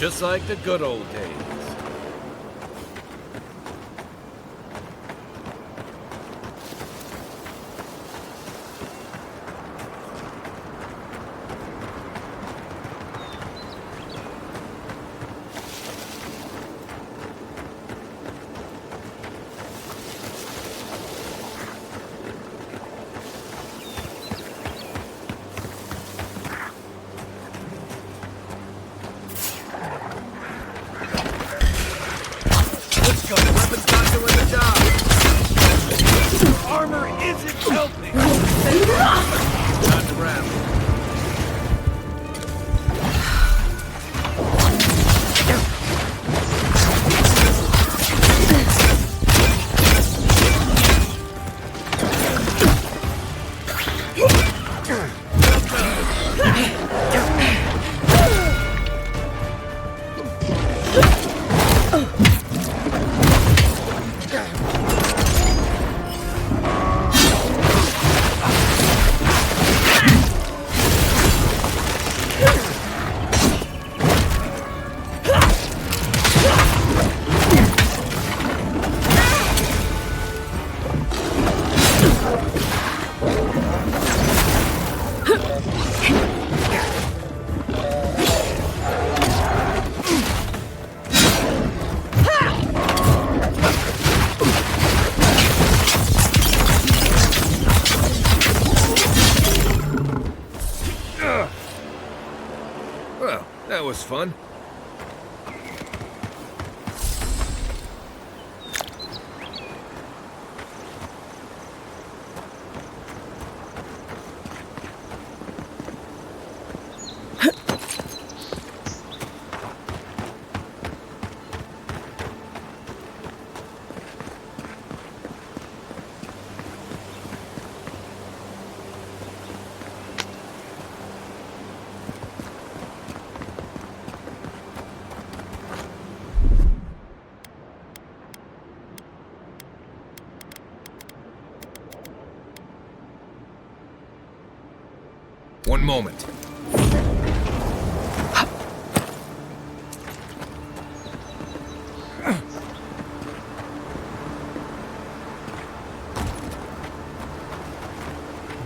Just like the good old days. Armor isn't helping! Time to wrap. Well, that was fun. One moment.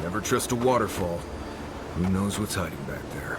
Never trust a waterfall. Who knows what's hiding back there?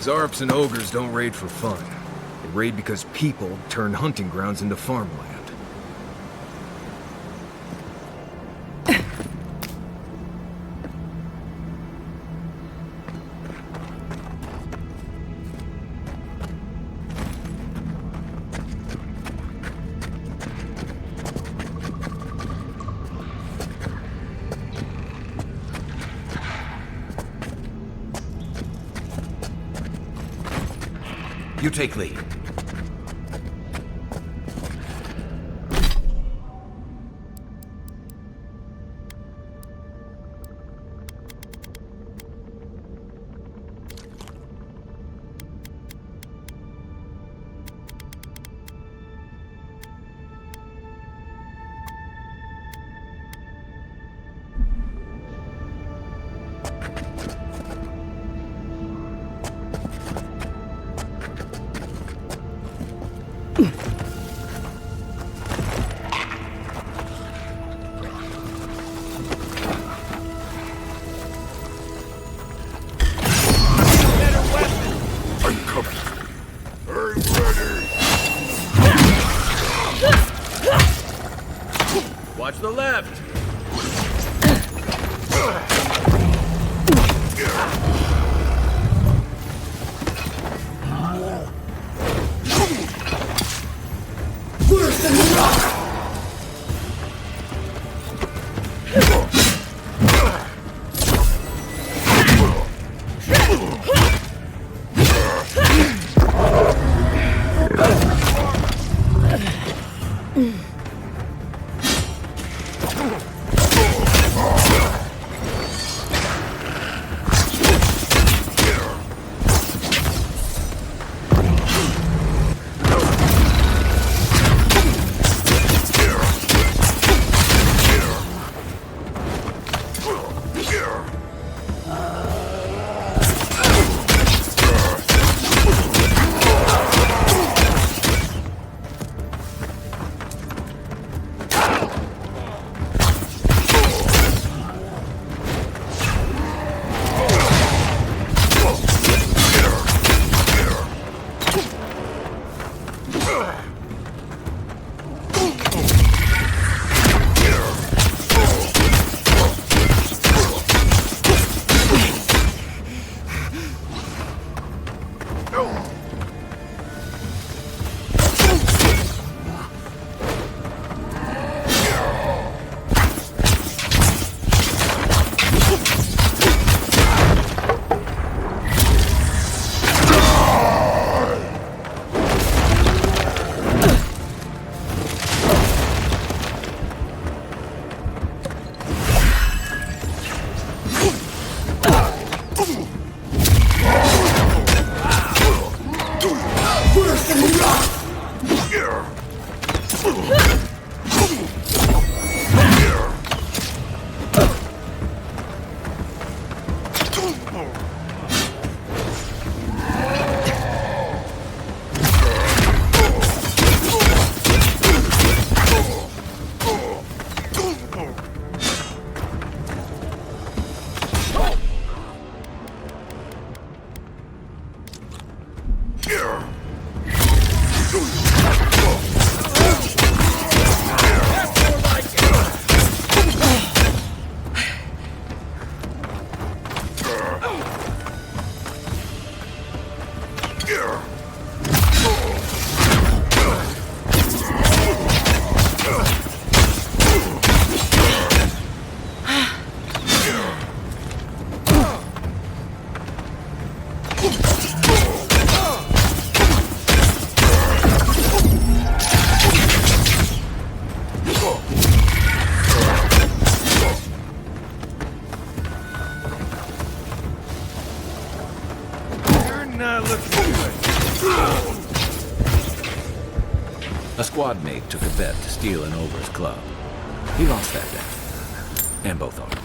Zarps and ogres don't raid for fun. They raid because people turn hunting grounds into farmland. You take lead. I'm coming. I'm ready. Watch the left. Worse than the rock! A squad mate took a bet to steal an ogre's club. He lost that bet. And both arms.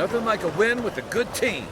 Nothing like a win with a good team.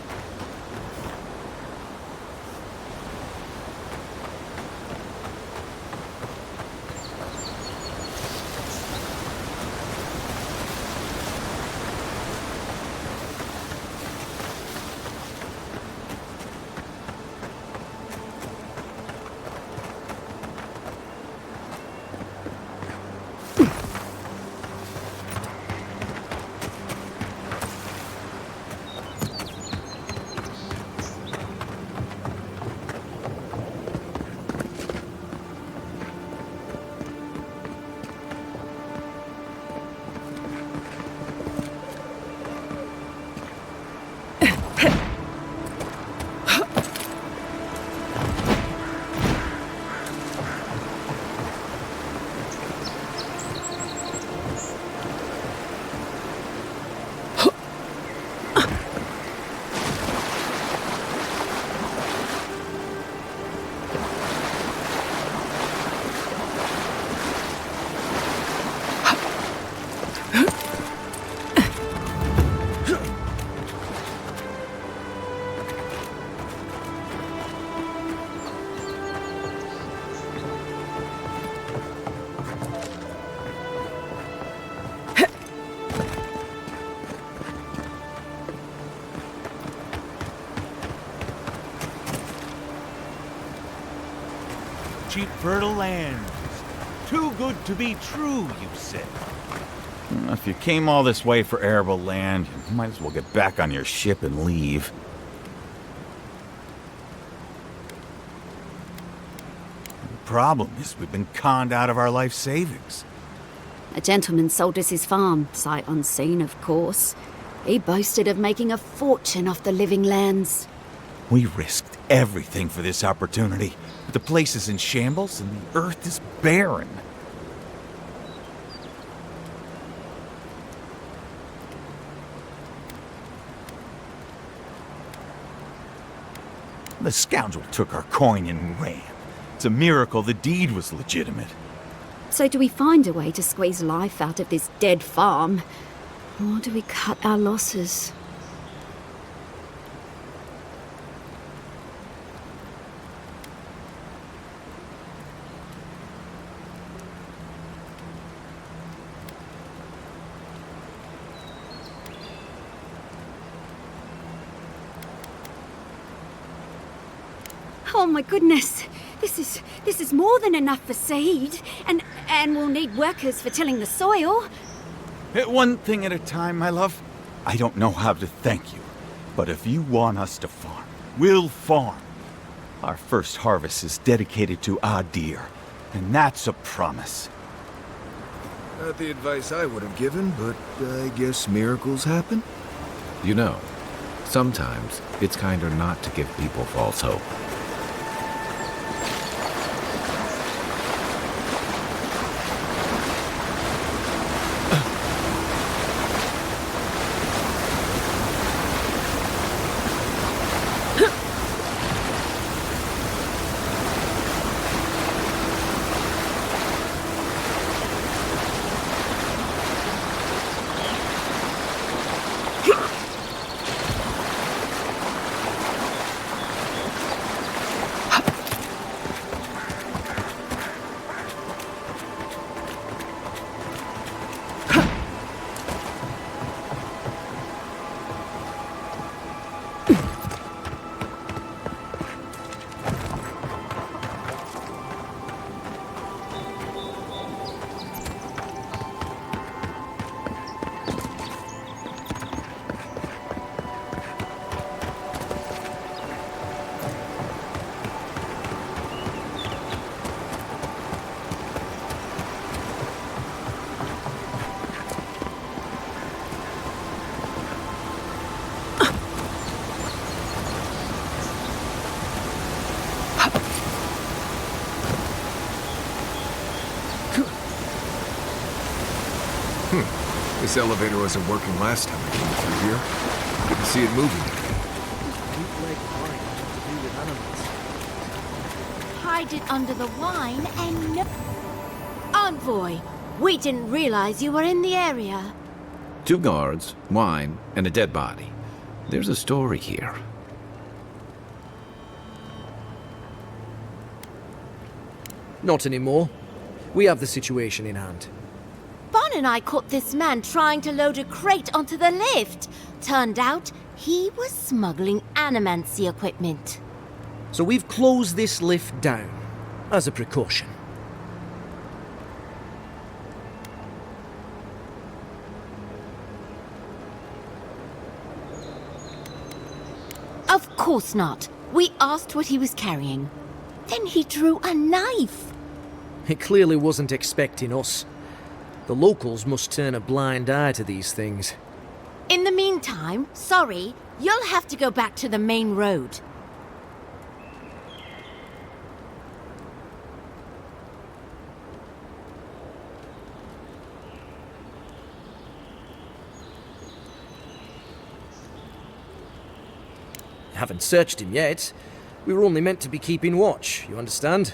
Cheap fertile land. Too good to be true, you say. If you came all this way for arable land, you might as well get back on your ship and leave. The problem is we've been conned out of our life savings. A gentleman sold us his farm, sight unseen, of course. He boasted of making a fortune off the living lands. We risked everything for this opportunity. But the place is in shambles and the earth is barren. The scoundrel took our coin and ran. It's a miracle the deed was legitimate. So do we find a way to squeeze life out of this dead farm? Or do we cut our losses? Oh my goodness! This is more than enough for seed, and we'll need workers for tilling the soil. One thing at a time, my love. I don't know how to thank you, but if you want us to farm, we'll farm. Our first harvest is dedicated to Adir, and that's a promise. Not the advice I would have given, but I guess miracles happen. You know, sometimes it's kinder not to give people false hope. This elevator wasn't working last time I came through here. Good to see it moving. Hide it under the wine and no... Envoy, we didn't realize you were in the area. 2 guards, wine, and a dead body. There's a story here. Not anymore. We have the situation in hand. Bon and I caught this man trying to load a crate onto the lift. Turned out he was smuggling animancy equipment. So we've closed this lift down, as a precaution. Of course not. We asked what he was carrying. Then he drew a knife. It clearly wasn't expecting us. The locals must turn a blind eye to these things. In the meantime, sorry, you'll have to go back to the main road. Haven't searched him yet. We were only meant to be keeping watch, you understand?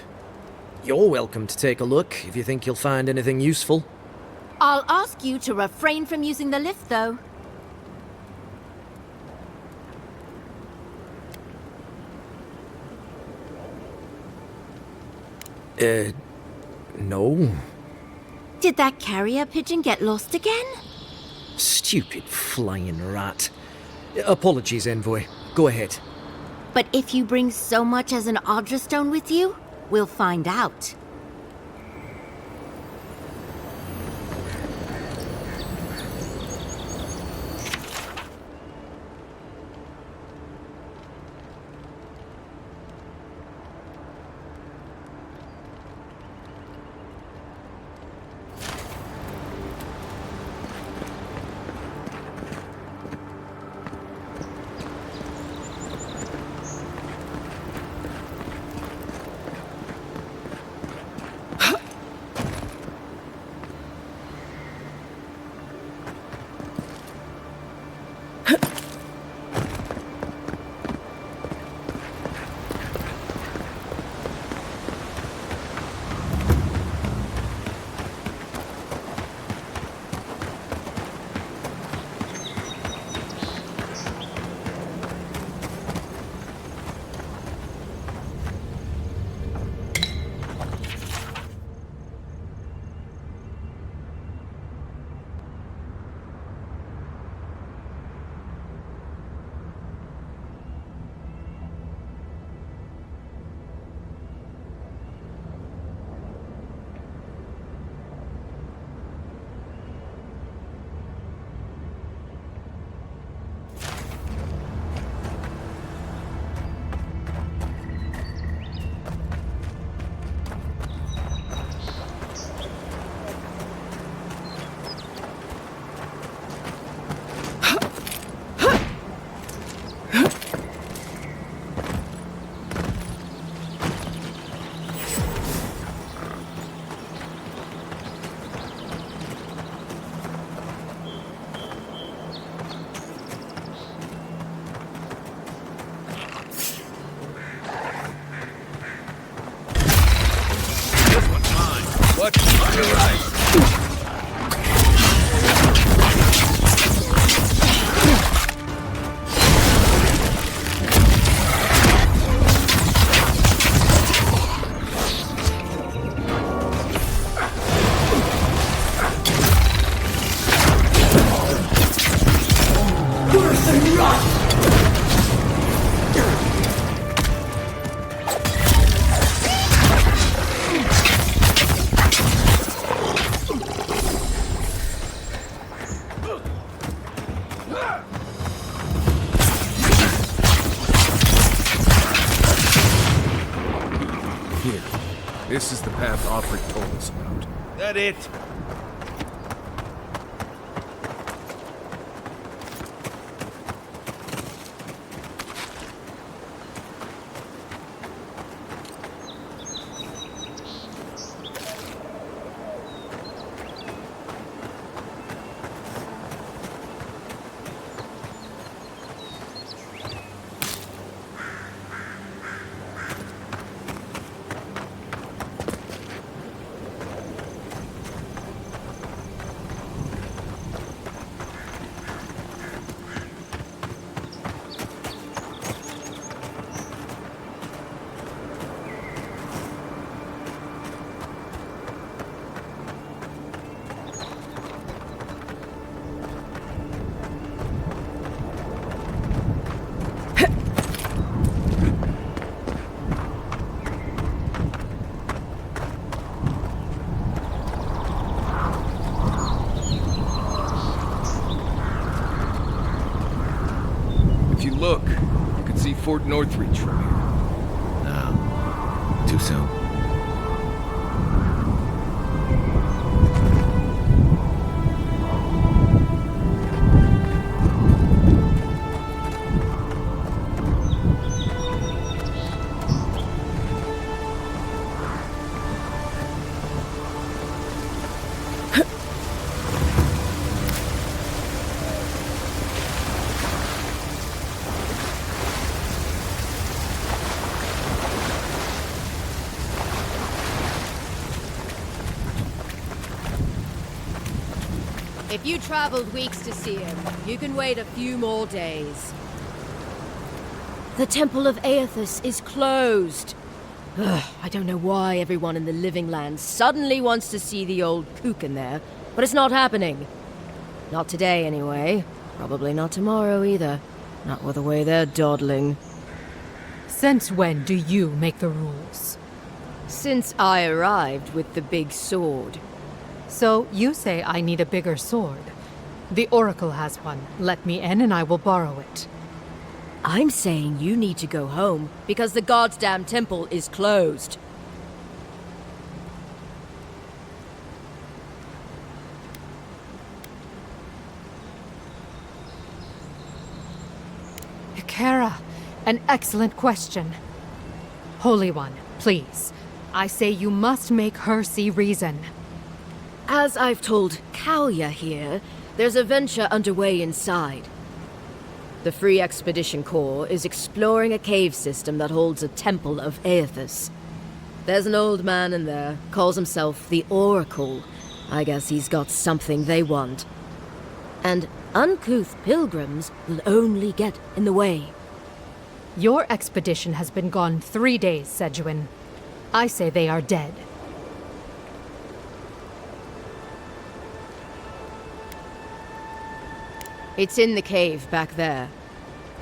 You're welcome to take a look if you think you'll find anything useful. I'll ask you to refrain from using the lift, though. No. Did that carrier pigeon get lost again? Stupid flying rat. Apologies, Envoy. Go ahead. But if you bring so much as an Audra stone with you, we'll find out. What? You're right. Here. This is the path Offred told us about. That it? Fort Northreach from here. No. Too soon. If you traveled weeks to see him, you can wait a few more days. The Temple of Aethys is closed. Ugh, I don't know why everyone in the Living Land suddenly wants to see the old kook in there, but it's not happening. Not today, anyway. Probably not tomorrow, either. Not with the way they're dawdling. Since when do you make the rules? Since I arrived with the big sword. So you say I need a bigger sword. The Oracle has one. Let me in and I will borrow it. I'm saying you need to go home because the goddamn temple is closed. Kara, an excellent question. Holy One, please. I say you must make her see reason. As I've told Kalya here, there's a venture underway inside. The Free Expedition Corps is exploring a cave system that holds a temple of Aethys. There's an old man in there, calls himself the Oracle. I guess he's got something they want. And uncouth pilgrims will only get in the way. Your expedition has been gone 3 days, Sejuan. I say they are dead. It's in the cave back there.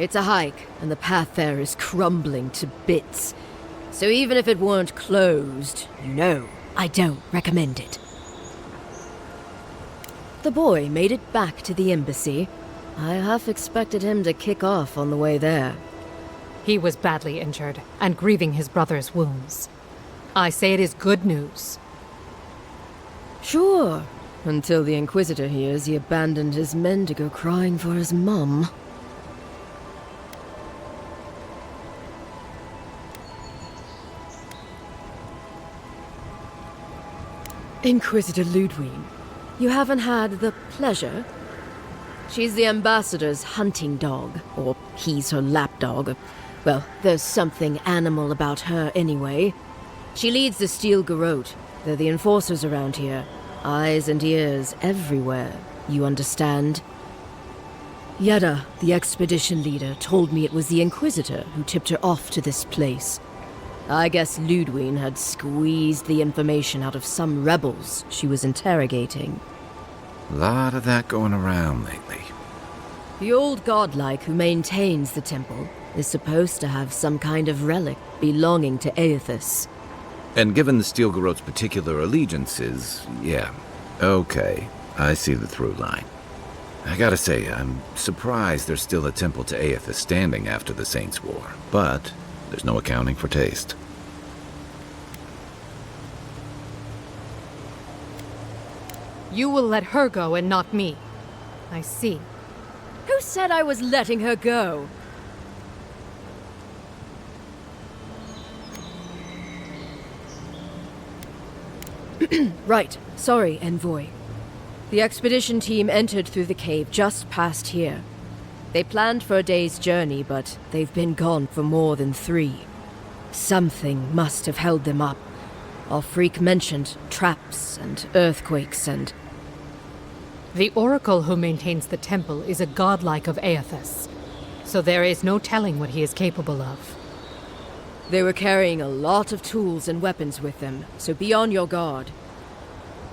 It's a hike, and the path there is crumbling to bits. So even if it weren't closed, you know, I don't recommend it. The boy made it back to the embassy. I half expected him to kick off on the way there. He was badly injured, and grieving his brother's wounds. I say it is good news. Sure. Until the Inquisitor hears he abandoned his men to go crying for his mum. Inquisitor Ludwig, you haven't had the pleasure? She's the ambassador's hunting dog, or he's her lapdog. Well, there's something animal about her anyway. She leads the Steel Garrote. They're the enforcers around here. Eyes and ears everywhere, you understand? Yada, the expedition leader, told me it was the Inquisitor who tipped her off to this place. I guess Ludwig had squeezed the information out of some rebels she was interrogating. Lot of that going around lately. The old godlike who maintains the temple is supposed to have some kind of relic belonging to Aethys. And given the Steel Garrote's particular allegiances, yeah. Okay, I see the through line. I gotta say, I'm surprised there's still a temple to Aethys standing after the Saints' War. But there's no accounting for taste. You will let her go and not me. I see. Who said I was letting her go? Right. Sorry, Envoy. The expedition team entered through the cave just past here. They planned for a day's journey, but they've been gone for more than 3. Something must have held them up. Our freak mentioned traps and earthquakes and... The Oracle who maintains the temple is a godlike of Aethys, so there is no telling what he is capable of. They were carrying a lot of tools and weapons with them, so be on your guard.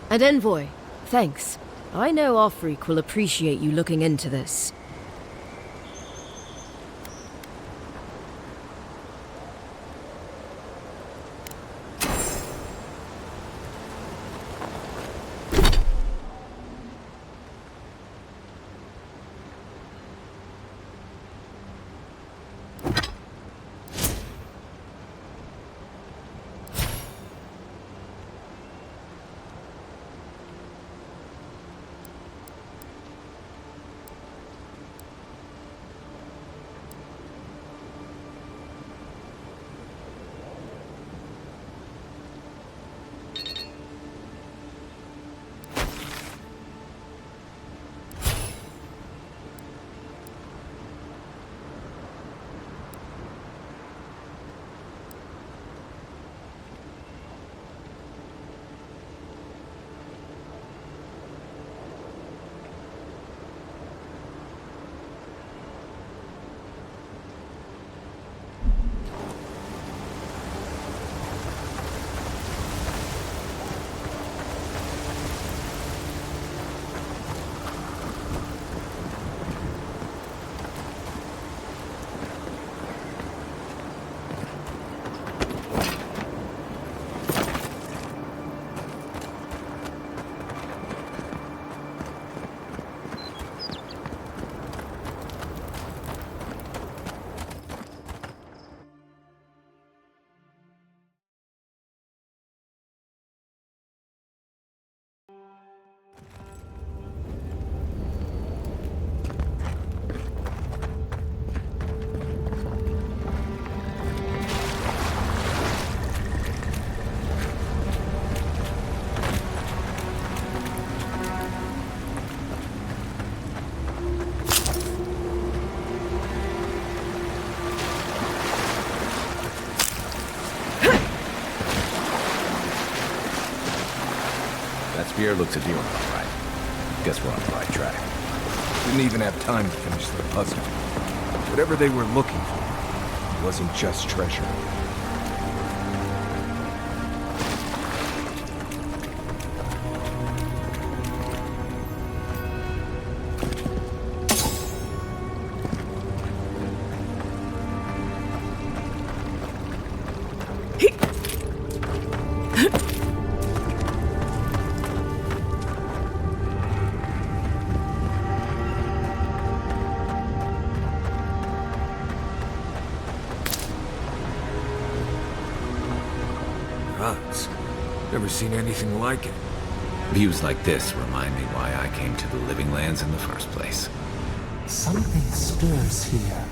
And Envoy, thanks. I know our freak will appreciate you looking into this. That spear looks appealing, all right. Guess we're on the right track. Didn't even have time to finish their puzzle. Whatever they were looking for wasn't just treasure. Gods, never seen anything like it. Views like this remind me why I came to the Living Lands in the first place. Something stirs here.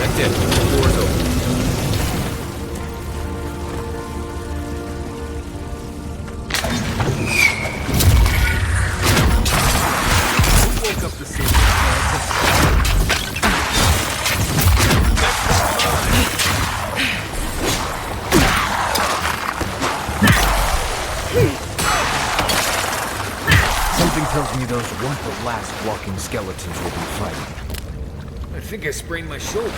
That's it. The door's open. Who woke up the scene? Something tells me those weren't the last walking skeletons we'll be fighting. I think I sprained my shoulder.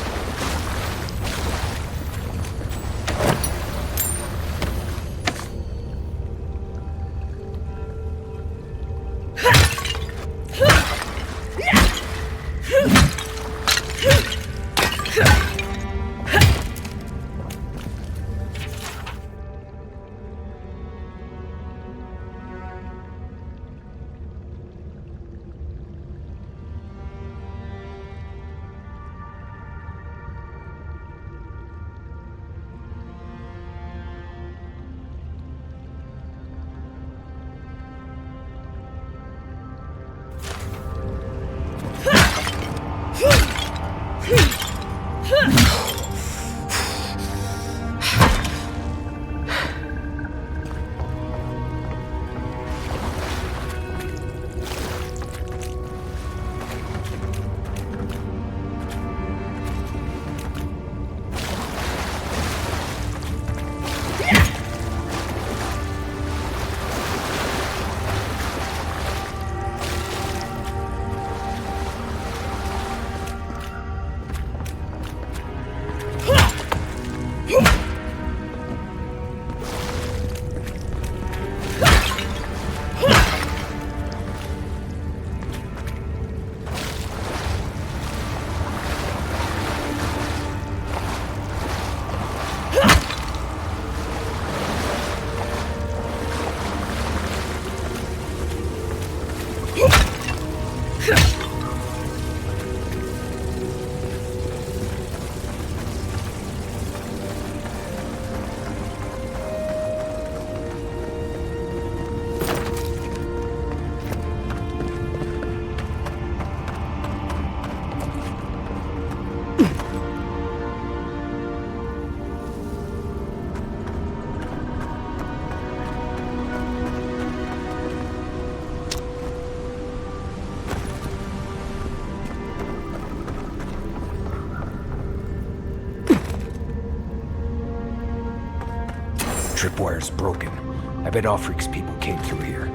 Tripwire's broken. I bet Offreak's people came through here.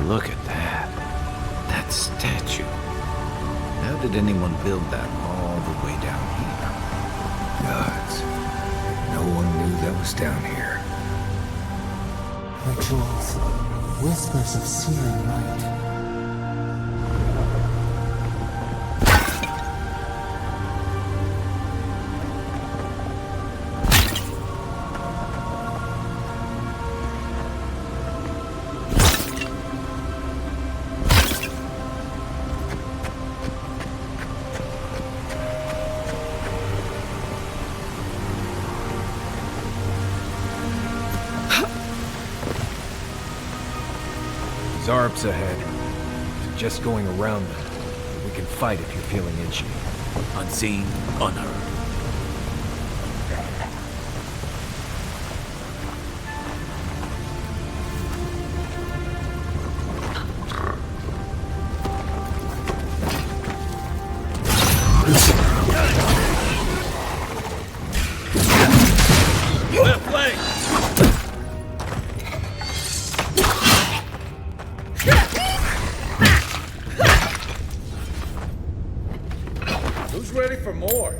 Look at that. That statue. How did anyone build that all the way down here? Gods. No one knew that was down here. Rituals, whispers of searing light. Zarbs ahead. Just going around them. We can fight if you're feeling itchy. Unseen, unheard. Left flank! Who's ready for more?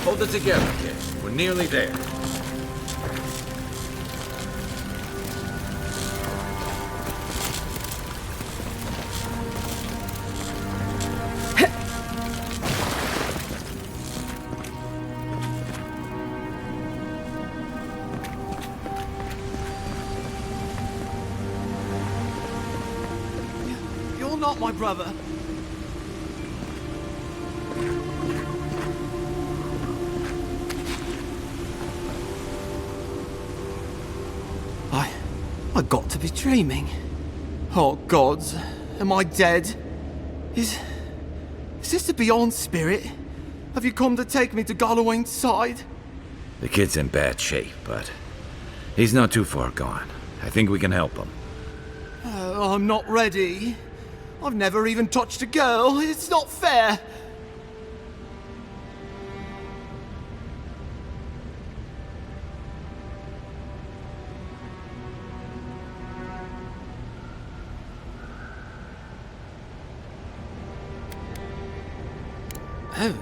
Hold it together, kid. We're nearly there. not my brother. I got to be dreaming. Oh gods, am I dead? Is this the Beyond Spirit? Have you come to take me to Galloway's side? The kid's in bad shape, but he's not too far gone. I think we can help him. I'm not ready. I've never even touched a girl. It's not fair. Oh,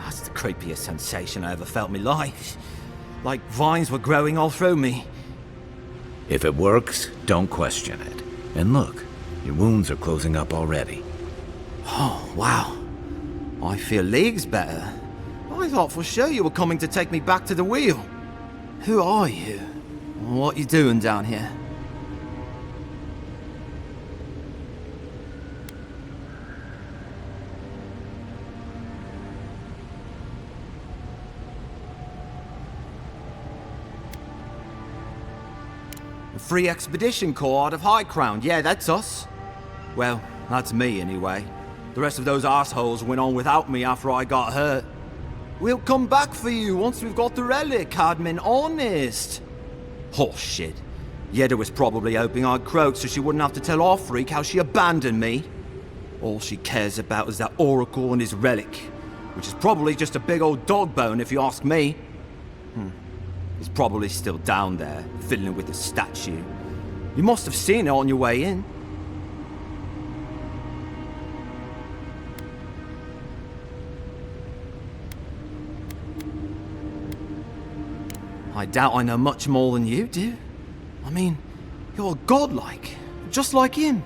that's the creepiest sensation I ever felt in my life. Like vines were growing all through me. If it works, don't question it. And look, your wounds are closing up already. Oh, wow. I feel leagues better. I thought for sure you were coming to take me back to the wheel. Who are you? What you doing down here? Free Expedition Corps out of High Crown. Yeah, that's us. Well, that's me anyway. The rest of those assholes went on without me after I got hurt. We'll come back for you once we've got the relic, Admin, honest. Oh shit. Yeda was probably hoping I'd croak so she wouldn't have to tell our freak how she abandoned me. All she cares about is that Oracle and his relic, which is probably just a big old dog bone if you ask me. It's probably still down there, fiddling with the statue. You must have seen it on your way in. I doubt I know much more than you do. I mean, you're godlike, just like him.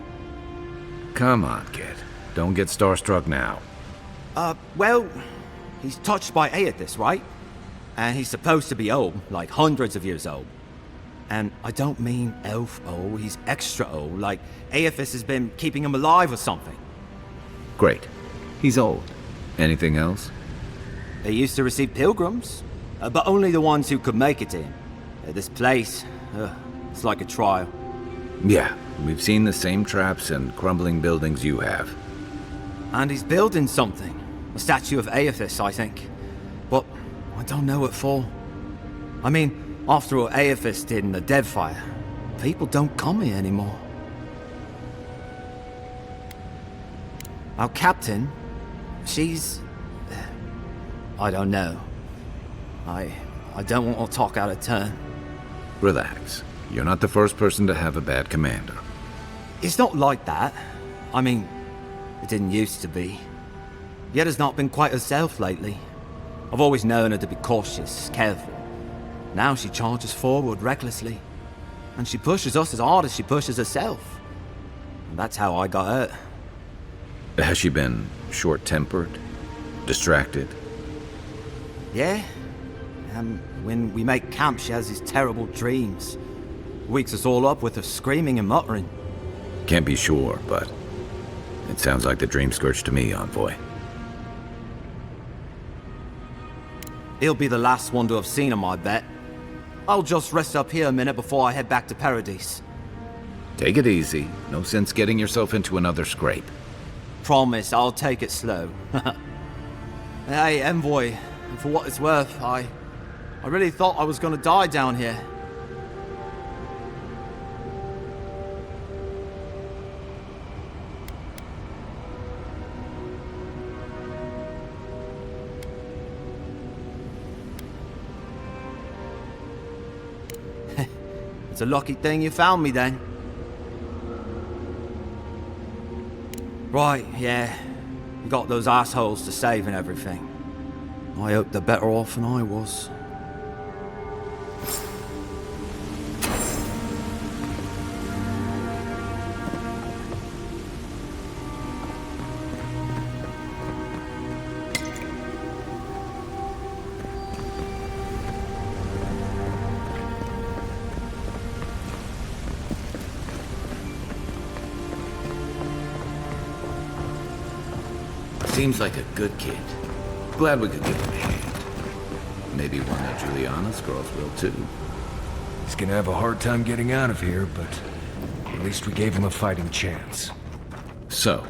Come on, kid. Don't get starstruck now. Well, he's touched by Aethys, right? And he's supposed to be old, like hundreds of years old. And I don't mean elf old, he's extra old, like Aethys has been keeping him alive or something. Great. He's old. Anything else? He used to receive pilgrims, but only the ones who could make it to him. This place, it's like a trial. Yeah, we've seen the same traps and crumbling buildings you have. And he's building something. A statue of Aethys, I think. But I don't know what for. I mean, after what Aethys did in the Deadfire, people don't come here anymore. Our captain, she's... I don't know. I don't want to talk out of turn. Relax. You're not the first person to have a bad commander. It's not like that. I mean, it didn't used to be. Yeda's not been quite herself lately. I've always known her to be cautious, careful. Now she charges forward recklessly. And she pushes us as hard as she pushes herself. And that's how I got hurt. Has she been short-tempered? Distracted? Yeah. When we make camp, she has these terrible dreams. Wakes us all up with her screaming and muttering. Can't be sure, but it sounds like the dream scourge to me, Envoy. He'll be the last one to have seen him, I bet. I'll just rest up here a minute before I head back to Paradise. Take it easy. No sense getting yourself into another scrape. Promise, I'll take it slow. Hey, Envoy, for what it's worth, I really thought I was gonna die down here. It's a lucky thing you found me then. Right, yeah. You got those assholes to save and everything. I hope they're better off than I was. Seems like a good kid. Glad we could give him a hand. Maybe one of Juliana's girls will too. He's gonna have a hard time getting out of here, but at least we gave him a fighting chance. So,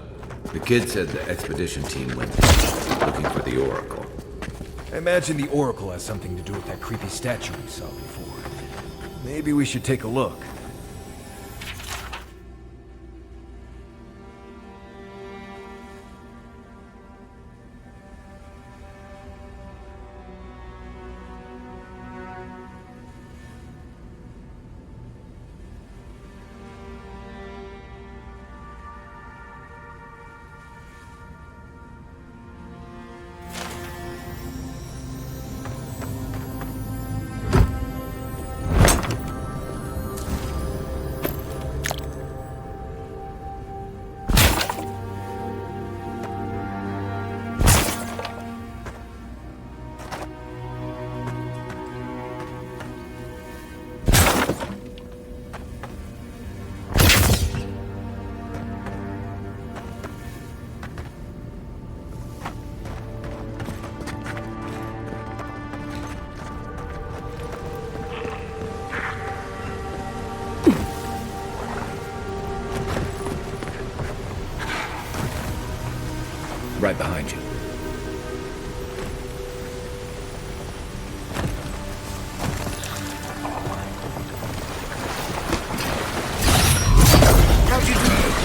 the kid said the expedition team went looking for the Oracle. I imagine the Oracle has something to do with that creepy statue we saw before. Maybe we should take a look. Right behind you. How'd you do this?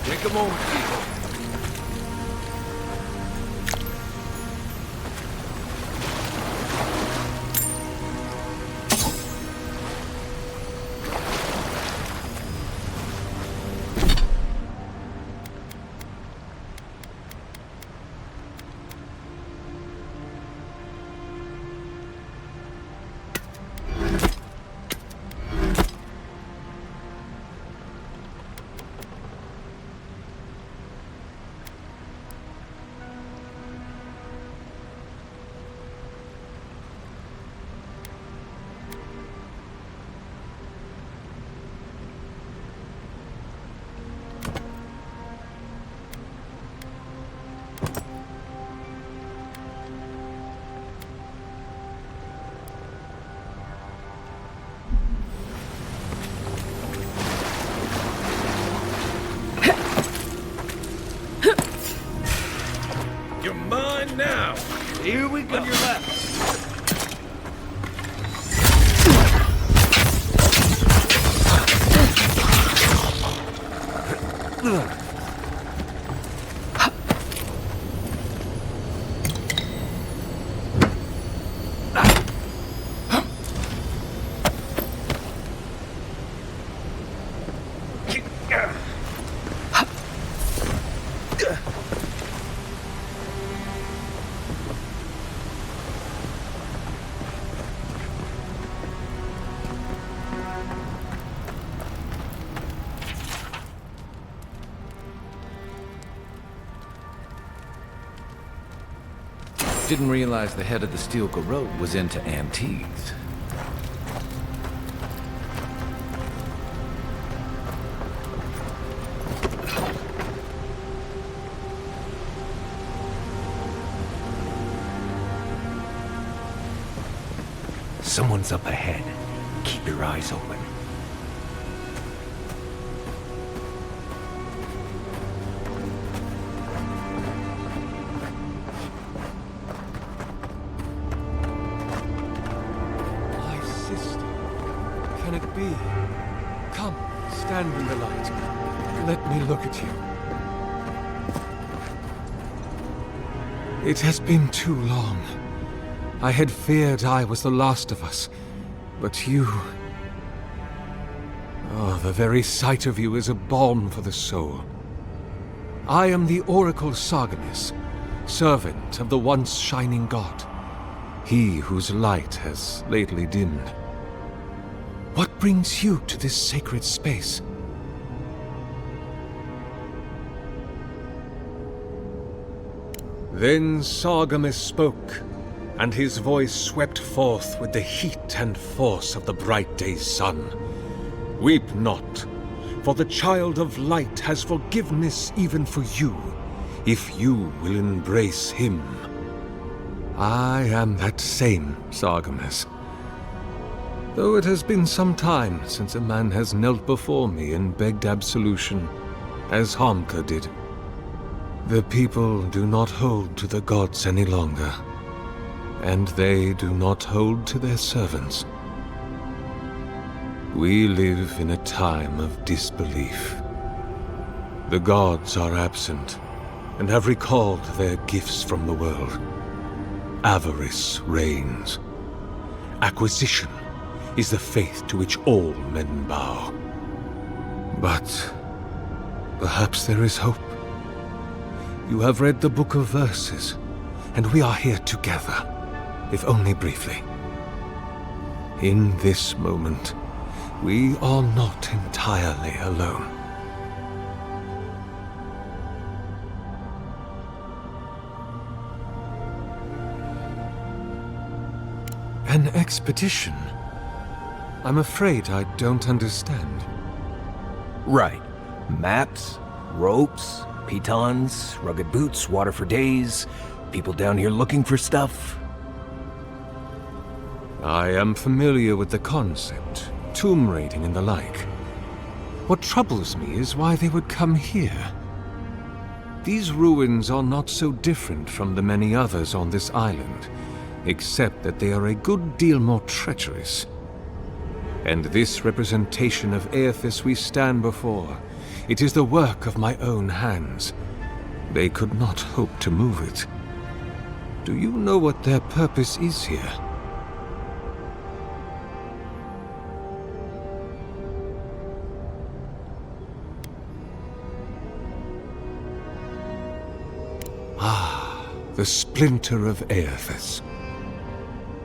Take a moment, people. You're mine now. Here we go. On your left. Didn't realize the head of the Steel Garrote was into antiques. Someone's up ahead. Keep your eyes open. My sister. Can it be? Come, stand in the light. Let me look at you. It has been too long. I had feared I was the last of us, but you... Oh, the very sight of you is a balm for the soul. I am the Oracle Sargamis, servant of the once shining god, he whose light has lately dimmed. What brings you to this sacred space? Then Sargamis spoke, and his voice swept forth with the heat and force of the bright day's sun. Weep not, For the Child of Light has forgiveness even for you, if you will embrace him. I am that same Sargamas. Though it has been some time since a man has knelt before me and begged absolution, as Hamka did. The people do not hold to the gods any longer, and they do not hold to their servants. We live in a time of disbelief. The gods are absent, and have recalled their gifts from the world. Avarice reigns. Acquisition is the faith to which all men bow. But perhaps there is hope. You have read the Book of Verses, and we are here together, if only briefly. In this moment, we are not entirely alone. An expedition? I'm afraid I don't understand. Right. Maps, ropes, pitons, rugged boots, water for days, people down here looking for stuff. I am familiar with the concept, tomb raiding and the like. What troubles me is why they would come here. These ruins are not so different from the many others on this island, except that they are a good deal more treacherous. And this representation of Aethys we stand before, it is the work of my own hands. They could not hope to move it. Do you know what their purpose is here? Ah, the splinter of Aethys.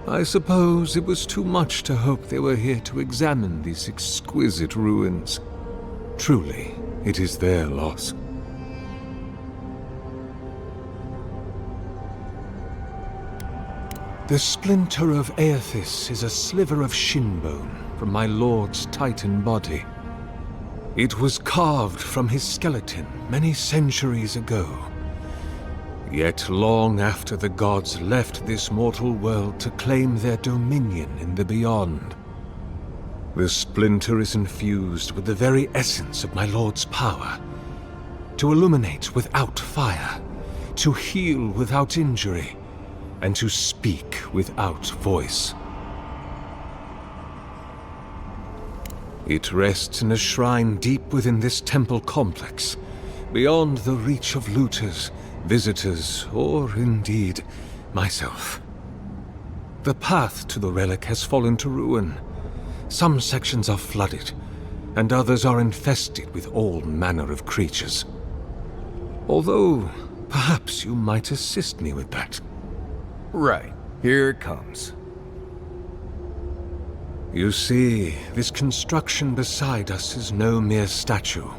I suppose it was too much to hope they were here to examine these exquisite ruins. Truly, it is their loss. The splinter of Aethys is a sliver of shinbone from my lord's titan body. It was carved from his skeleton many centuries ago. Yet long after the gods left this mortal world to claim their dominion in the beyond, the splinter is infused with the very essence of my lord's power. To illuminate without fire, to heal without injury, and to speak without voice. It rests in a shrine deep within this temple complex, beyond the reach of looters, visitors, or indeed, myself. The path to the relic has fallen to ruin. Some sections are flooded, and others are infested with all manner of creatures. Although, perhaps you might assist me with that. Right. Here it comes. You see, this construction beside us is no mere statue,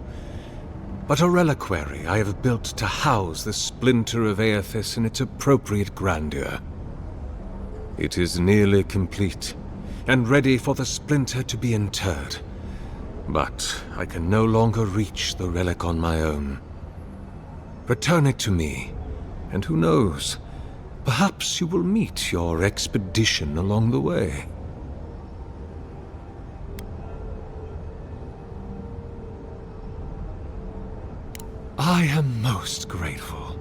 but a reliquary I have built to house the splinter of Aethys in its appropriate grandeur. It is nearly complete, and ready for the splinter to be interred. But I can no longer reach the relic on my own. Return it to me, and who knows, perhaps you will meet your expedition along the way. I am most grateful.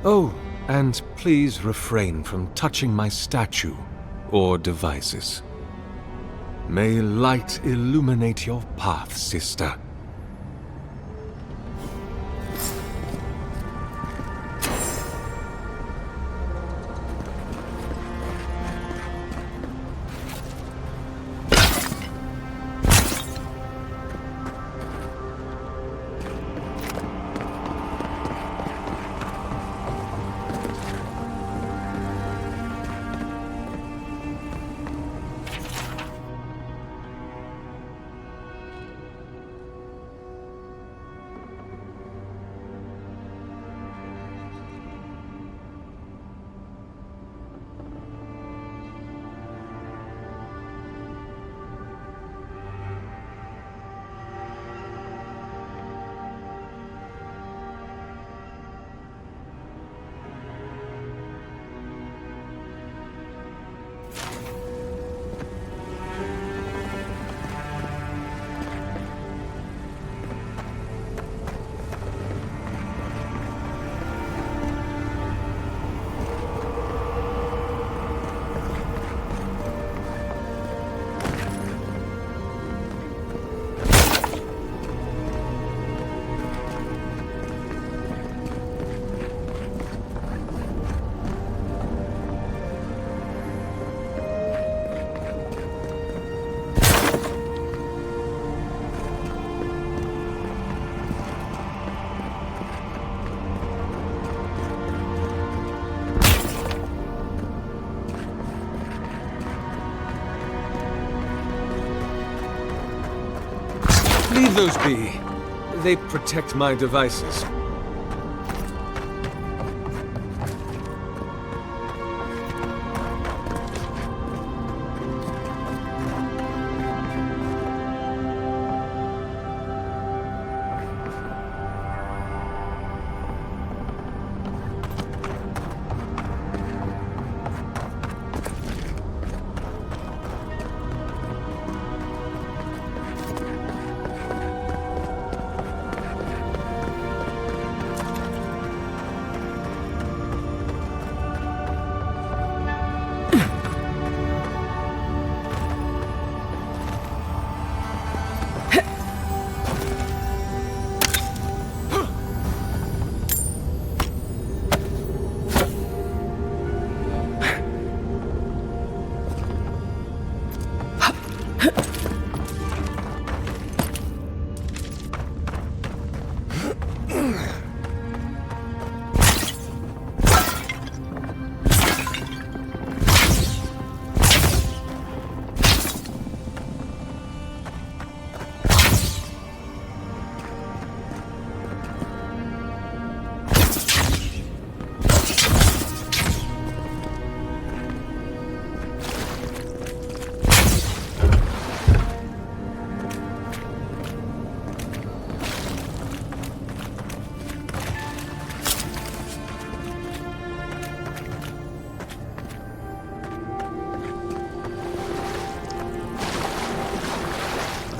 Oh, and please refrain from touching my statue or devices. May light illuminate your path, sister. Leave those be. They protect my devices.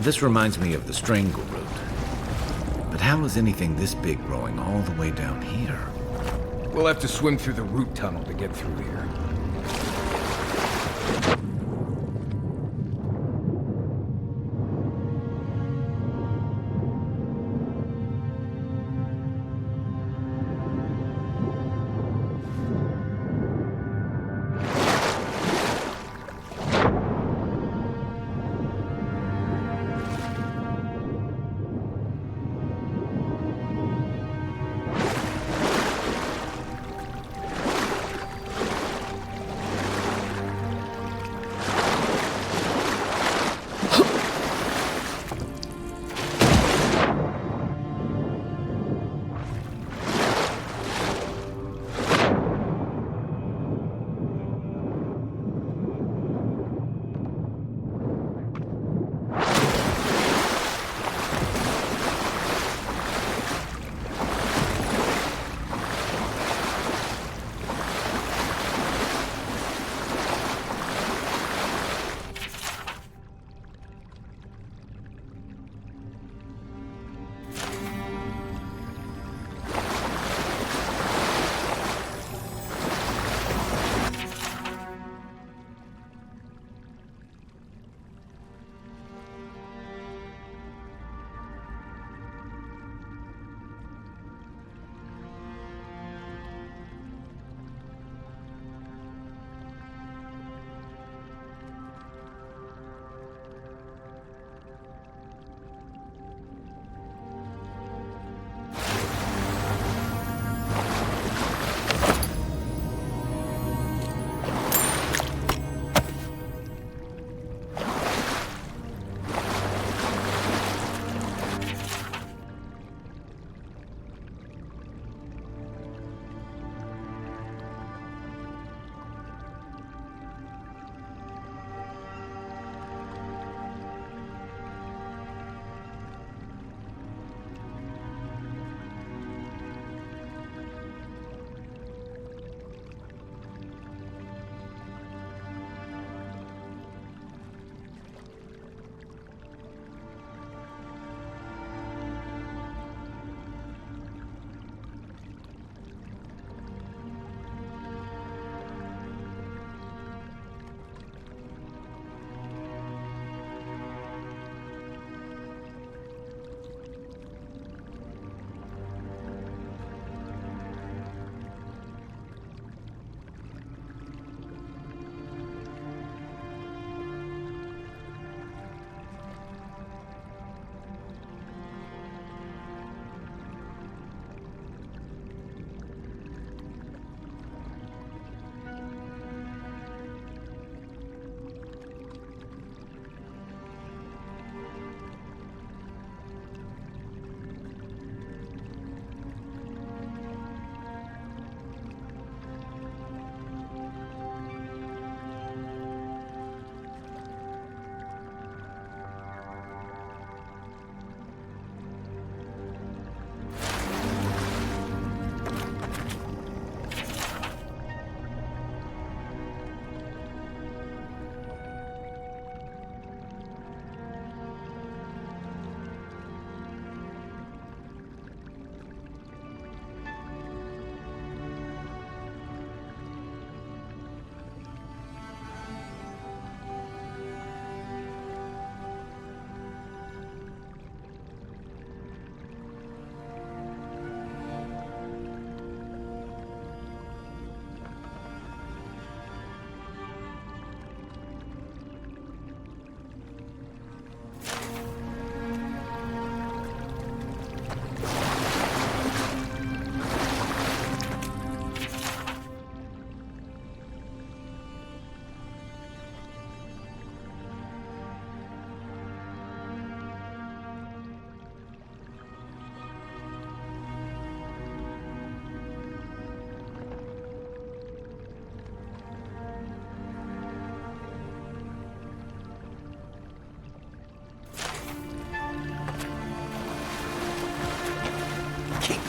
This reminds me of the Strangle route. But how is anything this big growing all the way down here? We'll have to swim through the root tunnel to get through here.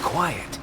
quiet.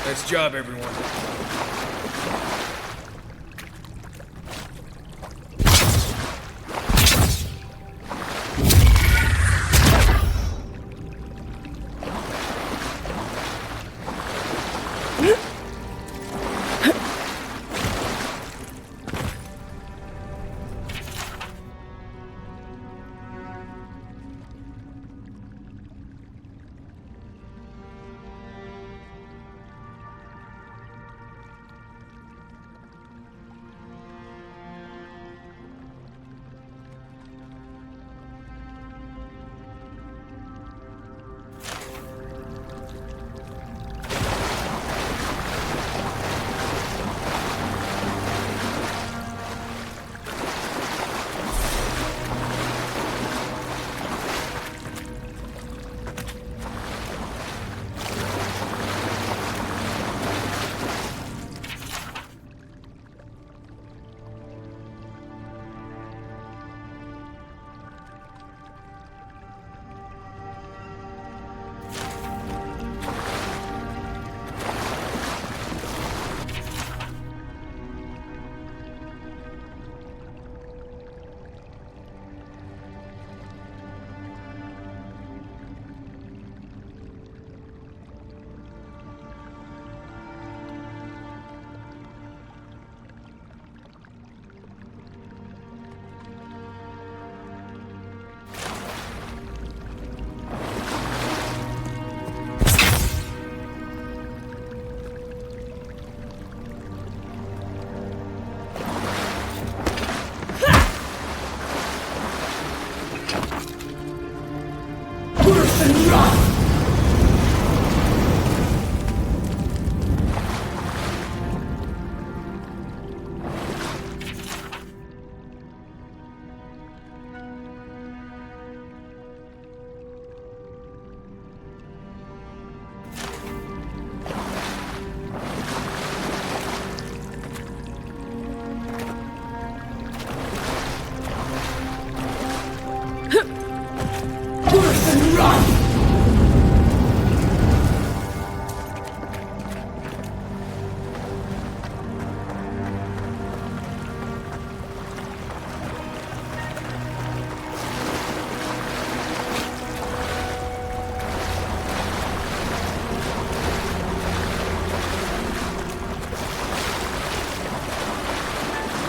Nice job, everyone.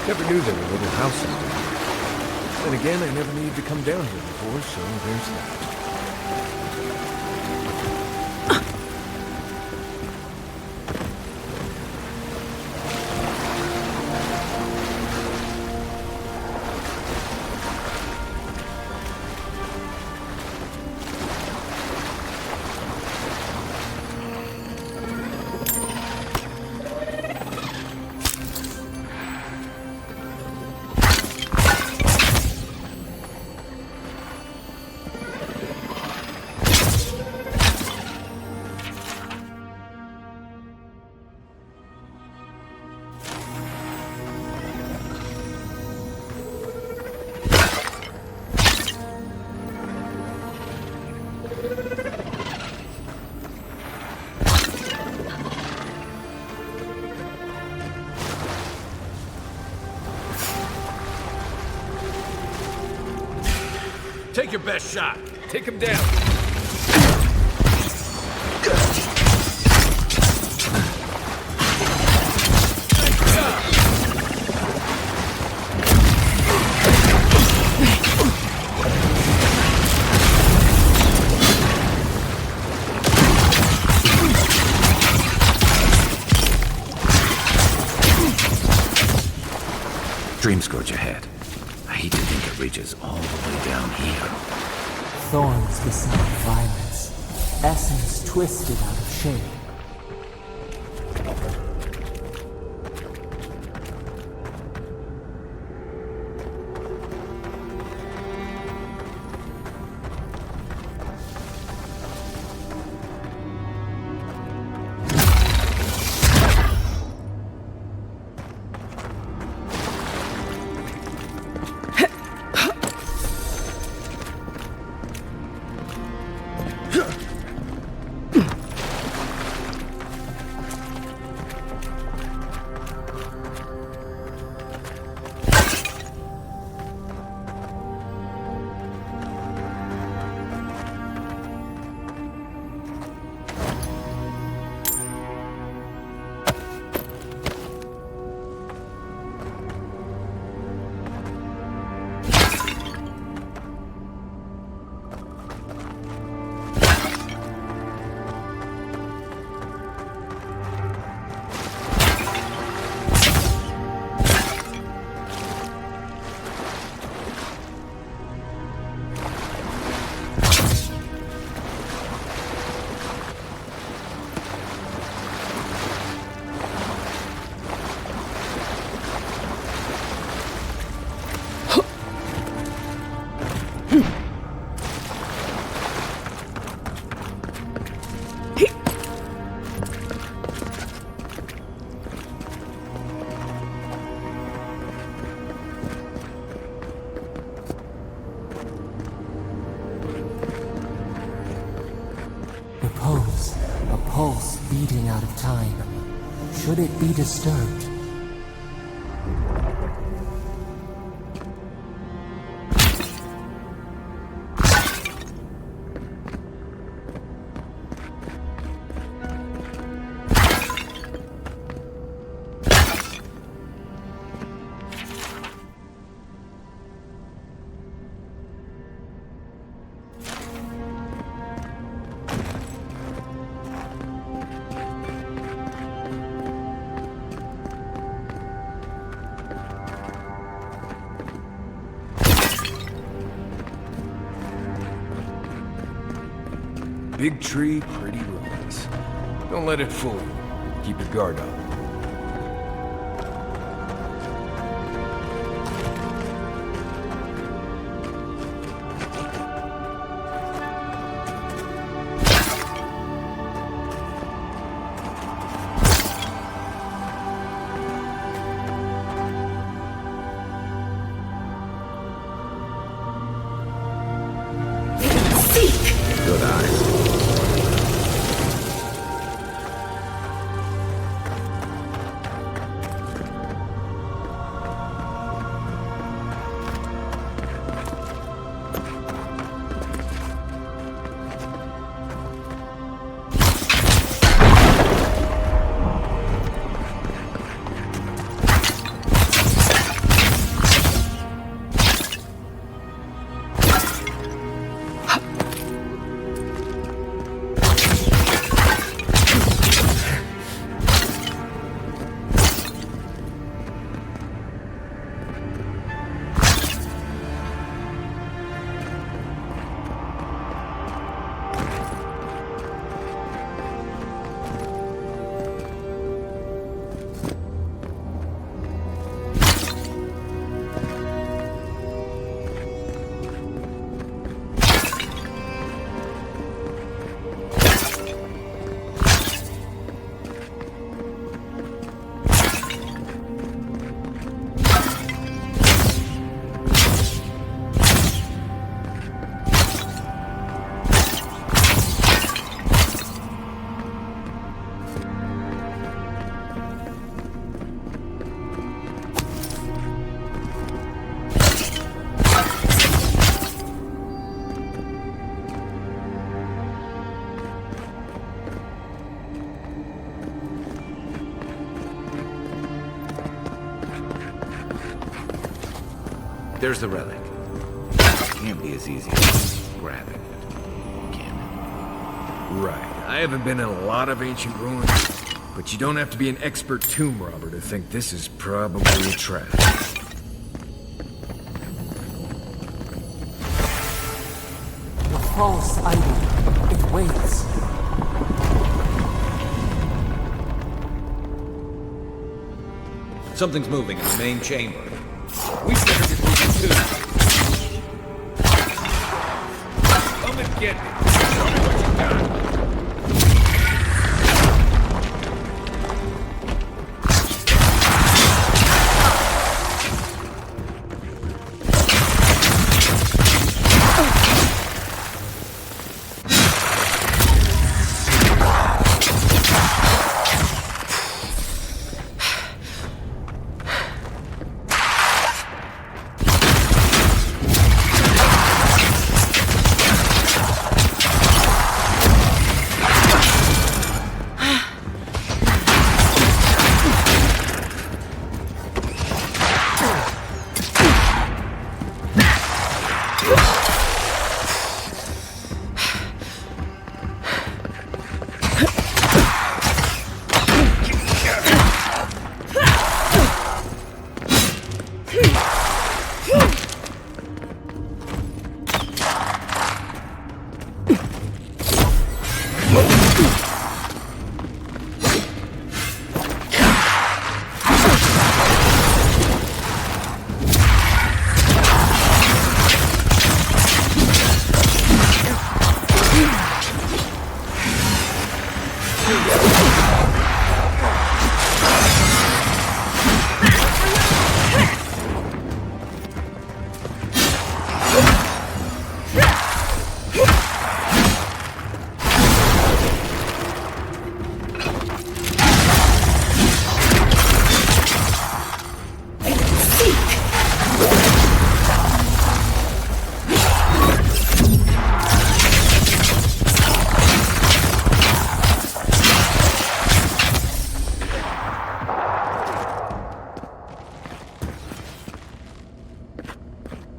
Never knew there were little houses down here. Then again, I never needed to come down here before, so there's that. Take your best shot. Take him down. Dream scourge ahead. I hate to think it reaches all the way down here. Thorns beside violence. Essence twisted out of shape. A pulse beating out of time. Should it be disturbed? Big tree, pretty ruins. Don't let it fool you. Keep your guard up. Good eye. There's the relic. Can't be as easy as grabbing it, can it? Right. I haven't been in a lot of ancient ruins, but you don't have to be an expert tomb robber to think this is probably a trap. The false item. It waits. Something's moving in the main chamber. We better get moving too. Come and get me. Show me what you got.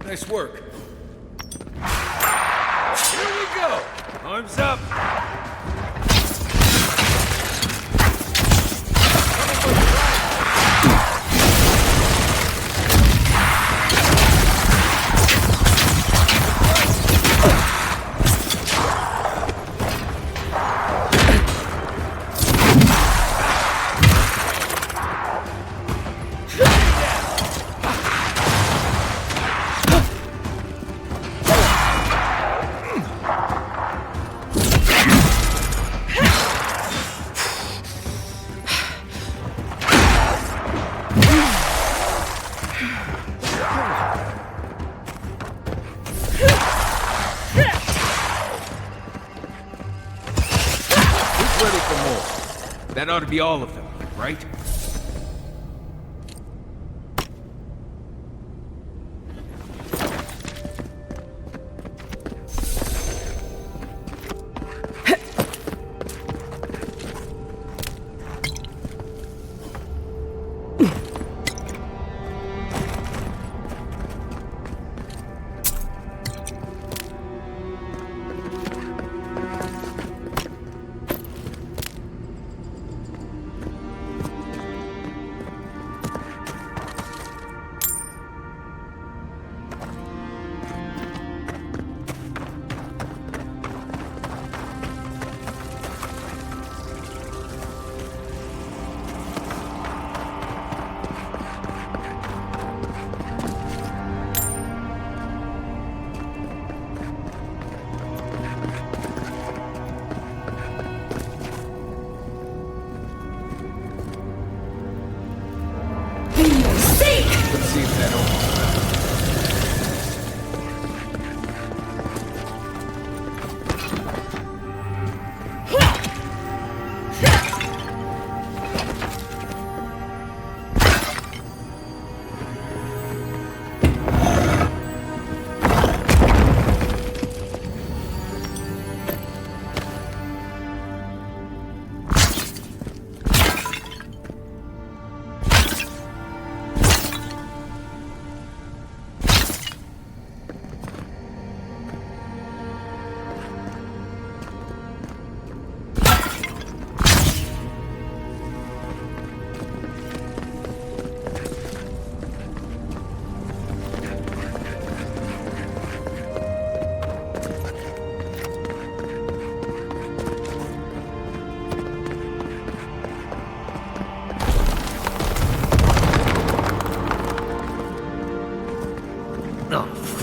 Nice work. Here we go. Arms up. That ought to be all of them, right? Let's see if that opens.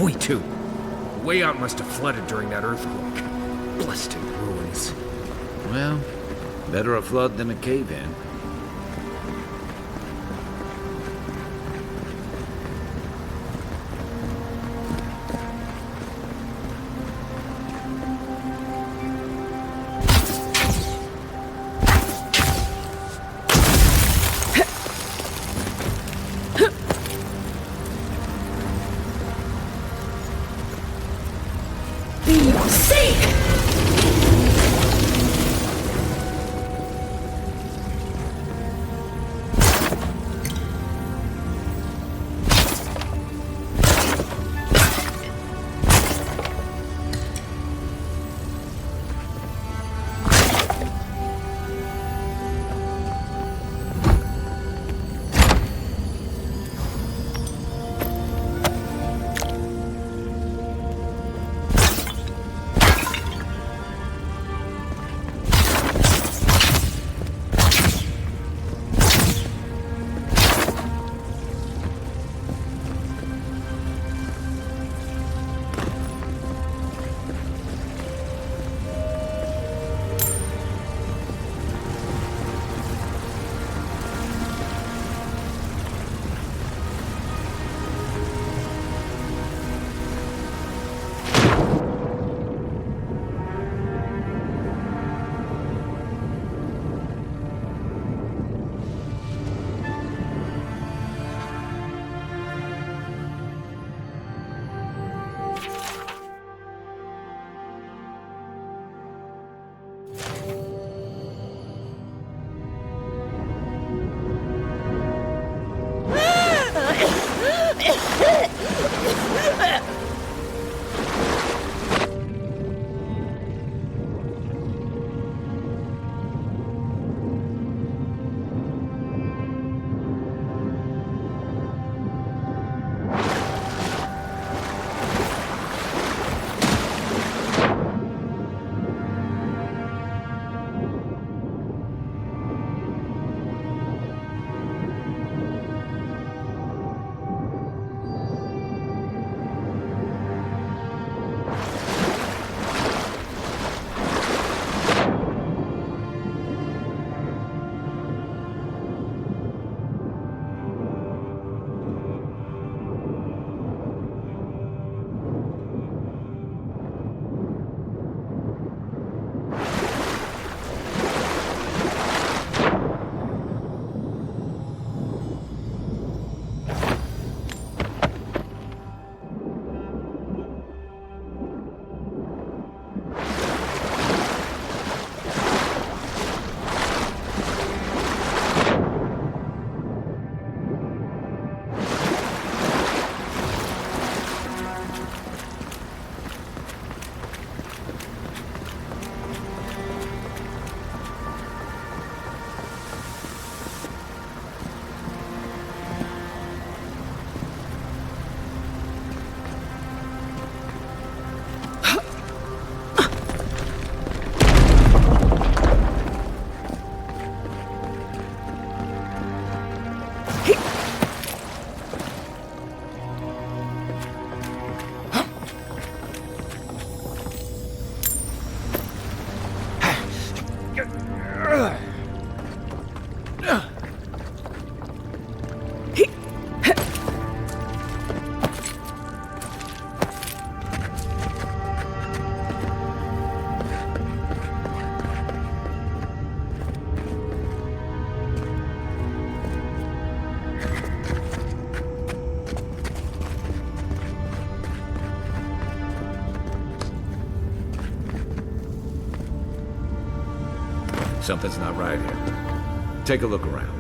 We too. The way out must have flooded during that earthquake. Blasted ruins. Well, better a flood than a cave-in. Something's not right here. Take a look around.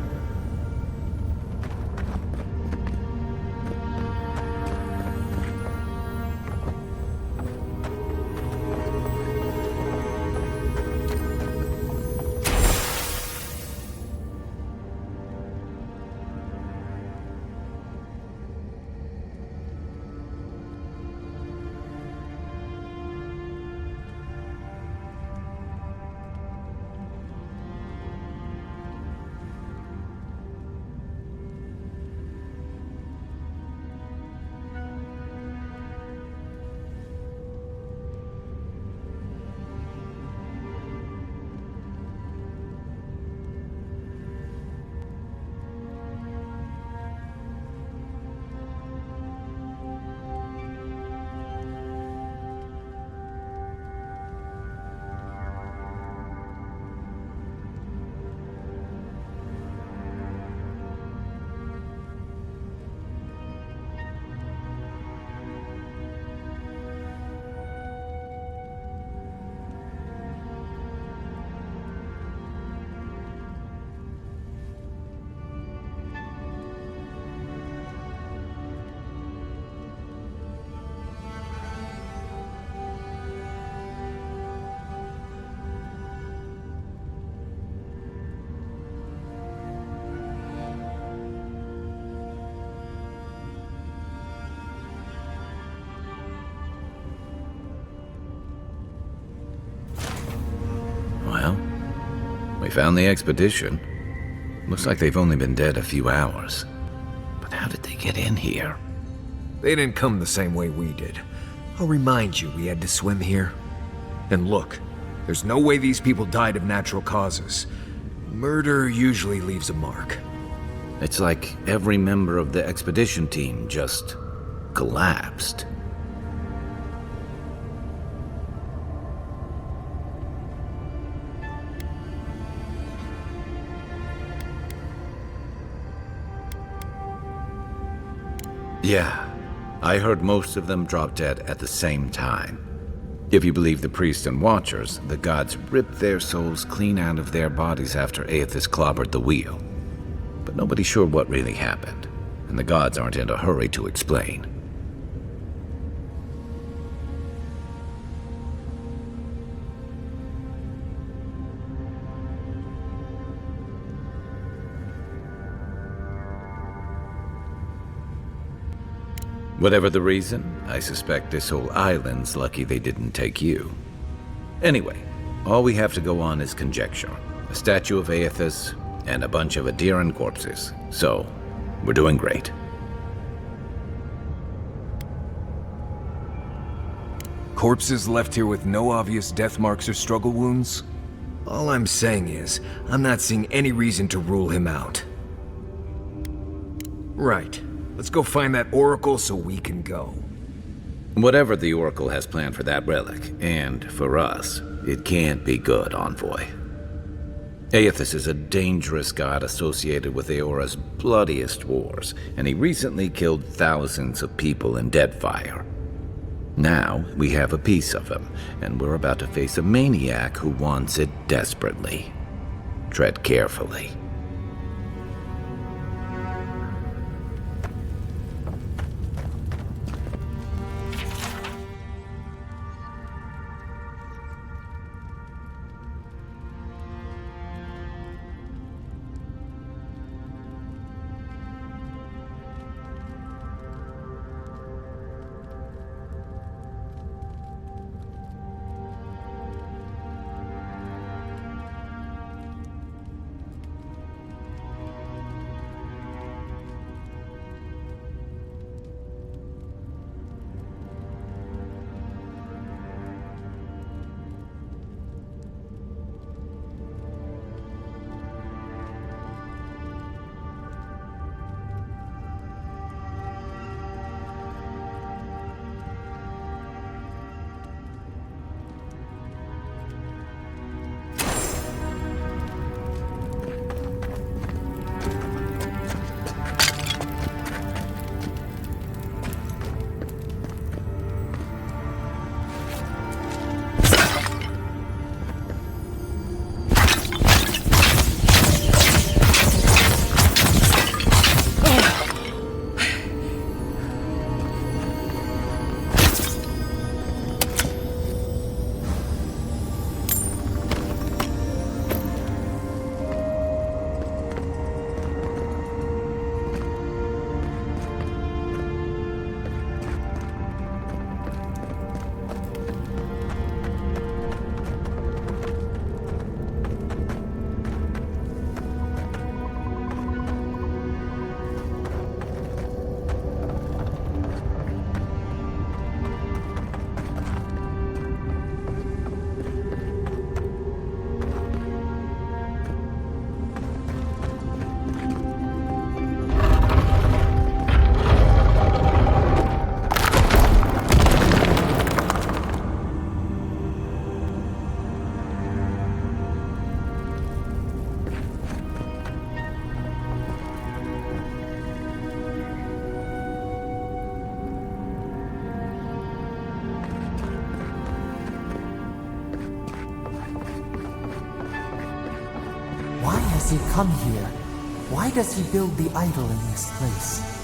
found the expedition. Looks like they've only been dead a few hours. But how did they get in here? They didn't come the same way we did. I'll remind you, we had to swim here. And look, there's no way these people died of natural causes. Murder usually leaves a mark. It's like every member of the expedition team just collapsed. Yeah, I heard most of them drop dead at the same time. If you believe the priests and watchers, the gods ripped their souls clean out of their bodies after Aethys clobbered the wheel. But nobody's sure what really happened, and the gods aren't in a hurry to explain. Whatever the reason, I suspect this whole island's lucky they didn't take you. Anyway, all we have to go on is conjecture. A statue of Aethys, and a bunch of Adiran corpses. So, we're doing great. Corpses left here with no obvious death marks or struggle wounds? All I'm saying is, I'm not seeing any reason to rule him out. Right. Let's go find that oracle so we can go. Whatever the oracle has planned for that relic, and for us, it can't be good, Envoy. Aethys is a dangerous god associated with Eora's bloodiest wars, and he recently killed thousands of people in Deadfire. Now, we have a piece of him, and we're about to face a maniac who wants it desperately. Tread carefully. Why has he come here? Why does he build the idol in this place?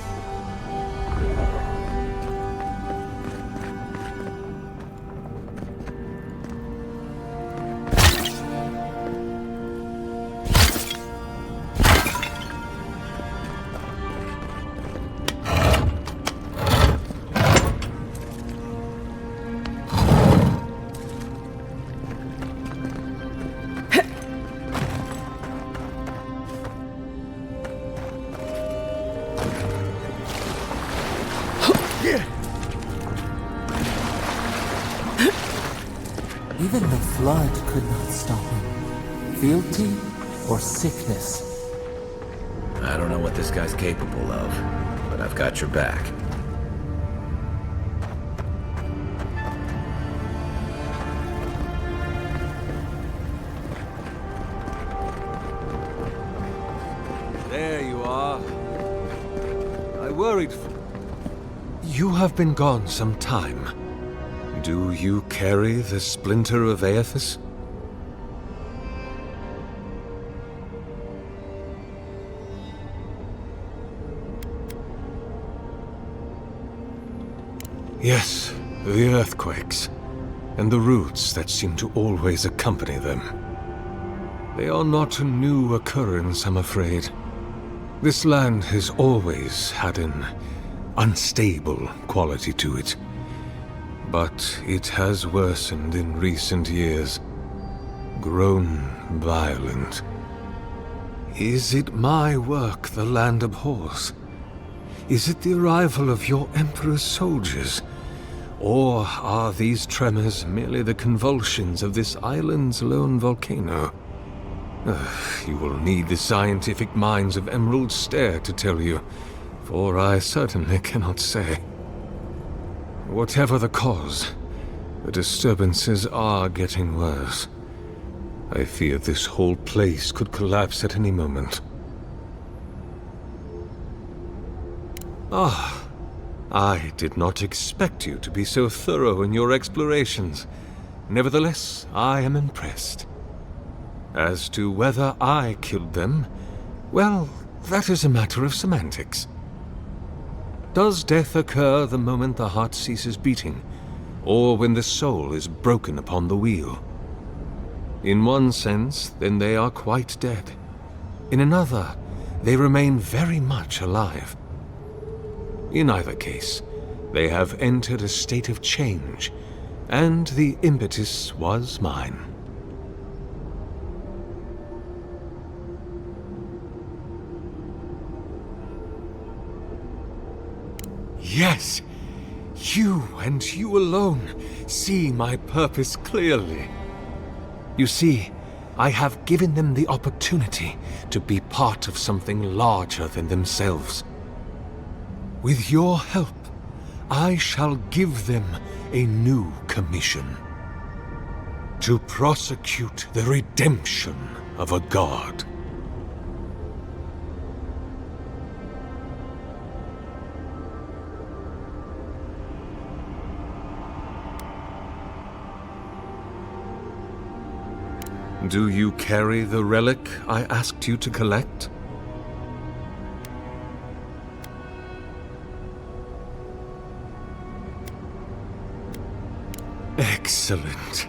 flood could not stop him. Fealty or sickness? I don't know what this guy's capable of, but I've got your back. There you are. I worried for... You have been gone some time. Do you carry the splinter of Aethys? Yes, the earthquakes, and the roots that seem to always accompany them. They are not a new occurrence, I'm afraid. This land has always had an unstable quality to it, but it has worsened in recent years, grown violent. Is it my work the land abhors? Is it the arrival of your Emperor's soldiers? Or are these tremors merely the convulsions of this island's lone volcano? You will need the scientific minds of Emerald Stair to tell you, for I certainly cannot say. Whatever the cause, the disturbances are getting worse. I fear this whole place could collapse at any moment. Ah, I did not expect you to be so thorough in your explorations. Nevertheless, I am impressed. As to whether I killed them, well, that is a matter of semantics. Does death occur the moment the heart ceases beating, or when the soul is broken upon the wheel? In one sense, then they are quite dead. In another, they remain very much alive. In either case, they have entered a state of change, and the impetus was mine. Yes, you and you alone see my purpose clearly. You see, I have given them the opportunity to be part of something larger than themselves. With your help, I shall give them a new commission. To prosecute the redemption of a god. Do you carry the relic I asked you to collect? Excellent.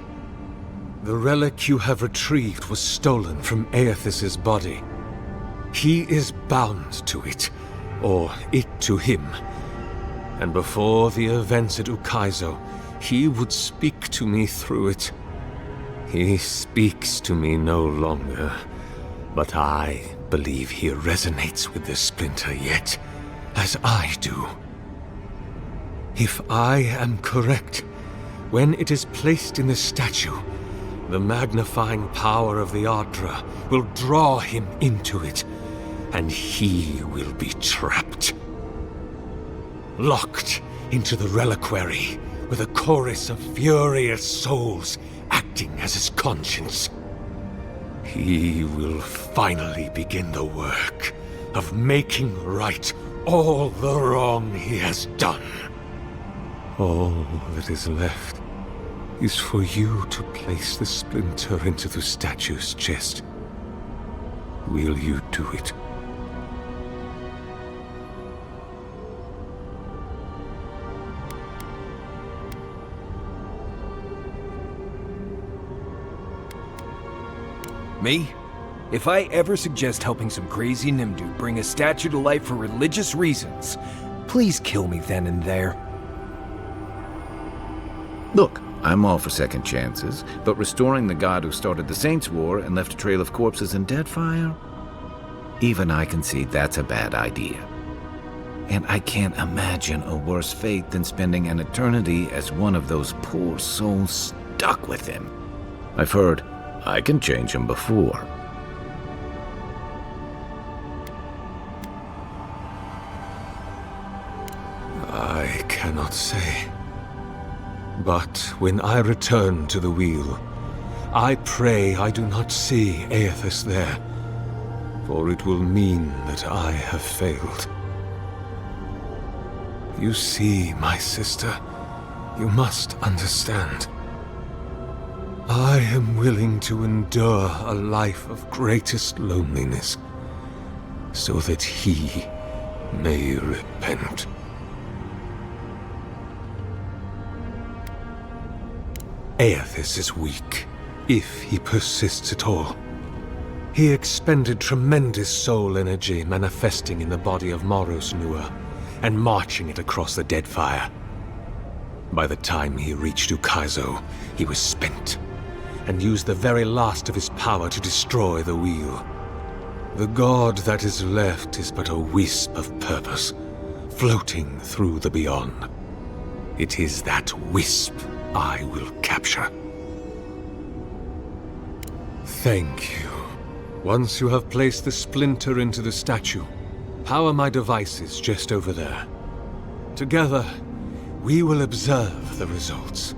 The relic you have retrieved was stolen from Aethys' body. He is bound to it, or it to him. And before the events at Ukaizo, he would speak to me through it. He speaks to me no longer, but I believe he resonates with the splinter yet, as I do. If I am correct, when it is placed in the statue, the magnifying power of the Ardra will draw him into it, and he will be trapped. Locked into the reliquary with a chorus of furious souls acting as his conscience. He will finally begin the work of making right all the wrong he has done. All that is left is for you to place the splinter into the statue's chest. Will you do it? Me? If I ever suggest helping some crazy Nimdu bring a statue to life for religious reasons, please kill me then and there. Look, I'm all for second chances, but restoring the god who started the Saints' War and left a trail of corpses and deadfire? Even I can see that's a bad idea. And I can't imagine a worse fate than spending an eternity as one of those poor souls stuck with him. I've heard I can change him before. I cannot say. But when I return to the wheel, I pray I do not see Aethys there, for it will mean that I have failed. You see, my sister, you must understand. I am willing to endure a life of greatest loneliness, so that he may repent. Aethys is weak, if he persists at all. He expended tremendous soul energy manifesting in the body of Moros Nua and marching it across the Deadfire. By the time he reached Ukaizo, he was spent, and used the very last of his power to destroy the wheel. The god that is left is but a wisp of purpose, floating through the beyond. It is that wisp I will capture. Thank you. Once you have placed the splinter into the statue, power my devices just over there. Together, we will observe the results.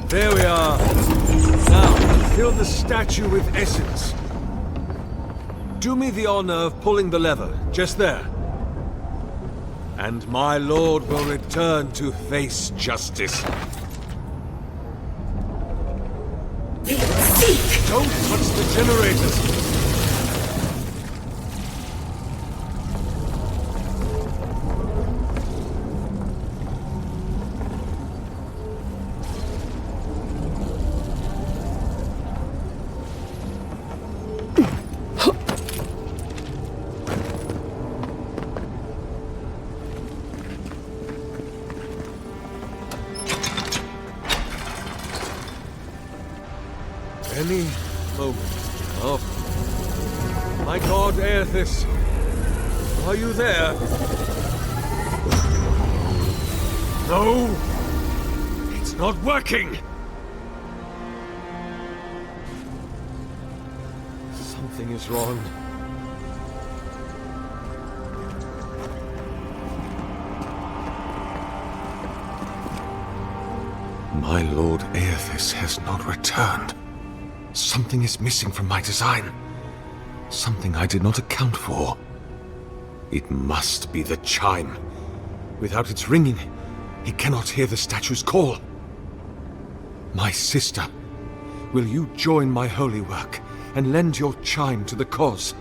There we are. Now, fill the statue with essence. Do me the honor of pulling the lever, just there. And my lord will return to face justice. Don't touch the generators! Any moment. Oh. My god, Aethys. Are you there? No! It's not working! Something is wrong. My lord Aethys has not returned. Something is missing from my design. Something I did not account for. It must be the chime. Without its ringing, he cannot hear the statue's call. My sister, will you join my holy work and lend your chime to the cause?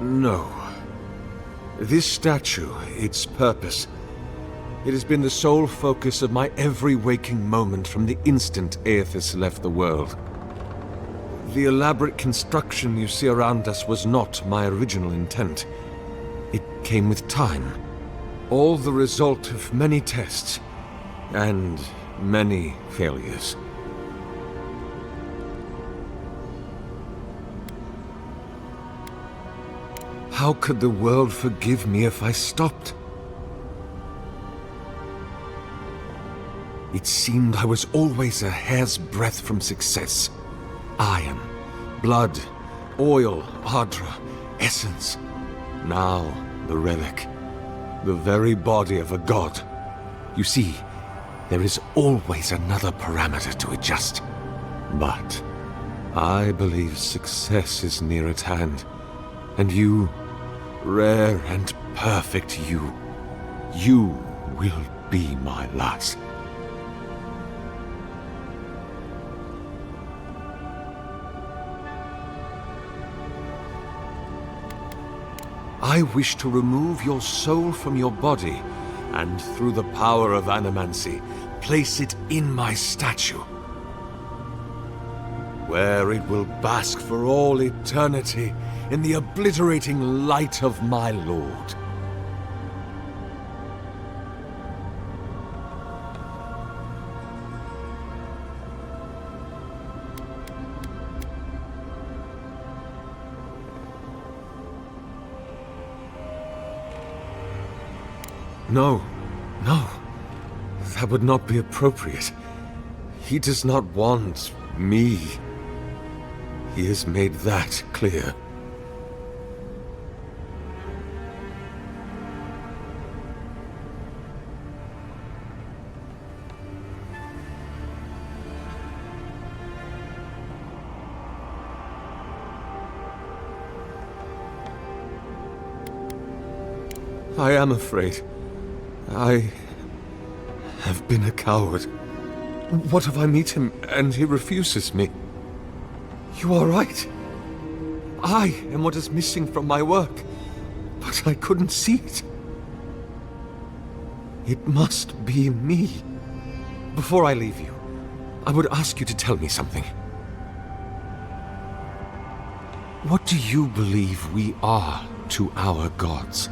No. This statue, its purpose, it has been the sole focus of my every waking moment from the instant Aethys left the world. The elaborate construction you see around us was not my original intent. It came with time. All the result of many tests, and many failures. How could the world forgive me if I stopped? It seemed I was always a hair's breadth from success. Iron, blood, oil, Ardra, essence. Now, the relic. The very body of a god. You see, there is always another parameter to adjust. But I believe success is near at hand. And you, rare and perfect you will be my last. I wish to remove your soul from your body, and through the power of animancy, place it in my statue, where it will bask for all eternity in the obliterating light of my lord. No, no. That would not be appropriate. He does not want me. He has made that clear. I am afraid. I have been a coward. What if I meet him and he refuses me? You are right. I am what is missing from my work, but I couldn't see it. It must be me. Before I leave you, I would ask you to tell me something. What do you believe we are to our gods?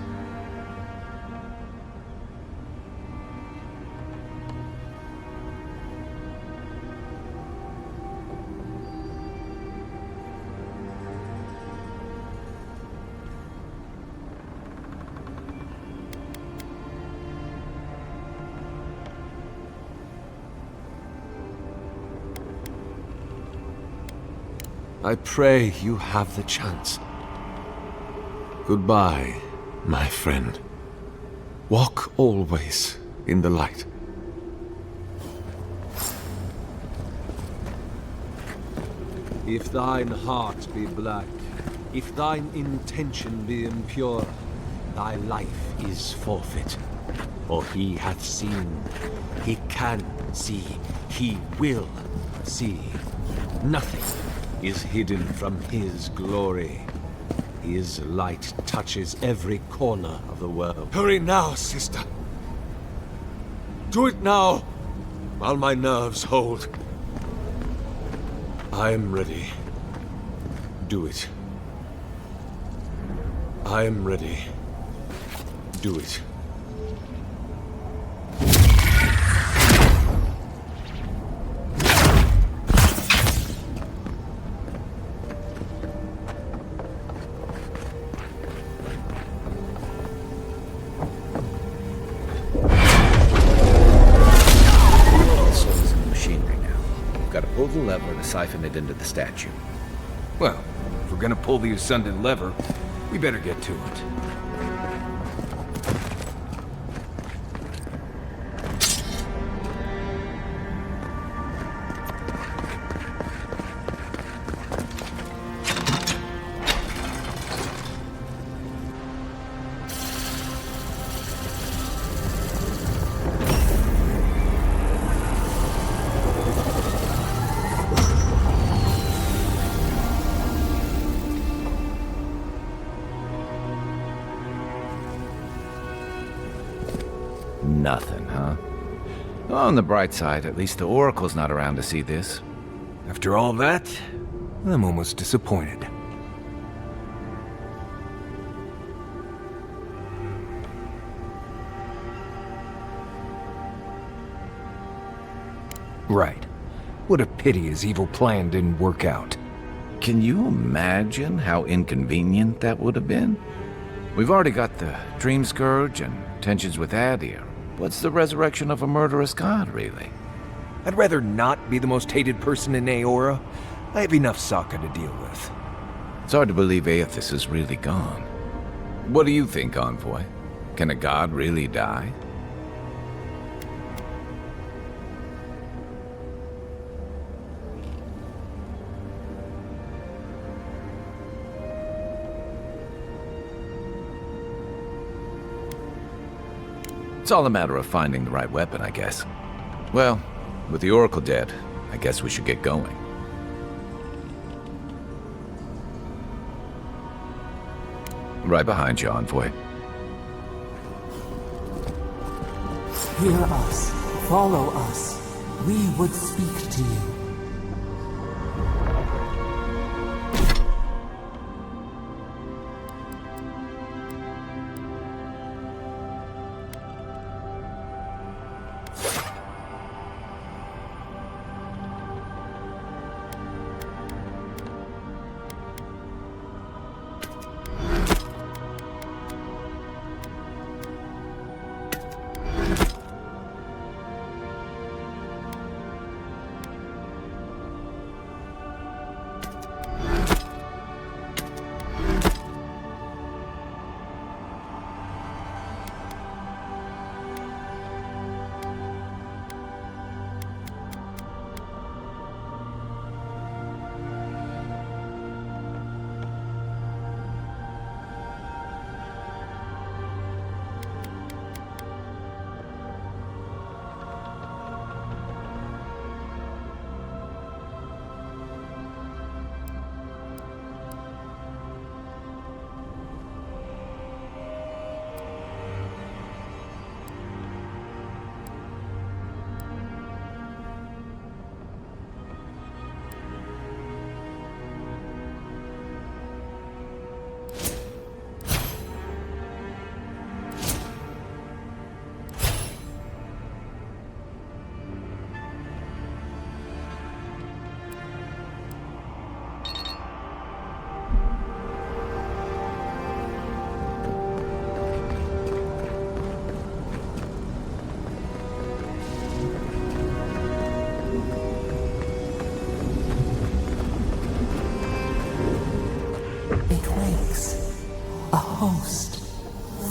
I pray you have the chance. Goodbye, my friend. Walk always in the light. If thine heart be black, if thine intention be impure, thy life is forfeit. For he hath seen, he can see, he will see. Nothing is hidden from his glory. His light touches every corner of the world. Hurry now, sister. Do it now, while my nerves hold. I am ready. Do it. I am ready. Do it. Pull the lever to siphon it into the statue. Well, if we're gonna pull the Ascendant lever, we better get to it. Nothing, huh? On the bright side, at least the Oracle's not around to see this. After all that, I'm almost disappointed. Right. What a pity his evil plan didn't work out. Can you imagine how inconvenient that would have been? We've already got the Dream Scourge and tensions with Adir. What's the resurrection of a murderous god, really? I'd rather not be the most hated person in Aora. I have enough Sokka to deal with. It's hard to believe Aethys is really gone. What do you think, Envoy? Can a god really die? It's all a matter of finding the right weapon, I guess. Well, with the Oracle dead, I guess we should get going. Right behind you, Envoy. Hear us. Follow us. We would speak to you.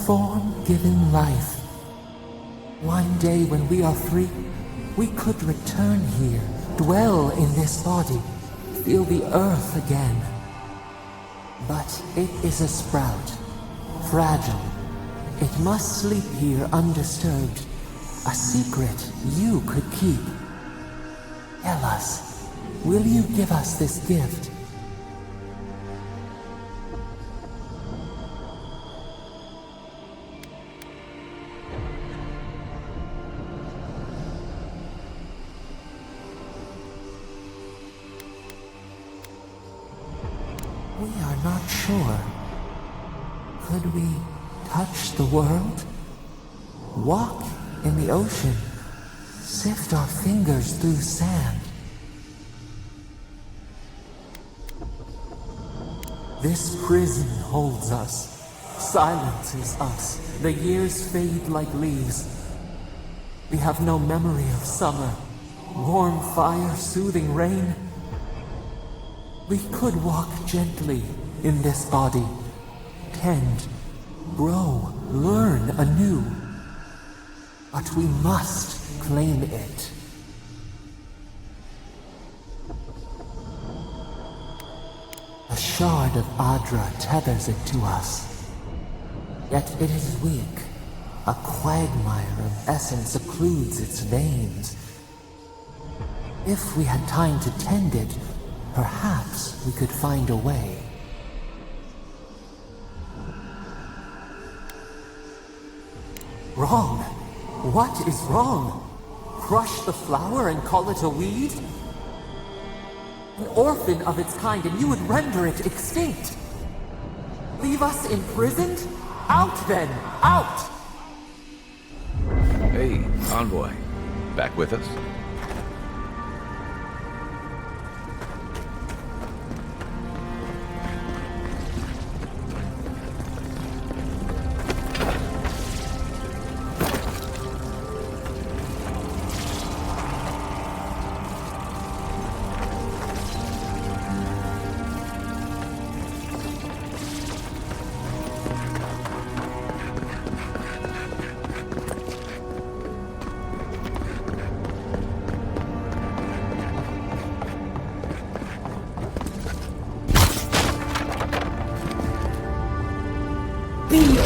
Form-given life. One day when we are free, we could return here, dwell in this body, feel the earth again. But it is a sprout, fragile. It must sleep here undisturbed. A secret you could keep. Tell us, will you give us this gift? We are not sure. Could we touch the world? Walk in the ocean? Sift our fingers through sand? This prison holds us, silences us. The years fade like leaves. We have no memory of summer, warm fire, soothing rain. We could walk gently in this body, tend, grow, learn anew. But we must claim it. A shard of Adra tethers it to us. Yet it is weak. A quagmire of essence occludes its veins. If we had time to tend it, perhaps we could find a way. Wrong? What is wrong? Crush the flower and call it a weed? An orphan of its kind, and you would render it extinct. Leave us imprisoned? Out then! Out! Hey, Envoy. Back with us?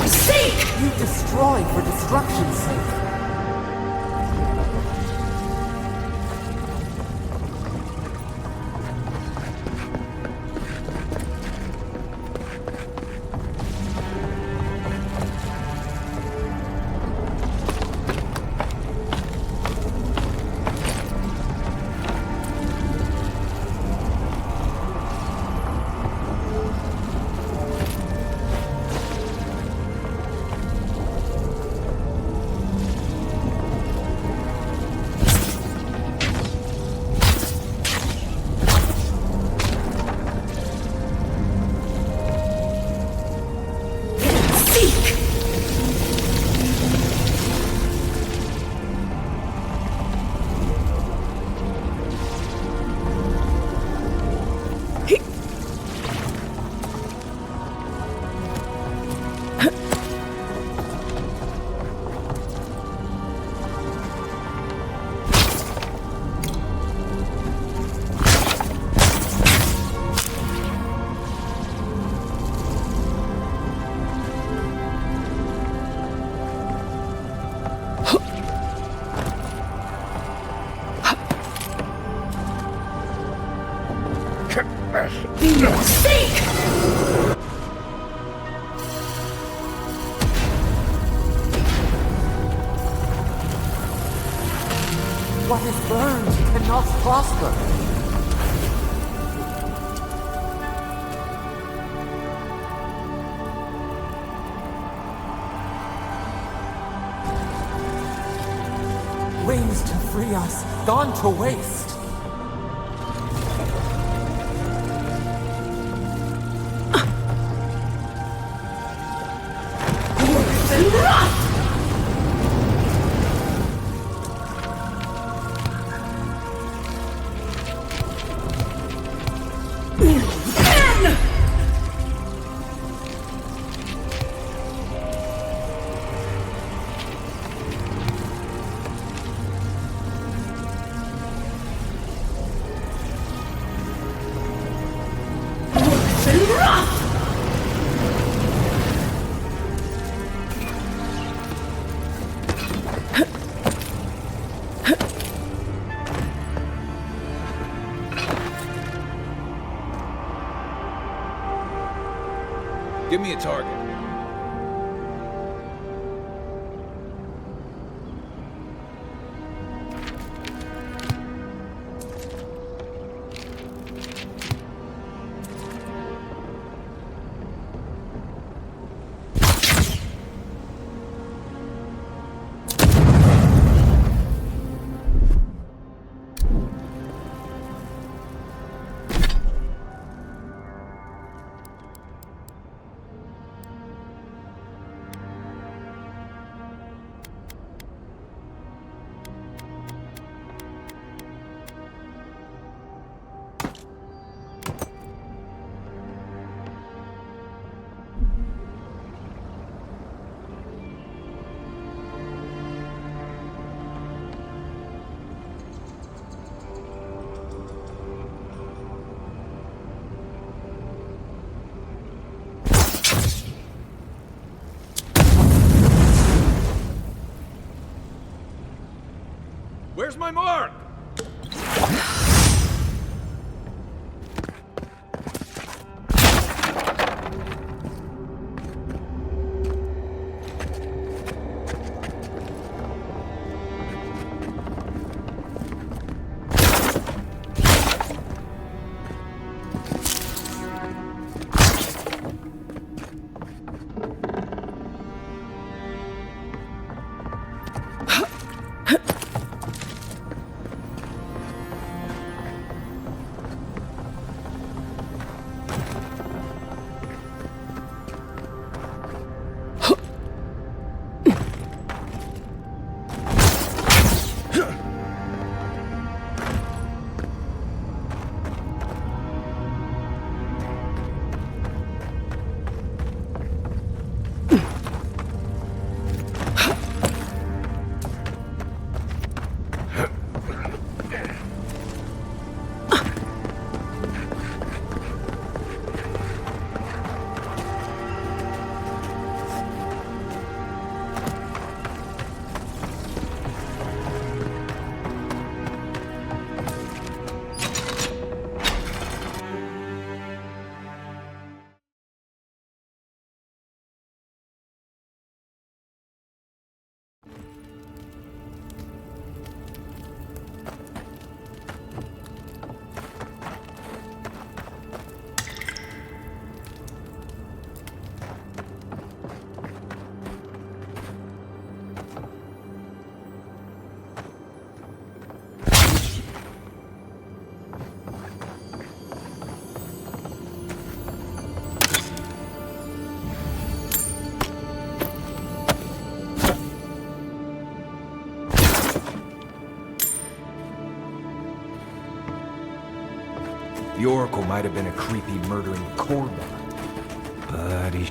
Seek! You destroy for destruction's sake. What is burned cannot prosper. Wings to free us, gone to waste. Give me a target. Where's my mark? The Oracle might have been a creepy, murdering Korba, but he...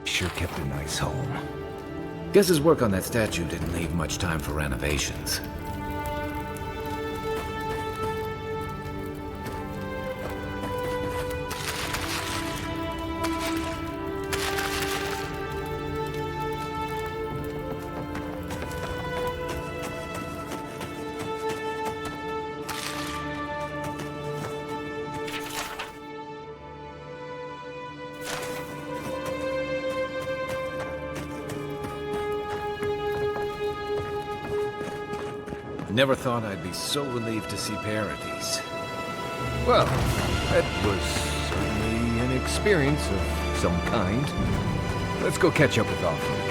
sure kept a nice home. Guess his work on that statue didn't leave much time for renovations. Never thought I'd be so relieved to see Paradise. Well, that was certainly an experience of some kind. Let's go catch up with Alfred.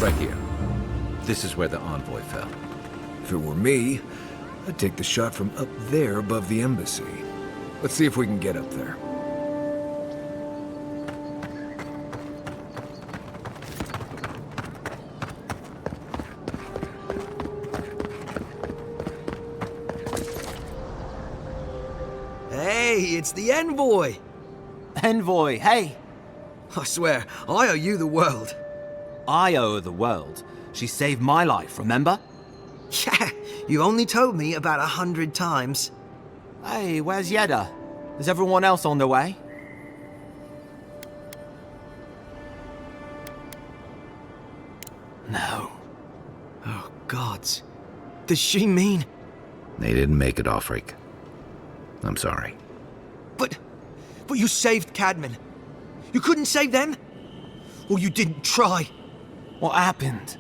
Right here. This is where the envoy fell. If it were me, I'd take the shot from up there above the embassy. Let's see if we can get up there. it's the envoy! Envoy, hey! I swear, I owe you the world. I owe her the world. She saved my life, remember? Yeah, you only told me about 100 times. Hey, where's Yeda? Is everyone else on their way? No. Oh, gods. Does she mean... They didn't make it, Offreak. I'm sorry. But you saved Cadman. You couldn't save them? Or you didn't try? What happened?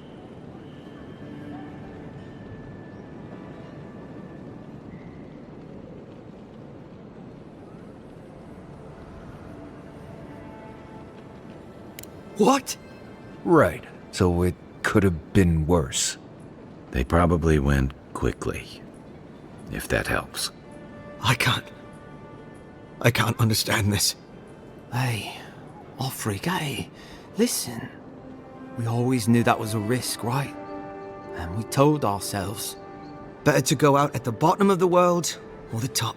What? Right. So it could have been worse. They probably went quickly, if that helps. I can't understand this. Hey, Offreak, hey, listen. We always knew that was a risk, right? And we told ourselves. Better to go out at the bottom of the world or the top.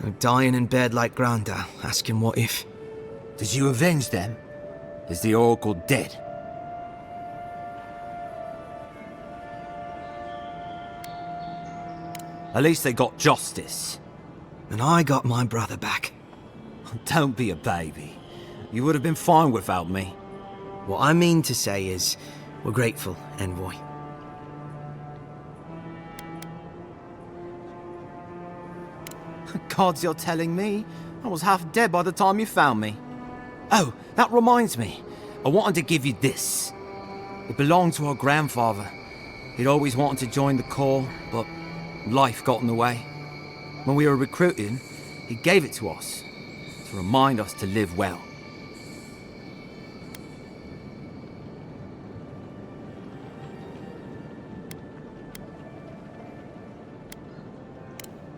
No dying in bed like Granda, asking what if. Did you avenge them? Is the Oracle dead? At least they got justice. And I got my brother back. Don't be a baby. You would have been fine without me. What I mean to say is, we're grateful, Envoy. Gods, you're telling me? I was half dead by the time you found me. Oh, that reminds me. I wanted to give you this. It belonged to our grandfather. He'd always wanted to join the Corps, but life got in the way. When we were recruiting, he gave it to us to remind us to live well.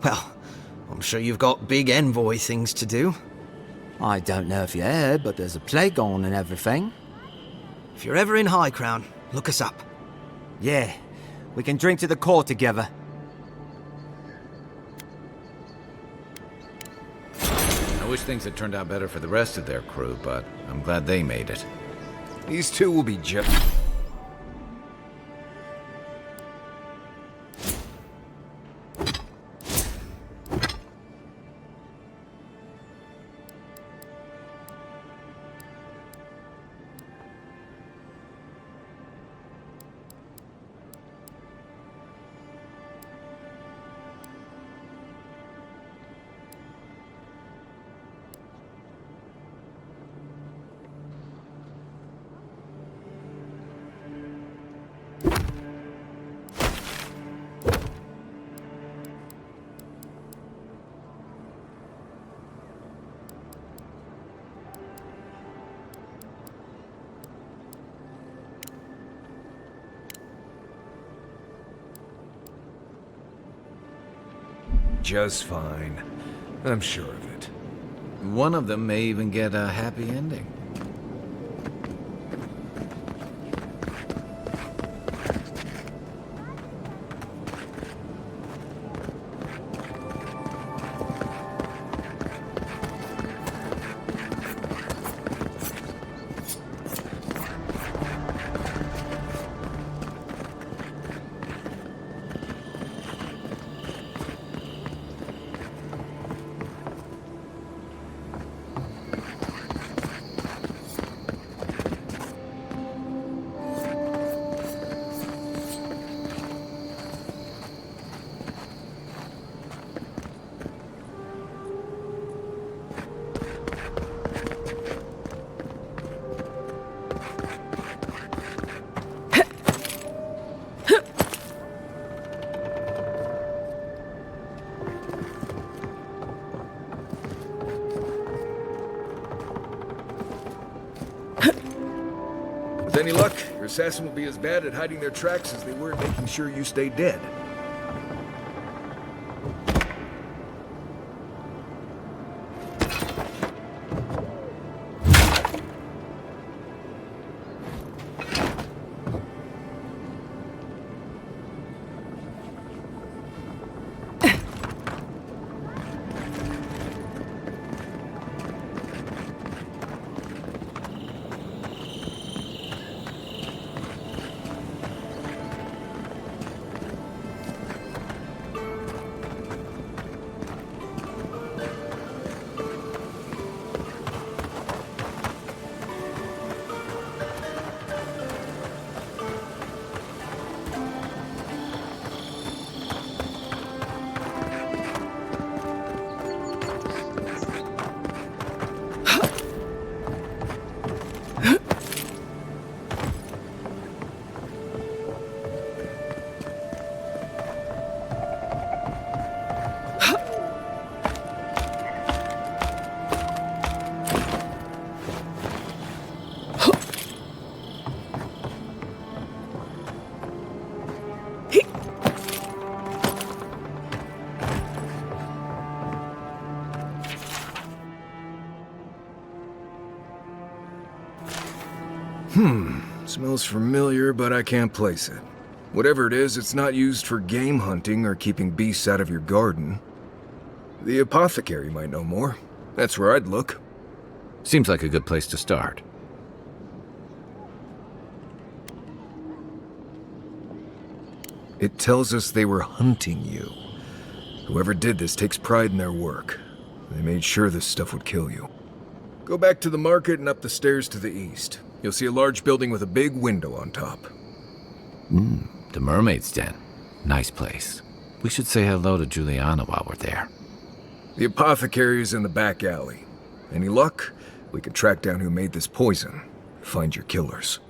Well, I'm sure you've got big Envoy things to do. I don't know if you heard, but there's a plague on and everything. If you're ever in High Crown, look us up. Yeah, we can drink to the Corps together. I wish things had turned out better for the rest of their crew, but I'm glad they made it. These two will be just... just fine. I'm sure of it. One of them may even get a happy ending. With any luck, your assassin will be as bad at hiding their tracks as they were at making sure you stay dead. Smells familiar, but I can't place it. Whatever it is, it's not used for game hunting or keeping beasts out of your garden. The apothecary might know more. That's where I'd look. Seems like a good place to start. It tells us they were hunting you. Whoever did this takes pride in their work. They made sure this stuff would kill you. Go back to the market and up the stairs to the east. You'll see a large building with a big window on top. The Mermaid's Den. Nice place. We should say hello to Juliana while we're there. The apothecary is in the back alley. Any luck? We can track down who made this poison. Find your killers.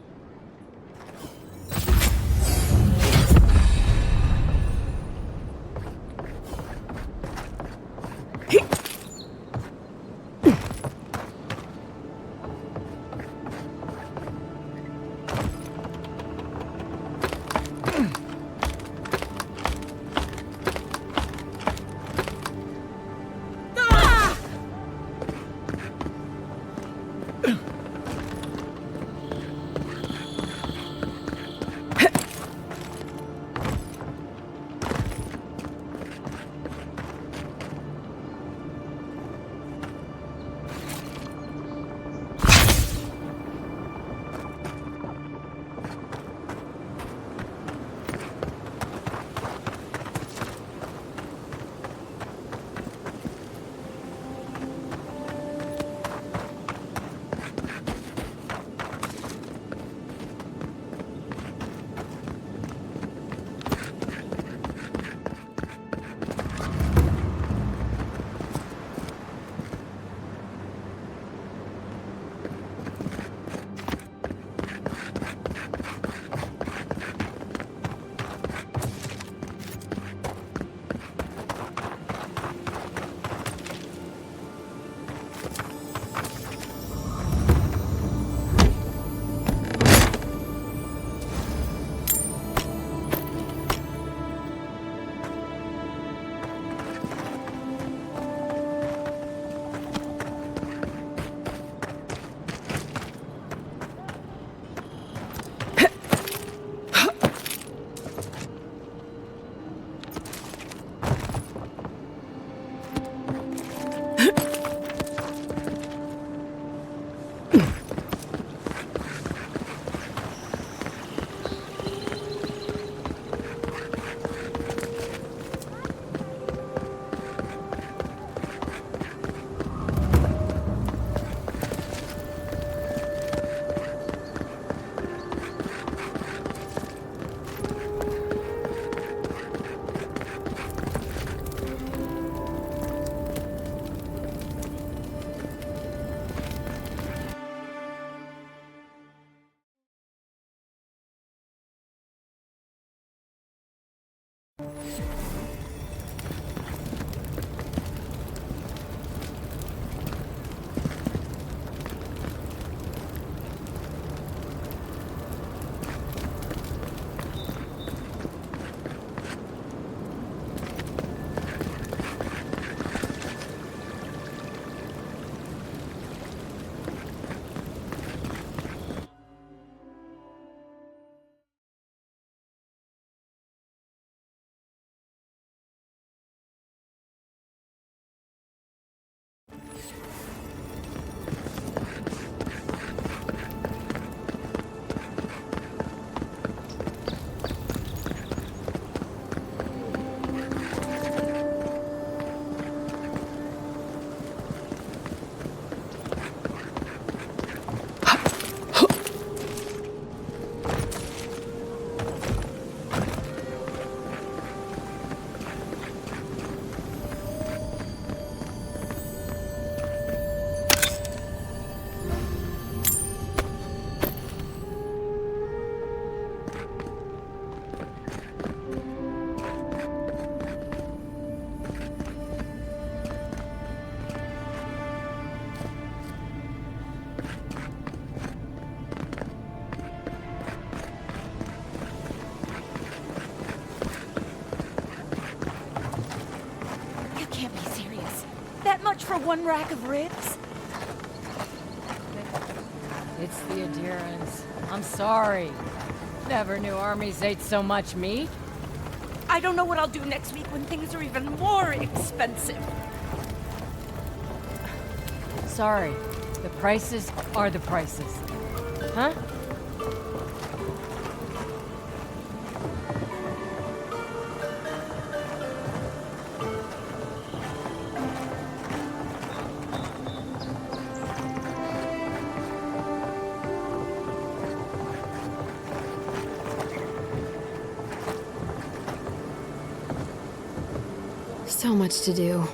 That much for one rack of ribs? It's Thanks, the adherents. I'm sorry. Never knew armies ate so much meat. I don't know what I'll do next week when things are even more expensive. Sorry. The prices are the prices. Huh? So much to do.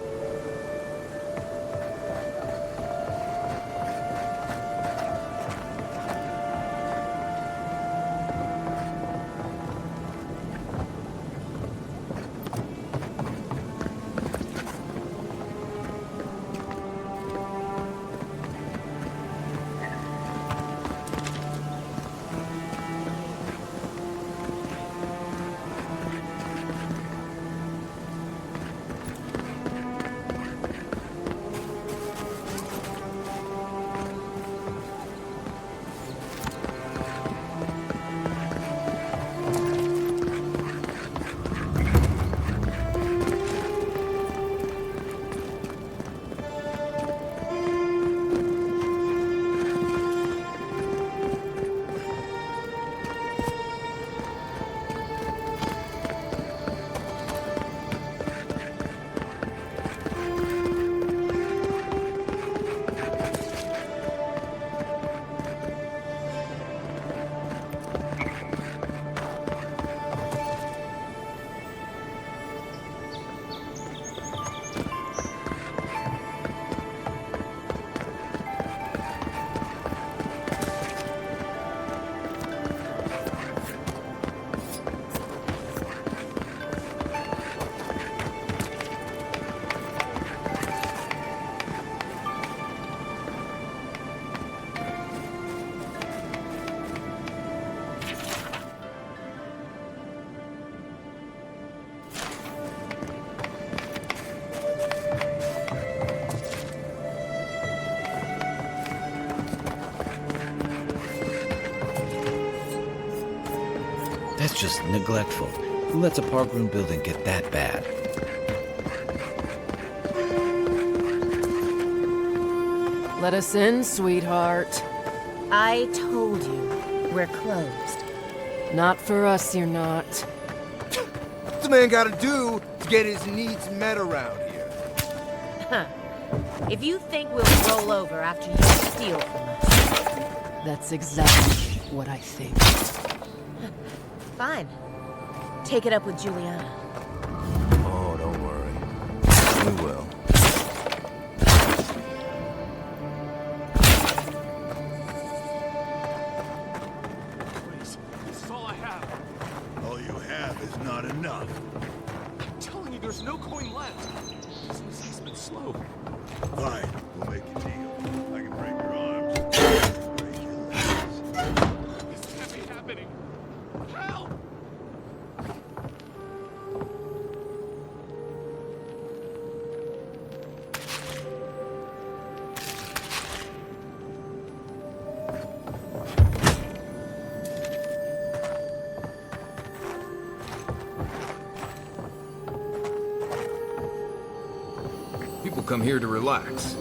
That's just neglectful. Who lets a park room building get that bad? Let us in, sweetheart. I told you, we're closed. Not for us, you're not. What's a man gotta do to get his needs met around here? Huh. If you think we'll roll over after you steal from us. That's exactly what I think. Fine. Take it up with Juliana. Oh, don't worry. We will. Please, this is all I have. All you have is not enough. I'm telling you, there's no coin left. Business has been slow. Fine, we'll make a deal. I can break your arms. Break your legs. This can't be happening. Help! People come here to relax.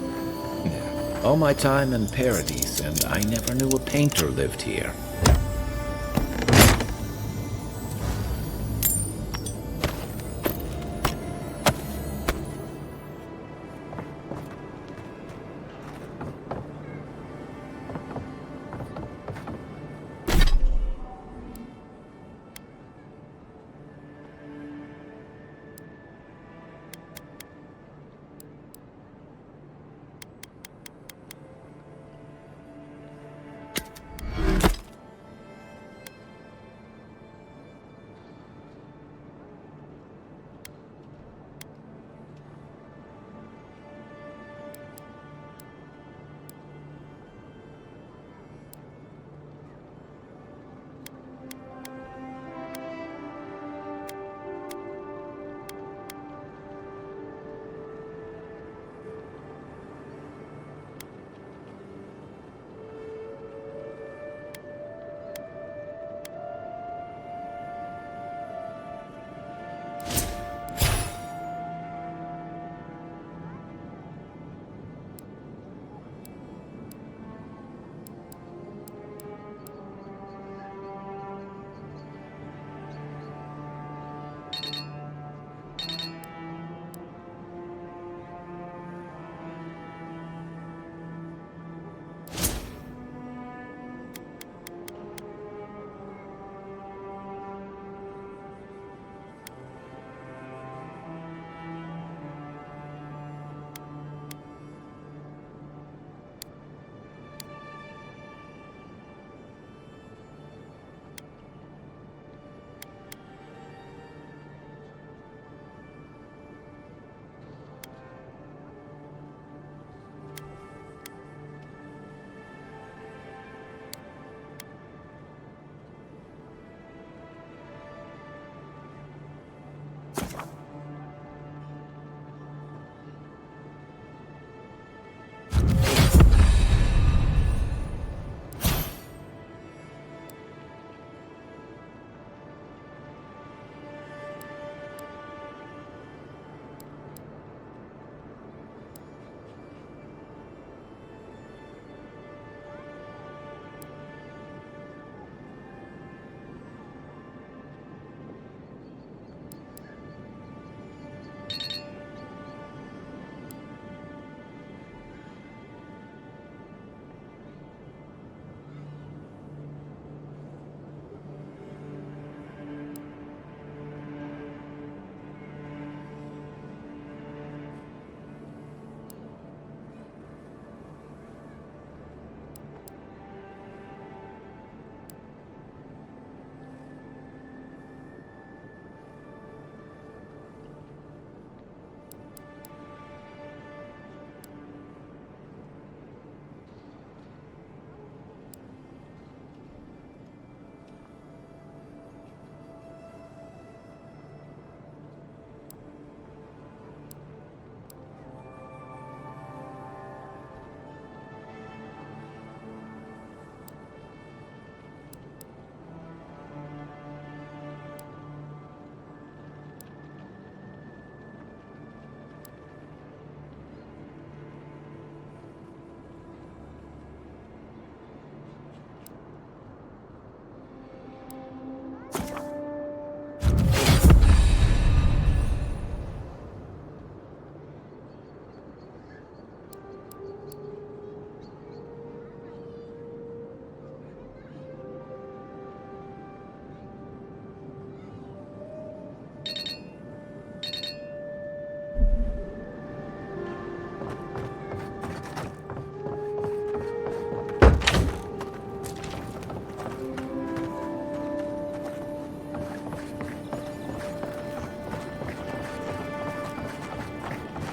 All my time in Paradise, and I never knew a painter lived here.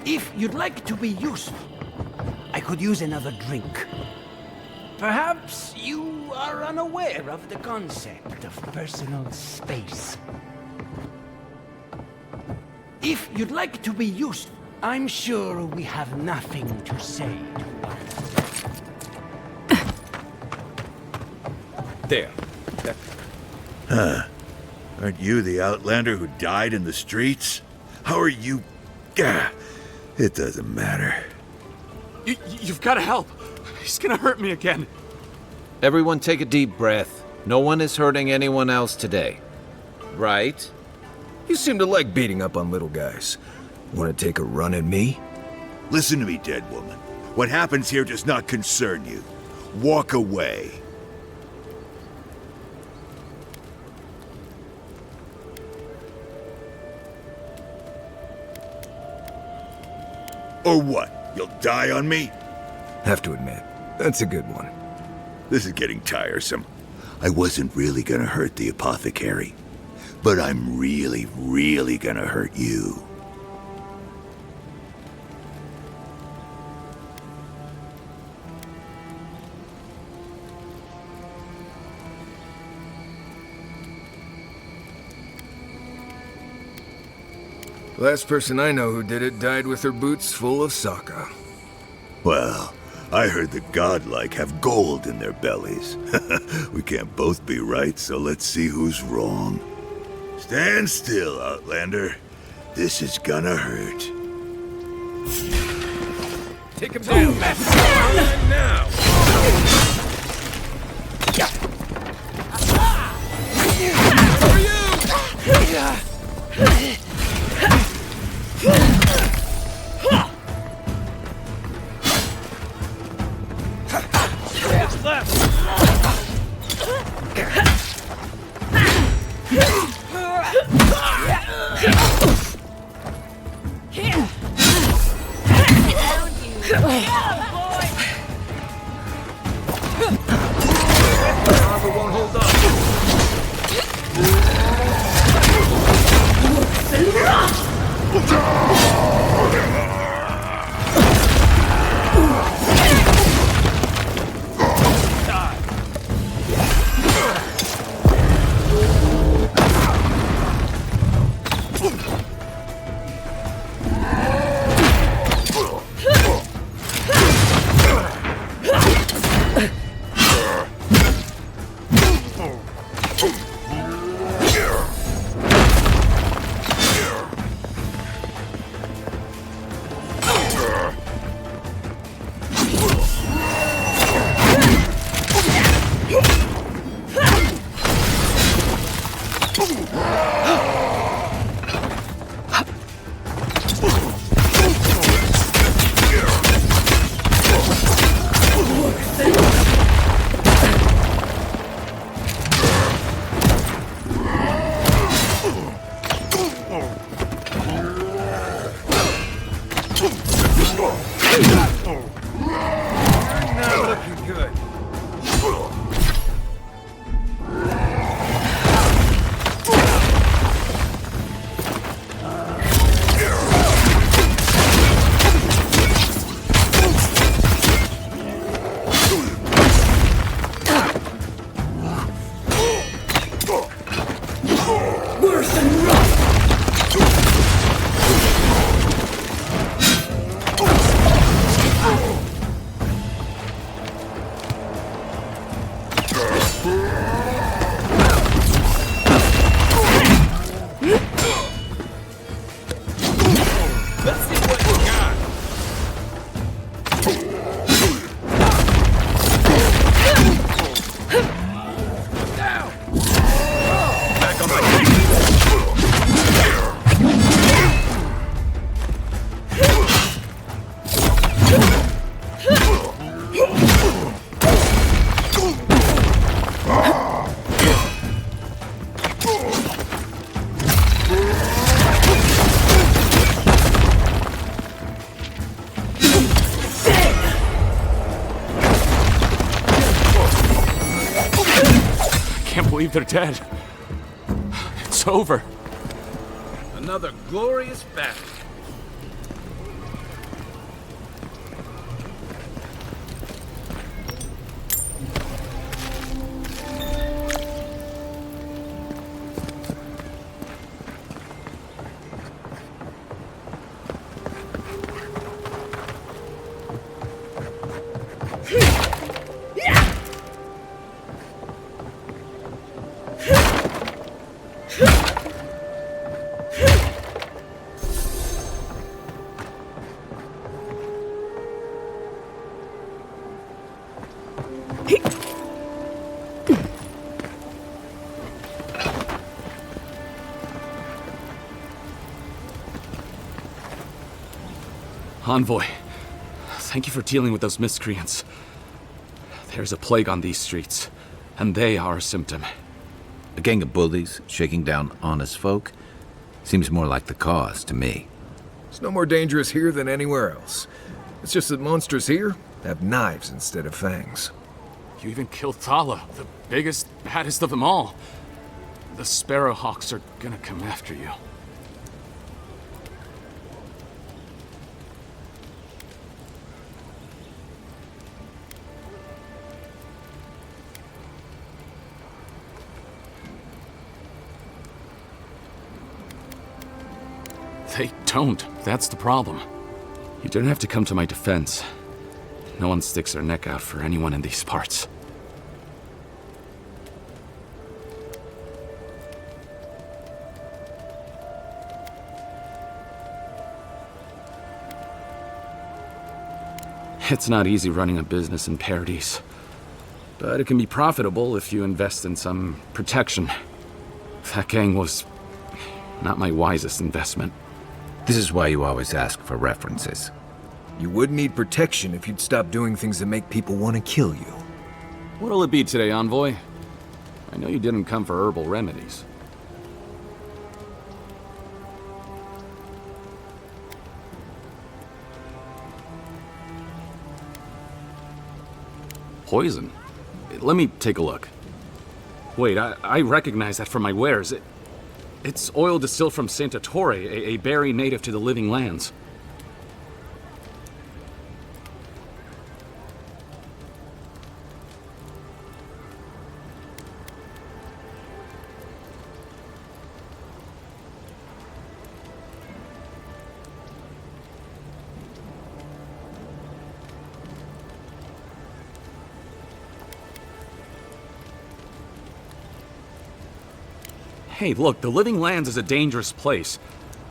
If you'd like to be useful, I could use another drink. Perhaps you are unaware of the concept of personal space. If you'd like to be useful, I'm sure we have nothing to say to one another. There. Huh. Aren't you the Outlander who died in the streets? How are you... Gah, it doesn't matter. You've got to help. He's gonna hurt me again. Everyone take a deep breath. No one is hurting anyone else today. Right? You seem to like beating up on little guys. Want to take a run at me? Listen to me, dead woman. What happens here does not concern you. Walk away. Or what? You'll die on me? Have to admit, that's a good one. This is getting tiresome. I wasn't really gonna hurt the apothecary, but I'm really, really gonna hurt you. Last person I know who did it died with her boots full of saka. Well, I heard the godlike have gold in their bellies. We can't both be right, so let's see who's wrong. Stand still, Outlander. This is gonna hurt. Take him down. Right now. believe they're dead. It's over. Another glorious battle. Envoy, thank you for dealing with those miscreants. There's a plague on these streets, and they are a symptom. A gang of bullies shaking down honest folk? Seems more like the cause to me. It's no more dangerous here than anywhere else. It's just that monsters here have knives instead of fangs. You even killed Thala, the biggest, baddest of them all. The Sparrowhawks are gonna come after you. They don't. That's the problem. You don't have to come to my defense. No one sticks their neck out for anyone in these parts. It's not easy running a business in Paradise, but it can be profitable if you invest in some protection. That gang was not my wisest investment. This is why you always ask for references. You would need protection if you'd stop doing things that make people want to kill you. What'll it be today, Envoy? I know you didn't come for herbal remedies. Poison? Let me take a look. Wait, I recognize that from my wares. It's oil distilled from Saint Ettore, a berry native to the Living Lands. Hey, look, the Living Lands is a dangerous place.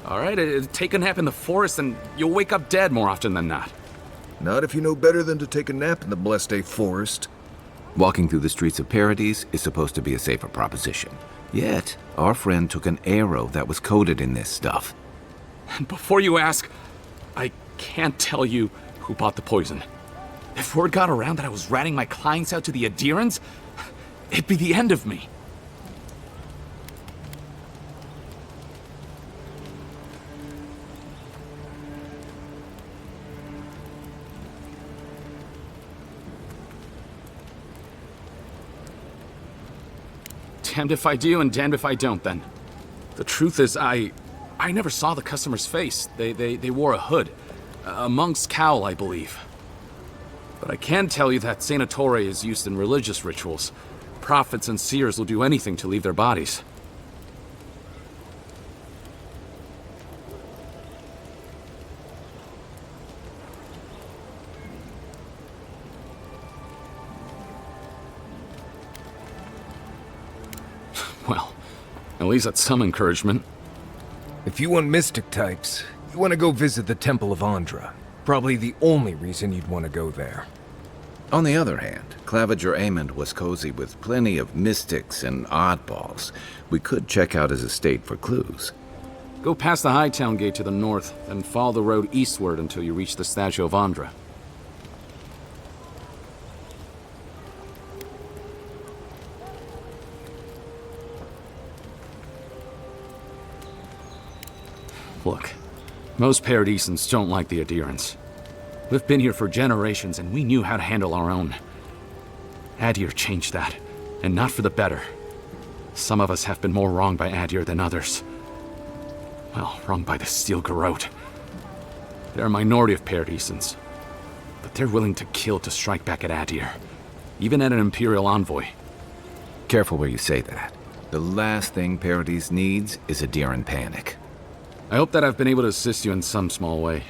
All right, take a nap in the forest and you'll wake up dead more often than not. Not if you know better than to take a nap in the blessed A forest. Walking through the streets of Paradise is supposed to be a safer proposition. Yet, our friend took an arrow that was coated in this stuff. And before you ask, I can't tell you who bought the poison. If word got around that I was ratting my clients out to the Adherents, it'd be the end of me. Damned if I do and damned if I don't, then. The truth is, I never saw the customer's face. They wore a hood. A monk's cowl, I believe. But I can tell you that Saint Ettore is used in religious rituals. Prophets and seers will do anything to leave their bodies. Well, at least that's some encouragement. If you want mystic types, you want to go visit the Temple of Andra. Probably the only reason you'd want to go there. On the other hand, Claviger Amond was cozy with plenty of mystics and oddballs. We could check out his estate for clues. Go past the Hightown Gate to the north, then follow the road eastward until you reach the statue of Andra. Look, most Paradisans don't like the Adherents. We've been here for generations and we knew how to handle our own. Adir changed that, and not for the better. Some of us have been more wronged by Adir than others. Well, wronged by the Steel Garrote. They're a minority of Paradisans, but they're willing to kill to strike back at Adir, even at an Imperial envoy. Careful where you say that. The last thing Paradise needs is Adiran panic. I hope that I've been able to assist you in some small way.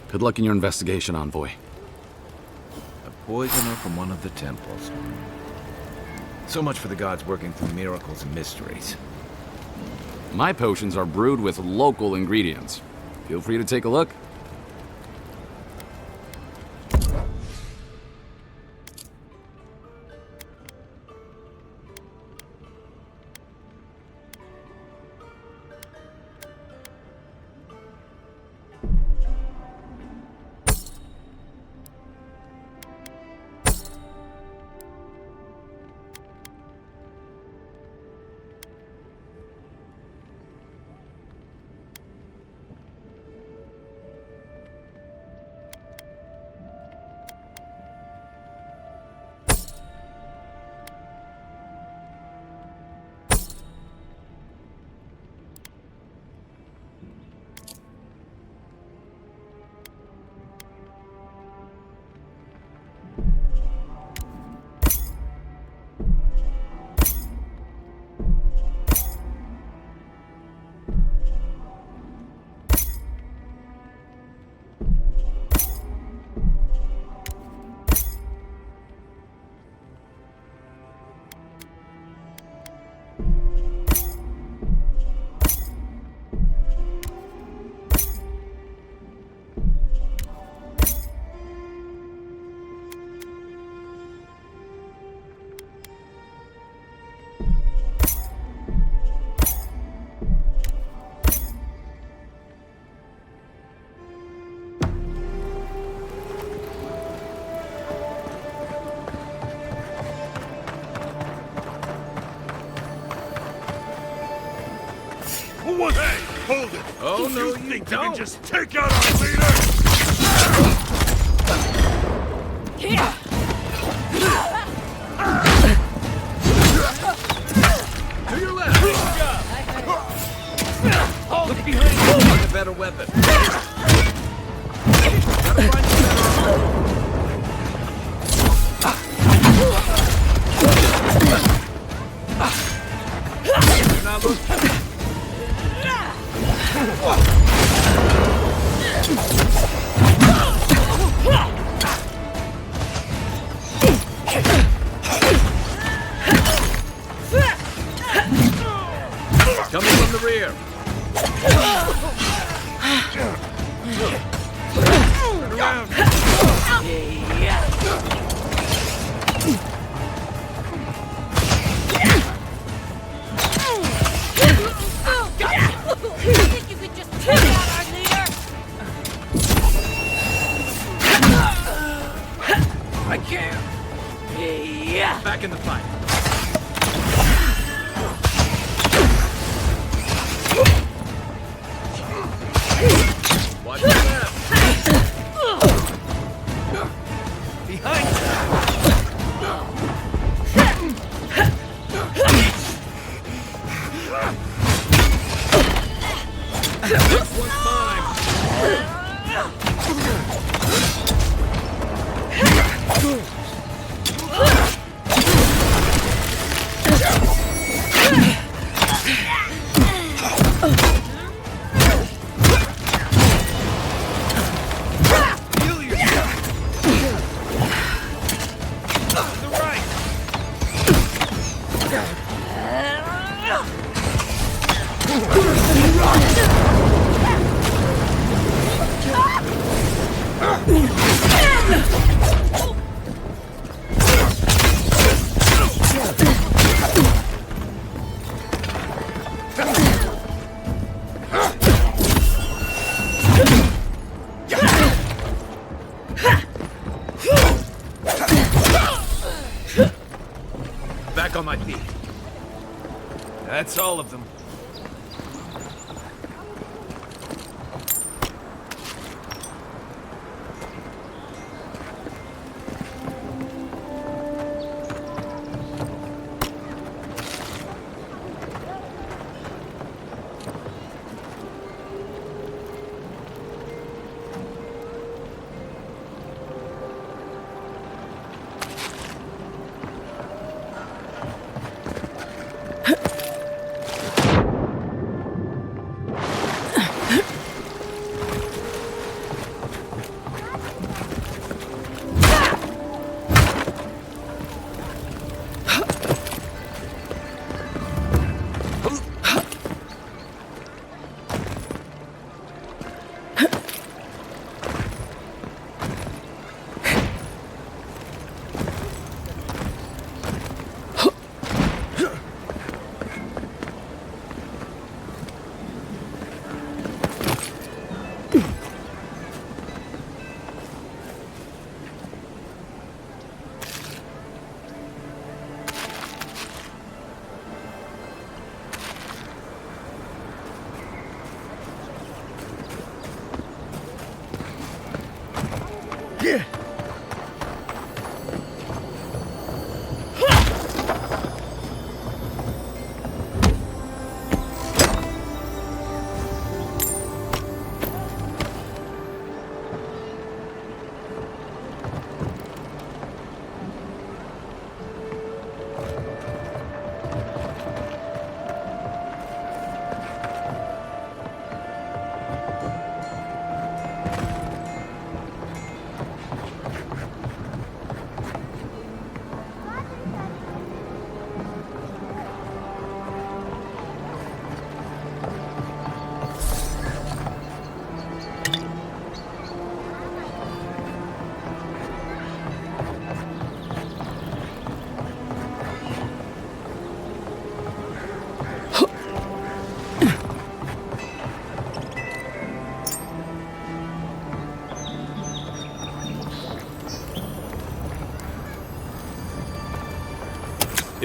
Good luck in your investigation, Envoy. A poisoner from one of the temples. So much for the gods working through miracles and mysteries. My potions are brewed with local ingredients. Feel free to take a look. Hey, hold it! Oh, If no, you you think don't. you can just take out our leader? Here! To your left! Look behind you! Find a better weapon. Gotta find a better You're not looking. Coming from the rear. Turn around. You think you could just take out our leader? I can't. Back in the fight. Watch your left. Behind you. This one's mine. Heal yourself. To the right. Back on my feet. That's all of them.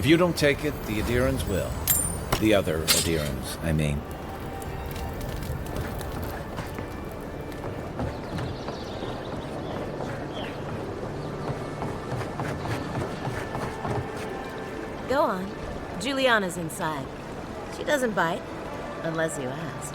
If you don't take it, the Adirans will. The other Adirans, I mean. Go on. Juliana's inside. She doesn't bite, unless you ask.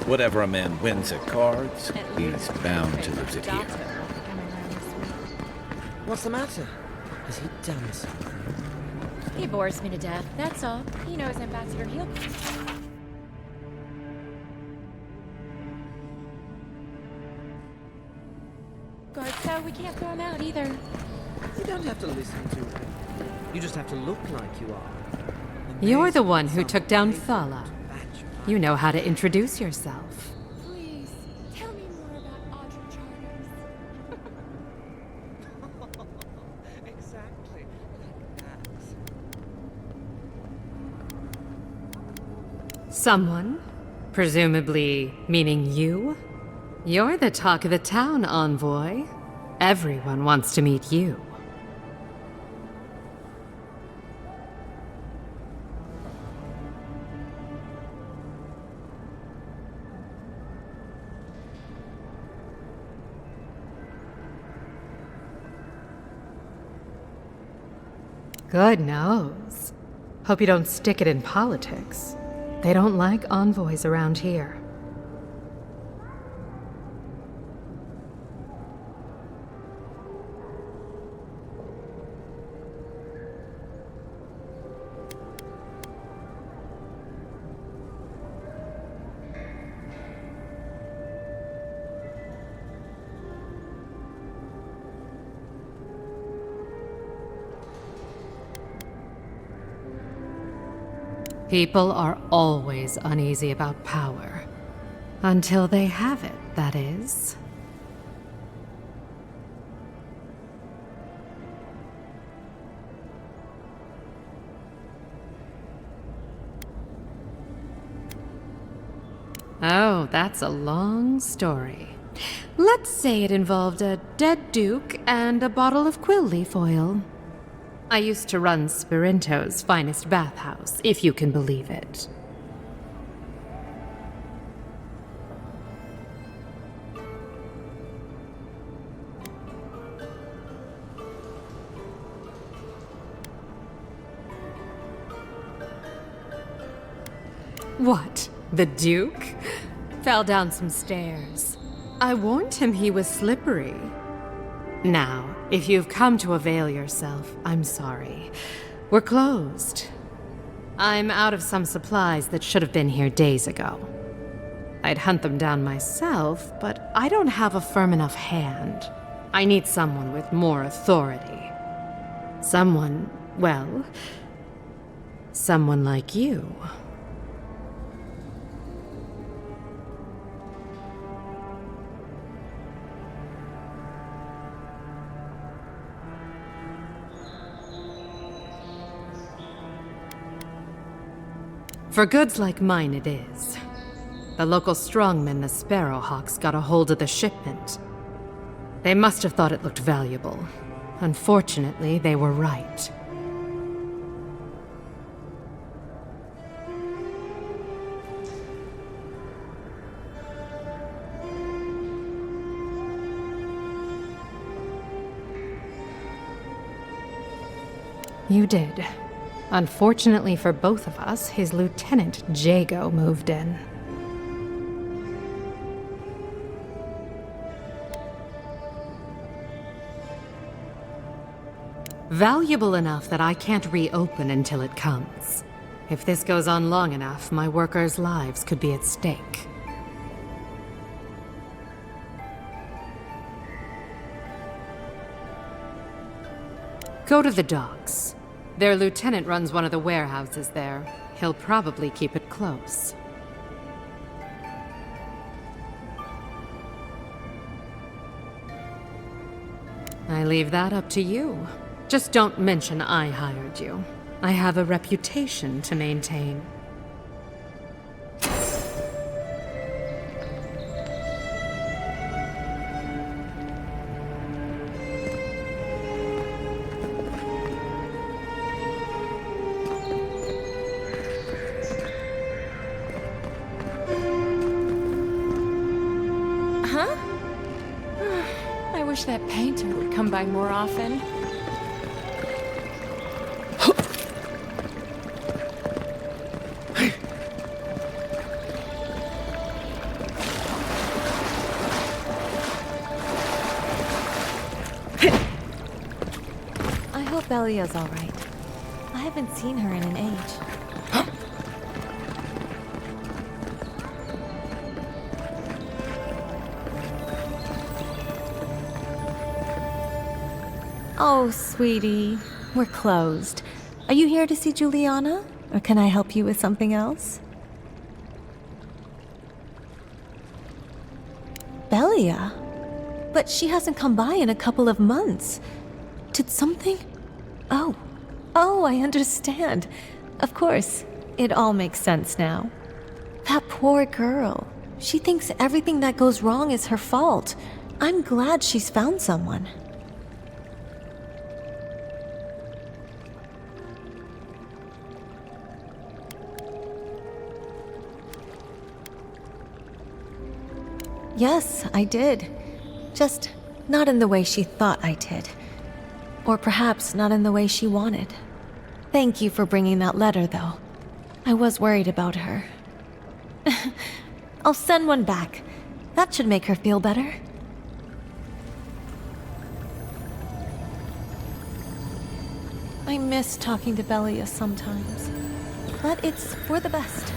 Whatever a man wins at cards, he's bound to lose it here. What's the matter? Has he done something? He bores me to death, that's all. He knows Ambassador He'll... Guard, so we can't throw him out either. You don't have to listen to him. You just have to look like you are. You're the one who took down Thala. You know how to introduce yourself. Please, tell me more about Audra Charters. Exactly like that. Someone? Presumably meaning you? You're the talk of the town, envoy. Everyone wants to meet you. Good nose. Hope you don't stick it in politics. They don't like envoys around here. People are always uneasy about power. Until they have it, that is. Oh, that's a long story. Let's say it involved a dead duke and a bottle of quill leaf oil. I used to run Sperinto's finest bathhouse, if you can believe it. What? The Duke? Fell down some stairs. I warned him he was slippery. Now, if you've come to avail yourself, I'm sorry. We're closed. I'm out of some supplies that should have been here days ago. I'd hunt them down myself, but I don't have a firm enough hand. I need someone with more authority. Someone, well, someone like you. For goods like mine, it is. The local strongmen, the Sparrowhawks, got a hold of the shipment. They must have thought it looked valuable. Unfortunately, they were right. You did. Unfortunately for both of us, his lieutenant, Jago, moved in. Valuable enough that I can't reopen until it comes. If this goes on long enough, my workers' lives could be at stake. Go to the docks. Their lieutenant runs one of the warehouses there. He'll probably keep it close. I leave that up to you. Just don't mention I hired you. I have a reputation to maintain. Huh? I wish that painter would come by more often. I hope Belia's all right. I haven't seen her in an age. Oh, sweetie. We're closed. Are you here to see Juliana? Or can I help you with something else? Belia? But she hasn't come by in a couple of months. Did something? Oh, I understand. Of course, it all makes sense now. That poor girl. She thinks everything that goes wrong is her fault. I'm glad she's found someone. Yes, I did. Just not in the way she thought I did. Or perhaps not in the way she wanted. Thank you for bringing that letter, though. I was worried about her. I'll send one back. That should make her feel better. I miss talking to Belia sometimes. But it's for the best.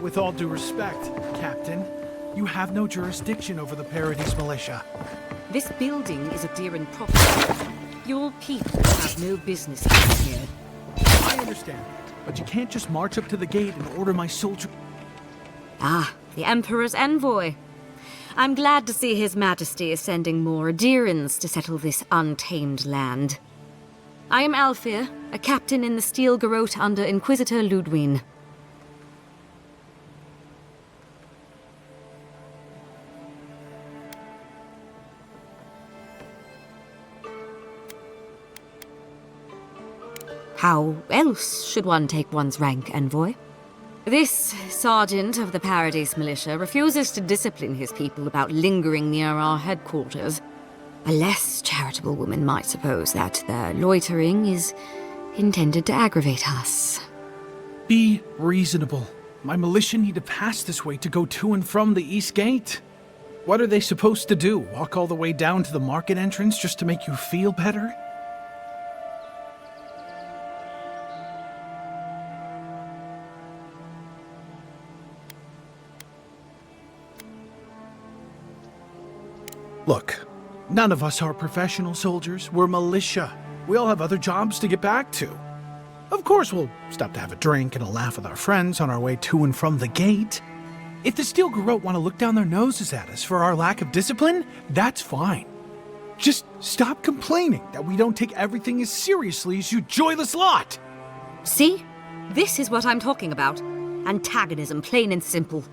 with all due respect, Captain, you have no jurisdiction over the Paradise Militia. This building is Adiran property. Your people have no business being here. I understand, but you can't just march up to the gate and order my soldier... Ah, the Emperor's envoy. I'm glad to see His Majesty is sending more Adirans to settle this untamed land. I am Alfir, a captain in the Steel Garrote under Inquisitor Ludwig. How else should one take one's rank, envoy? This sergeant of the Paradise Militia refuses to discipline his people about lingering near our headquarters. A less charitable woman might suppose that their loitering is intended to aggravate us. Be reasonable. My militia need to pass this way to go to and from the East Gate. What are they supposed to do? Walk all the way down to the market entrance just to make you feel better? Look, none of us are professional soldiers. We're militia. We all have other jobs to get back to. Of course, we'll stop to have a drink and a laugh with our friends on our way to and from the gate. If the Steel Garrote want to look down their noses at us for our lack of discipline, that's fine. Just stop complaining that we don't take everything as seriously as you joyless lot! See? This is what I'm talking about. Antagonism, plain and simple.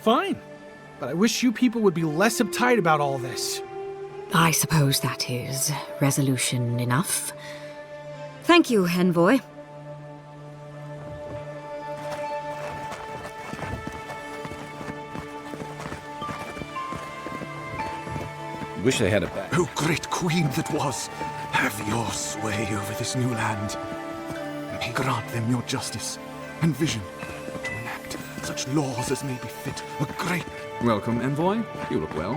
Fine, but I wish you people would be less uptight about all this. I suppose that is resolution enough. Thank you, envoy. Wish they had a back. O great queen that was, have your sway over this new land. May grant them your justice and vision to enact such laws as may befit a great... Welcome, envoy. You look well.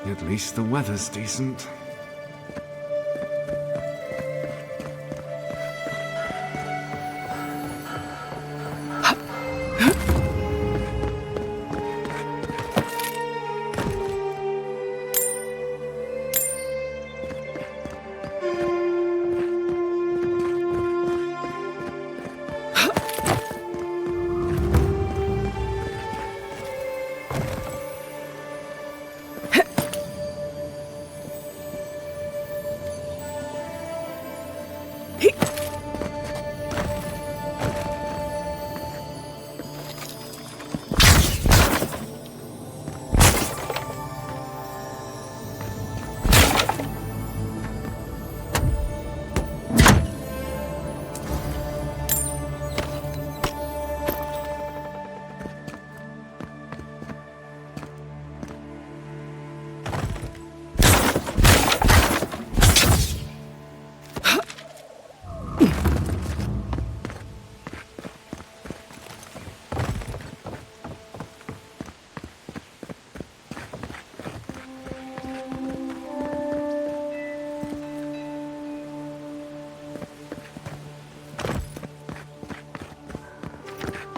At least the weather's decent.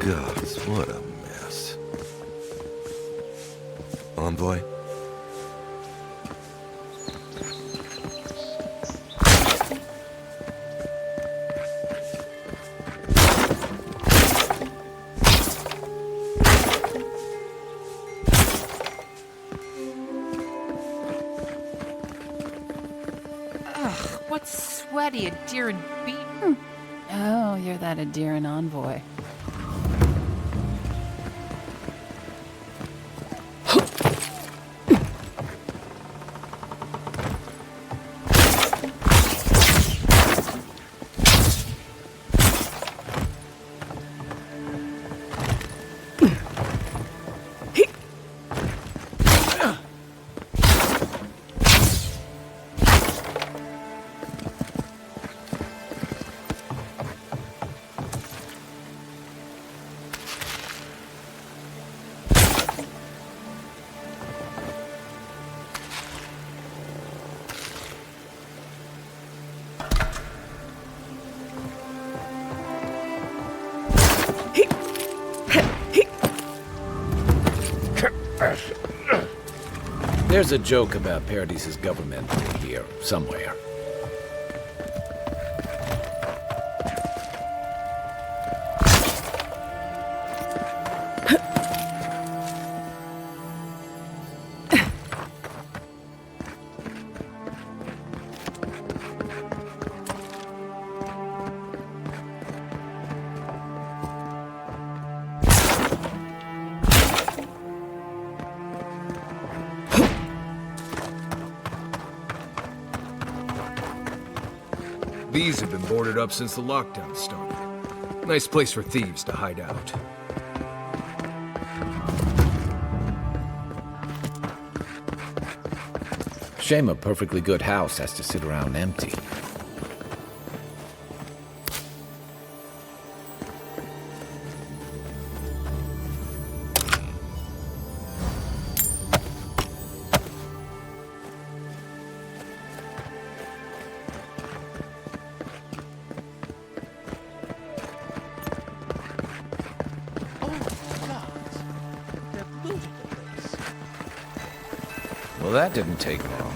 Gods, what a mess. Envoy? Ugh, what's sweaty, Adiran beaten? Oh, you're that Adiran envoy. There's a joke about Paradise's government here, somewhere. These have been boarded up since the lockdown started. Nice place for thieves to hide out. Shame a perfectly good house has to sit around empty. Well, that didn't take long.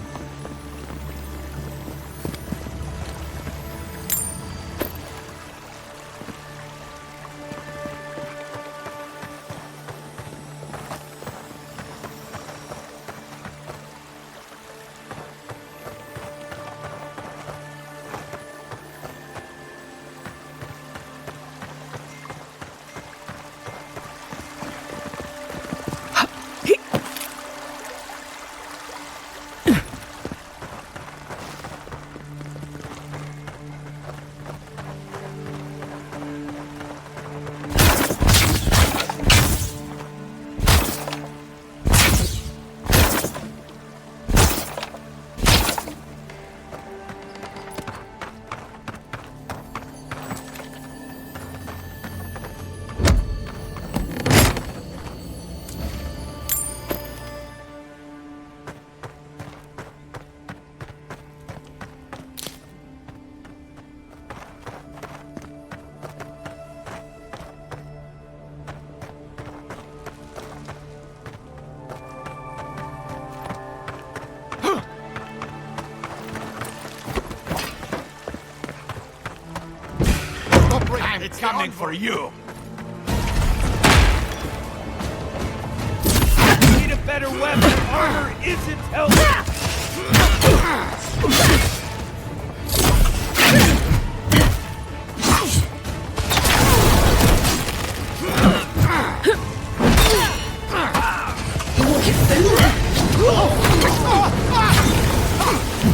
I'm coming for you! Need a better weapon. Armor isn't helping.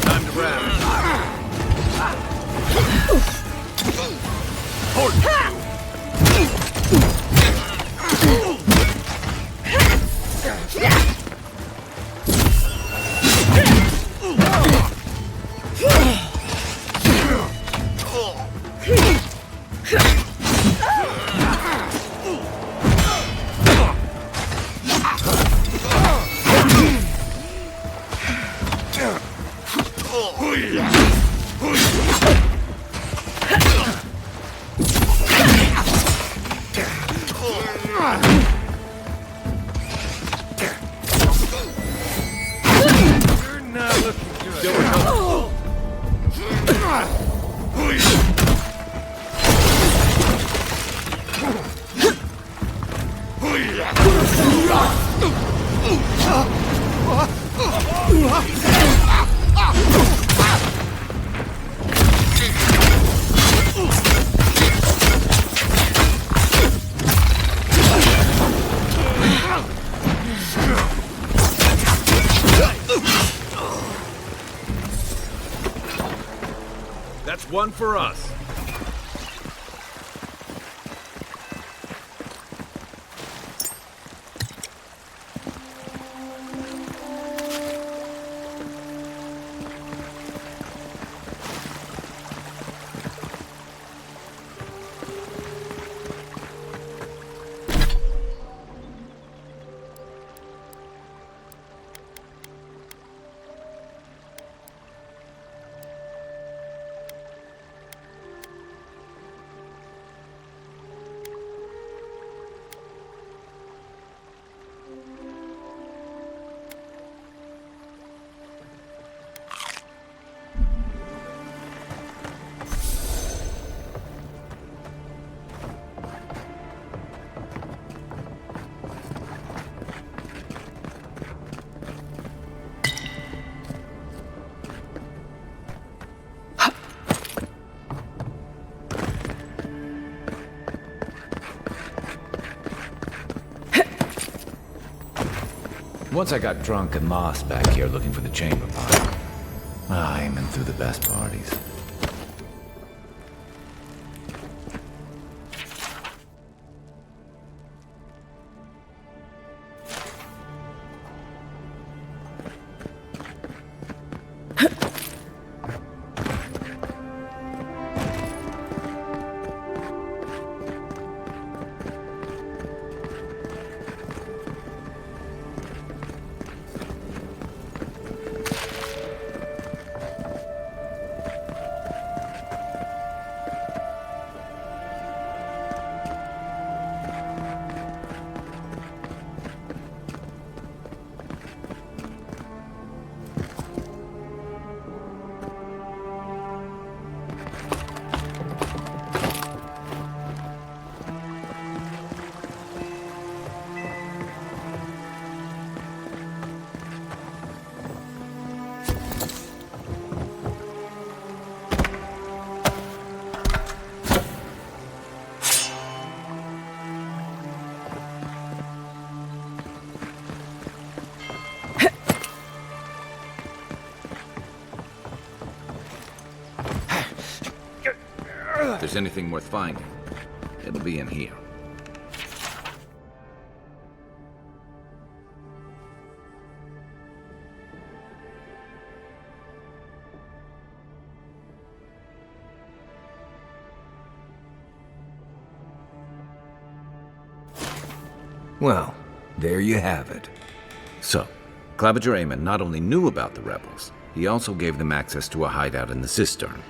Time to wrap. That's one for us. Once I got drunk and lost back here looking for the chamber pot. Aiming through the best parties. If there's anything worth finding, it'll be in here. Well, there you have it. So, Claviger Amon not only knew about the rebels, he also gave them access to a hideout in the cistern.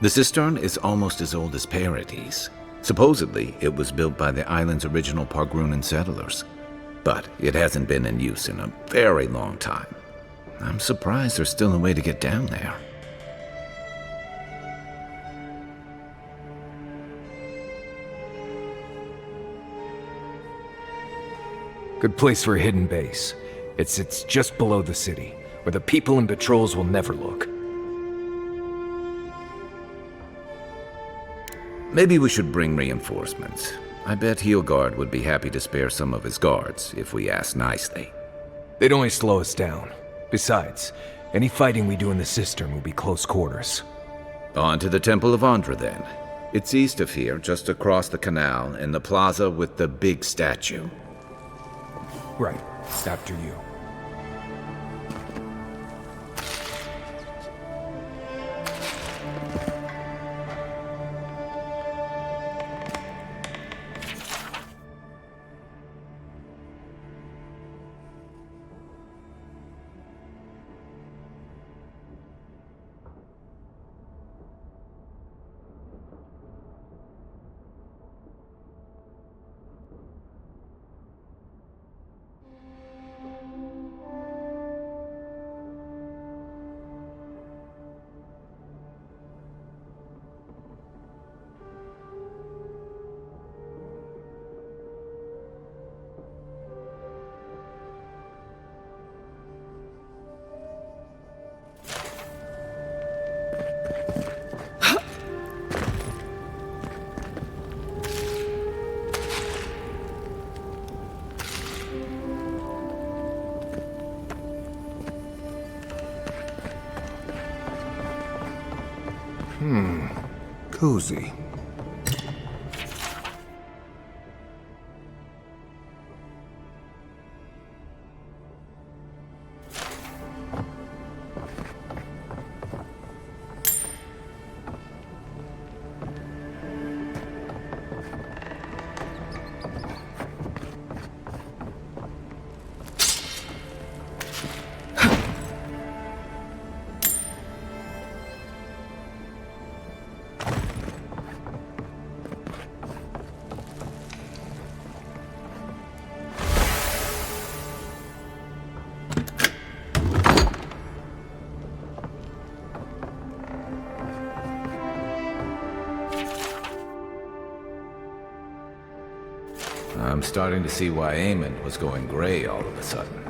The cistern is almost as old as Paradis. Supposedly, it was built by the island's original Pargrunan settlers. But it hasn't been in use in a very long time. I'm surprised there's still a way to get down there. Good place for a hidden base. It sits just below the city, where the people and patrols will never look. Maybe we should bring reinforcements. I bet Heelguard would be happy to spare some of his guards, if we ask nicely. They'd only slow us down. Besides, any fighting we do in the cistern will be close quarters. On to the Temple of Andra, then. It's east of here, just across the canal, in the plaza with the big statue. Right. After you. Cozy. I'm starting to see why Eamon was going gray all of a sudden.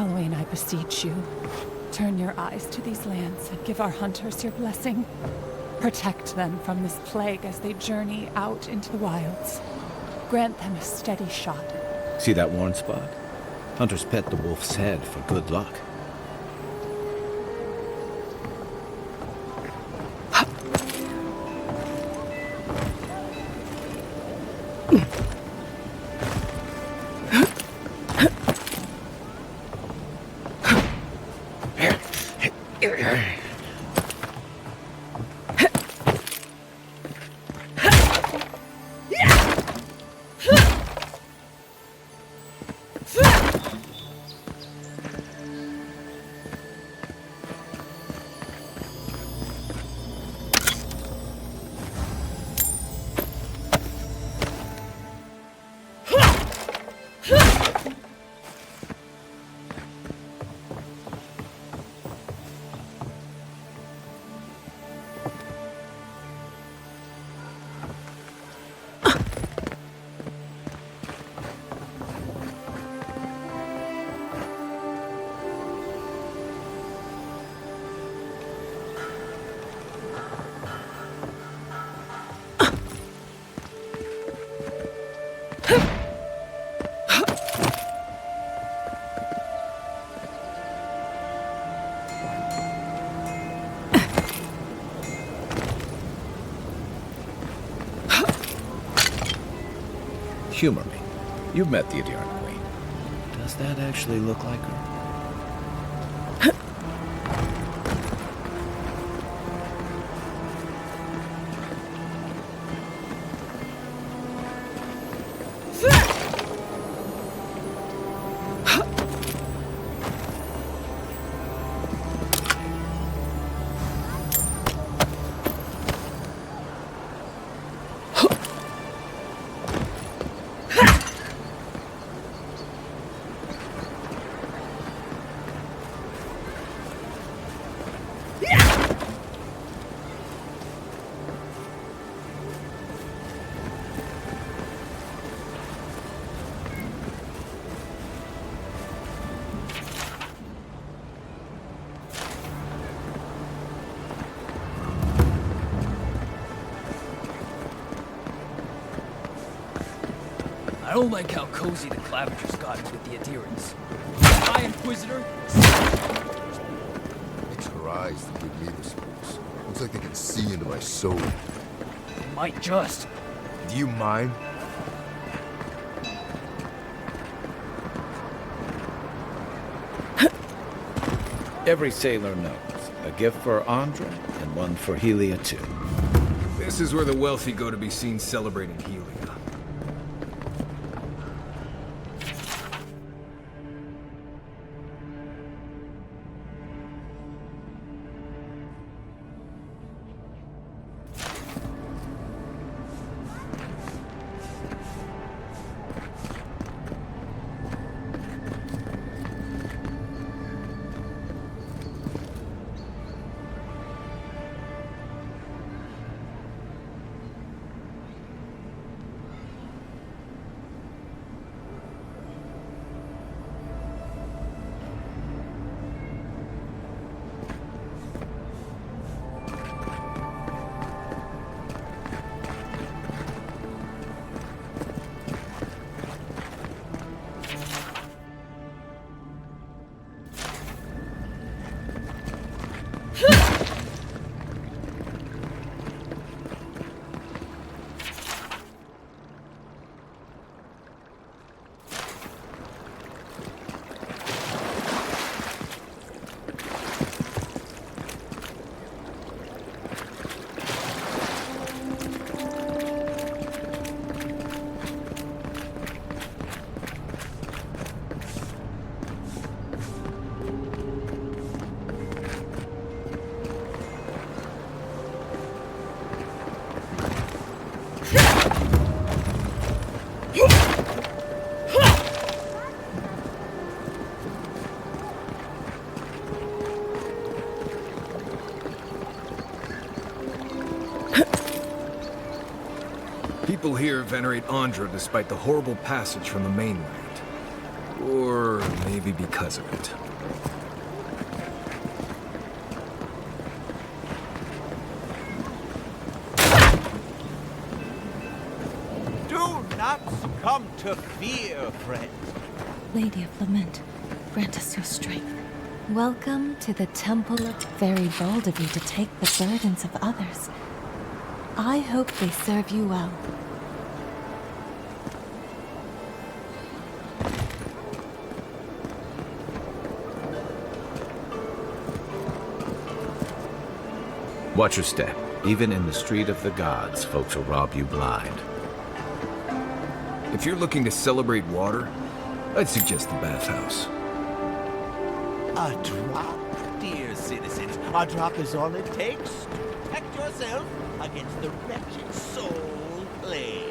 Halloween, I beseech you, turn your eyes to these lands and give our hunters your blessing. Protect them from this plague as they journey out into the wilds. Grant them a steady shot. See that worn spot? Hunters pet the wolf's head for good luck. Humor me. You've met the Adiran Queen. Does that actually look like her? I don't like how cozy the Clavengers got with the adherents. High Inquisitor? It's her eyes that give me the spooks. Looks like they can see into my soul. They might just. Do you mind? Every sailor knows. A gift for Andra and one for Helia too. This is where the wealthy go to be seen celebrating Helia. People here venerate Andra despite the horrible passage from the mainland. Or maybe because of it. Do not succumb to fear, friend. Lady of Lament, grant us your strength. Welcome to the temple of... Very bold of you to take the burdens of others. I hope they serve you well. Watch your step. Even in the street of the gods, folks will rob you blind. If you're looking to celebrate water, I'd suggest the bathhouse. A drop, dear citizens. A drop is all it takes to protect yourself against the wretched soul plague.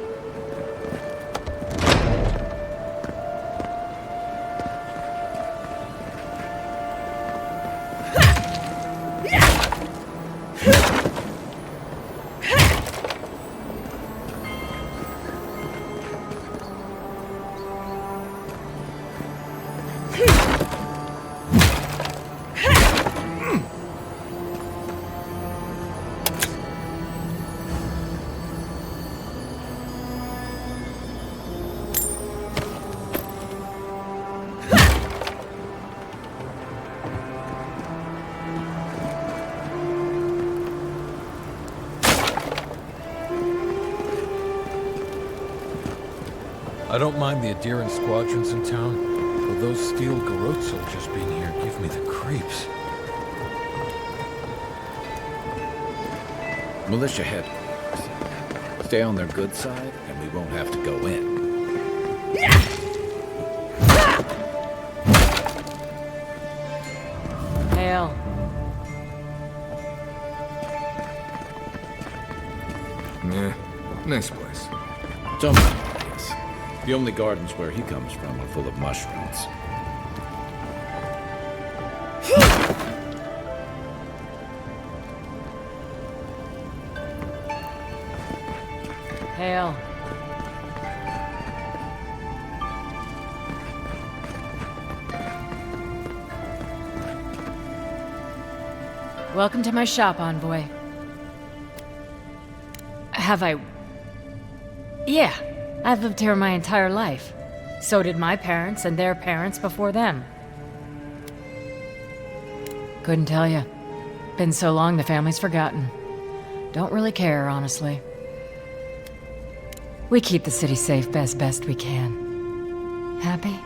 I don't mind the adherent squadrons in town, but those steel Garrote soldiers being here give me the creeps. Militia headquarters. Stay on their good side, and we won't have to go in. Hail. Yeah, nice place. Don't mind, I guess. The only gardens where he comes from are full of mushrooms. Hail. Welcome to my shop, Envoy. Have I... Yeah, I've lived here my entire life. So did my parents and their parents before them. Couldn't tell you. Been so long the family's forgotten. Don't really care, honestly. We keep the city safe as best we can. Happy?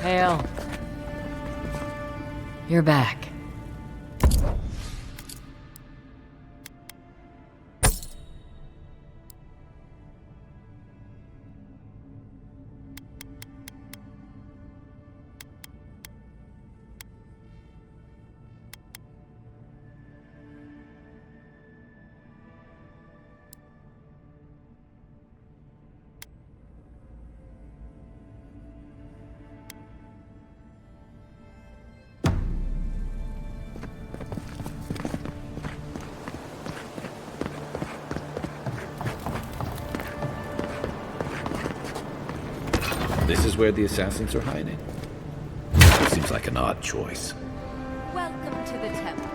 Hale. You're back. This is where the assassins are hiding? Seems like an odd choice. Welcome to the temple.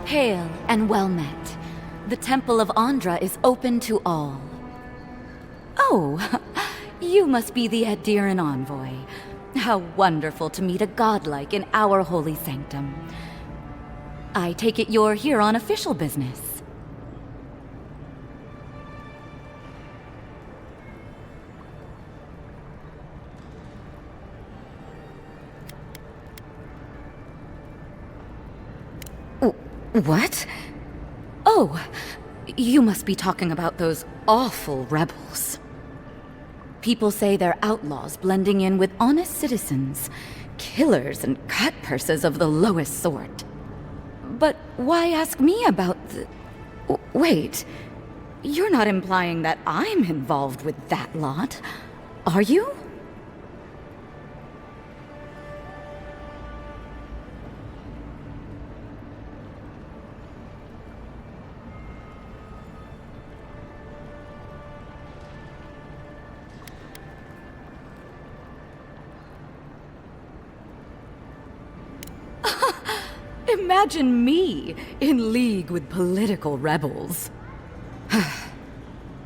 Hail and well met. The Temple of Andra is open to all. Oh, you must be the Adiran envoy. How wonderful to meet a godlike in our holy sanctum. I take it you're here on official business. What? Oh, you must be talking about those awful rebels. People say they're outlaws blending in with honest citizens, killers and cutpurses of the lowest sort. But why ask me about the... Wait, you're not implying that I'm involved with that lot, are you? Imagine me in league with political rebels.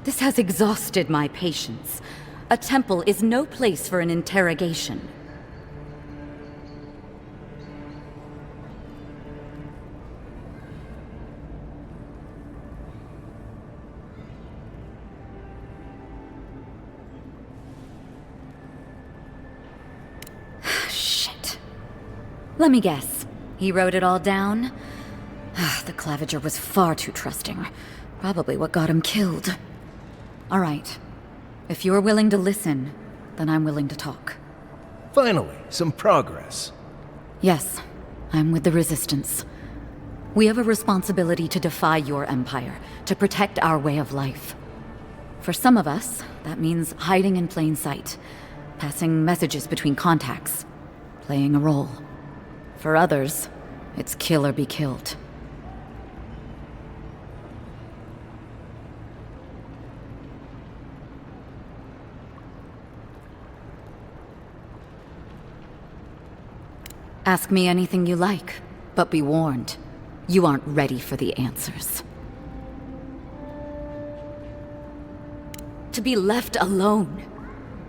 This has exhausted my patience. A temple is no place for an interrogation. Let me guess. He wrote it all down? The Claviger was far too trusting. Probably what got him killed. All right. If you're willing to listen, then I'm willing to talk. Finally, some progress. Yes, I'm with the Resistance. We have a responsibility to defy your empire, to protect our way of life. For some of us, that means hiding in plain sight, passing messages between contacts, playing a role. For others, it's kill or be killed. Ask me anything you like, but be warned. You aren't ready for the answers. To be left alone.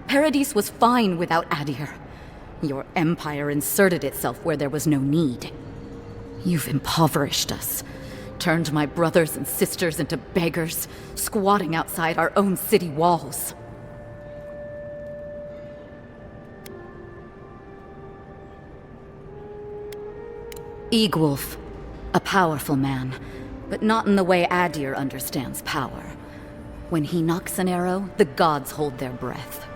Paradis was fine without Adir. Your empire inserted itself where there was no need. You've impoverished us, turned my brothers and sisters into beggars, squatting outside our own city walls. Eagwolf, a powerful man, but not in the way Adir understands power. When he knocks an arrow, the gods hold their breath.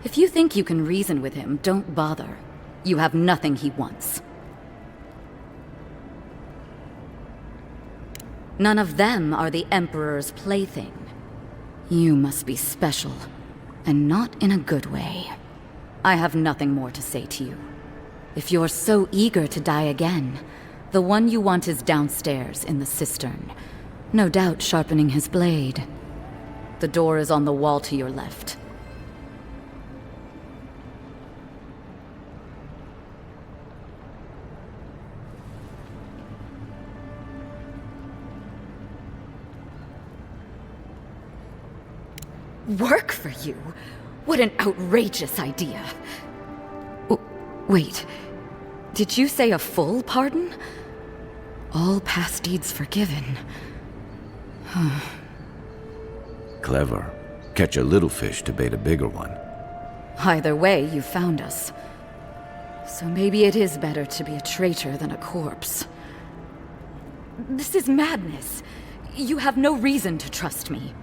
If you think you can reason with him, don't bother. You have nothing he wants. None of them are the Emperor's plaything. You must be special, and not in a good way. I have nothing more to say to you. If you're so eager to die again, the one you want is downstairs in the cistern. No doubt sharpening his blade. The door is on the wall to your left. Work for you? What an outrageous idea. Wait, did you say a full pardon? All past deeds forgiven. Clever. Catch a little fish to bait a bigger one. Either way, you found us. So maybe it is better to be a traitor than a corpse. This is madness. You have no reason to trust me.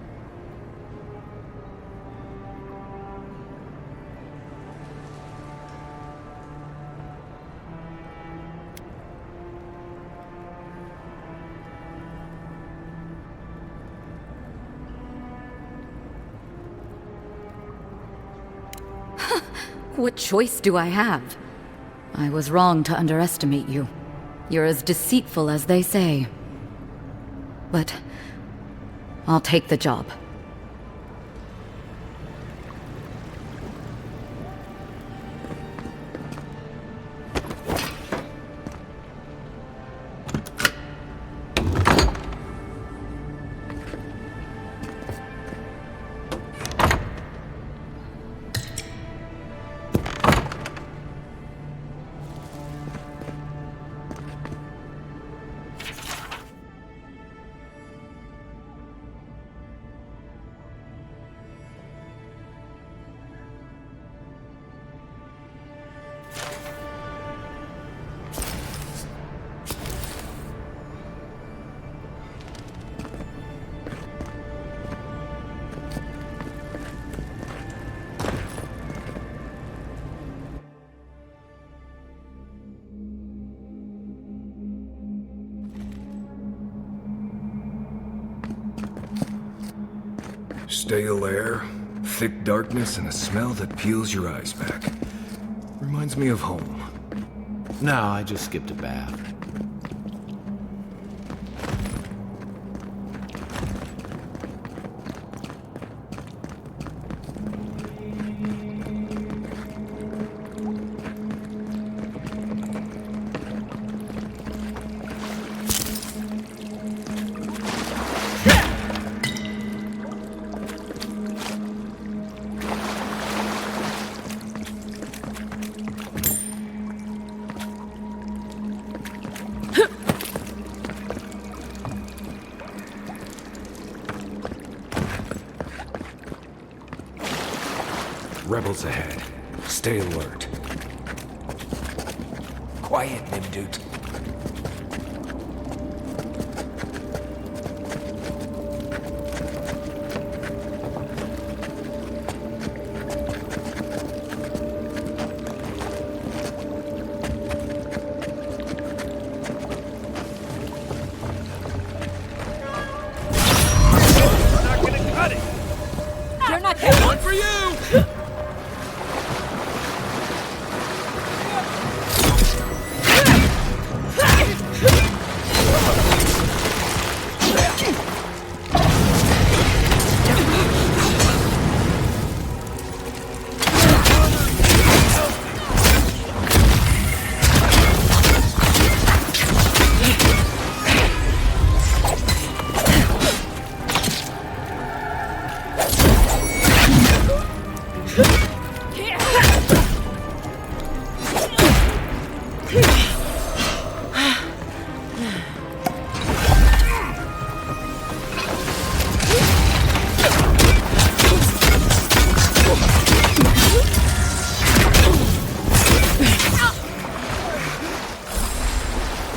What choice do I have? I was wrong to underestimate you. You're as deceitful as they say. But I'll take the job. Stale air, thick darkness, and a smell that peels your eyes back. Reminds me of home. No, I just skipped a bath. Rebels ahead. Stay alert. Quiet, Nimdut. You're not getting One for you!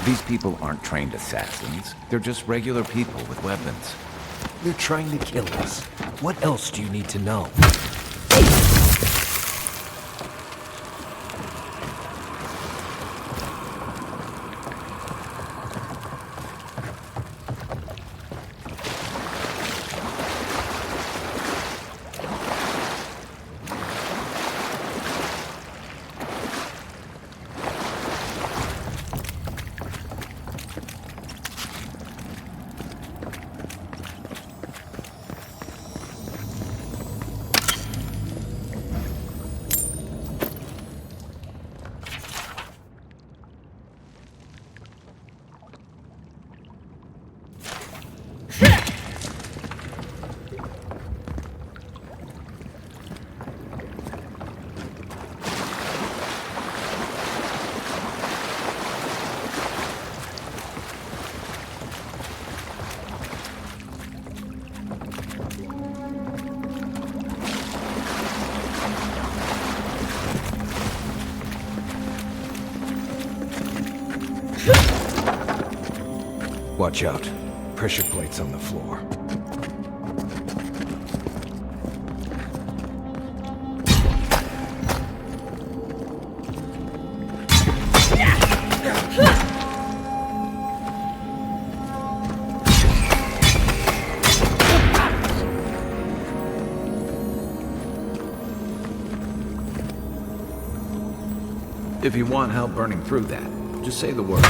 These people aren't trained assassins. They're just regular people with weapons. They're trying to kill us. What else do you need to know? Watch out. Pressure plates on the floor. If you want help burning through that, just say the word.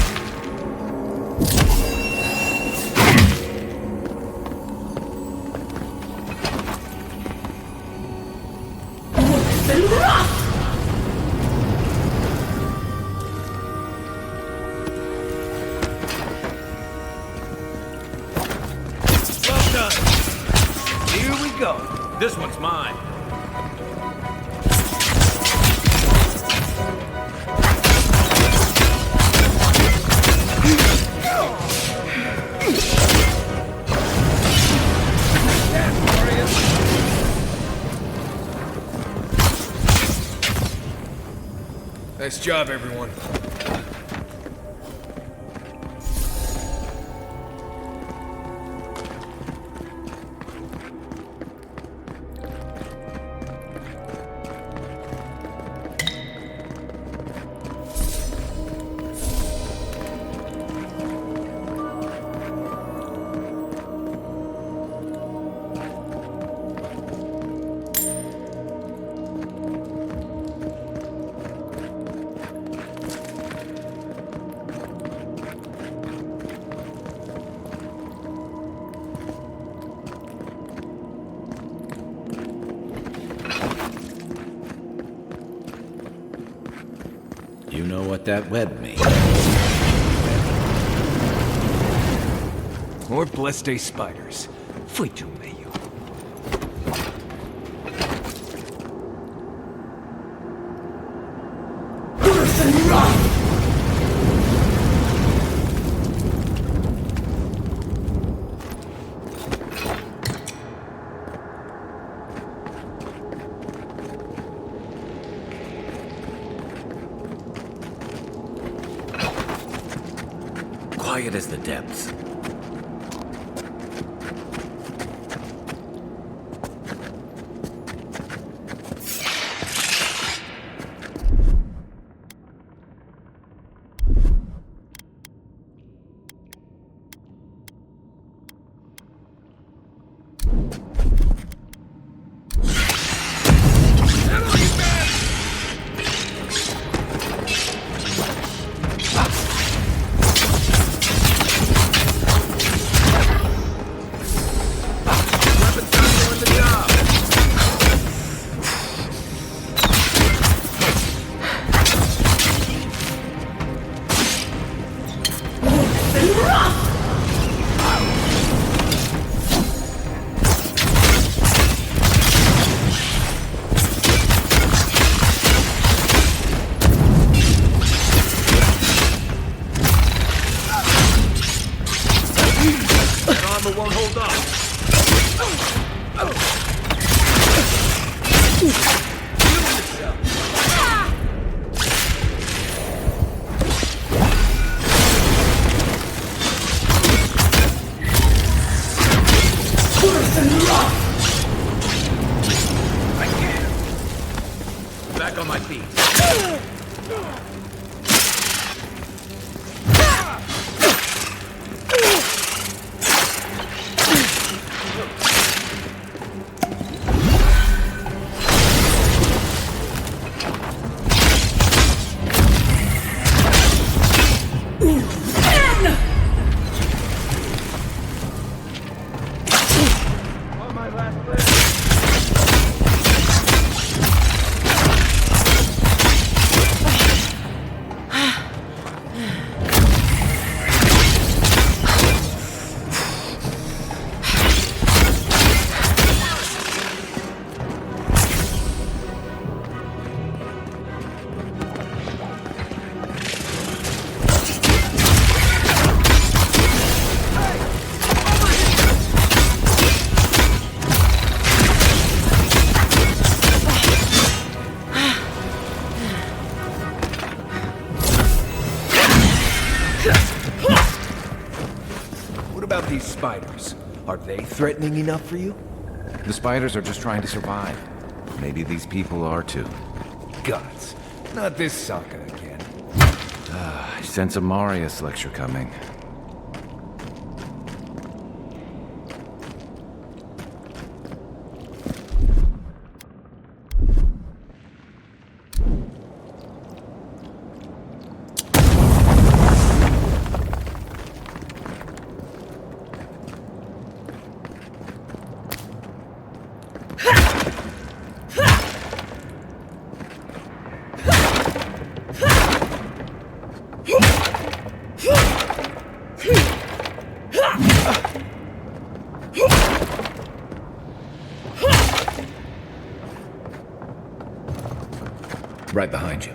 Well done. Here we go. This one's mine. Nice job, everyone. You know what that web means. More Bleste spiders. Fui tu meio. quiet as the depths. Back on my feet. What about these spiders? Are they threatening enough for you? The spiders are just trying to survive. Maybe these people are too. Guts. Not this sucker again. I sense a Marius lecture coming. Right behind you.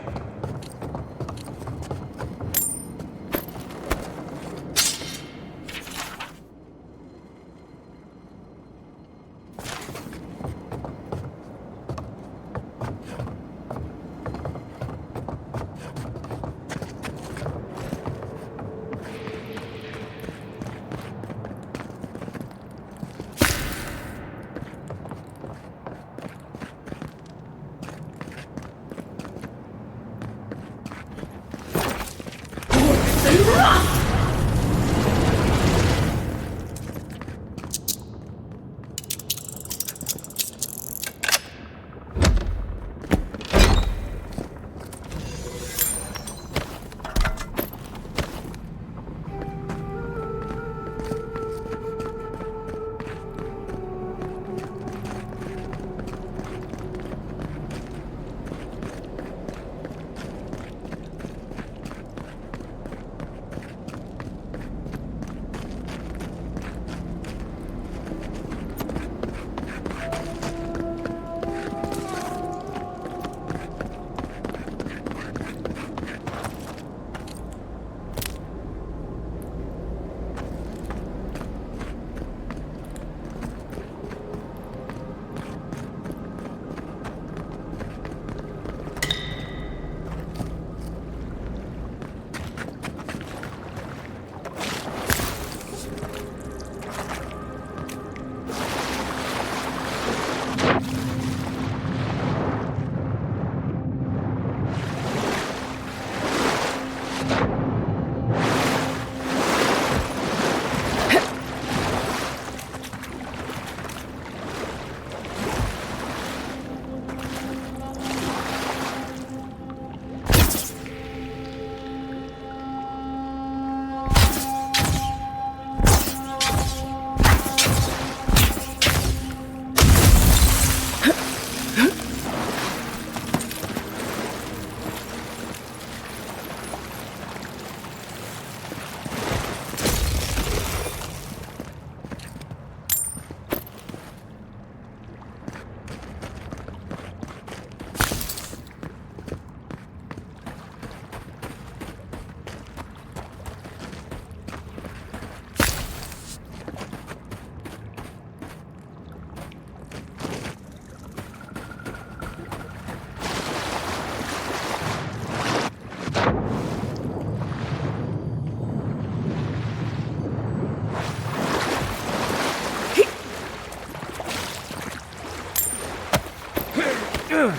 That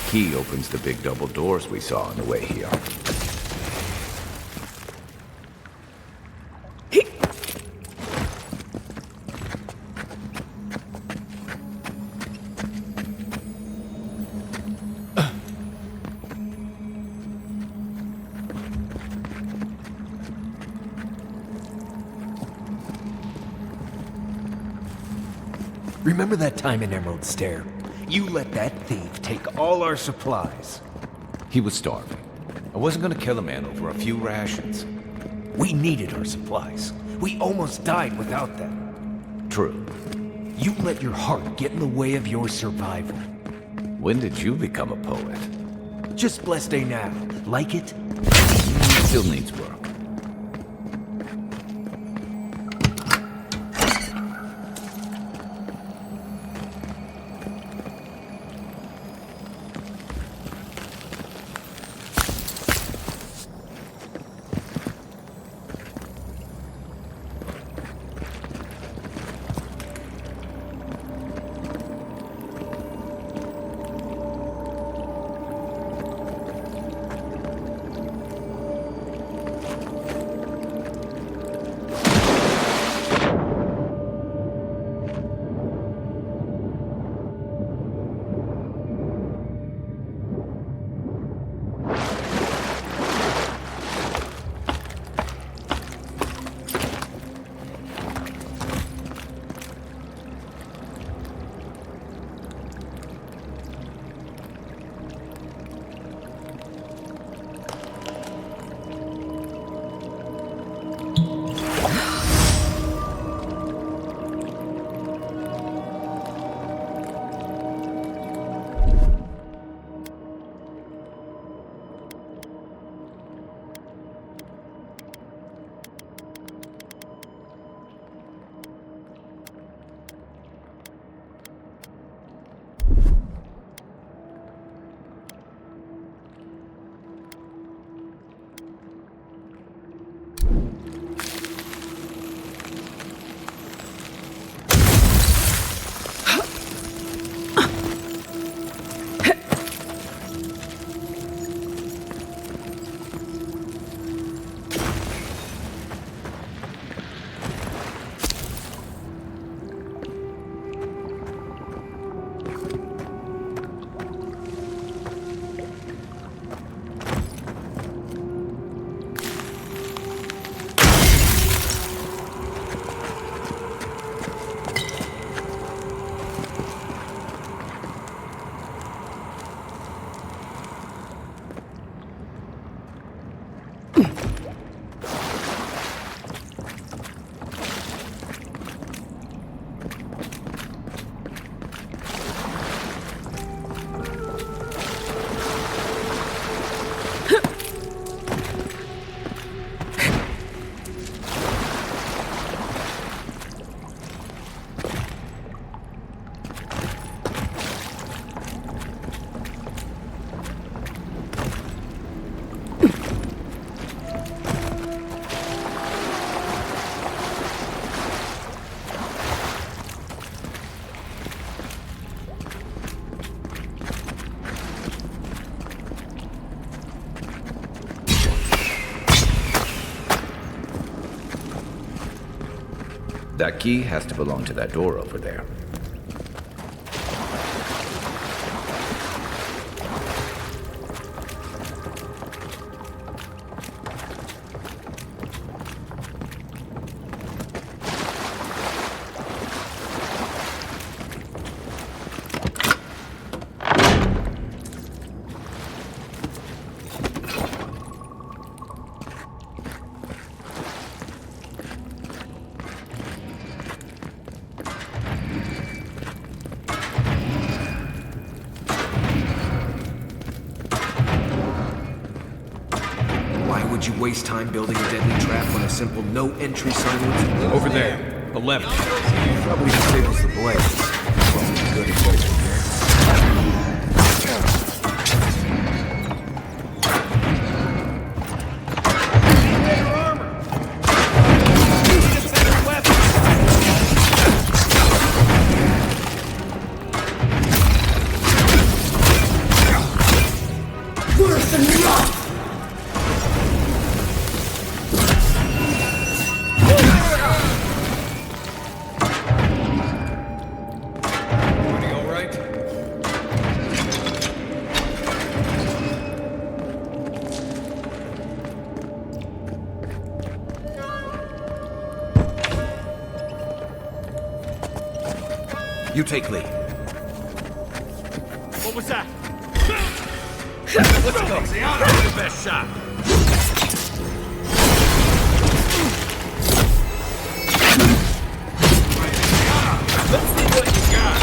key opens the big double doors we saw on the way here. Remember that time in Emerald Stair? You let that thief take all our supplies. He was starving. I wasn't gonna kill a man over a few rations. We needed our supplies. We almost died without them. True. You let your heart get in the way of your survival. When did you become a poet? Just blessed day now. Like it? Still needs work. That key has to belong to that door over there. waste time building a deadly trap when a simple no-entry sign would... Over there. 11. Probably disables the blades. Well, good if there's here. You take lead. What was that? Let's go. You're the best shot. Let's see what you got.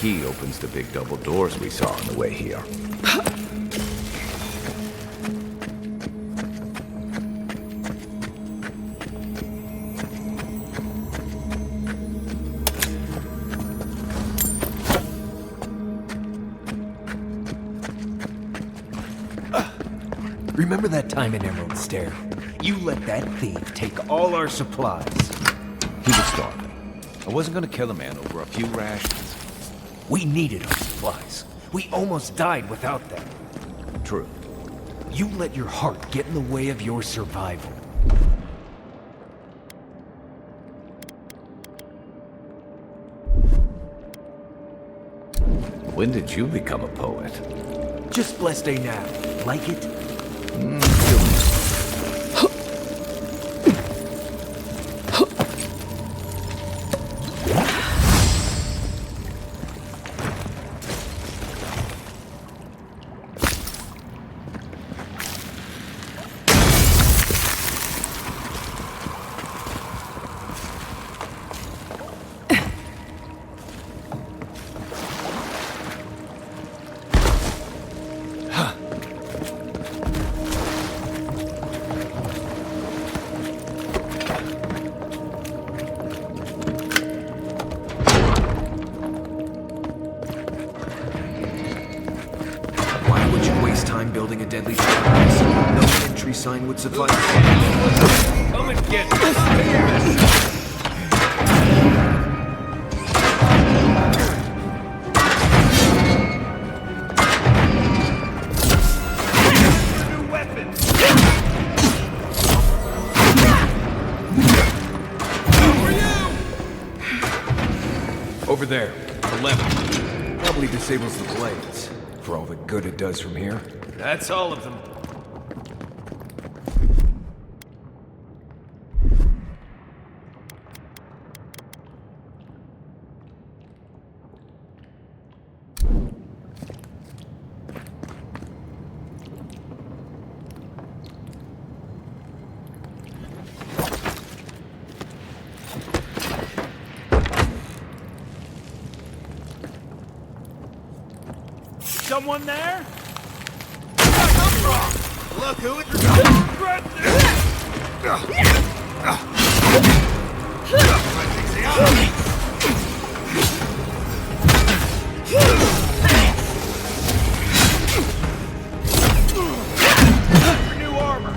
Key opens the big double doors we saw on the way here. Remember that time in Emerald Stair? You let that thief take all our supplies. He was starving. I wasn't gonna kill a man over a few rations. We needed our supplies. We almost died without them. True. You let your heart get in the way of your survival. When did you become a poet? Just blessed day now. Like it? Building a deadly trap. No entry sign would suffice. Come and get this. Over there. 11. Probably disables the blades. For all the good it does from here. That's all of them. Someone there? Look who it's new armor.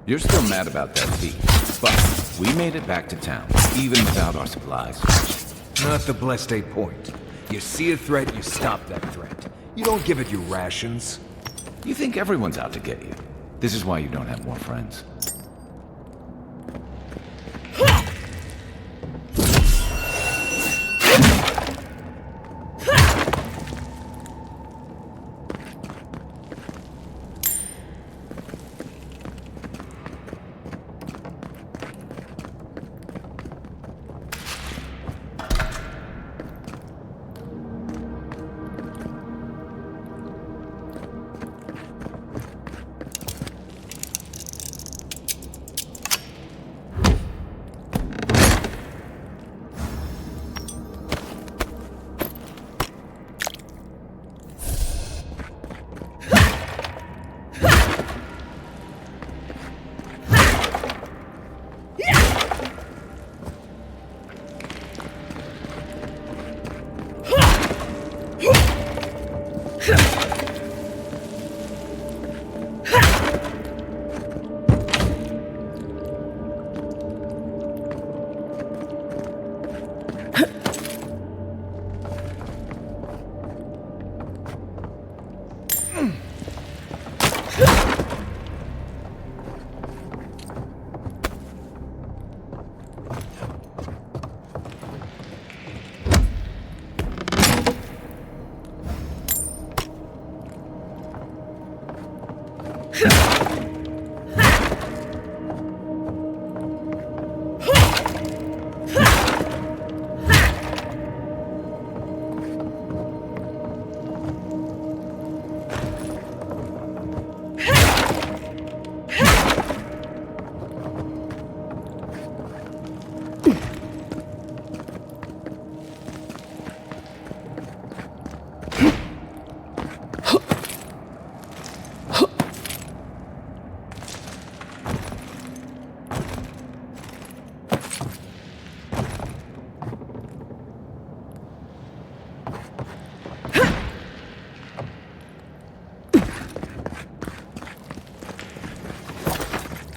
You're still mad about that thief, but we made it back to town, even without our supplies. Not the blessed 8 point. You see a threat, you stop that threat. You don't give it your rations. You think everyone's out to get you. This is why you don't have more friends.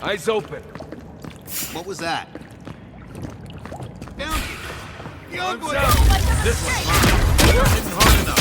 Eyes open. What was that? Arms out! This one's mine. You're hitting hard enough.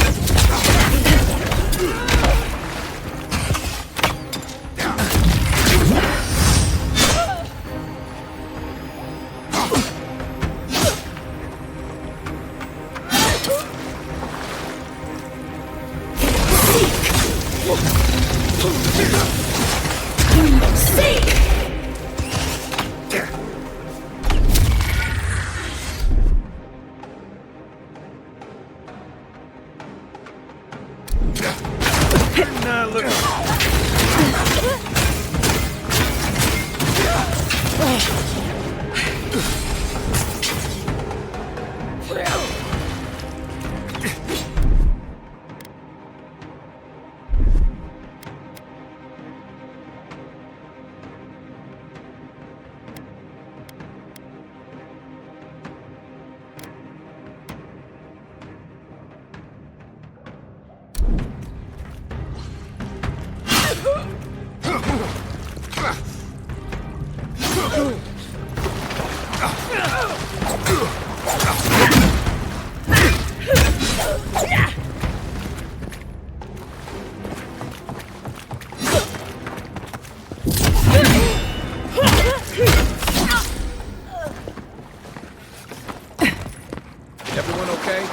Everyone okay?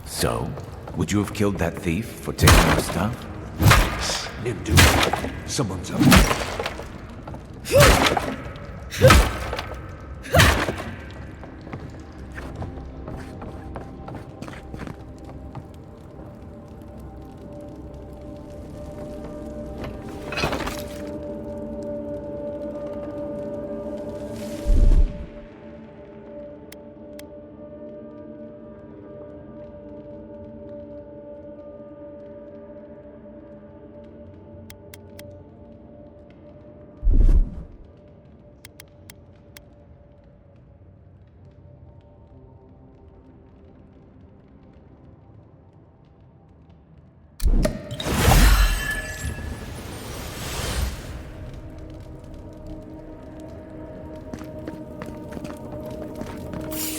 So, would you have killed that thief for taking our stuff? Nim, dude. Someone's up.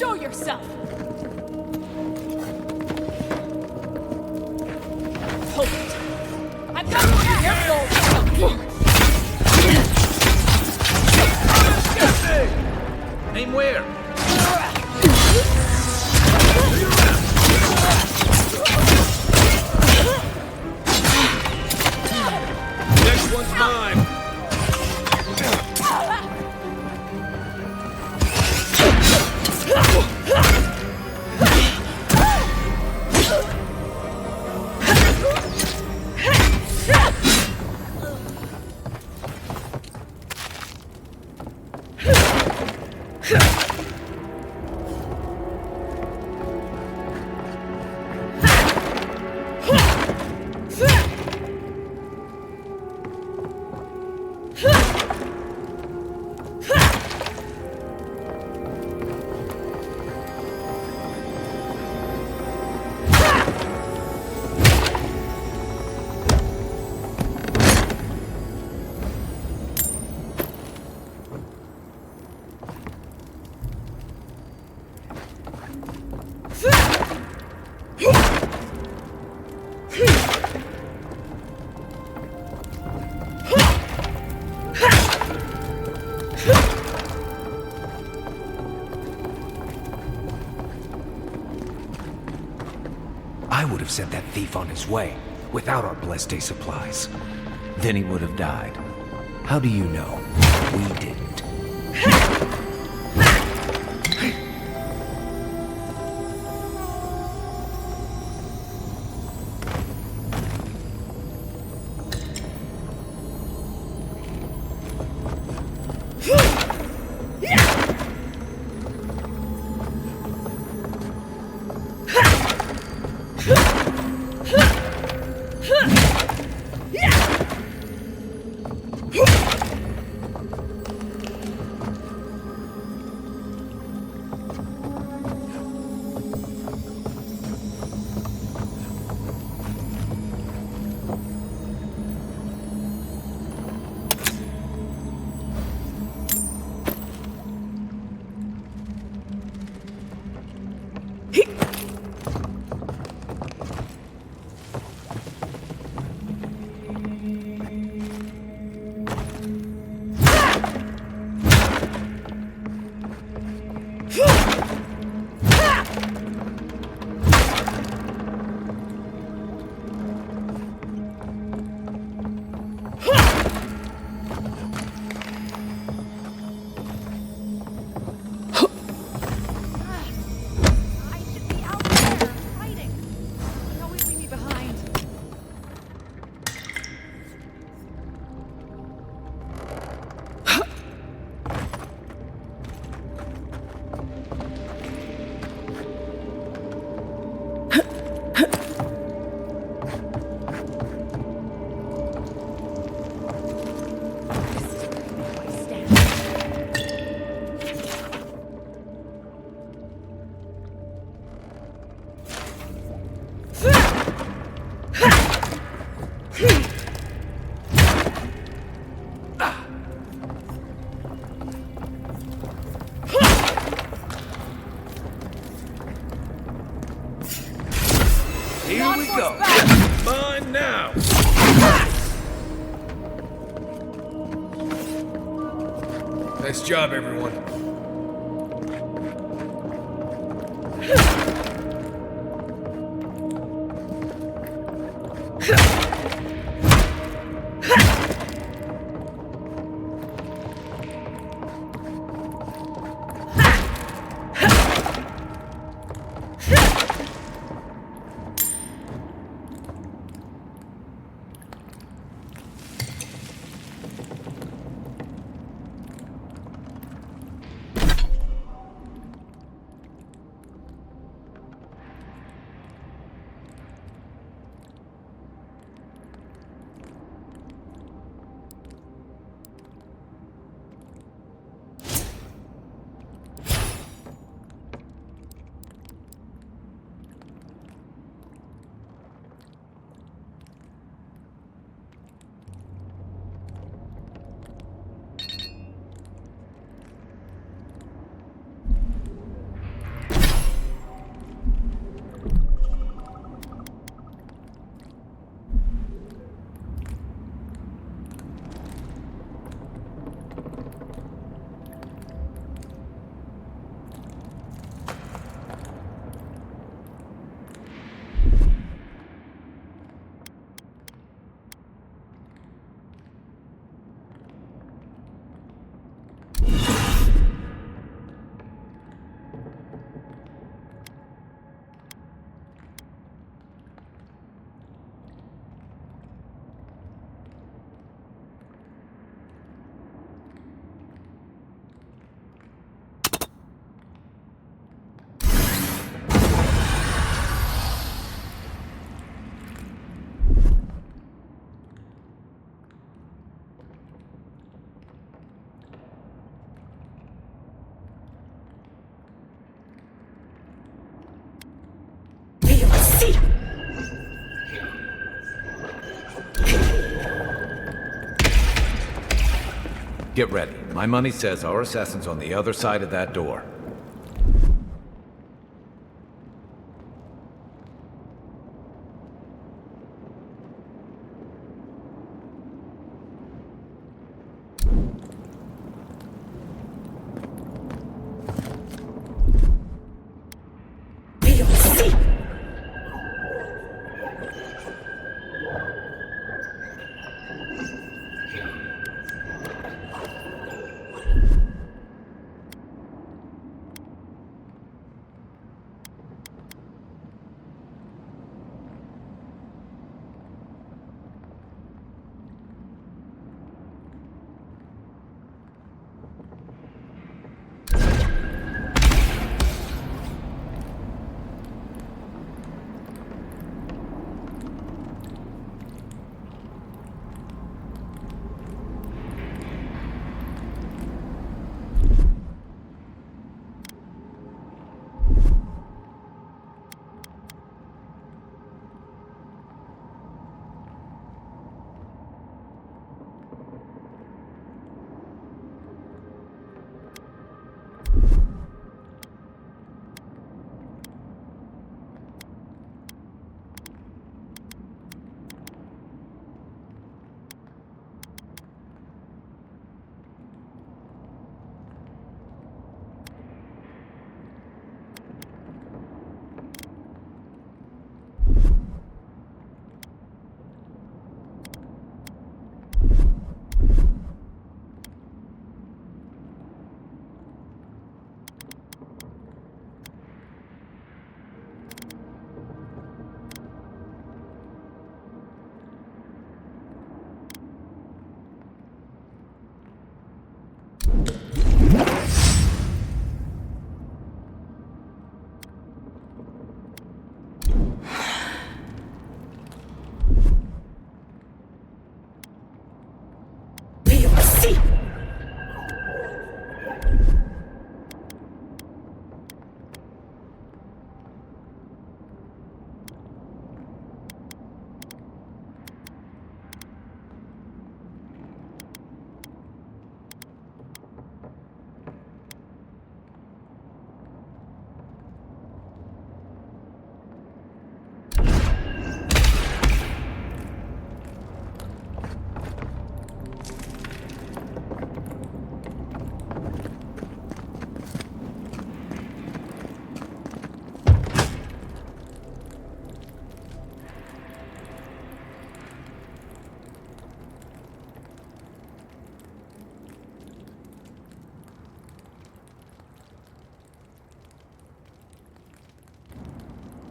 Show yourself! Hold it! I've got one of your gold! Aim where? Next one's mine. I would have sent that thief on his way, without our blessed day supplies. Then he would have died. How do you know? We didn't. Here we go. Mine now. Nice job, everyone. Get ready. My money says our assassin's on the other side of that door.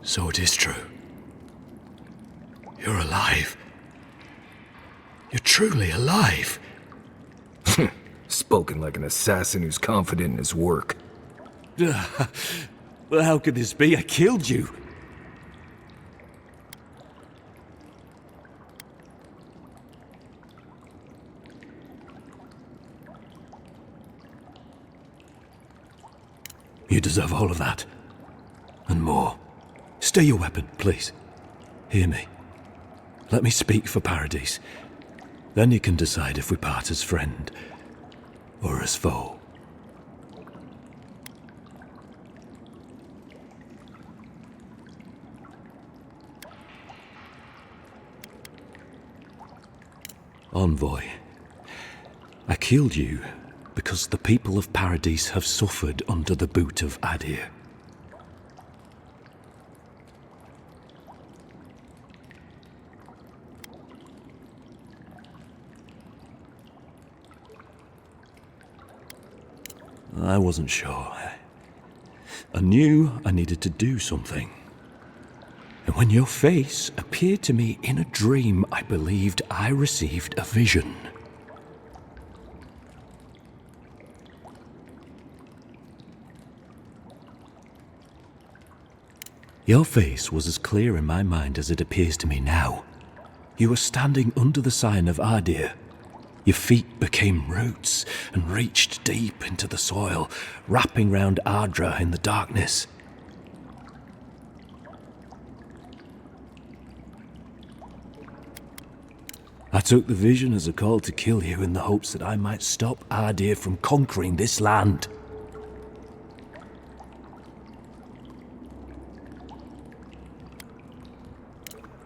So it is true. You're alive. You're truly alive. Spoken like an assassin who's confident in his work. Well, how could this be? I killed you. You deserve all of that. And more. Stay your weapon, please. Hear me. Let me speak for Paradis. Then you can decide if we part as friend or as foe. Envoy, I killed you because the people of Paradis have suffered under the boot of Adir. I wasn't sure. I knew I needed to do something. And when your face appeared to me in a dream, I believed I received a vision. Your face was as clear in my mind as it appears to me now. You were standing under the sign of Adir. Your feet became roots and reached deep into the soil, wrapping round Ardra in the darkness. I took the vision as a call to kill you in the hopes that I might stop Ardea from conquering this land.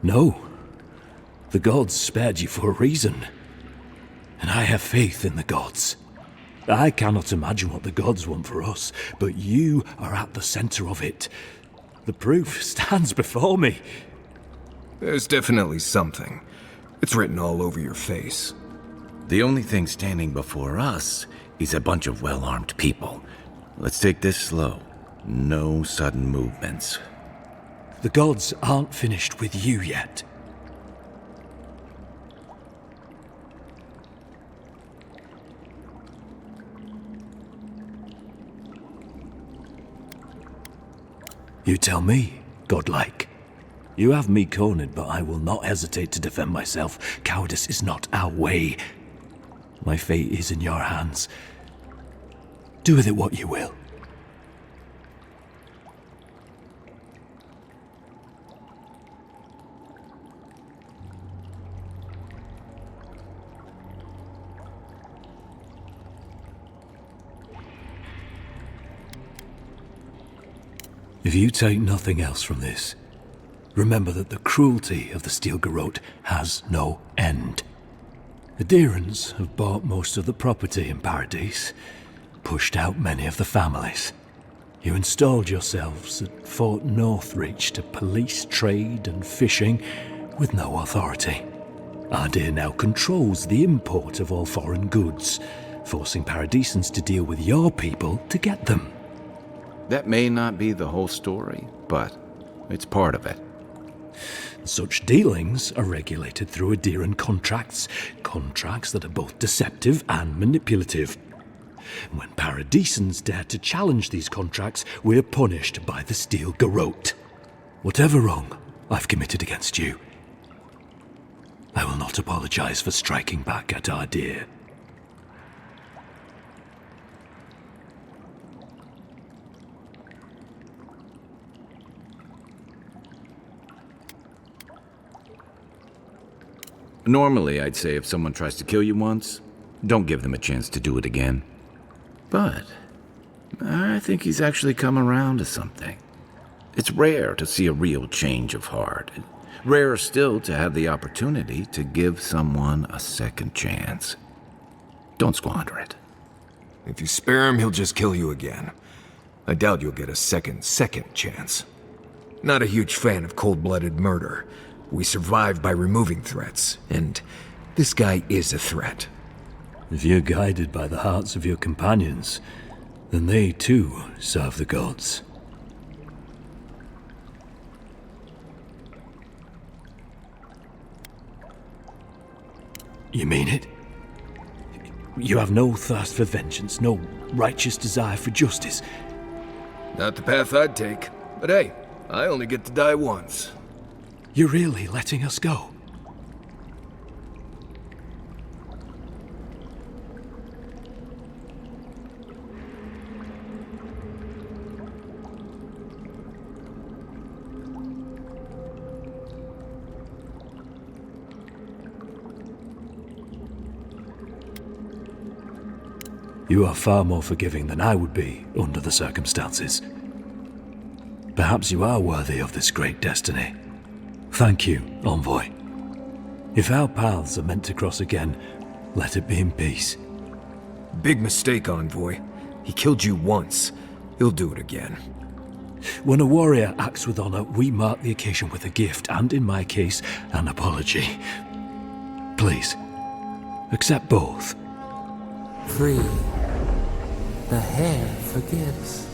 No. The gods spared you for a reason. And I have faith in the gods. I cannot imagine what the gods want for us, but you are at the center of it. The proof stands before me. There's definitely something. It's written all over your face. The only thing standing before us is a bunch of well-armed people. Let's take this slow. No sudden movements. The gods aren't finished with you yet. You tell me, godlike. You have me cornered, but I will not hesitate to defend myself. Cowardice is not our way. My fate is in your hands. Do with it what you will. If you take nothing else from this, remember that the cruelty of the Steel Garrote has no end. The Deerans have bought most of the property in Paradise, pushed out many of the families. You installed yourselves at Fort Northreach to police trade and fishing with no authority. Ardea now controls the import of all foreign goods, forcing Paradisans to deal with your people to get them. That may not be the whole story, but it's part of it. Such dealings are regulated through Aderan contracts that are both deceptive and manipulative. When Paradisans dare to challenge these contracts, we're punished by the Steel Garrote. Whatever wrong I've committed against you, I will not apologize for striking back at Ardea. Normally, I'd say if someone tries to kill you once, don't give them a chance to do it again. But I think he's actually come around to something. It's rare to see a real change of heart. Rarer still to have the opportunity to give someone a second chance. Don't squander it. If you spare him, he'll just kill you again. I doubt you'll get a second chance. Not a huge fan of cold-blooded murder. We survive by removing threats, and this guy is a threat. If you're guided by the hearts of your companions, then they too serve the gods. You mean it? You have no thirst for vengeance, no righteous desire for justice? Not the path I'd take, but hey, I only get to die once. You're really letting us go? You are far more forgiving than I would be under the circumstances. Perhaps you are worthy of this great destiny. Thank you, Envoy. If our paths are meant to cross again, let it be in peace. Big mistake, Envoy. He killed you once. He'll do it again. When a warrior acts with honor, we mark the occasion with a gift, and in my case, an apology. Please, accept both. Free. The hair forgives.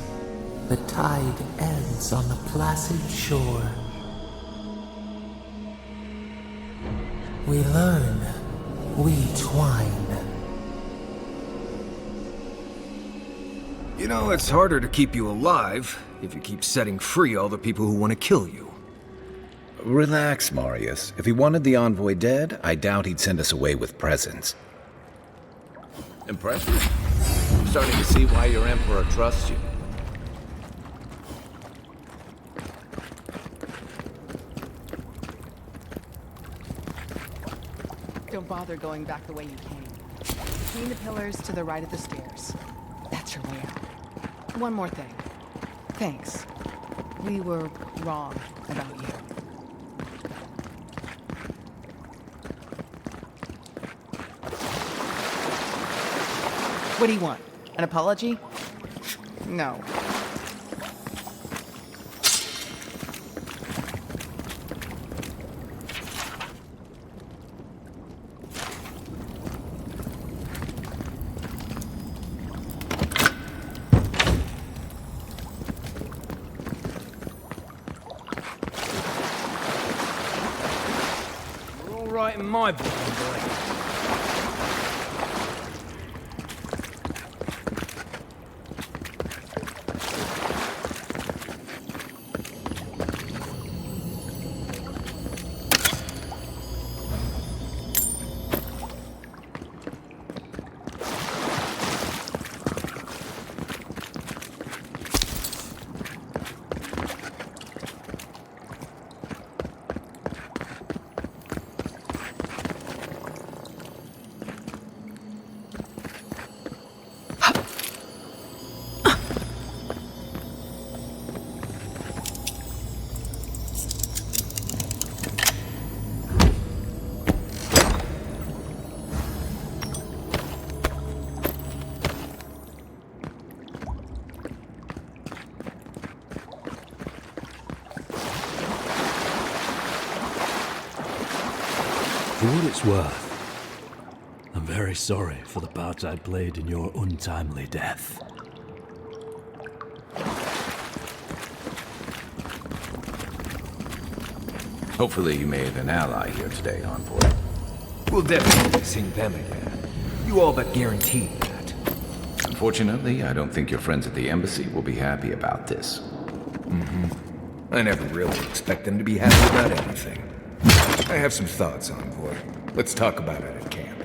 The tide ends on the placid shore. We learn. We twine. You know, it's harder to keep you alive if you keep setting free all the people who want to kill you. Relax, Marius. If he wanted the Envoy dead, I doubt he'd send us away with presents. Impressive. I'm starting to see why your Emperor trusts you. don't bother going back the way you came. Between the pillars to the right of the stairs. That's your way out. One more thing. Thanks. We were wrong about you. What do you want? An apology? No. You're all right in my book, boy. For what it's worth, I'm very sorry for the part I played in your untimely death. Hopefully you made an ally here today, Envoy. We'll definitely be seeing them again. You all but guaranteed that. Unfortunately, I don't think your friends at the embassy will be happy about this. Mm-hmm. I never really expect them to be happy about anything. I have some thoughts, Envoy. Let's talk about it at camp.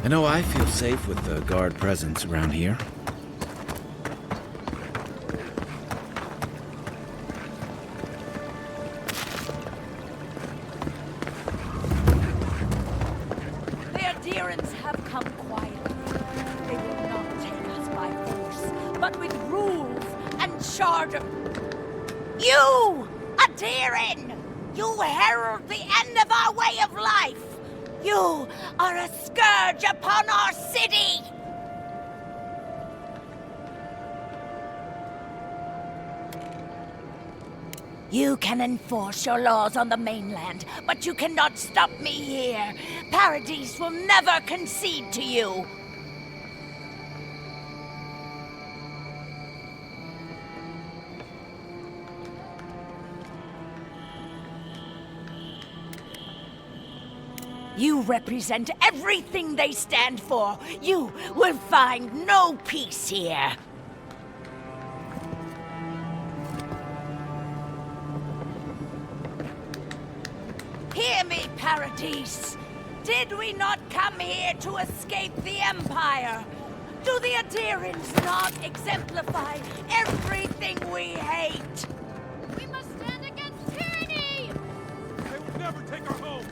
I know I feel safe with the guard presence around here. The adherents have come quietly. They will not take us by force, but with rules and charter. You, adherent! You herald the end of our way of life! You are a scourge upon our city! You can enforce your laws on the mainland, but you cannot stop me here. Paradise will never concede to you. You represent everything they stand for. You will find no peace here. Hear me, Paradise. Did we not come here to escape the Empire? Do the adherents not exemplify everything we hate? We must stand against tyranny! They will never take our home!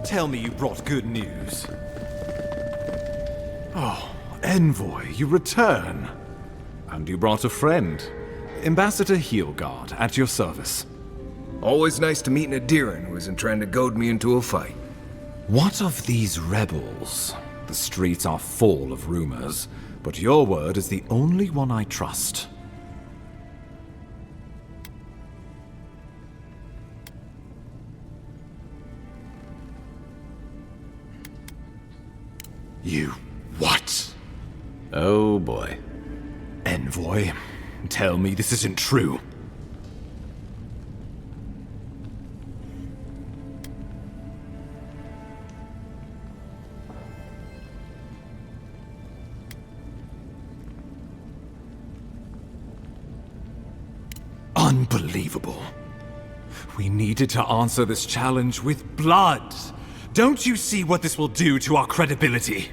Tell me you brought good news. Oh, Envoy, you return. And you brought a friend. Ambassador Heelguard, at your service. Always nice to meet an Adiran who isn't trying to goad me into a fight. What of these rebels? The streets are full of rumors, but your word is the only one I trust. You what? Oh boy. Envoy, tell me this isn't true. Unbelievable. We needed to answer this challenge with blood. Don't you see what this will do to our credibility?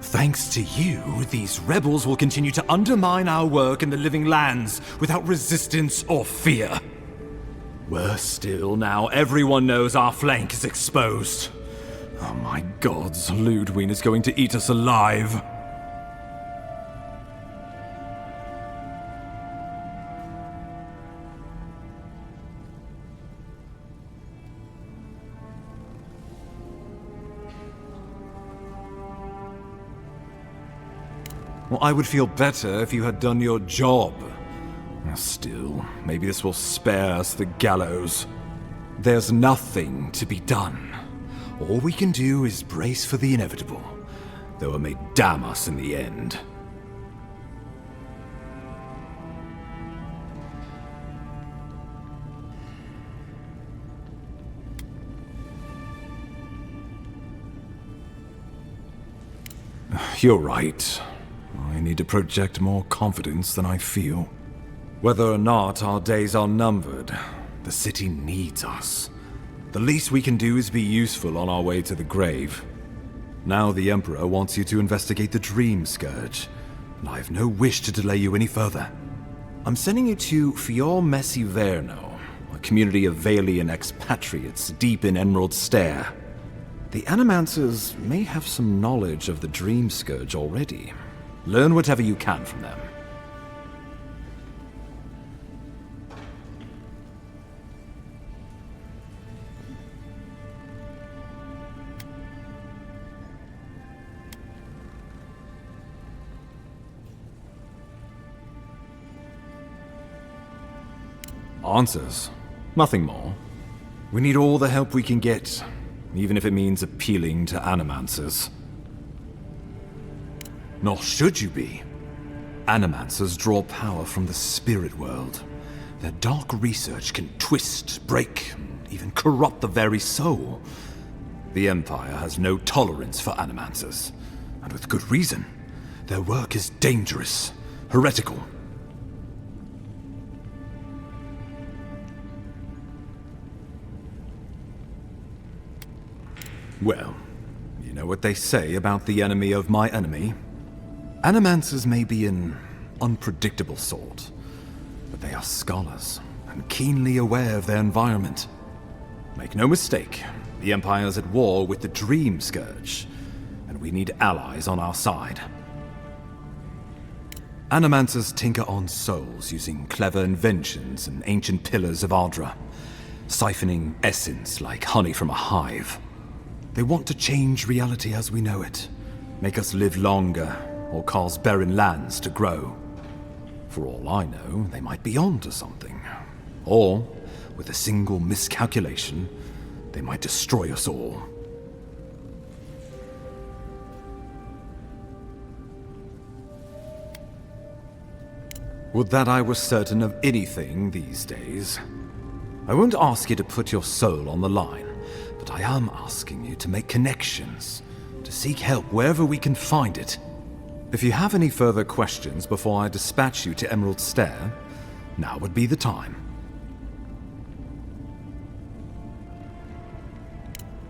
Thanks to you, these rebels will continue to undermine our work in the Living Lands without resistance or fear. Worse still, now everyone knows our flank is exposed. Oh my gods, Ludwig is going to eat us alive. Well, I would feel better if you had done your job. Still, maybe this will spare us the gallows. There's nothing to be done. All we can do is brace for the inevitable, though it may damn us in the end. You're right. I need to project more confidence than I feel. Whether or not our days are numbered, the city needs us. The least we can do is be useful on our way to the grave. Now the Emperor wants you to investigate the Dream Scourge, and I have no wish to delay you any further. I'm sending you to Fior Messi Verno, a community of Valian expatriates deep in Emerald Stair. The Animancers may have some knowledge of the Dream Scourge already. Learn whatever you can from them. Answers. Nothing more. We need all the help we can get, even if it means appealing to Animancers. Nor should you be. Animancers draw power from the spirit world. Their dark research can twist, break, even corrupt the very soul. The Empire has no tolerance for Animancers, and with good reason. Their work is dangerous, heretical. Well, you know what they say about the enemy of my enemy? Animancers may be an unpredictable sort, but they are scholars and keenly aware of their environment. Make no mistake, the Empire is at war with the Dream Scourge, and we need allies on our side. Animancers tinker on souls using clever inventions and ancient pillars of Ardra, siphoning essence like honey from a hive. They want to change reality as we know it, make us live longer, or cause barren lands to grow. For all I know, they might be onto something. Or, with a single miscalculation, they might destroy us all. Would that I were certain of anything these days. I won't ask you to put your soul on the line, but I am asking you to make connections, to seek help wherever we can find it. If you have any further questions before I dispatch you to Emerald Stair, now would be the time.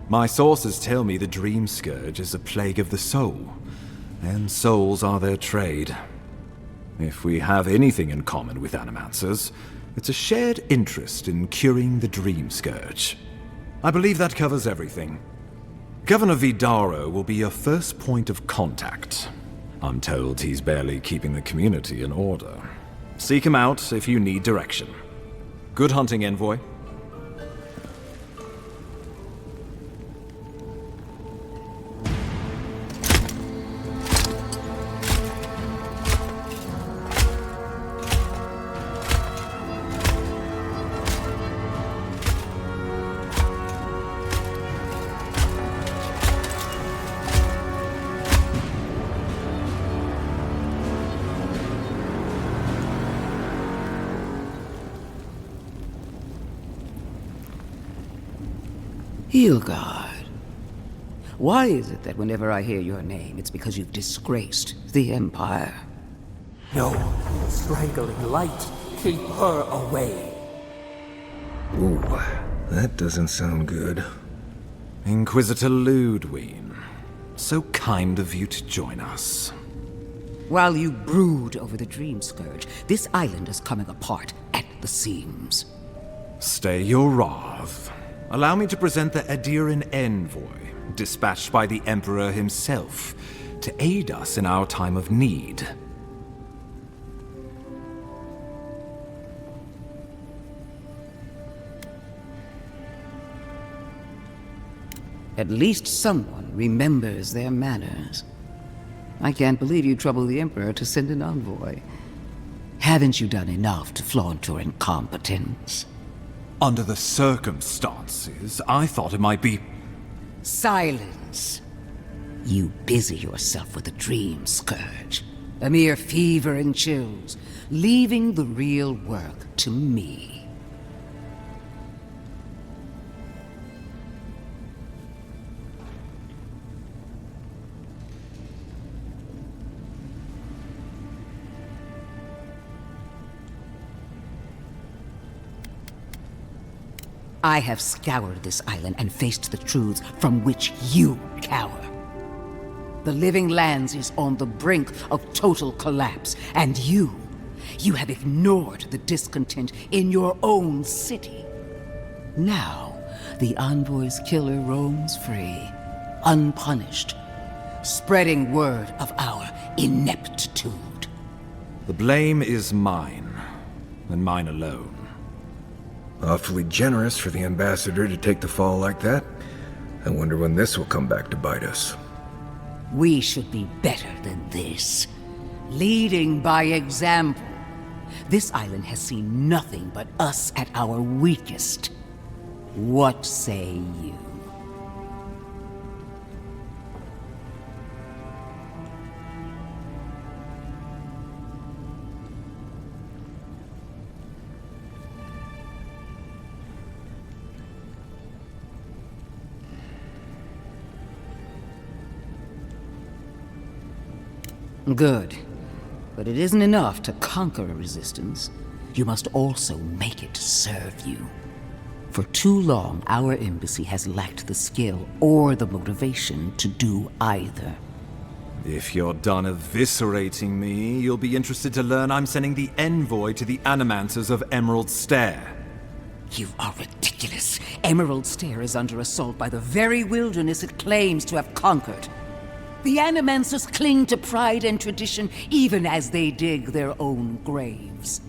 My sources tell me the Dream Scourge is a plague of the soul, and souls are their trade. If we have anything in common with Animancers, it's a shared interest in curing the Dream Scourge. I believe that covers everything. Governor Vidaro will be your first point of contact. I'm told he's barely keeping the community in order. Seek him out if you need direction. Good hunting, Envoy. Hilgard. Why is it that whenever I hear your name, it's because you've disgraced the Empire? No, strangling light. Keep her away. Ooh, that doesn't sound good. Inquisitor Ludwig, so kind of you to join us. While you brood over the Dream Scourge, this island is coming apart at the seams. Stay your wrath. Allow me to present the Adiran Envoy, dispatched by the Emperor himself, to aid us in our time of need. At least someone remembers their manners. I can't believe you troubled the Emperor to send an envoy. Haven't you done enough to flaunt your incompetence? Under the circumstances, I thought it might be... Silence! You busy yourself with the Dream Scourge. A mere fever and chills, leaving the real work to me. I have scoured this island and faced the truths from which you cower. The Living Lands is on the brink of total collapse, and you have ignored the discontent in your own city. Now, the Envoy's killer roams free, unpunished, spreading word of our ineptitude. The blame is mine, and mine alone. Awfully generous for the ambassador to take the fall like that. I wonder when this will come back to bite us. We should be better than this. Leading by example. This island has seen nothing but us at our weakest. What say you? Good. But it isn't enough to conquer a resistance. You must also make it serve you. For too long, our embassy has lacked the skill or the motivation to do either. If you're done eviscerating me, you'll be interested to learn I'm sending the envoy to the Animancers of Emerald Stair. You are ridiculous. Emerald Stair is under assault by the very wilderness it claims to have conquered. The Animancers cling to pride and tradition even as they dig their own graves.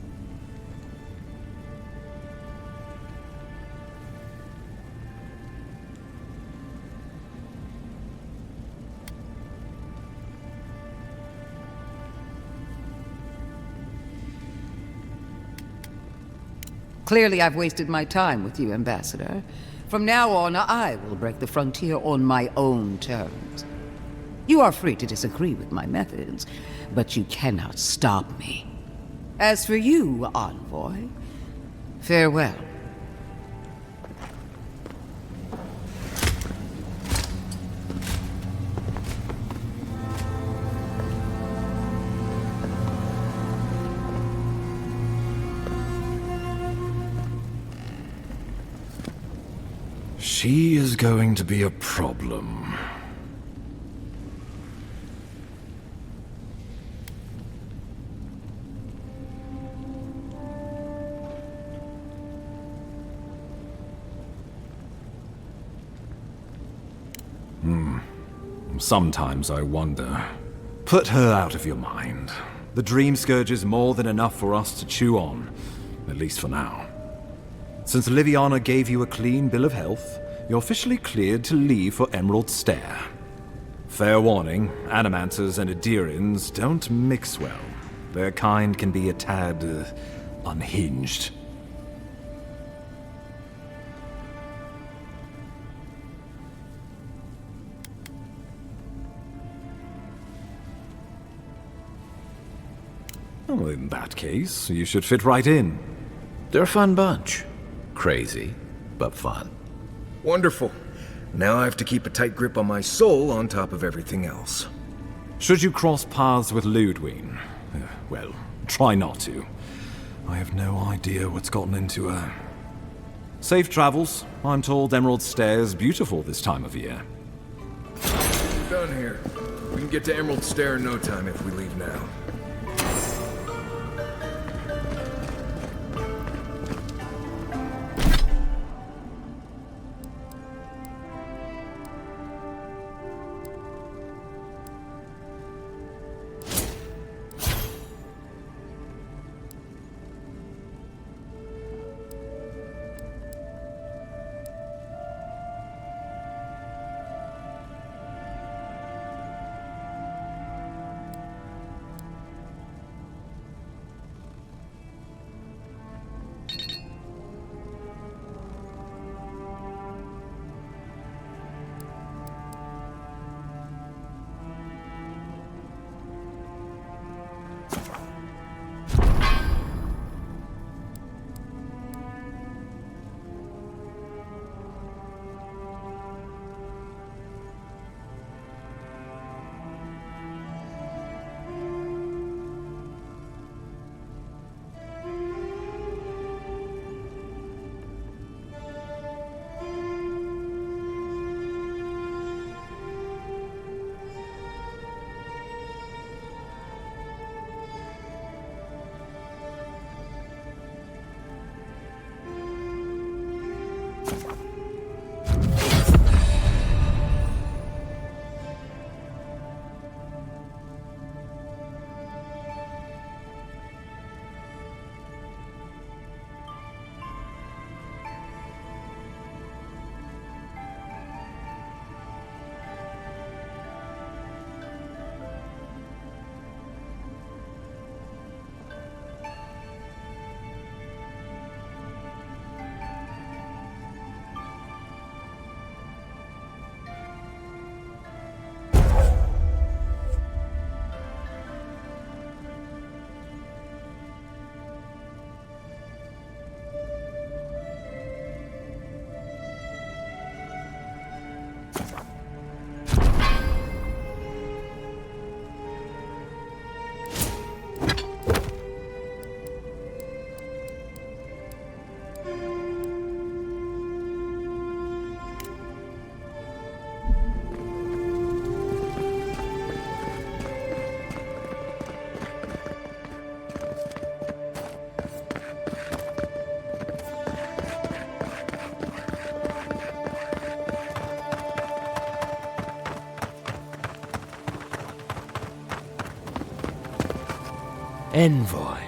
Clearly, I've wasted my time with you, Ambassador. From now on, I will break the frontier on my own terms. You are free to disagree with my methods, but you cannot stop me. As for you, Envoy, farewell. She is going to be a problem. Sometimes I wonder. Put her out of your mind. The Dream Scourge is more than enough for us to chew on, at least for now. Since Liviana gave you a clean bill of health, you're officially cleared to leave for Emerald Stair. Fair warning, Animancers and Adirians don't mix well. Their kind can be a tad unhinged. Well, in that case, you should fit right in. They're a fun bunch. Crazy, but fun. Wonderful. Now I have to keep a tight grip on my soul on top of everything else. Should you cross paths with Ludwig, well, try not to. I have no idea what's gotten into her. Safe travels. I'm told Emerald Stair is beautiful this time of year. We're done here. We can get to Emerald Stair in no time if we leave now. Envoy.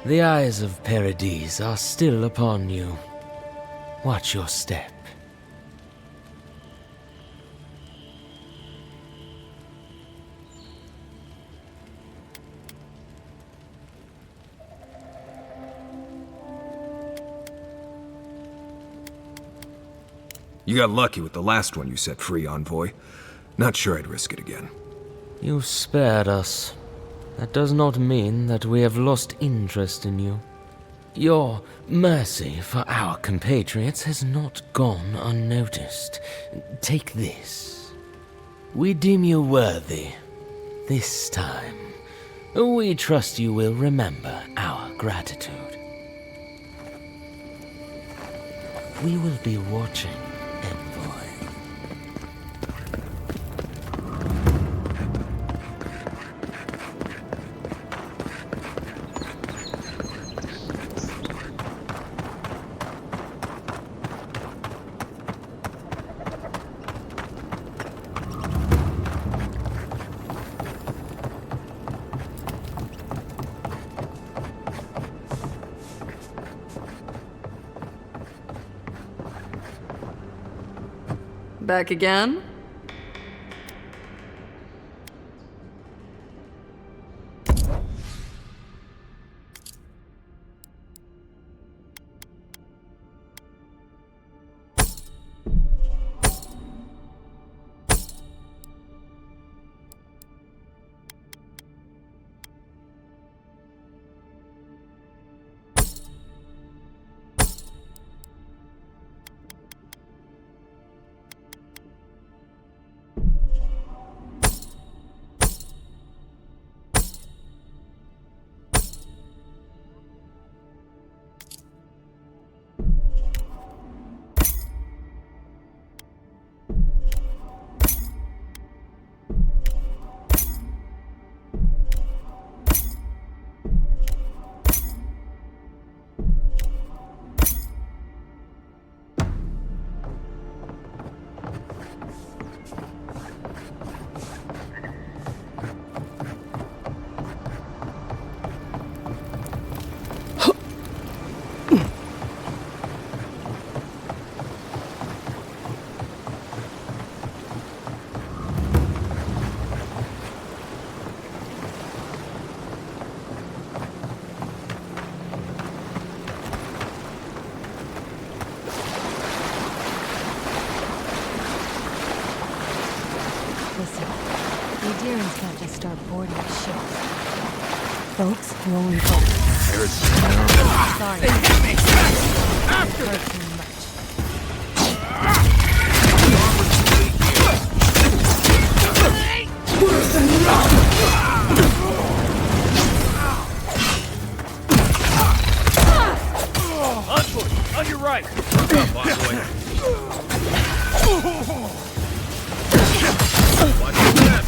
The eyes of Paradis are still upon you. Watch your step. You got lucky with the last one you set free, Envoy. Not sure I'd risk it again. You spared us. That does not mean that we have lost interest in you. Your mercy for our compatriots has not gone unnoticed. Take this. We deem you worthy. This time, we trust you will remember our gratitude. We will be watching, Envoy. Back again? Can't just start boarding the ship. Folks, you only focus. Sorry. They hit me! After it hurt too much. Worse than On foot! On your right! Look up, boy. Watch your step!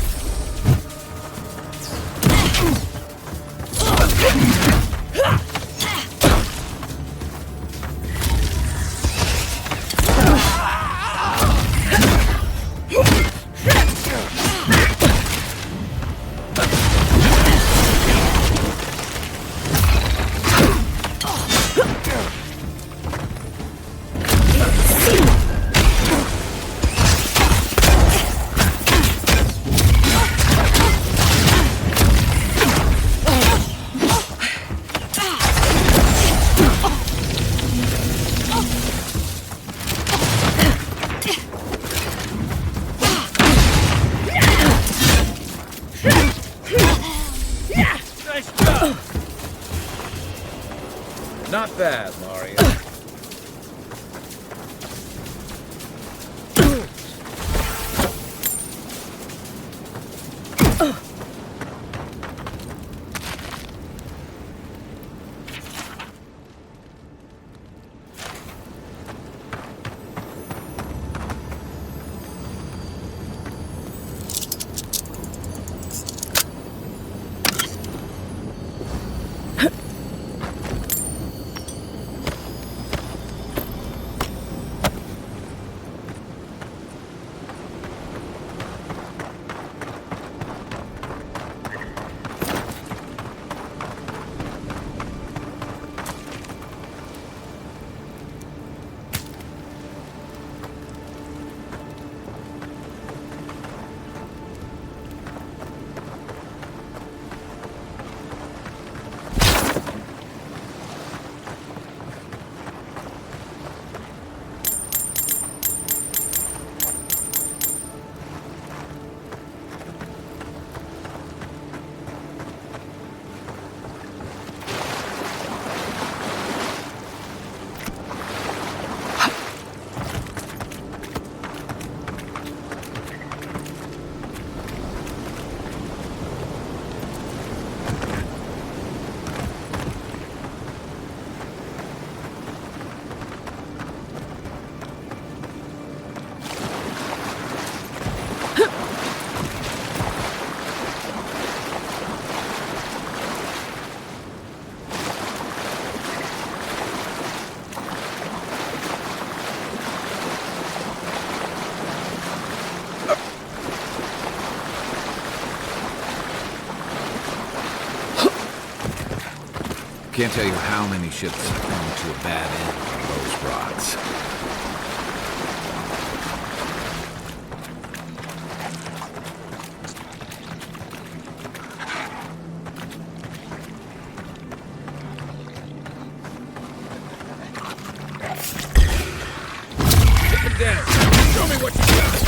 Not bad, Mario. Can't tell you how many ships have come to a bad end from those rods. Show me what you got!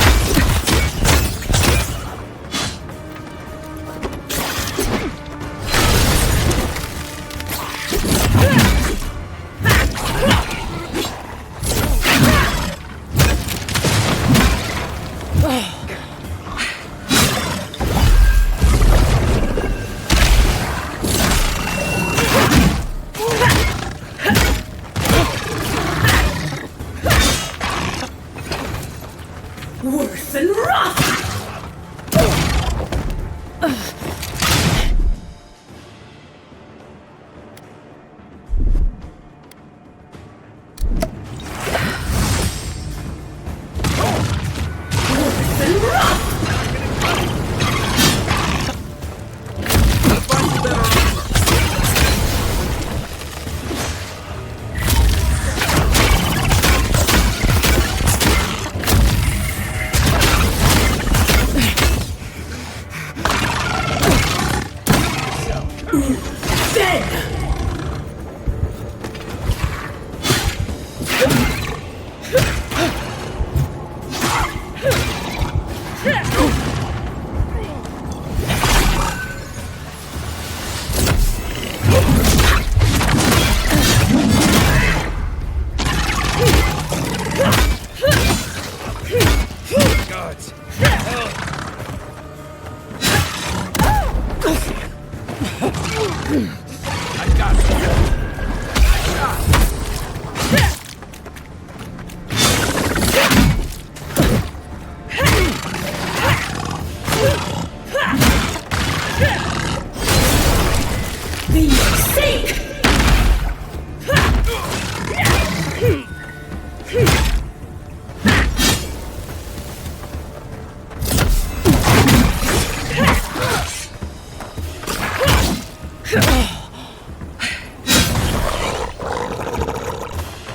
Worse than rough!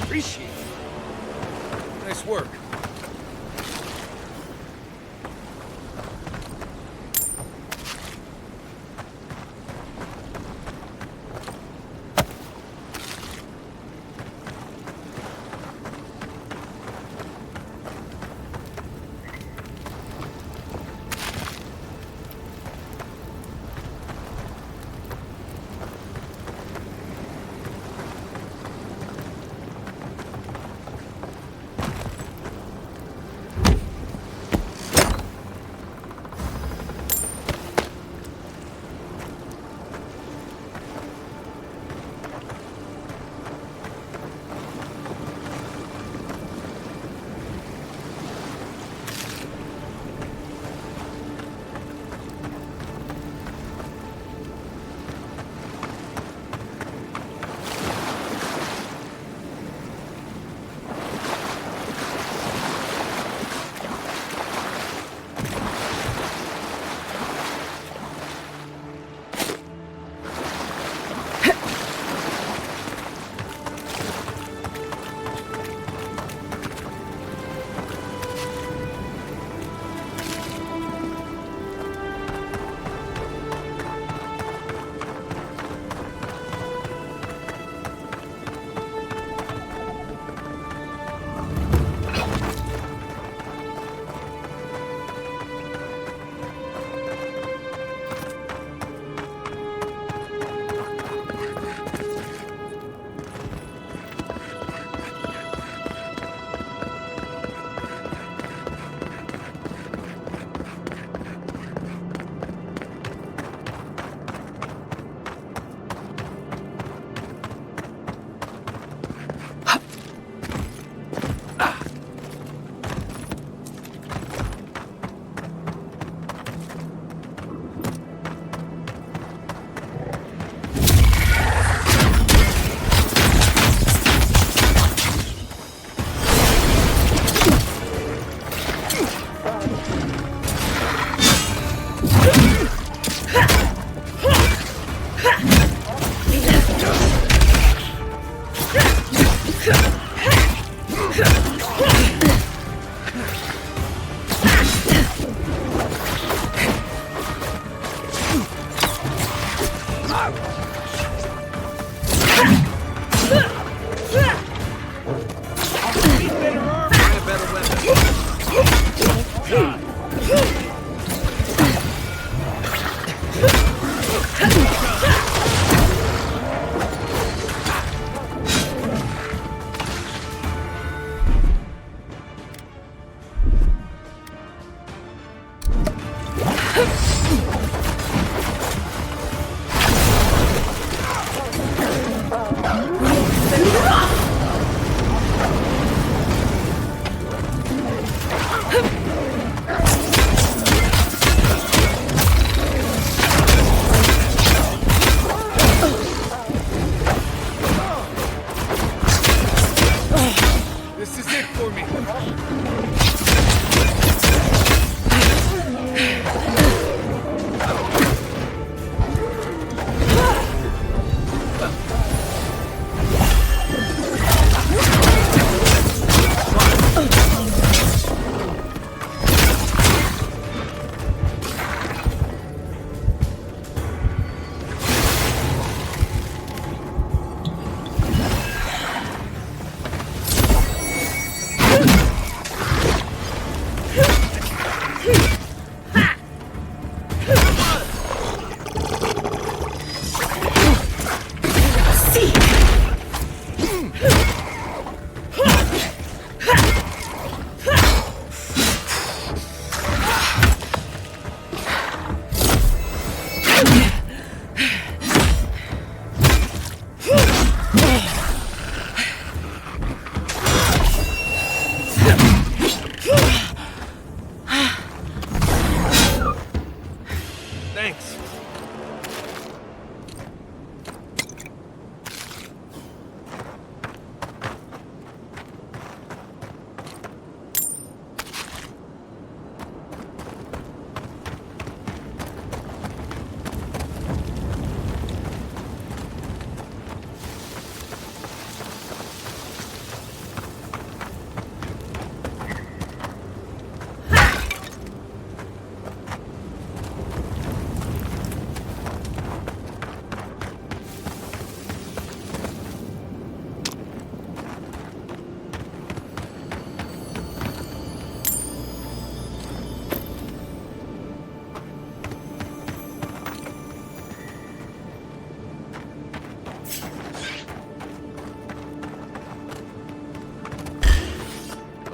Appreciate it. Nice work.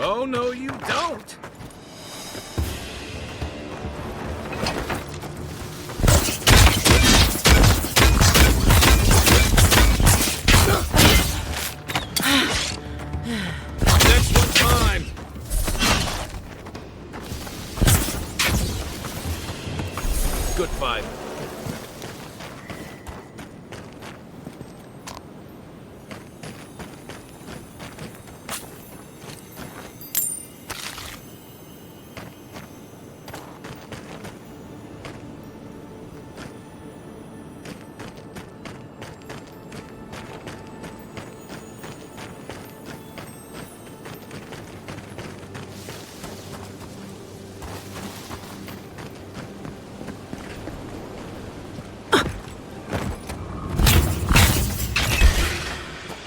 Oh, no, you don't! Next one's mine! Good fight.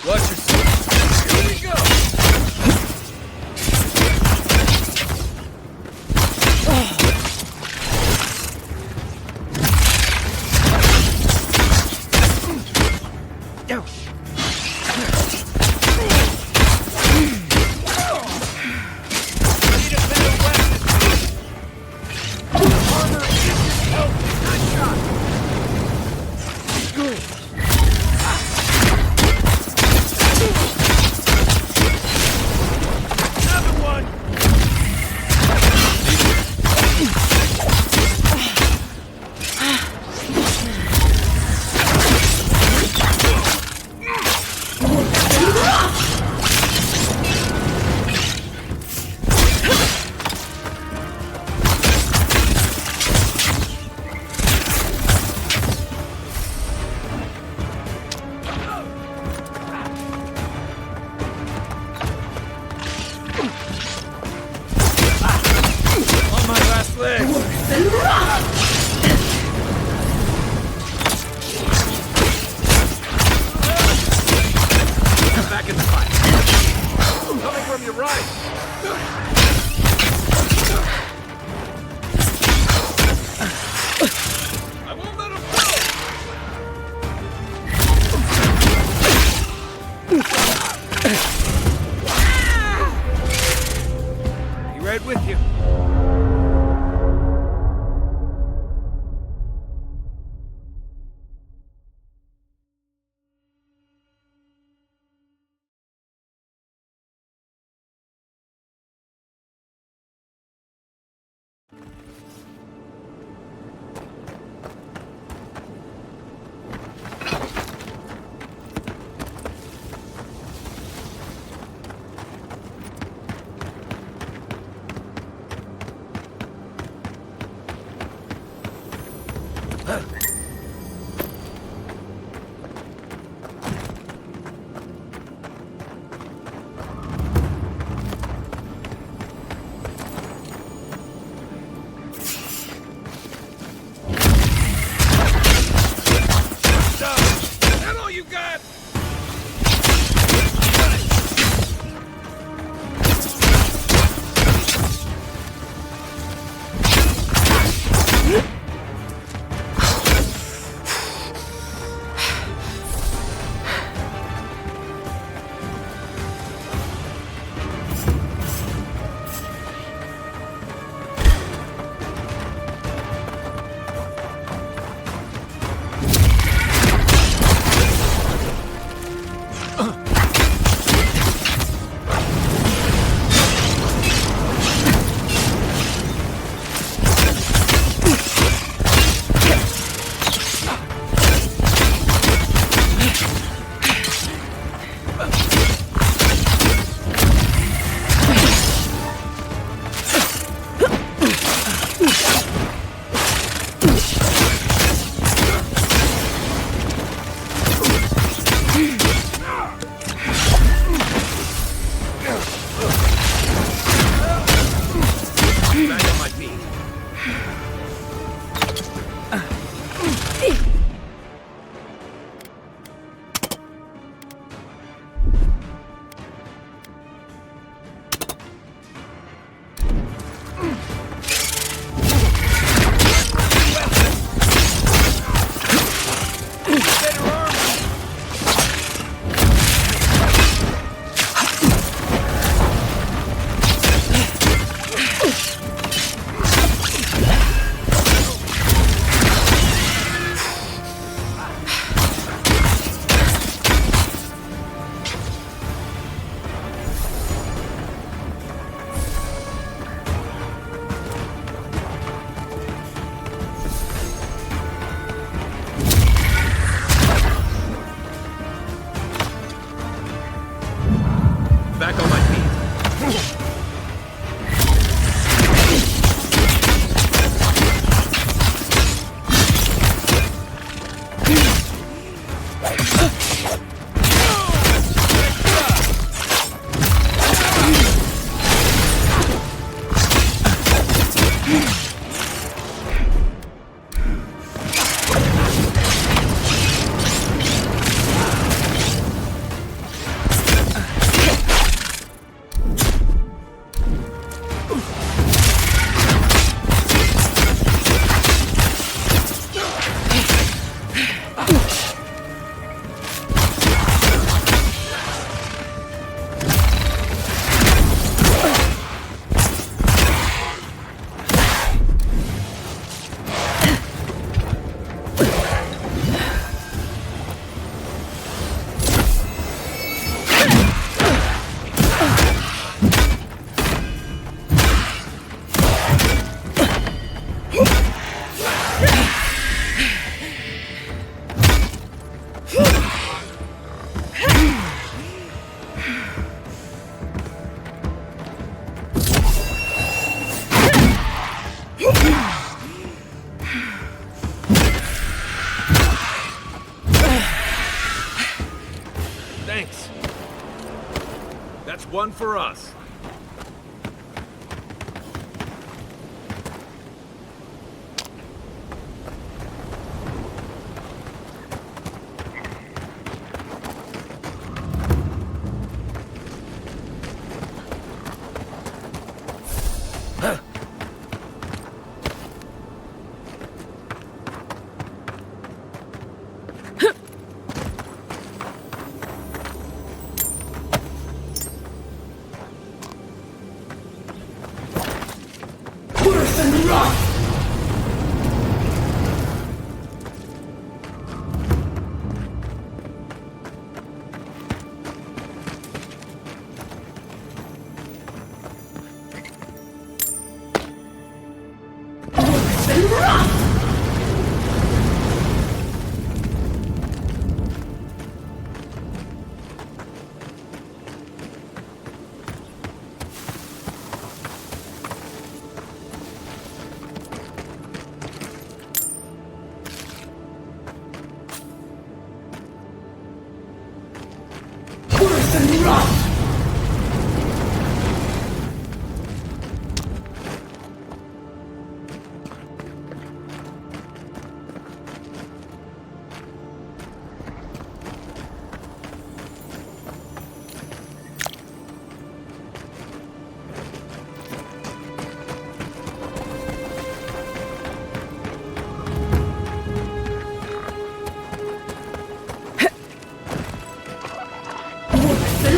Watch yourself. Here we go. Need a better weapon. Armor is your nice shot. Good. Another one! On my last leg! Back in the fight. Coming from your right. I won't let him go! Be right with you. That all you got? Back on my feet. Thanks. That's one for us.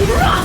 Run!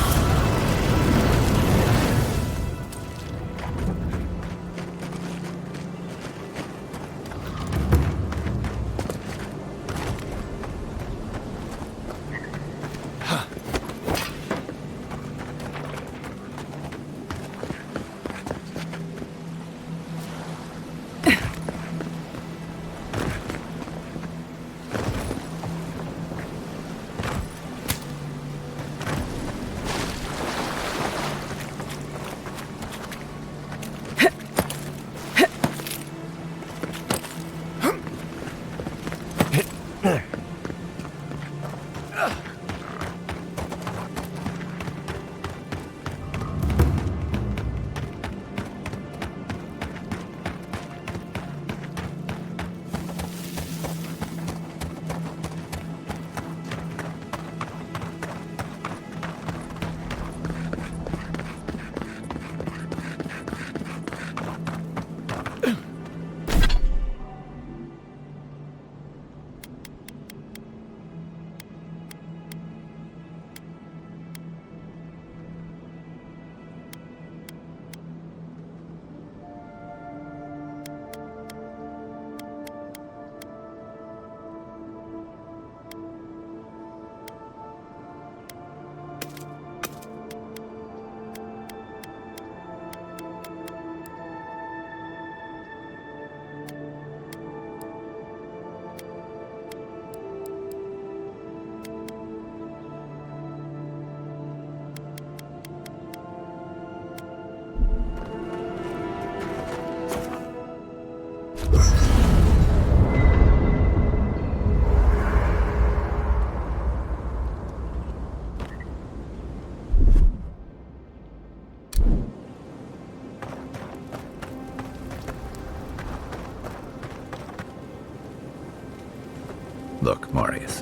Look, Marius,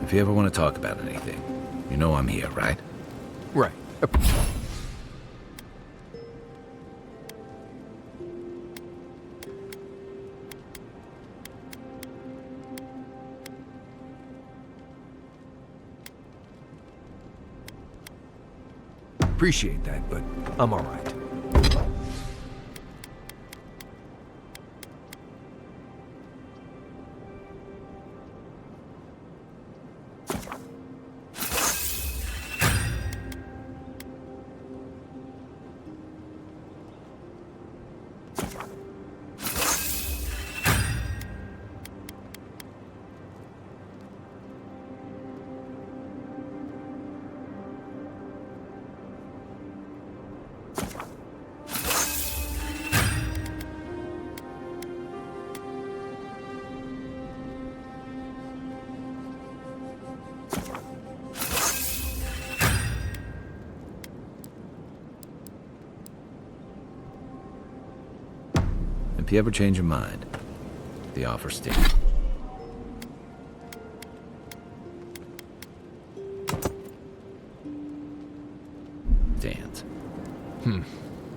if you ever want to talk about anything, you know I'm here, right? Right. Appreciate that, but I'm all right. If you ever change your mind, the offer stands. Stands.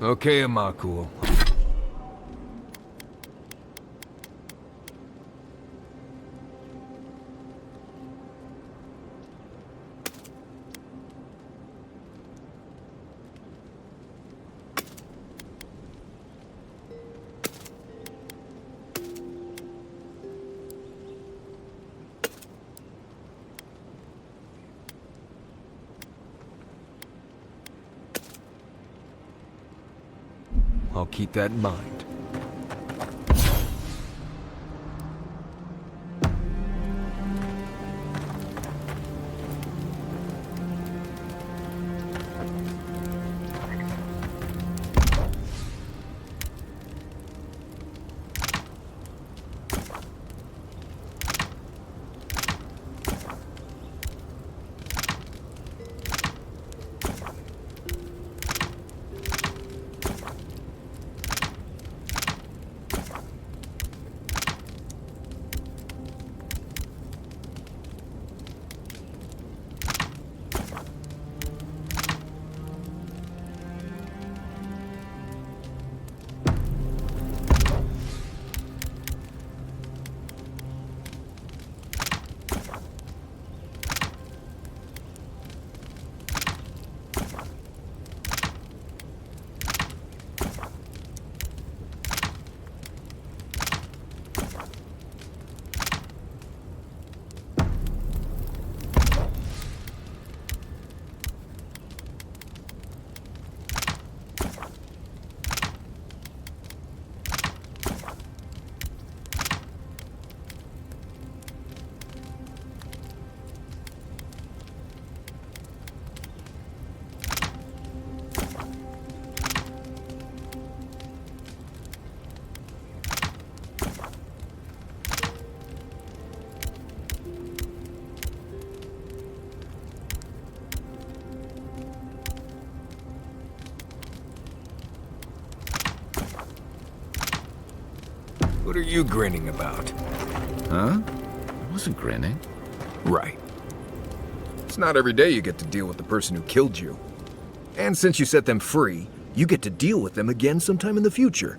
Okay, Amakul. I'll keep that in mind. What are you grinning about? Huh? I wasn't grinning. Right. It's not every day you get to deal with the person who killed you. And since you set them free, you get to deal with them again sometime in the future.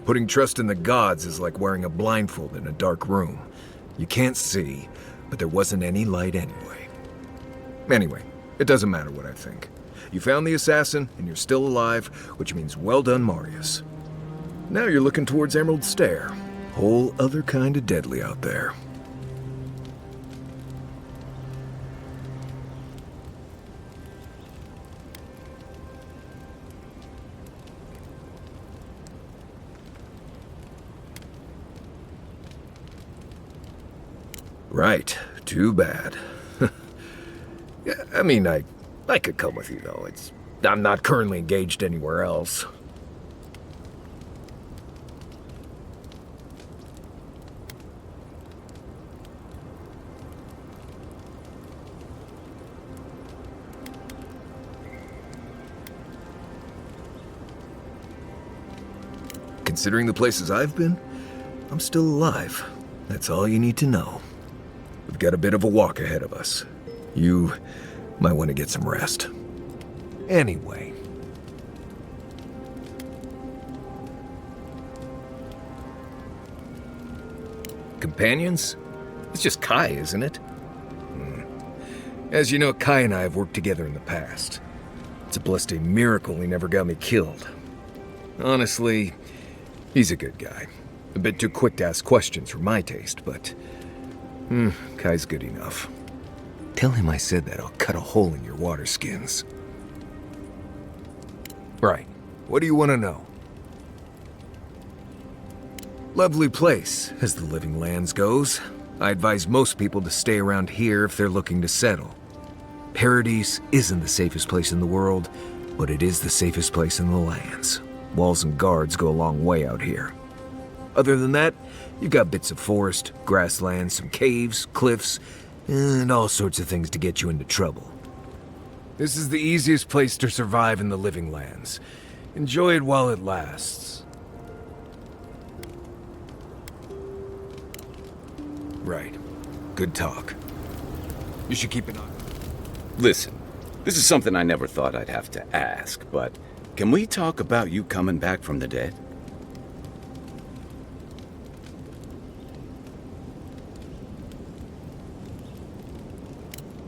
Putting trust in the gods is like wearing a blindfold in a dark room. You can't see, but there wasn't any light anyway. Anyway, it doesn't matter what I think. You found the assassin, and you're still alive, which means well done, Marius. Now you're looking towards Emerald Stair. Whole other kind of deadly out there. Right, too bad. Yeah, I mean, I could come with you, though. I'm not currently engaged anywhere else. Considering the places I've been, I'm still alive. That's all you need to know. We've got a bit of a walk ahead of us. You might want to get some rest. Anyway. Companions? It's just Kai, isn't it? As you know, Kai and I have worked together in the past. It's a blessed miracle he never got me killed. Honestly, he's a good guy. A bit too quick to ask questions for my taste, but Kai's good enough. Tell him I said that I'll cut a hole in your water skins. Right. What do you want to know? Lovely place, as the Living Lands goes. I advise most people to stay around here if they're looking to settle. Paradise isn't the safest place in the world, but it is the safest place in the lands. Walls and guards go a long way out here. Other than that, you've got bits of forest, grasslands, some caves, cliffs, and all sorts of things to get you into trouble. This is the easiest place to survive in the Living Lands. Enjoy it while it lasts. Right. Good talk. You should keep an eye. Listen, this is something I never thought I'd have to ask, but can we talk about you coming back from the dead?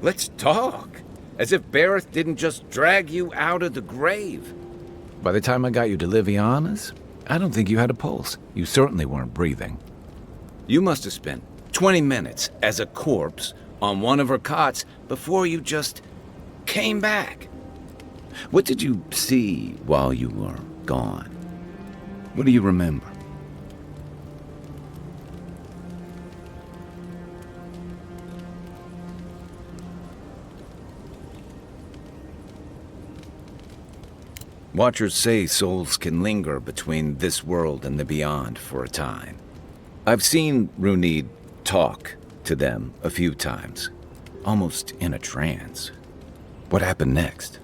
Let's talk. As if Bareth didn't just drag you out of the grave. By the time I got you to Liviana's, I don't think you had a pulse. You certainly weren't breathing. You must have spent 20 minutes as a corpse on one of her cots before you just came back. What did you see while you were gone? What do you remember? Watchers say souls can linger between this world and the beyond for a time. I've seen Runid talk to them a few times, almost in a trance. What happened next?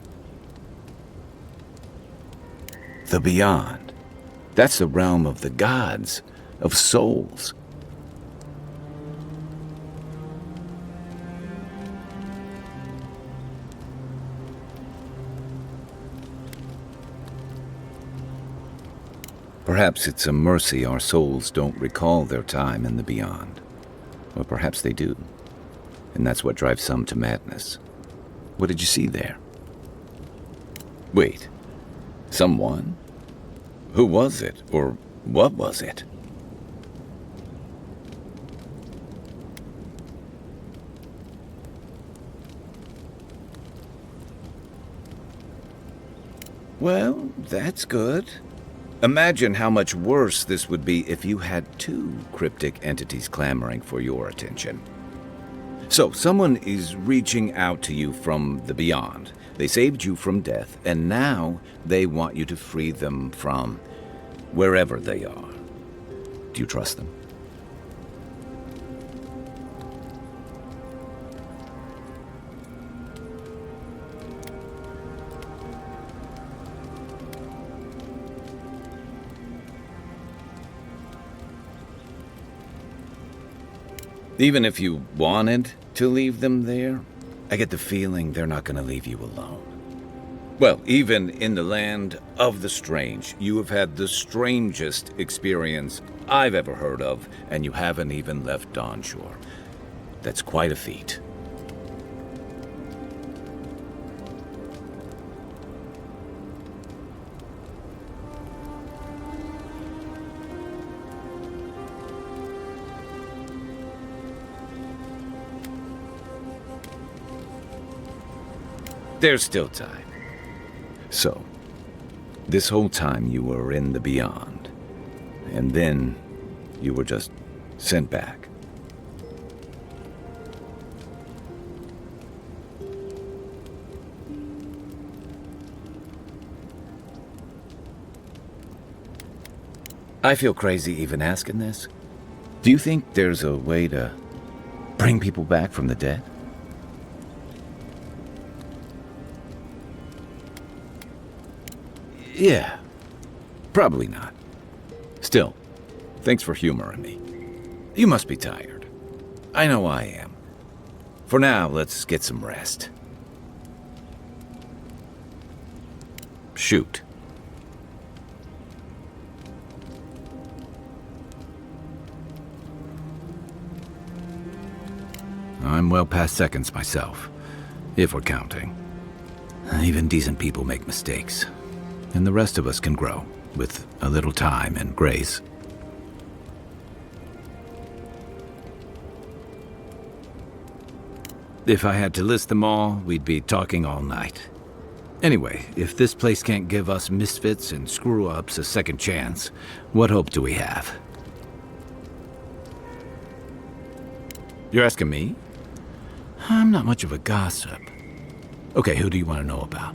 The beyond. That's the realm of the gods, of souls. Perhaps it's a mercy our souls don't recall their time in the beyond. Or perhaps they do. And that's what drives some to madness. What did you see there? Wait. Someone? Who was it? Or what was it? Well, that's good. Imagine how much worse this would be if you had two cryptic entities clamoring for your attention. So, someone is reaching out to you from the beyond. They saved you from death, and now they want you to free them from wherever they are. Do you trust them? Even if you wanted to leave them there, I get the feeling they're not going to leave you alone. Well, even in the land of the strange, you have had the strangest experience I've ever heard of, and you haven't even left Dawnshore. That's quite a feat. There's still time. So, this whole time you were in the Beyond, and then you were just sent back. I feel crazy even asking this. Do you think there's a way to bring people back from the dead? Yeah, probably not. Still, thanks for humoring me. You must be tired. I know I am. For now, let's get some rest. Shoot. I'm well past seconds myself, if we're counting. Even decent people make mistakes. And the rest of us can grow, with a little time and grace. If I had to list them all, we'd be talking all night. Anyway, if this place can't give us misfits and screw-ups a second chance, what hope do we have? You're asking me? I'm not much of a gossip. Okay, who do you want to know about?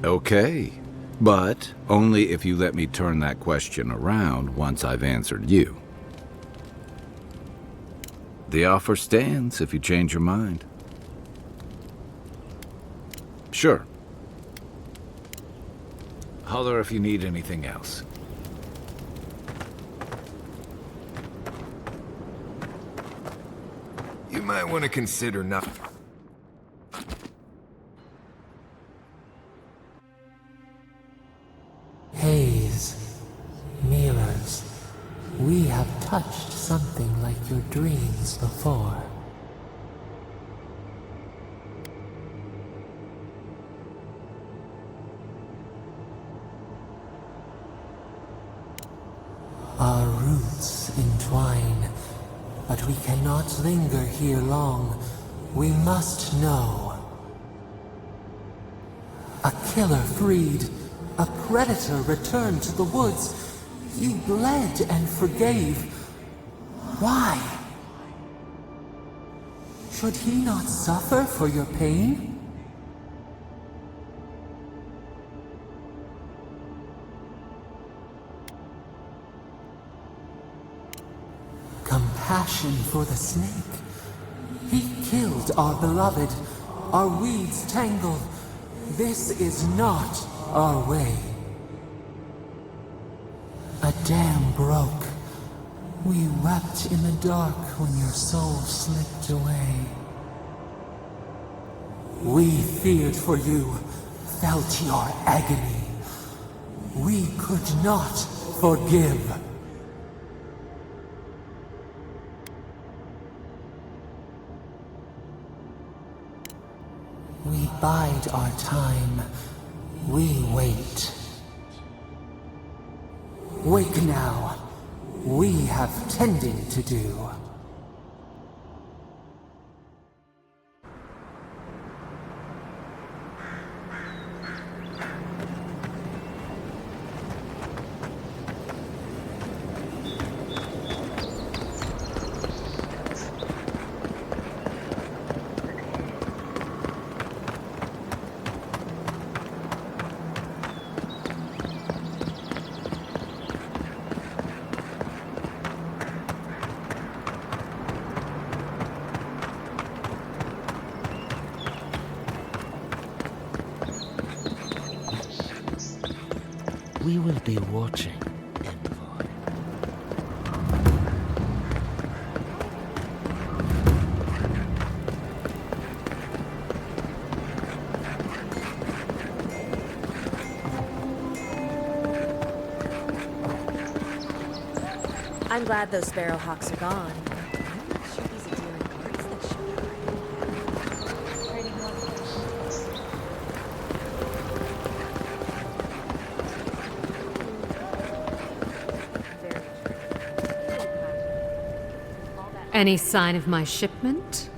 Okay, but only if you let me turn that question around once I've answered you. The offer stands if you change your mind. Sure. Holler if you need anything else. You might want to consider not... Haze, mirrors, we have touched something like your dreams before. Our roots entwine, but we cannot linger here long. We must know. A killer freed. A predator returned to the woods. You bled and forgave. Why? Should he not suffer for your pain? Compassion for the snake. He killed our beloved. Our weeds tangled. This is not our way. A dam broke. We wept in the dark when your soul slipped away. We feared for you, felt your agony. We could not forgive. We bide our time. We wait. Wake now. We have tending to do. We will be watching. I'm glad those sparrowhawks are gone. I'm not sure these endearing cards that show Any sign of my shipment?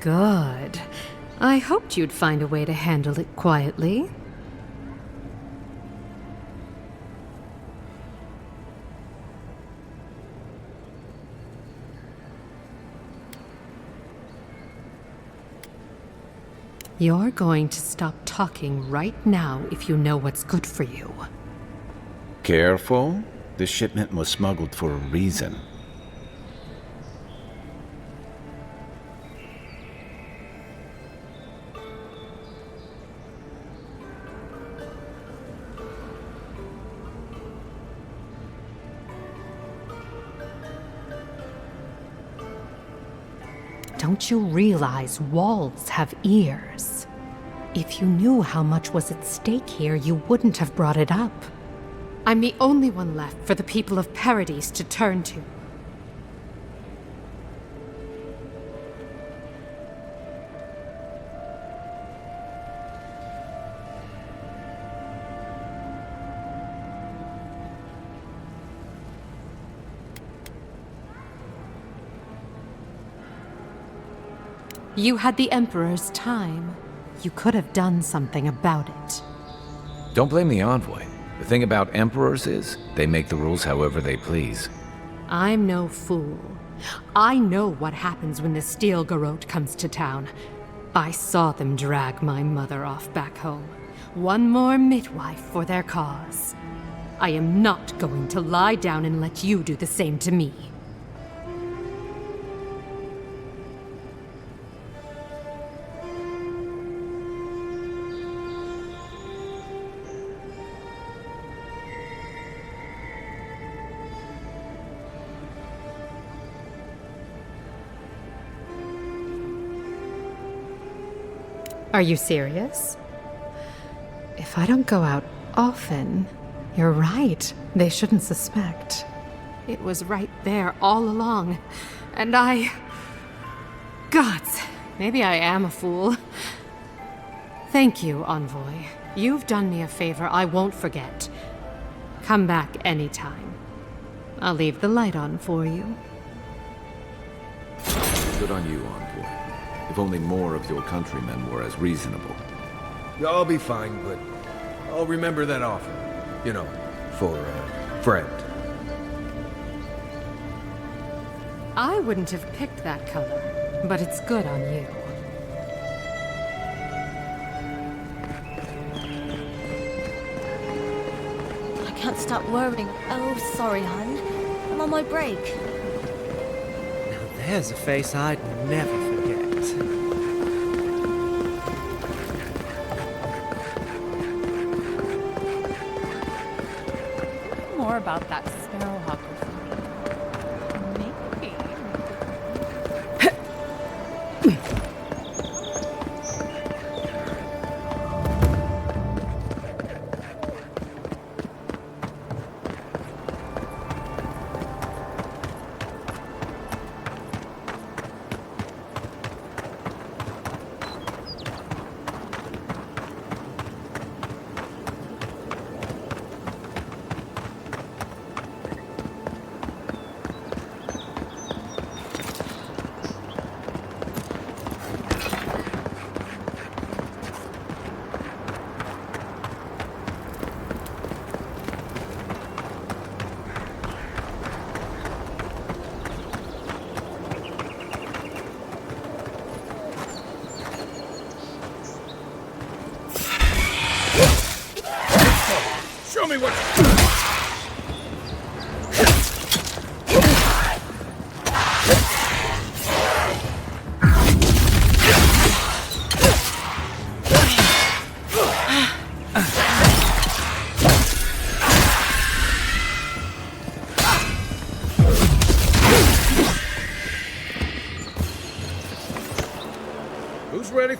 Good. I hoped you'd find a way to handle it quietly. You're going to stop talking right now if you know what's good for you. Careful. The shipment was smuggled for a reason. Don't you realize walls have ears? If you knew how much was at stake here, you wouldn't have brought it up. I'm the only one left for the people of Paradise to turn to. You had the Emperor's time. You could have done something about it. Don't blame the envoy. The thing about emperors is, they make the rules however they please. I'm no fool. I know what happens when the Steel Garrote comes to town. I saw them drag my mother off back home. One more midwife for their cause. I am not going to lie down and let you do the same to me. Are you serious? If I don't go out often, you're right. They shouldn't suspect. It was right there all along. And Gods, maybe I am a fool. Thank you, Envoy. You've done me a favor I won't forget. Come back anytime. I'll leave the light on for you. Good on you, envoy. If only more of your countrymen were as reasonable. I'll be fine, but I'll remember that offer. You know, for a friend. I wouldn't have picked that color, but it's good on you. I can't stop worrying. Oh, sorry, hun. I'm on my break. Now there's a face I'd never forget. More about that sparrowhawk with me. Maybe. Show me what.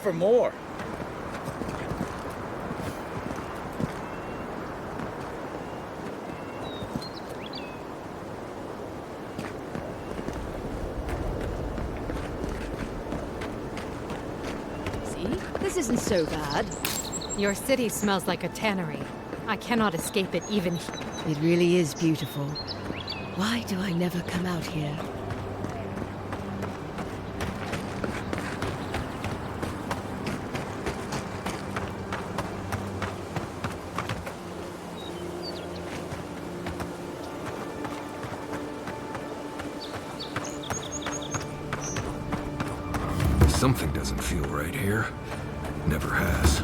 for more. See? This isn't so bad. Your city smells like a tannery. I cannot escape it even. It really is beautiful. Why do I never come out here? Something doesn't feel right here. Never has.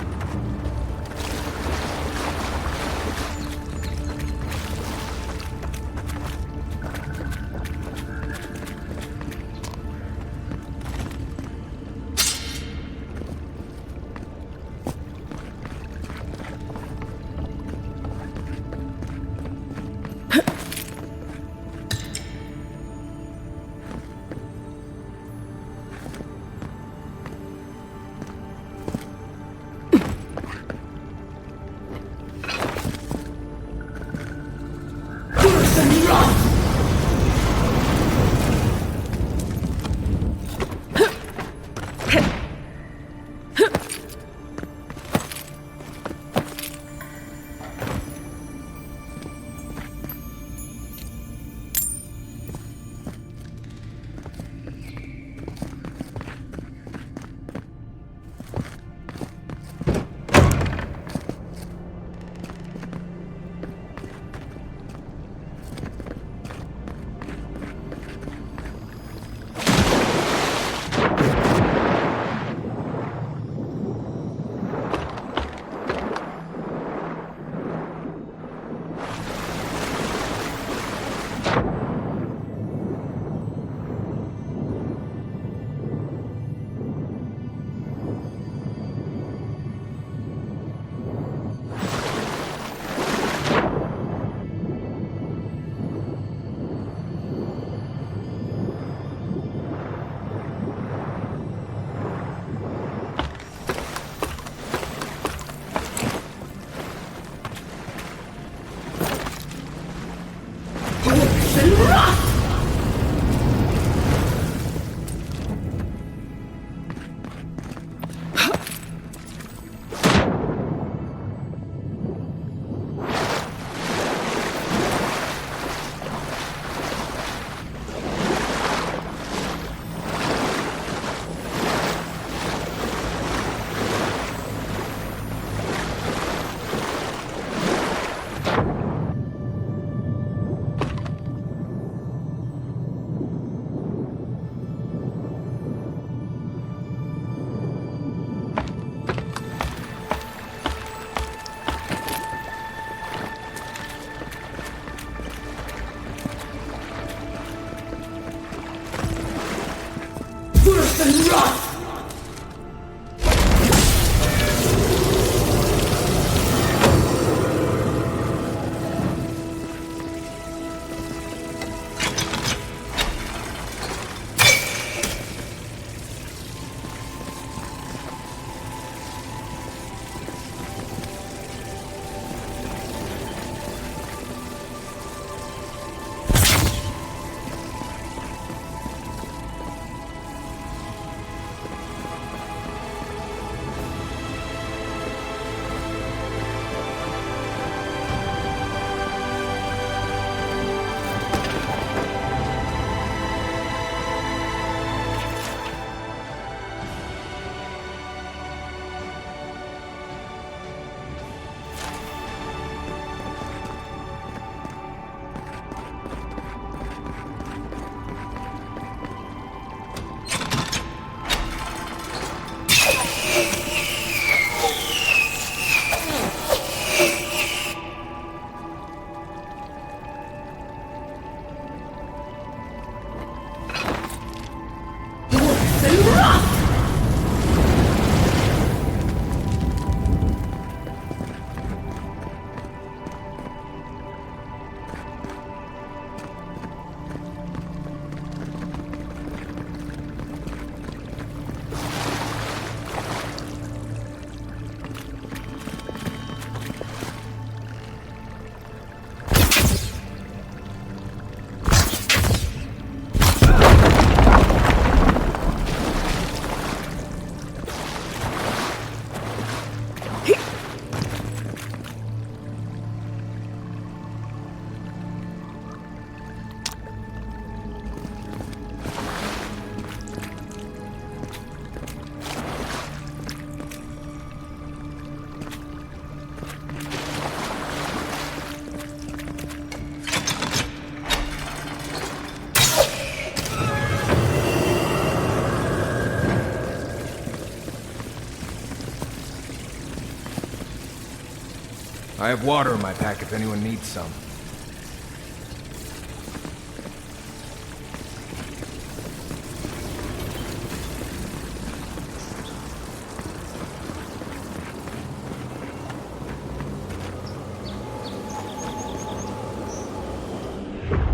I have water in my pack if anyone needs some.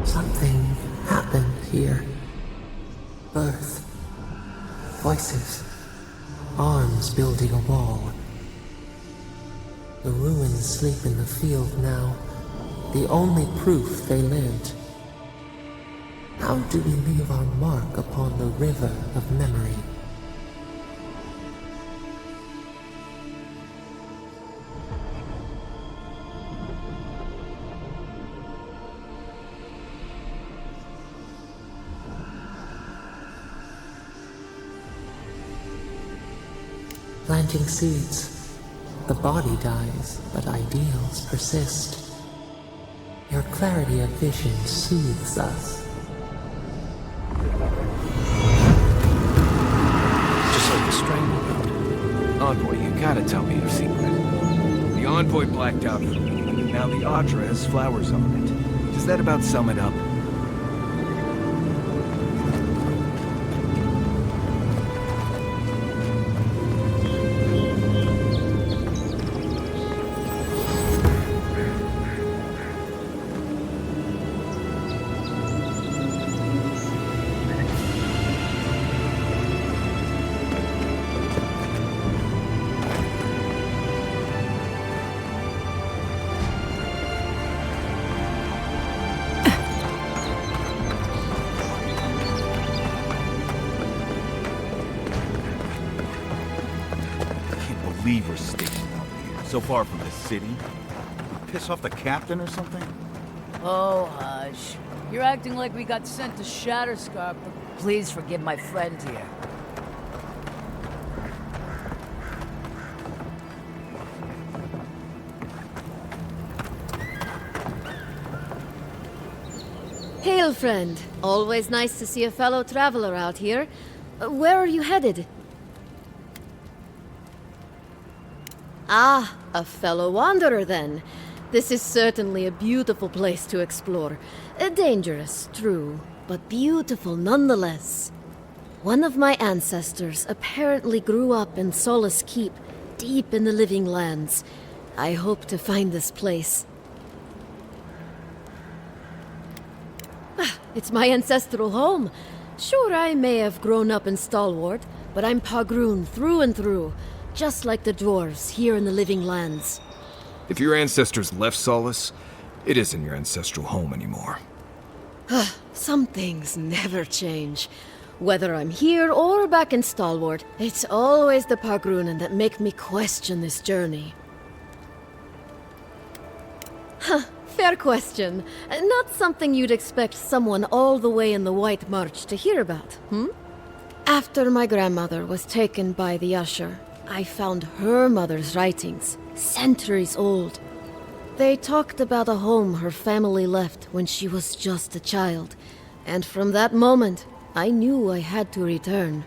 Something happened here. Birth. Voices. Arms building a wall. The ruins sleep in the field now, the only proof they lived. How do we leave our mark upon the river of memory? Planting seeds. The body dies, but ideals persist. Your clarity of vision soothes us. Just like the stranglehold. Envoy, you gotta tell me your secret. The Envoy blacked out for me. Now the Audra has flowers on it. Does that about sum it up? Believe we're stationed out here, so far from the city. Piss off the captain or something? Oh, hush. You're acting like we got sent to Shatterscarp, but please forgive my friend here. Hail, friend. Always nice to see a fellow traveler out here. Where are you headed? Ah, a fellow wanderer then. This is certainly a beautiful place to explore. Dangerous, true, but beautiful nonetheless. One of my ancestors apparently grew up in Solace Keep, deep in the Living Lands. I hope to find this place. It's my ancestral home. Sure, I may have grown up in Stalwart, but I'm Pagroon through and through, just like the dwarves here in the Living Lands. If your ancestors left Solace, it isn't your ancestral home anymore. Some things never change. Whether I'm here or back in Stalwart, it's always the Pagroonen that make me question this journey. Fair question. Not something you'd expect someone all the way in the White March to hear about, After my grandmother was taken by the Usher, I found her mother's writings, centuries old. They talked about a home her family left when she was just a child, and from that moment, I knew I had to return.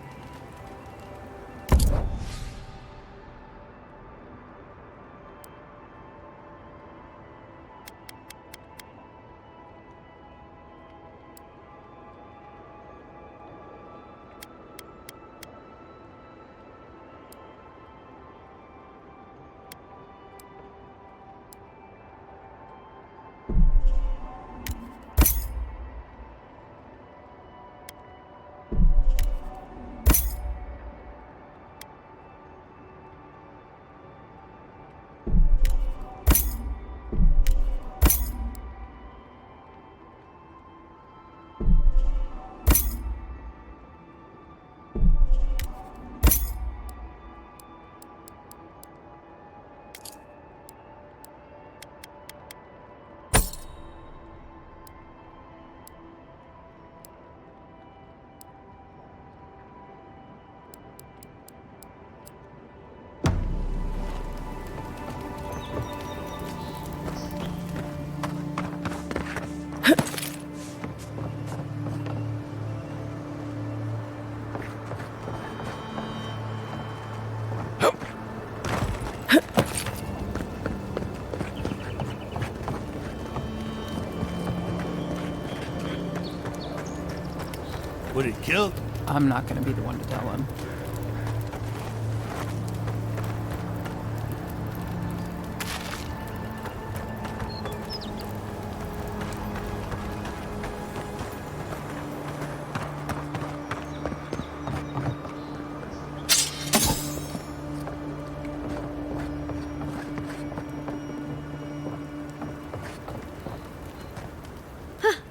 somebody killed? I'm not gonna be the one to tell him.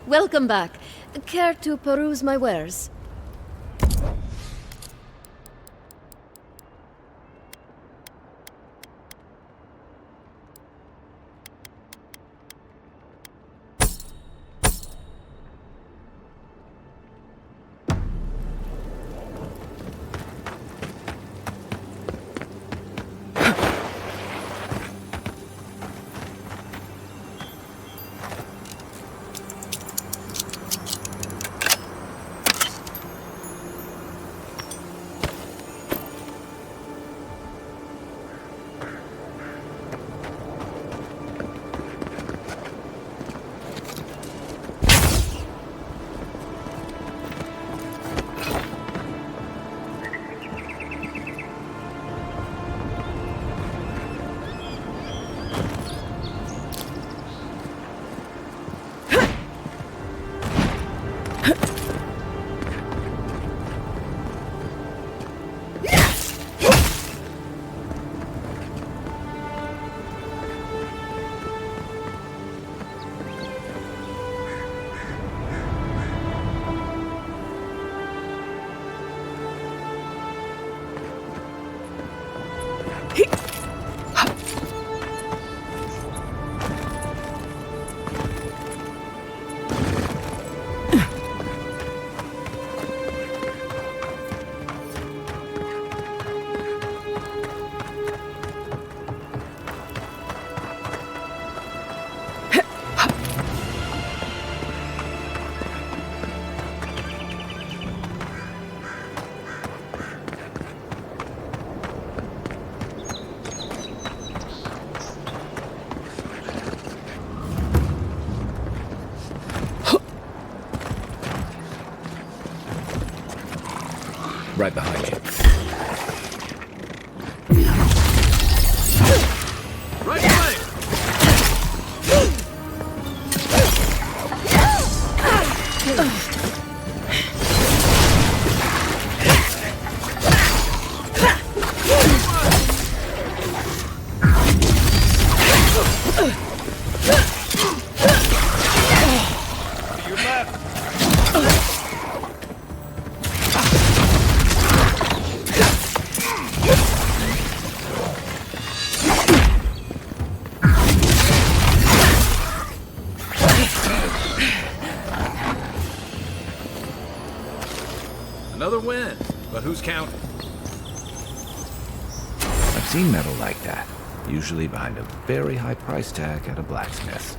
Welcome back. Care to peruse my wares? Right behind you. Right flank! To your left! Another win, but who's counting? I've seen metal like that, usually behind a very high price tag at a blacksmith.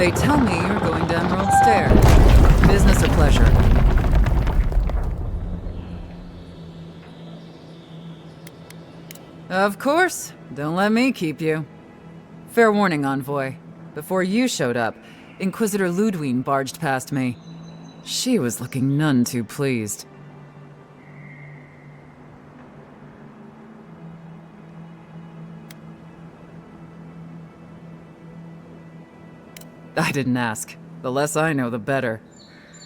They tell me you're going to Emerald Stair. Business or pleasure? Of course. Don't let me keep you. Fair warning, Envoy. Before you showed up, Inquisitor Ludwine barged past me. She was looking none too pleased. I didn't ask. The less I know, the better.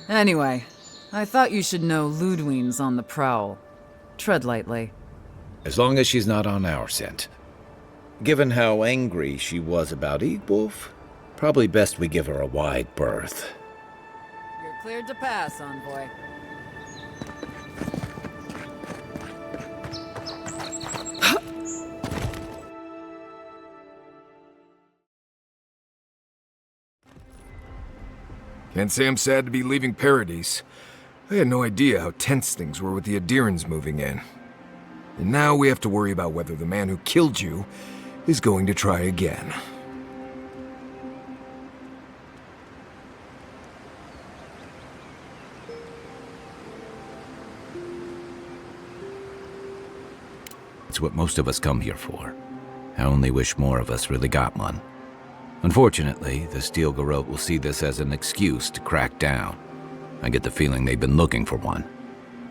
Anyway, I thought you should know Ludwine's on the prowl. Tread lightly. As long as she's not on our scent. Given how angry she was about Eagwolf, probably best we give her a wide berth. You're cleared to pass, Envoy. Can't say I'm sad to be leaving Paradise. I had no idea how tense things were with the Adirans moving in. And now we have to worry about whether the man who killed you is going to try again. It's what most of us come here for. I only wish more of us really got one. Unfortunately, the Steel Garrote will see this as an excuse to crack down. I get the feeling they've been looking for one.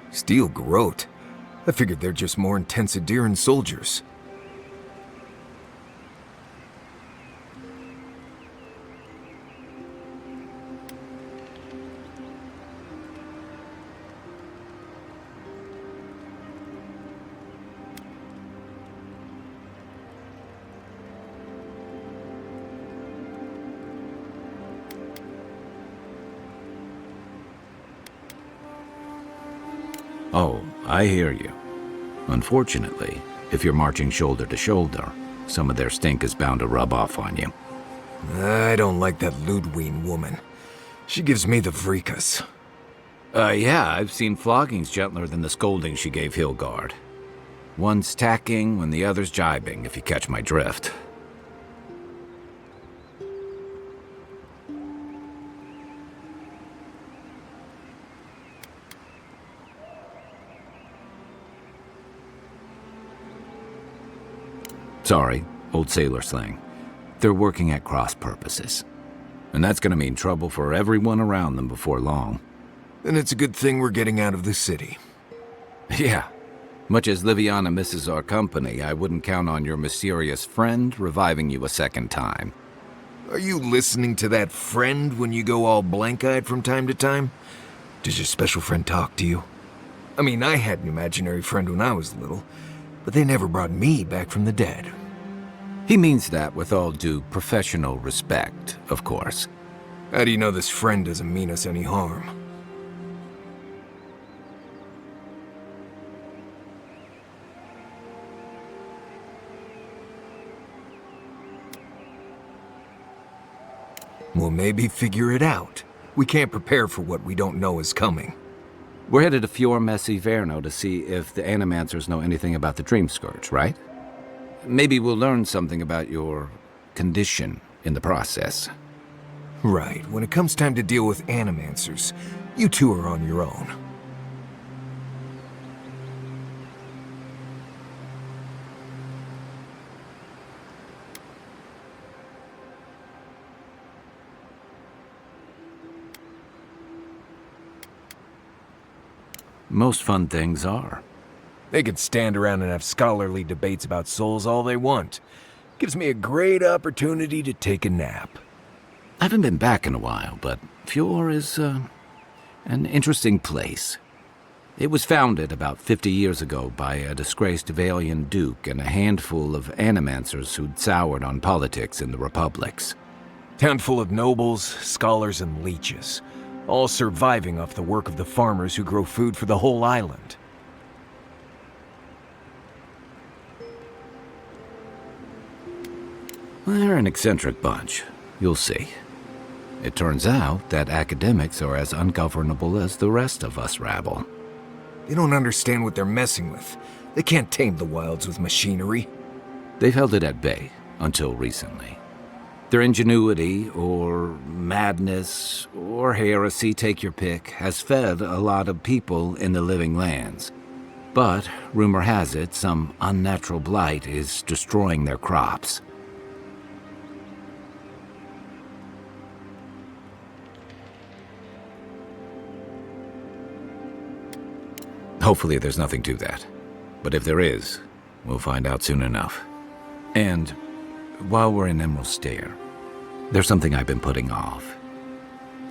Steel Garrote? I figured they're just more intense Adiran soldiers. Oh, I hear you. Unfortunately, if you're marching shoulder to shoulder, some of their stink is bound to rub off on you. I don't like that Ludwine woman. She gives me the vricas. Yeah, I've seen floggings gentler than the scolding she gave Hilgard. One's tacking when the other's jibing, if you catch my drift. Sorry, old sailor slang. They're working at cross purposes. And that's gonna mean trouble for everyone around them before long. Then it's a good thing we're getting out of the city. Yeah. Much as Liviana misses our company, I wouldn't count on your mysterious friend reviving you a second time. Are you listening to that friend when you go all blank-eyed from time to time? Does your special friend talk to you? I mean, I had an imaginary friend when I was little, but they never brought me back from the dead. He means that with all due professional respect, of course. How do you know this friend doesn't mean us any harm? Well, maybe figure it out. We can't prepare for what we don't know is coming. We're headed to Fior Messi Verno to see if the Animancers know anything about the Dream Scourge, right? Maybe we'll learn something about your condition in the process. Right. When it comes time to deal with Animancers, you two are on your own. Most fun things are. They could stand around and have scholarly debates about souls all they want. Gives me a great opportunity to take a nap. I haven't been back in a while, but Fior is, an interesting place. It was founded about 50 years ago by a disgraced Valian duke and a handful of Animancers who'd soured on politics in the republics. Town full of nobles, scholars, and leeches, all surviving off the work of the farmers who grow food for the whole island. They're an eccentric bunch. You'll see. It turns out that academics are as ungovernable as the rest of us rabble. They don't understand what they're messing with. They can't tame the wilds with machinery. They've held it at bay, until recently. Their ingenuity, or madness, or heresy, take your pick, has fed a lot of people in the living lands. But, rumor has it, some unnatural blight is destroying their crops. Hopefully there's nothing to that. But if there is, we'll find out soon enough. And while we're in Emerald Stair, there's something I've been putting off.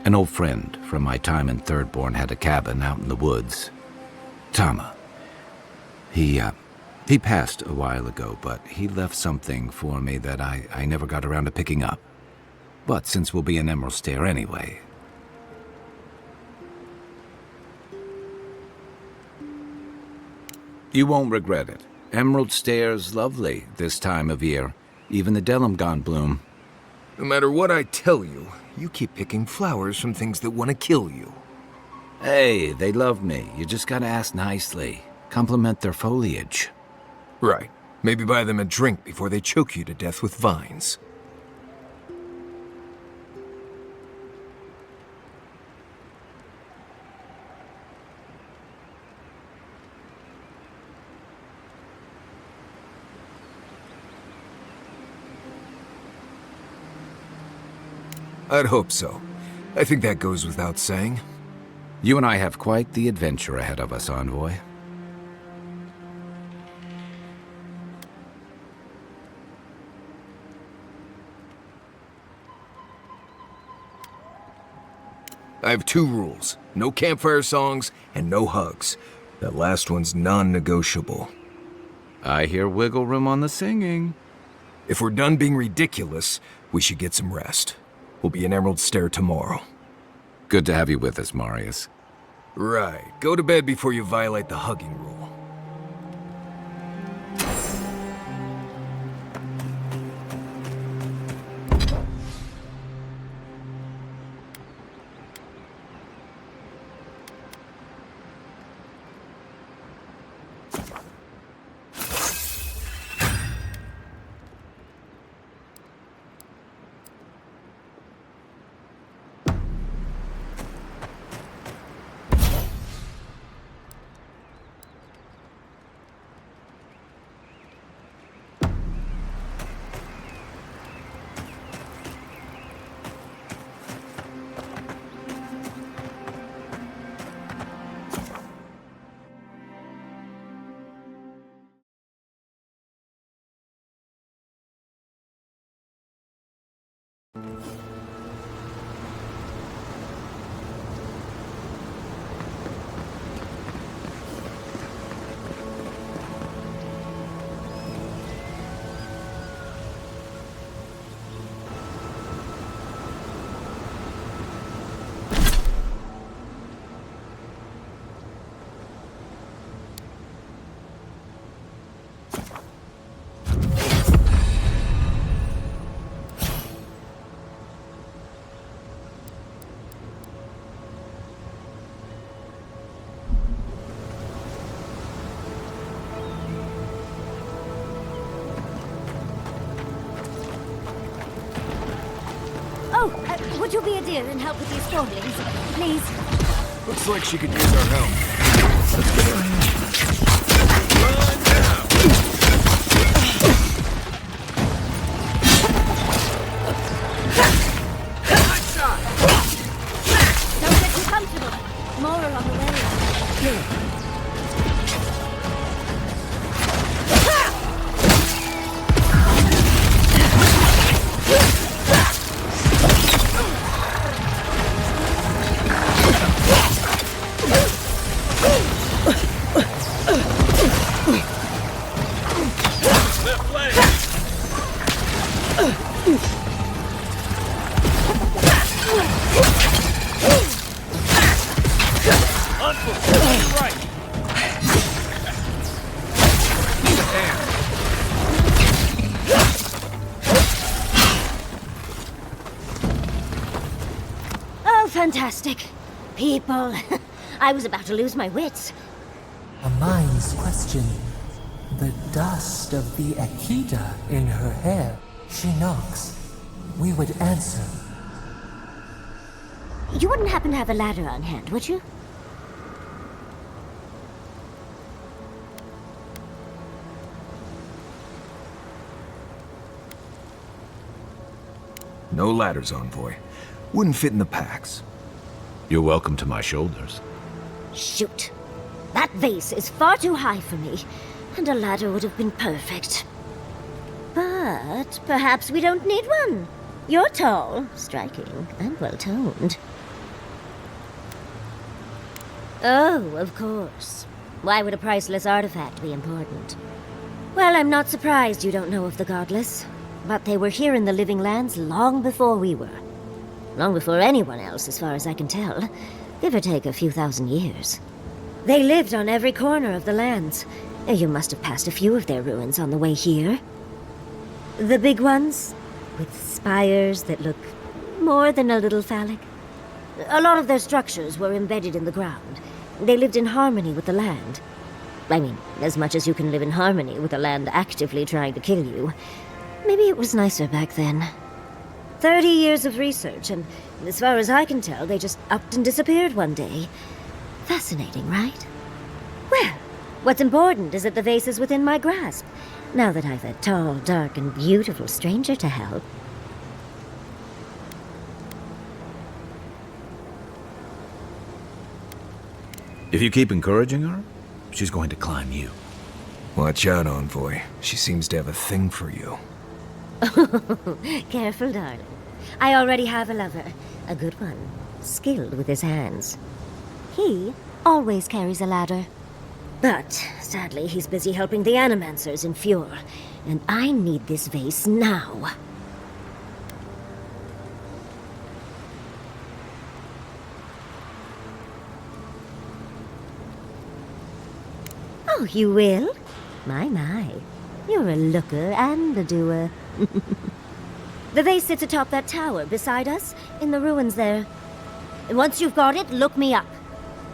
An old friend from my time in Thirdborn had a cabin out in the woods. Tama. He passed a while ago, but he left something for me that I never got around to picking up. But since we'll be in Emerald Stair anyway... You won't regret it. Emerald Stair's lovely this time of year. Even the Delimgon bloom. No matter what I tell you, you keep picking flowers from things that want to kill you. Hey, they love me. You just gotta ask nicely. Compliment their foliage. Right. Maybe buy them a drink before they choke you to death with vines. I'd hope so. I think that goes without saying. You and I have quite the adventure ahead of us, Envoy. I have 2 rules. No campfire songs and no hugs. That last one's non-negotiable. I hear wiggle room on the singing. If we're done being ridiculous, we should get some rest. We'll be in Emerald Stair tomorrow. Good to have you with us, Marius. Right. Go to bed before you violate the hugging rule. Would you be a dear and help with these forelings, please? Looks like she could use our help. Let's get her. Don't get too comfortable. More are on the way. Fantastic. People. I was about to lose my wits. A mind's question. The dust of the Akita in her hair. She knocks. we would answer. You wouldn't happen to have a ladder on hand, would you? No ladders, Envoy. Wouldn't fit in the packs. You're welcome to my shoulders. Shoot. That vase is far too high for me, and a ladder would have been perfect. But perhaps we don't need one. You're tall, striking, and well-toned. Oh, of course. Why would a priceless artifact be important? Well, I'm not surprised you don't know of the Godless. But they were here in the Living Lands long before we were. Long before anyone else, as far as I can tell. Give or take a few thousand years. They lived on every corner of the lands. You must have passed a few of their ruins on the way here. The big ones, with spires that look more than a little phallic. A lot of their structures were embedded in the ground. They lived in harmony with the land. I mean, as much as you can live in harmony with the land actively trying to kill you. Maybe it was nicer back then. 30 years of research, and as far as I can tell, they just upped and disappeared one day. Fascinating, right? Well, what's important is that the vase is within my grasp, now that I've a tall, dark, and beautiful stranger to help. If you keep encouraging her, she's going to climb you. Watch out, Envoy. She seems to have a thing for you. Careful, darling. I already have a lover. A good one. Skilled with his hands. He always carries a ladder. But, sadly, he's busy helping the Animancers in Fjord. And I need this vase now. Oh, you will? My. You're a looker and a doer. The vase sits atop that tower beside us, in the ruins there. Once you've got it, look me up.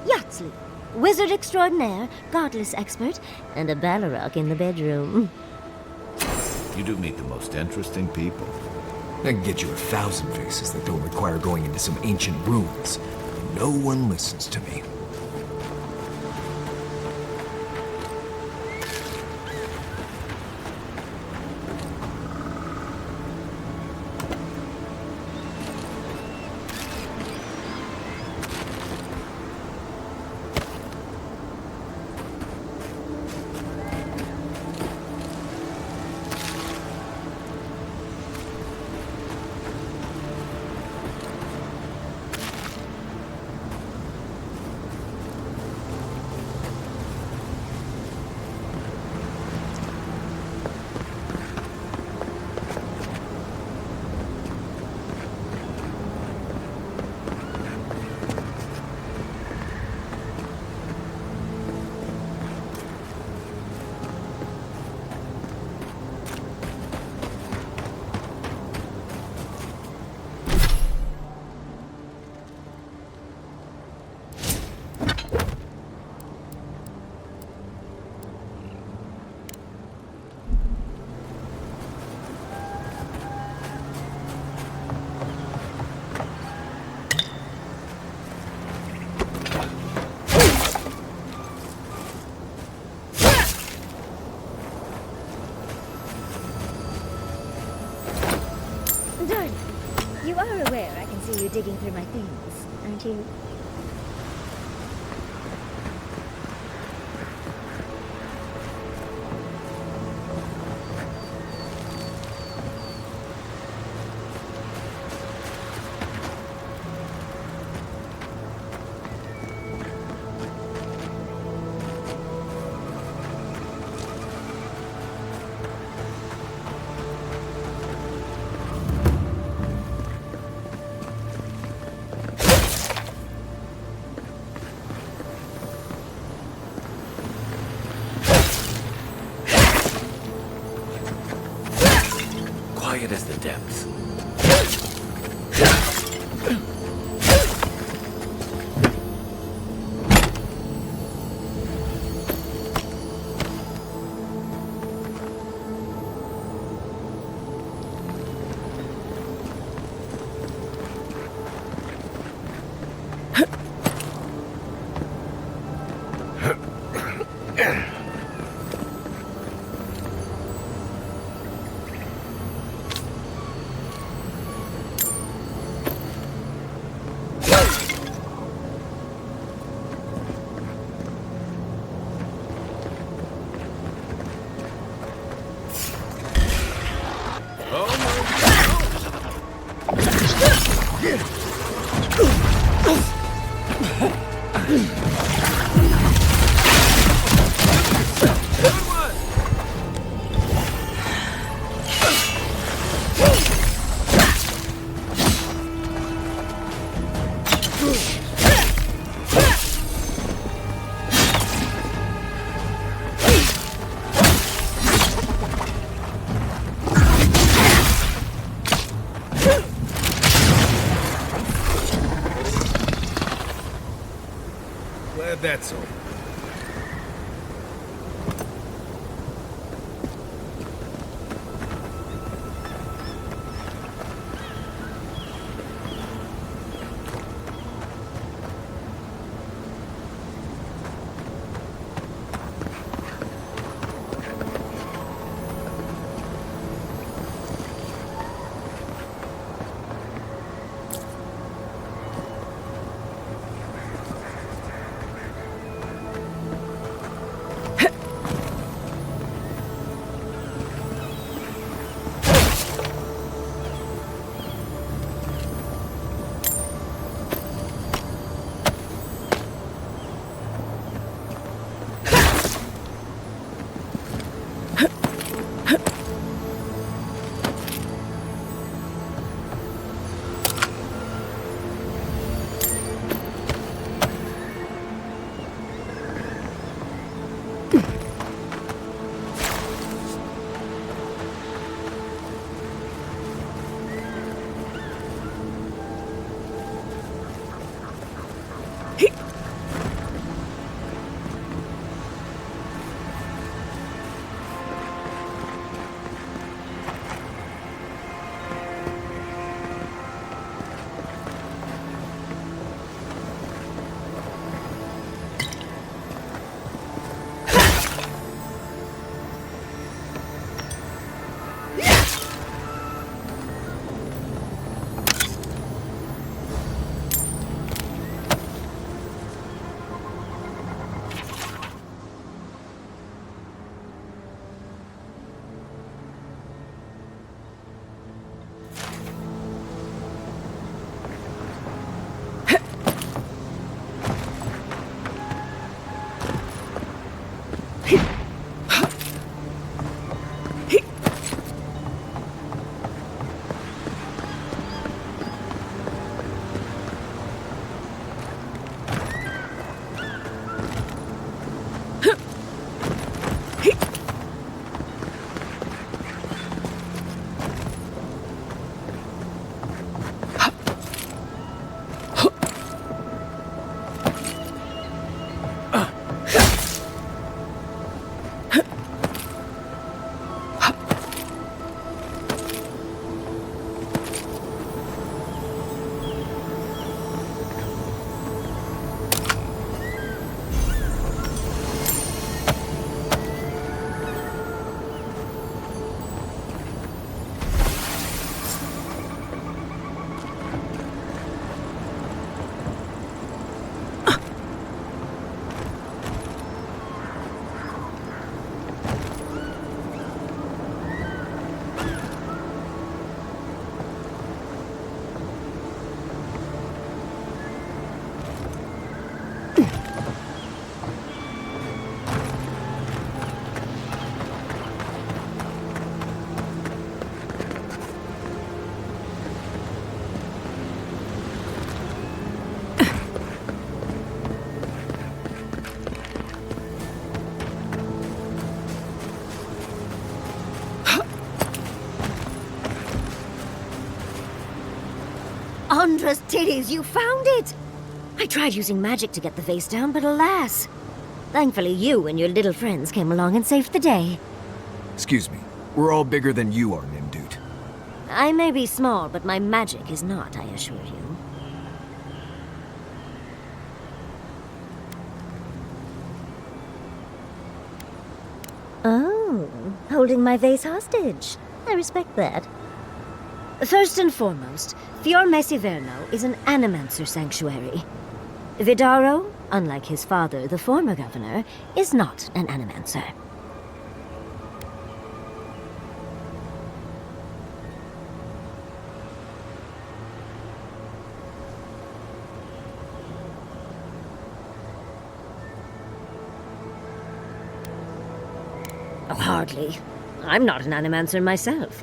Yatsley, wizard extraordinaire, godless expert, and a Balrog in the bedroom. You do meet the most interesting people. I can get you 1,000 vases that don't require going into some ancient ruins. No one listens to me. You're digging through my things, aren't you? Quiet as the depths. Glad that's over. Andra's titties, you found it! I tried using magic to get the vase down, but alas. Thankfully you and your little friends came along and saved the day. Excuse me. We're all bigger than you are, Nimdude. I may be small, but my magic is not, I assure you. Oh, holding my vase hostage. I respect that. First and foremost, Fior Mesiverno is an animancer sanctuary. Vidaro, unlike his father, the former governor, is not an animancer. Oh, hardly. I'm not an animancer myself.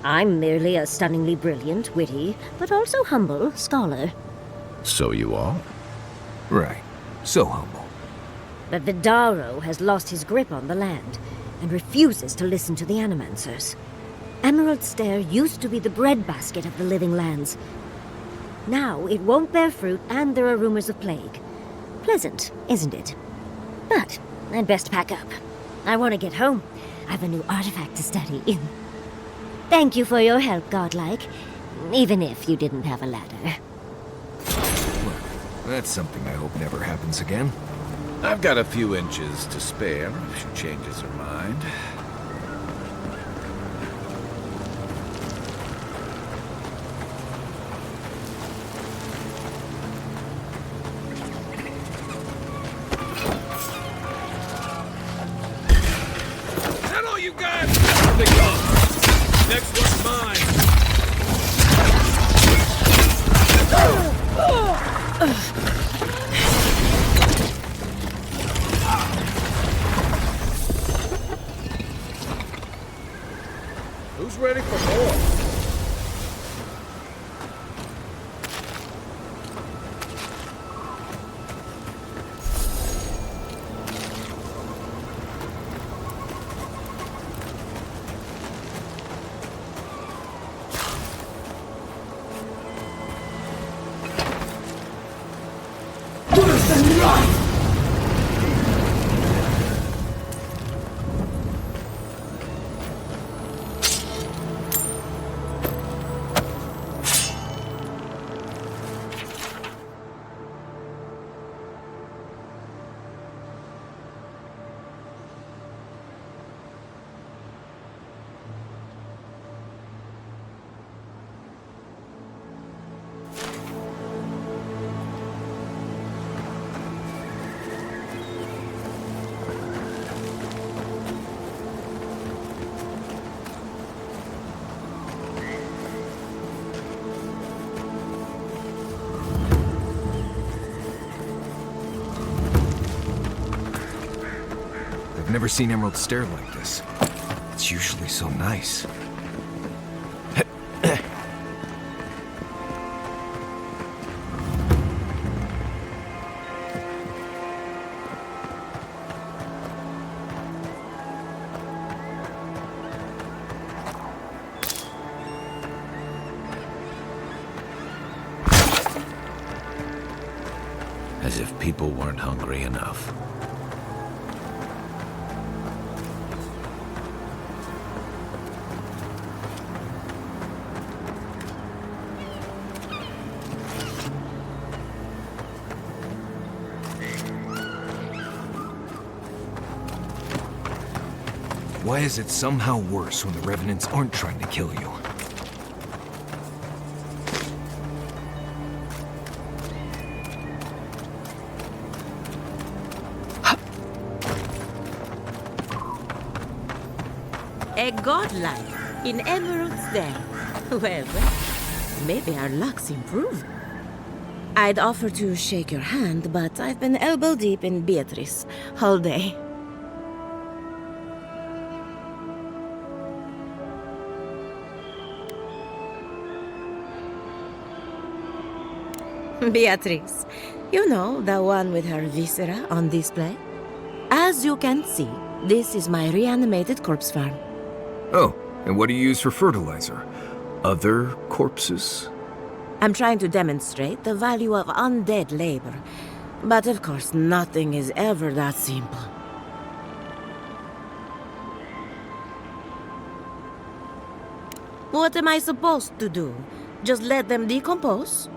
I'm merely a stunningly brilliant, witty, but also humble scholar. So you are? Right. So humble. But Vidaro has lost his grip on the land and refuses to listen to the animancers. Emerald Stair used to be the breadbasket of the living lands. Now it won't bear fruit and there are rumors of plague. Pleasant, isn't it? But I'd best pack up. I want to get home. I've a new artifact to study. Thank you for your help, Godlike. Even if you didn't have a ladder. Well, that's something I hope never happens again. I've got a few inches to spare if she changes her mind. That all you got? Here they come. Next one's mine. Who's ready for more? I've never seen Emerald stare like this. It's usually so nice. As if people weren't hungry enough. Why is it somehow worse when the Revenants aren't trying to kill you? A godlike in Emerald's Den. Well, maybe our luck's improved. I'd offer to shake your hand, but I've been elbow deep in Beatrice all day. Beatrice, you know, the one with her viscera on display? As you can see, this is my reanimated corpse farm. Oh, and what do you use for fertilizer? Other corpses? I'm trying to demonstrate the value of undead labor. But of course, nothing is ever that simple. What am I supposed to do? Just let them decompose?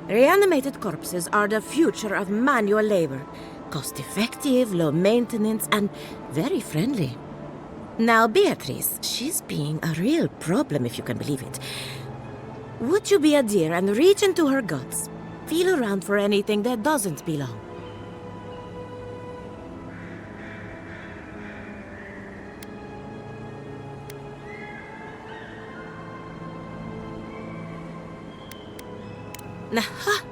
Reanimated corpses are the future of manual labor. Cost-effective, low maintenance, and very friendly. Now, Beatrice, she's being a real problem, if you can believe it. Would you be a dear and reach into her guts? Feel around for anything that doesn't belong. Aha!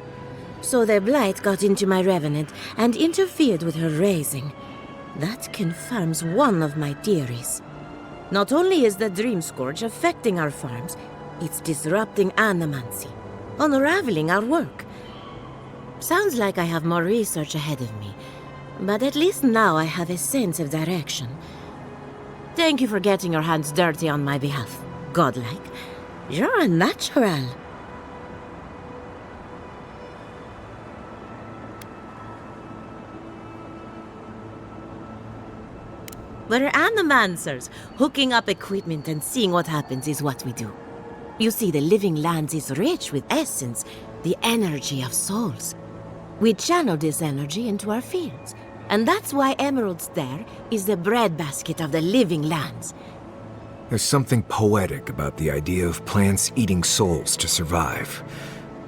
So the Blight got into my Revenant and interfered with her raising. That confirms one of my theories. Not only is the Dream Scourge affecting our farms, it's disrupting animancy, unraveling our work. Sounds like I have more research ahead of me, but at least now I have a sense of direction. Thank you for getting your hands dirty on my behalf, godlike. You're a natural. We're animancers. Hooking up equipment and seeing what happens is what we do. You see, the living lands is rich with essence, the energy of souls. We channel this energy into our fields. And that's why Emerald's there is the breadbasket of the living lands. There's something poetic about the idea of plants eating souls to survive.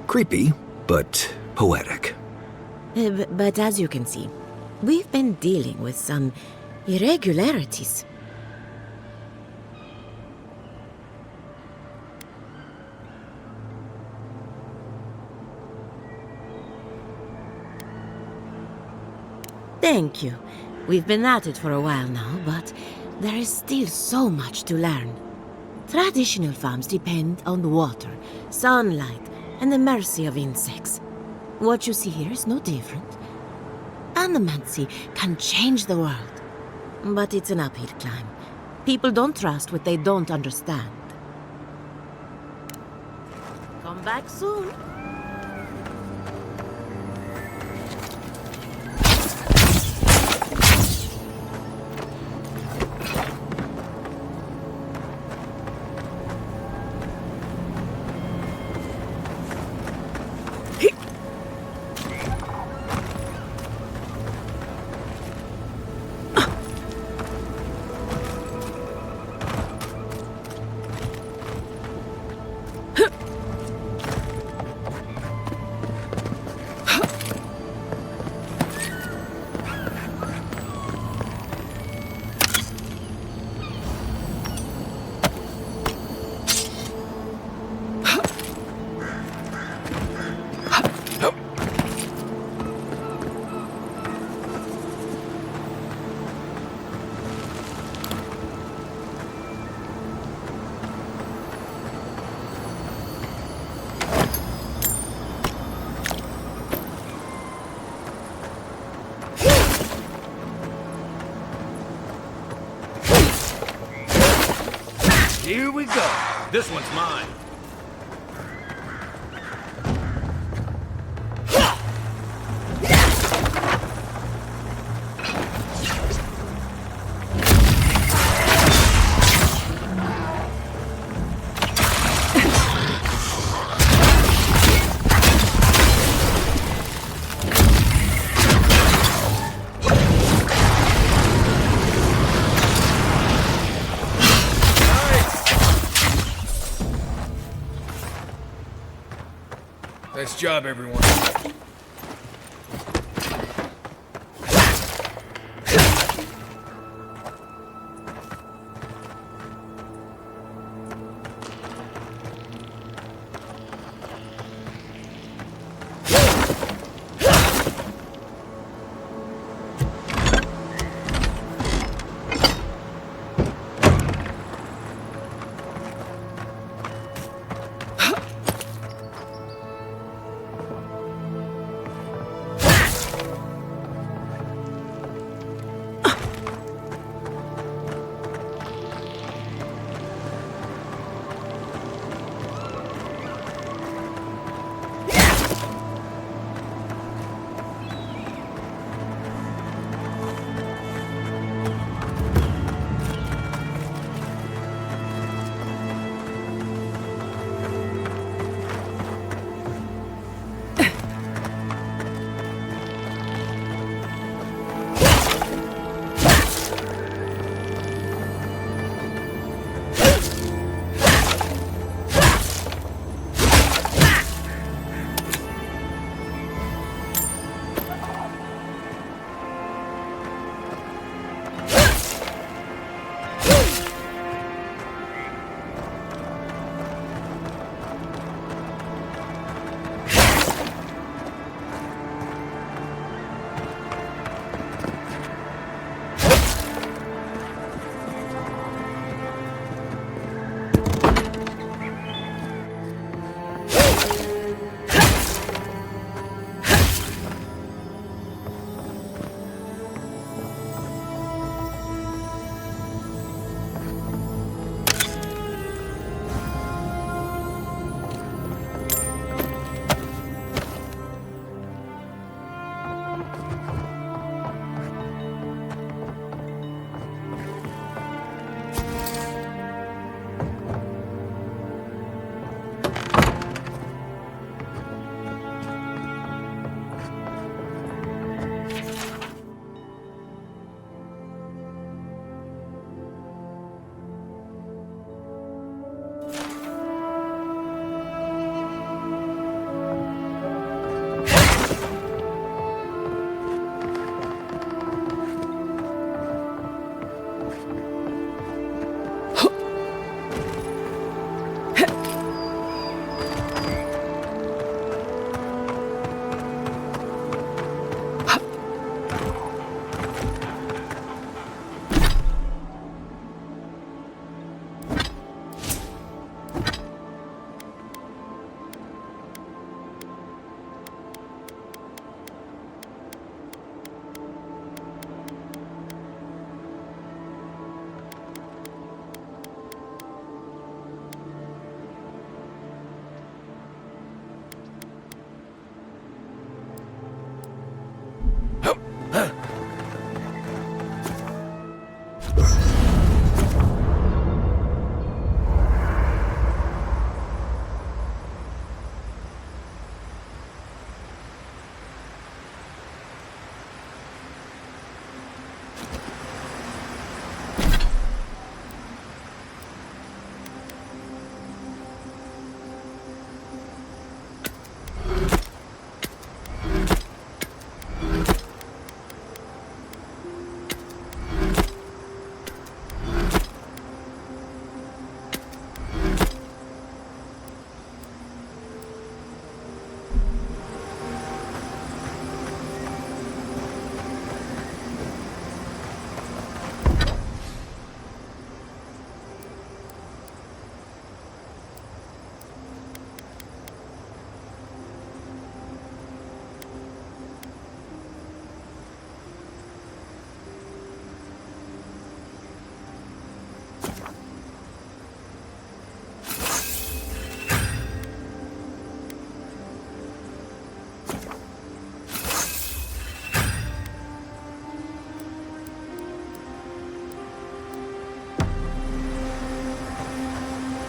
Creepy, but poetic. But as you can see, we've been dealing with some irregularities. Thank you. We've been at it for a while now, but there is still so much to learn. Traditional farms depend on water, sunlight, and the mercy of insects. What you see here is no different. Animancy can change the world, but it's an uphill climb. People don't trust what they don't understand. Come back soon. Here we go. This one's mine. Nice job, everyone.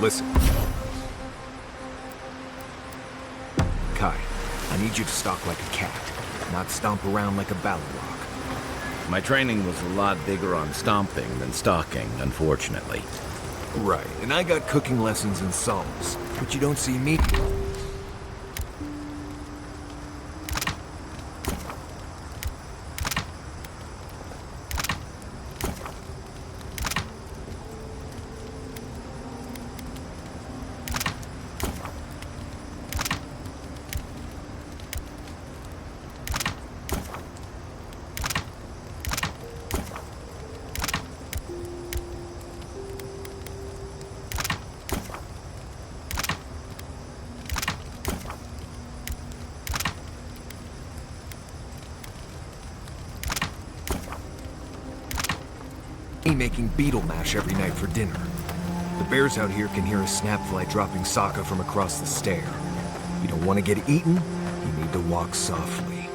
Listen. Kai, I need you to stalk like a cat, not stomp around like a ballarog. My training was a lot bigger on stomping than stalking, unfortunately. Right, and I got cooking lessons in Psalms, but you don't see me. Making beetle mash every night for dinner. The bears out here can hear a snapfly dropping Sokka from across the stair. You don't want to get eaten, you need to walk softly.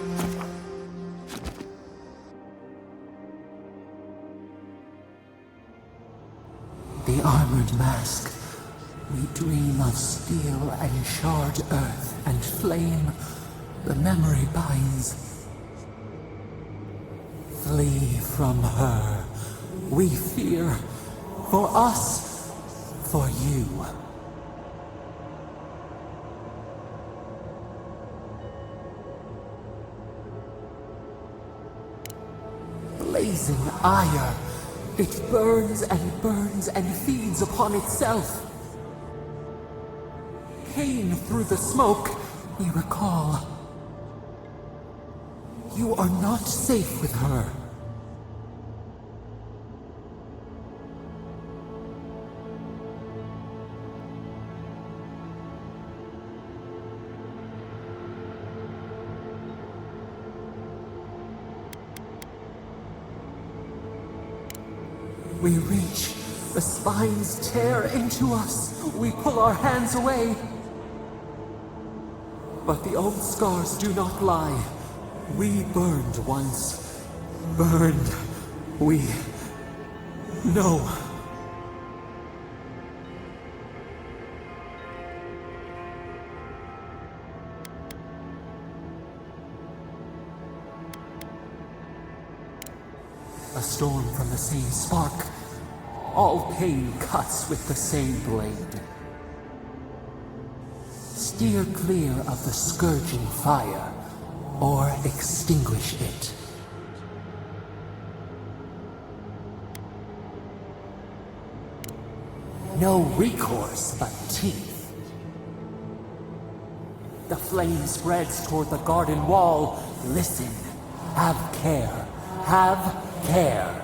The armored mask. We dream of steel and charred earth and flame. The memory binds. Flee from her. We fear. For us. For you. Blazing ire. It burns and feeds upon itself. Pain through the smoke, we recall. You are not safe with her. We reach. The spines tear into us. We pull our hands away. But the old scars do not lie. We burned once. Burned. We know. A storm from the same spark. All pain cuts with the same blade. Steer clear of the scourging fire, or extinguish it. No recourse but teeth. The flame spreads toward the garden wall. Listen. Have care. Have care.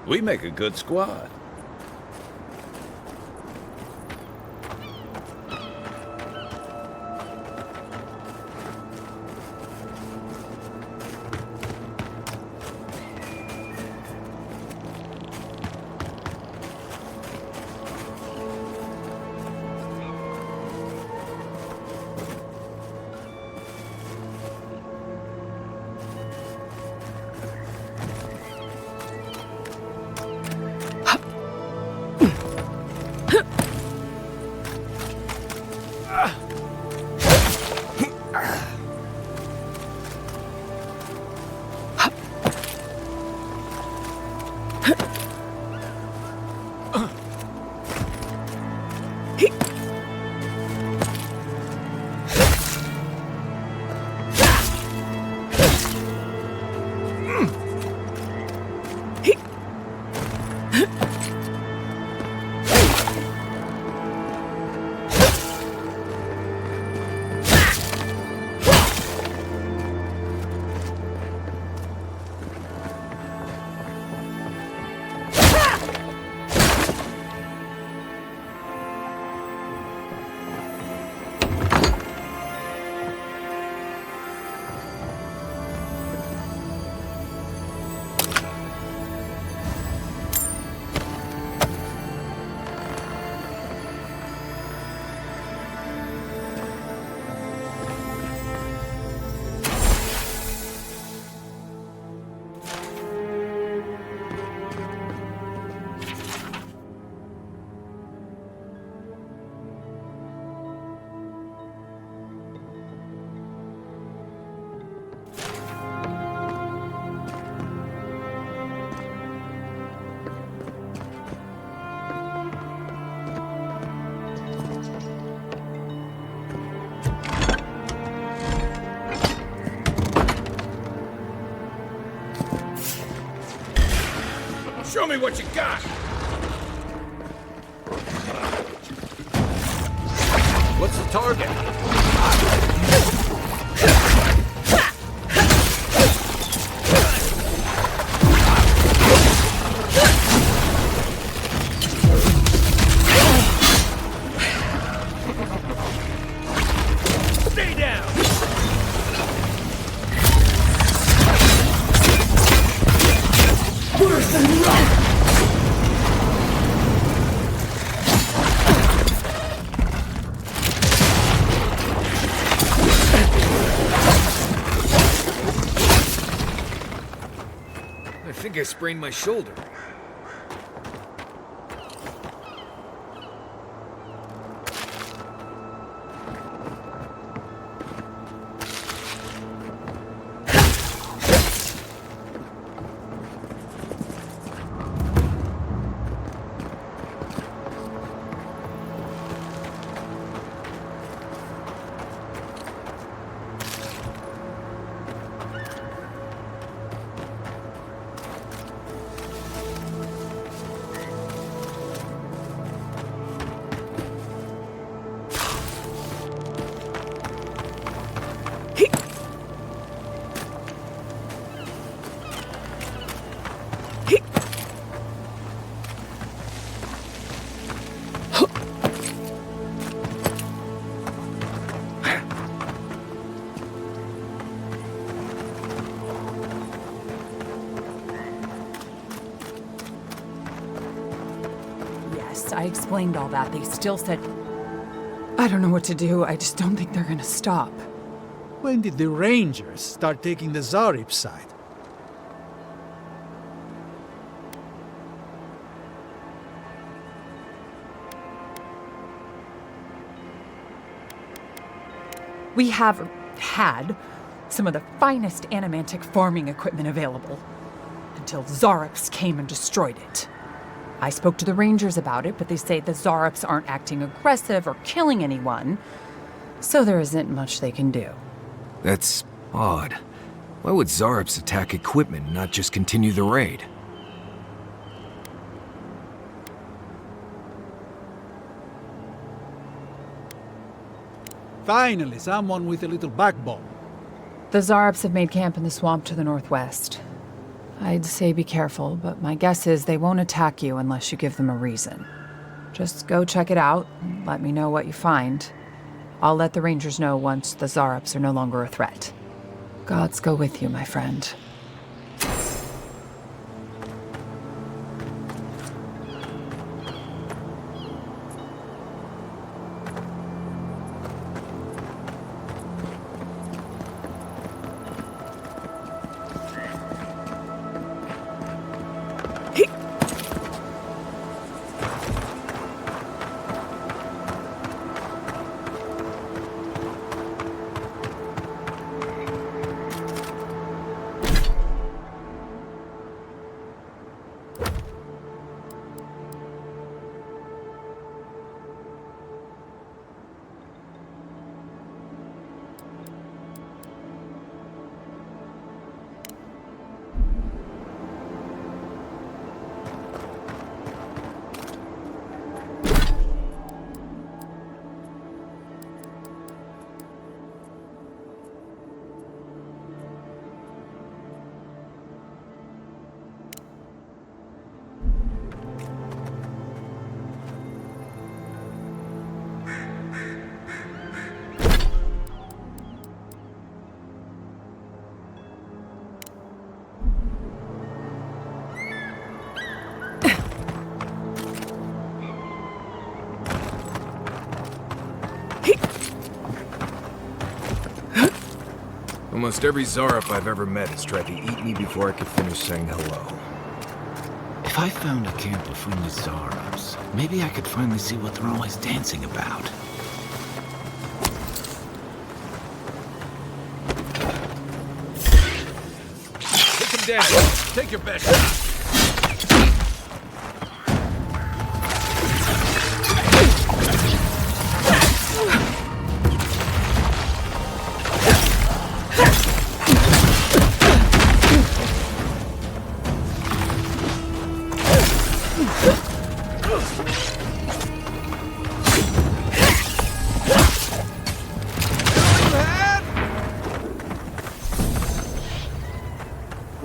We make a good squad. Show me what you got! What's the target? Stay down! Worse than rock! I think I sprained my shoulder. I explained all that. They still said... I don't know what to do. I just don't think they're gonna stop. When did the Rangers start taking the Zarip side? We have had some of the finest animantic farming equipment available until Zarops came and destroyed it. I spoke to the Rangers about it, but they say the Zarops aren't acting aggressive or killing anyone, so there isn't much they can do. That's odd. Why would Zarops attack equipment and not just continue the raid? Finally, someone with a little backbone. The Zarops have made camp in the swamp to the northwest. I'd say be careful, but my guess is they won't attack you unless you give them a reason. Just go check it out and let me know what you find. I'll let the Rangers know once the Zarops are no longer a threat. Gods go with you, my friend. Almost every Zarop I've ever met has tried to eat me before I could finish saying hello. If I found a camp of friendly Zarops, maybe I could finally see what they're always dancing about. Take him down. Take your best shot.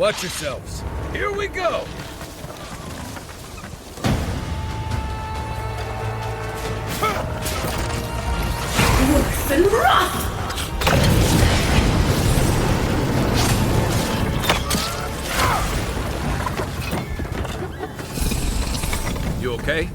Watch yourselves. Here we go! Worse than rough! You okay?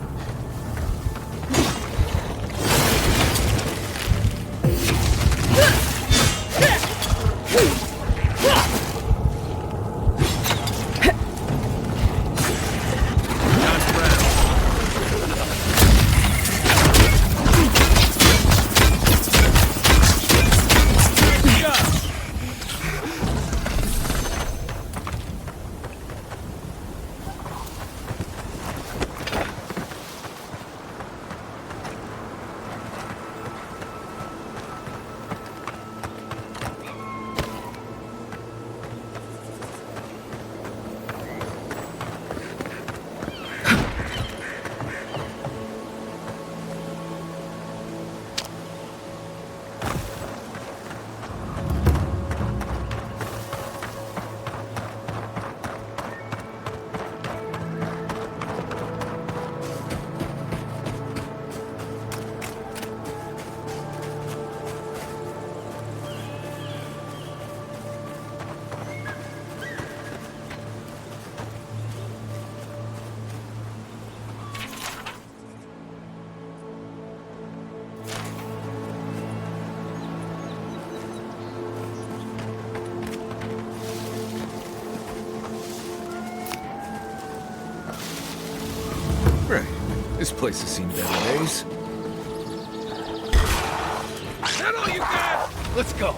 Right. This place has seen better days. Is that all you got? Let's go.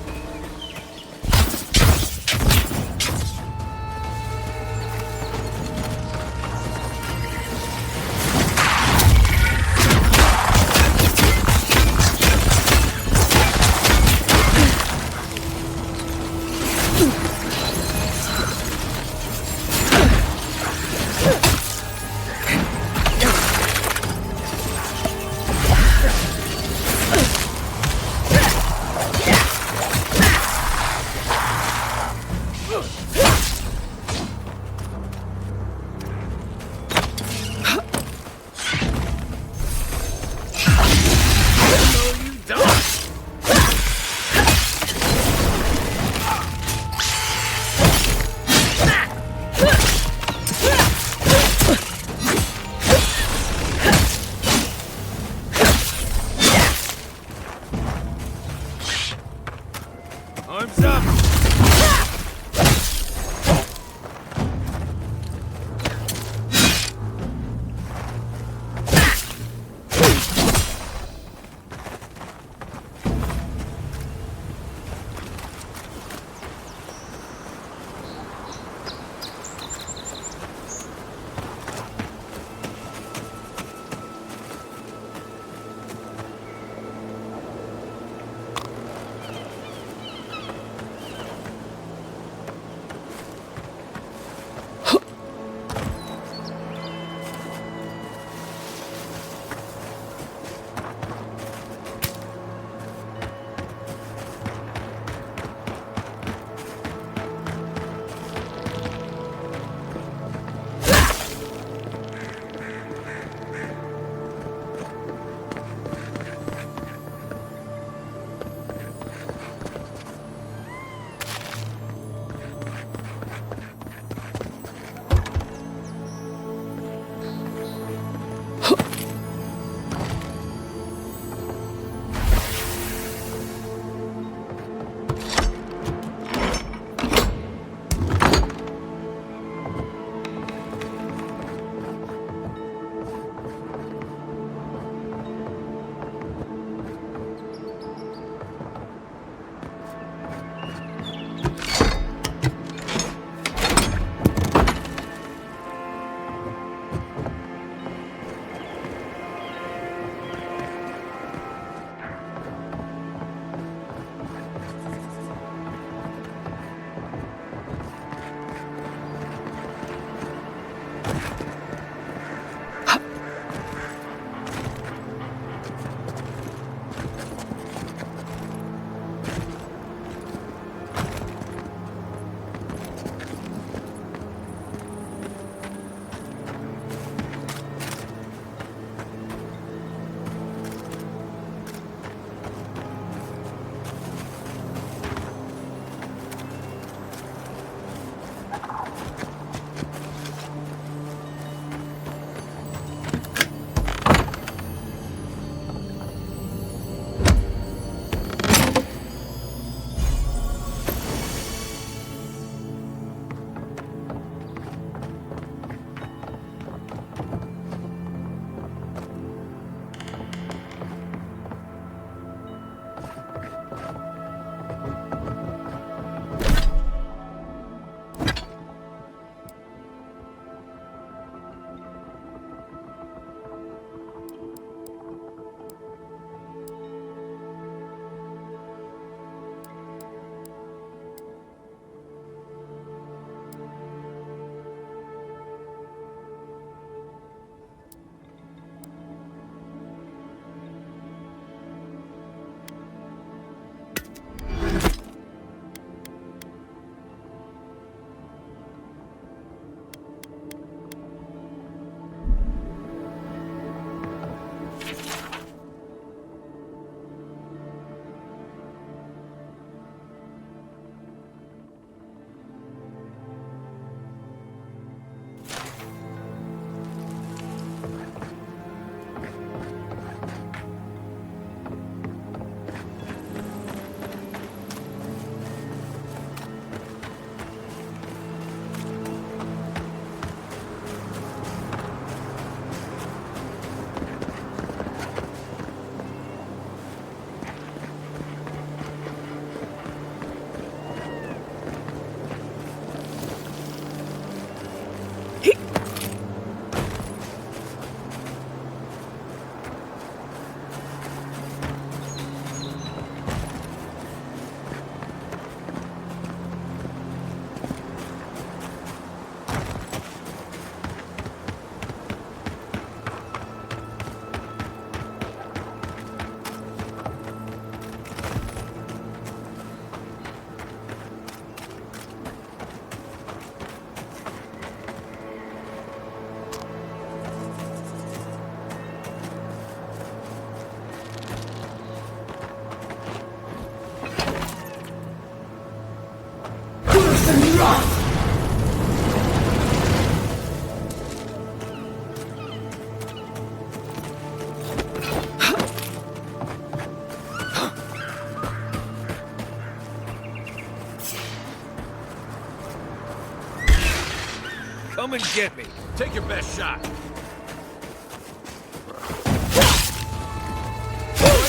Come and get me. Take your best shot. Going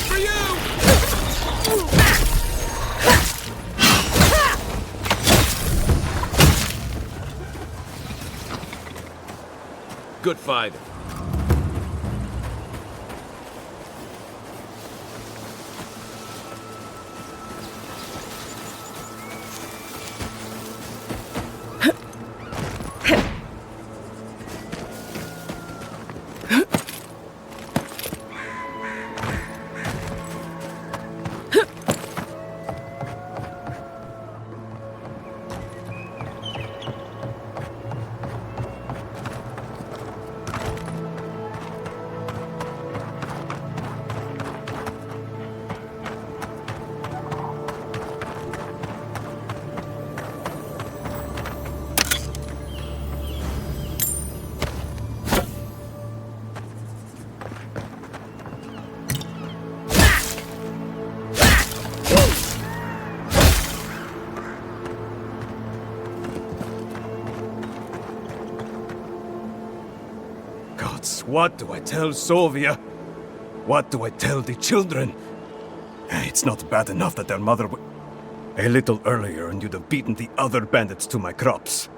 for you! Good fighter. What do I tell Sovia? What do I tell the children? It's not bad enough that their mother a little earlier and you'd have beaten the other bandits to my crops.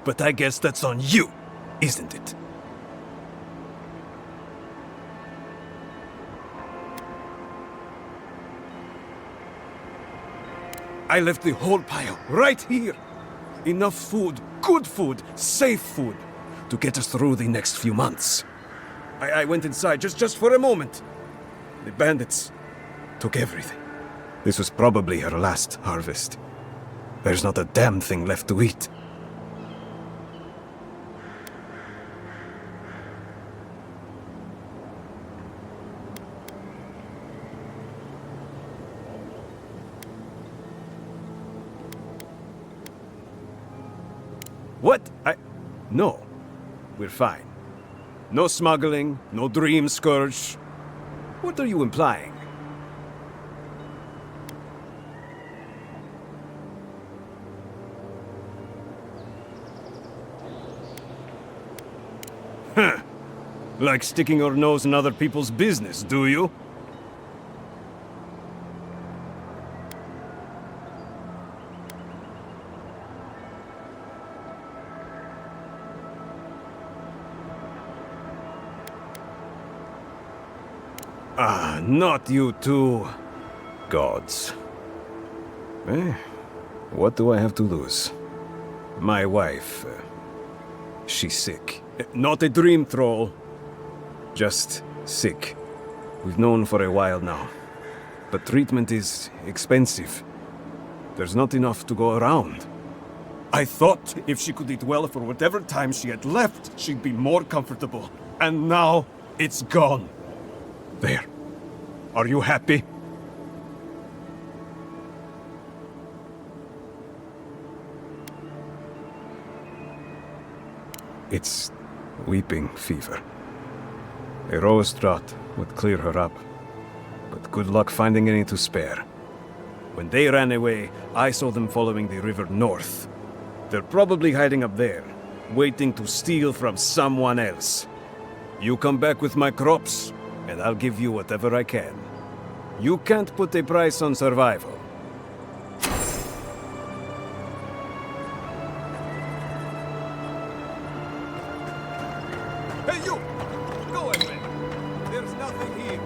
But I guess that's on you, isn't it? I left the whole pile right here. Enough food, good food, safe food to get us through the next few months. I went inside just for a moment. The bandits took everything. This was probably her last harvest. There's not a damn thing left to eat. What? No. We're fine. No smuggling, no dream scourge. What are you implying? Huh. Like sticking your nose in other people's business, do you? Not you two. Gods. What do I have to lose? My wife, she's sick. Not a dream troll. Just sick. We've known for a while now. But treatment is expensive. There's not enough to go around. I thought if she could eat well for whatever time she had left, she'd be more comfortable. And now, it's gone. There. Are you happy? It's weeping fever. A rose draught would clear her up, but good luck finding any to spare. When they ran away, I saw them following the river north. They're probably hiding up there, waiting to steal from someone else. You come back with my crops, and I'll give you whatever I can. You can't put a price on survival. Hey, you! Go away! There's nothing here.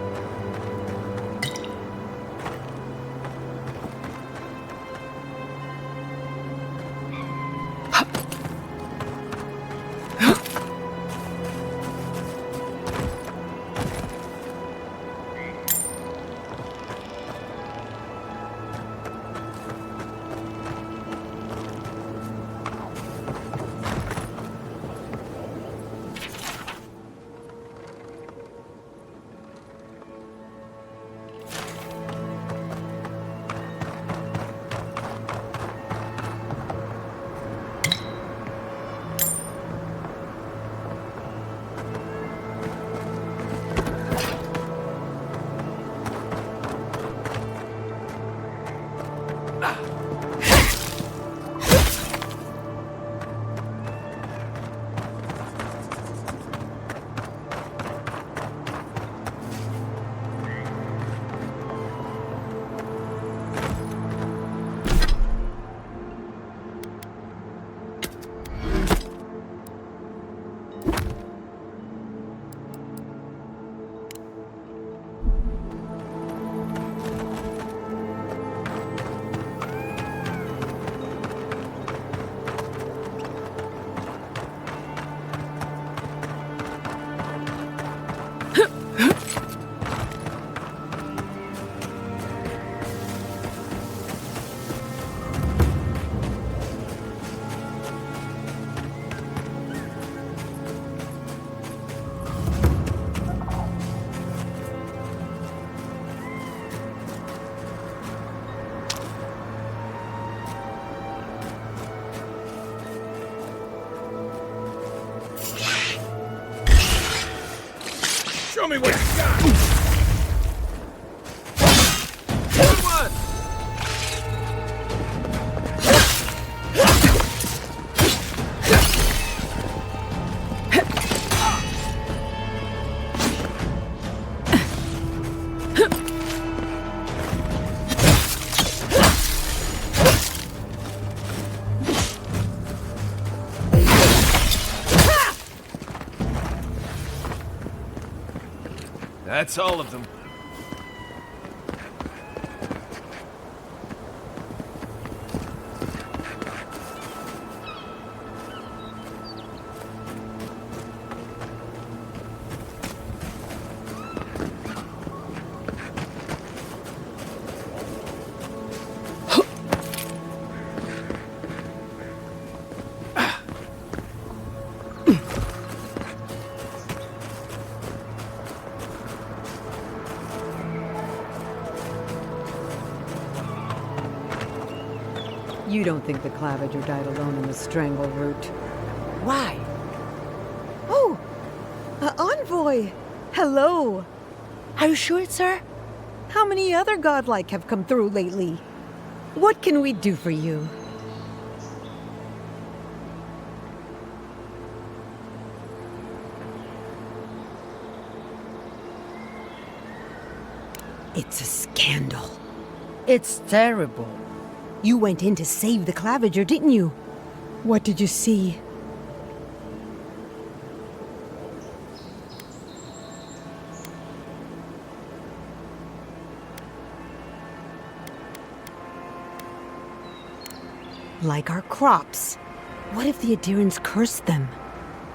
Show me what you got! Good one! That's all of them. You don't think the Claviger died alone in the strangle route? Why? Oh! Envoy! Hello! Are you sure it's her? How many other godlike have come through lately? What can we do for you? It's a scandal. It's terrible. You went in to save the Claviger, didn't you? What did you see? Like our crops. What if the Adirans cursed them?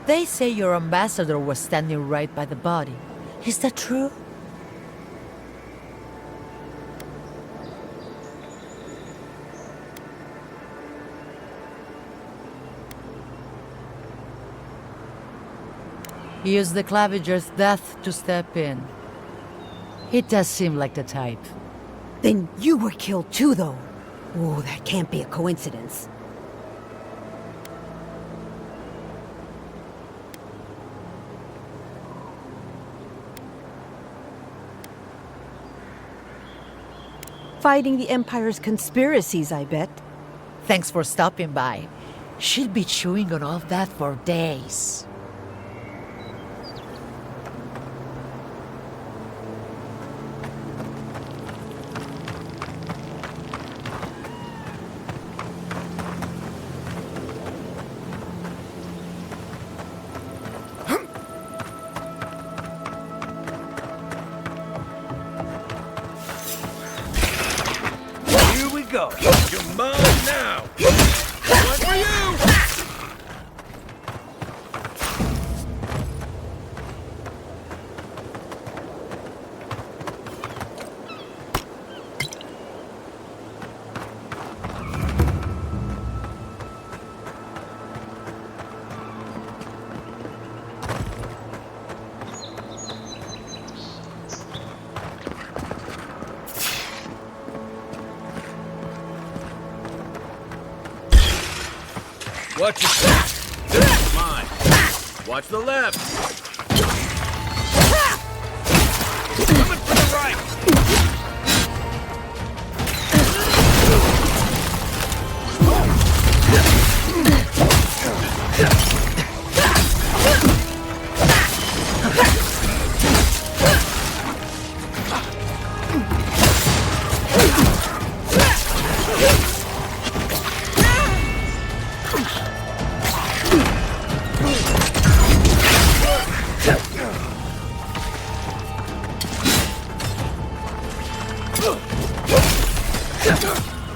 They say your ambassador was standing right by the body. Is that true? He used the Claviger's death to step in. It does seem like the type. Then you were killed too, though. Oh, that can't be a coincidence. Fighting the Empire's conspiracies, I bet. Thanks for stopping by. She'll be chewing on all that for days. Go. You're mine now. One for you. Watch your step. This is mine. Watch the left. Coming from the right.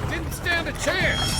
Didn't stand a chance.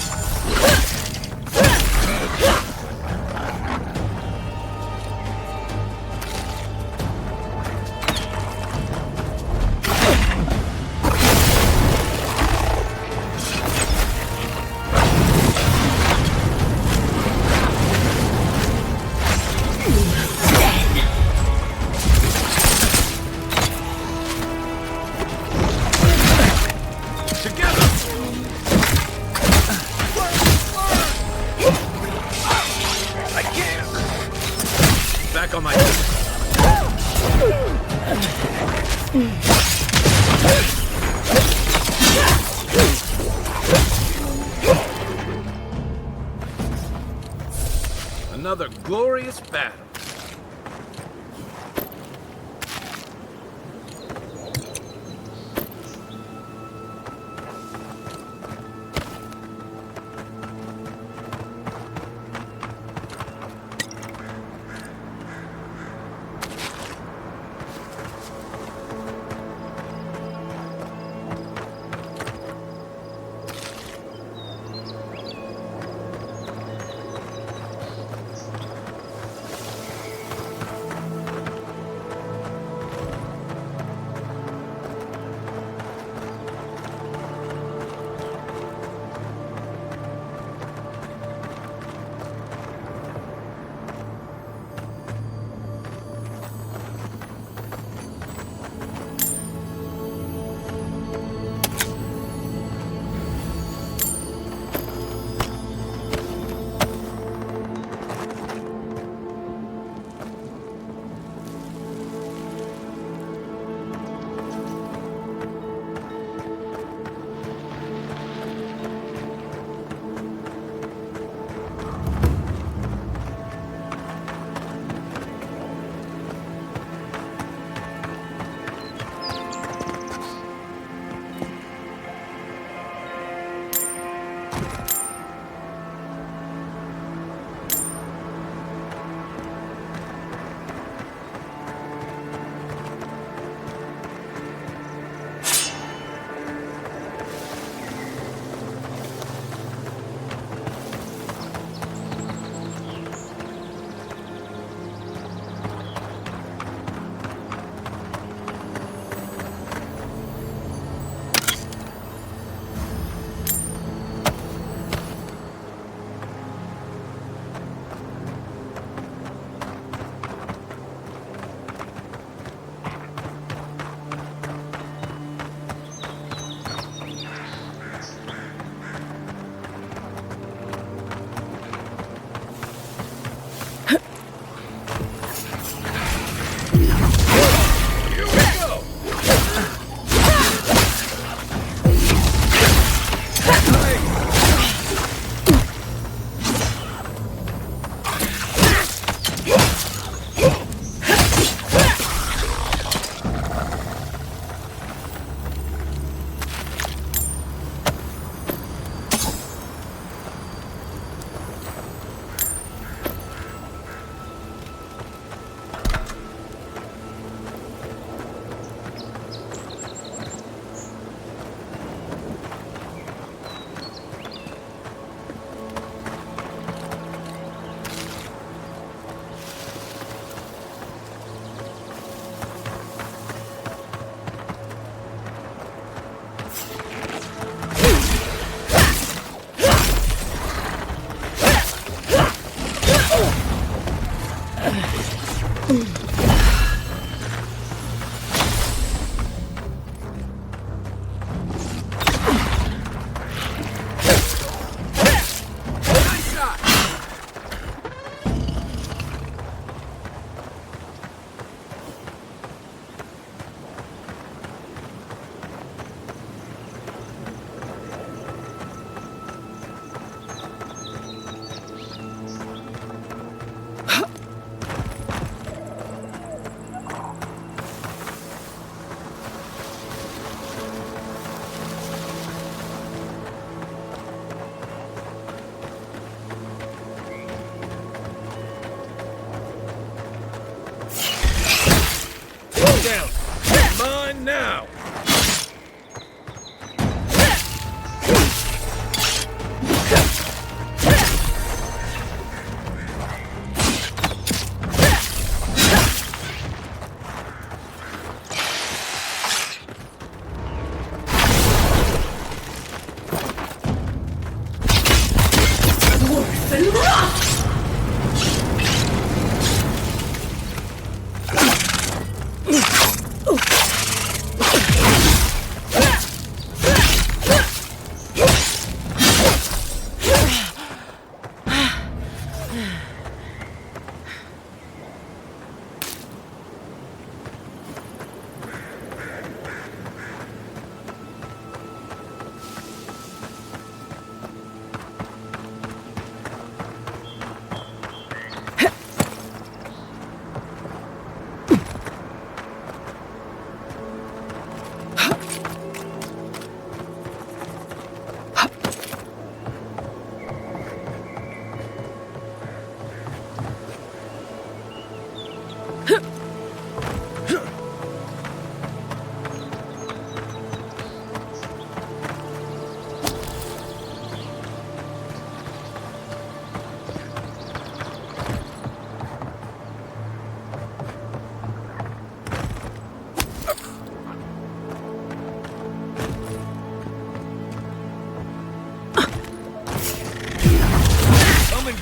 Back on my feet. Another glorious battle. Down. Mine now.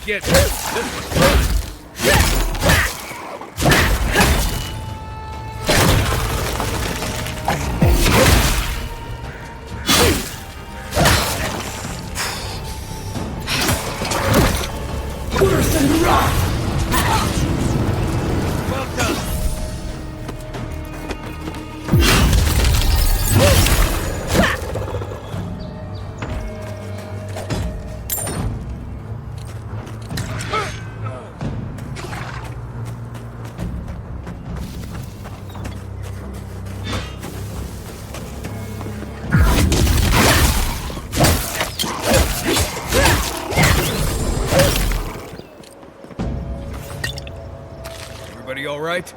get me. This was fun. Worse than rock! Well done. Everybody all right?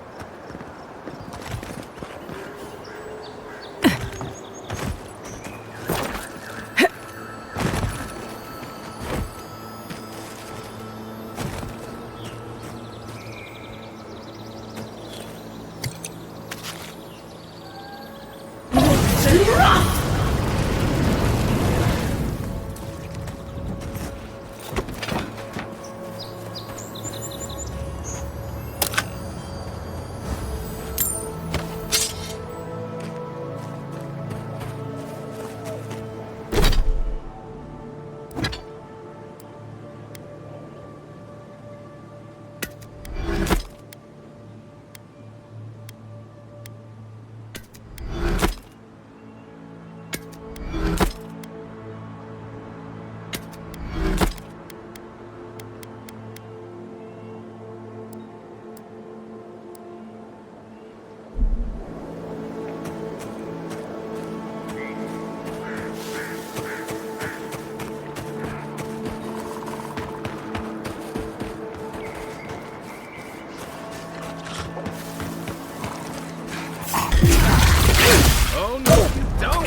Oh no, don't!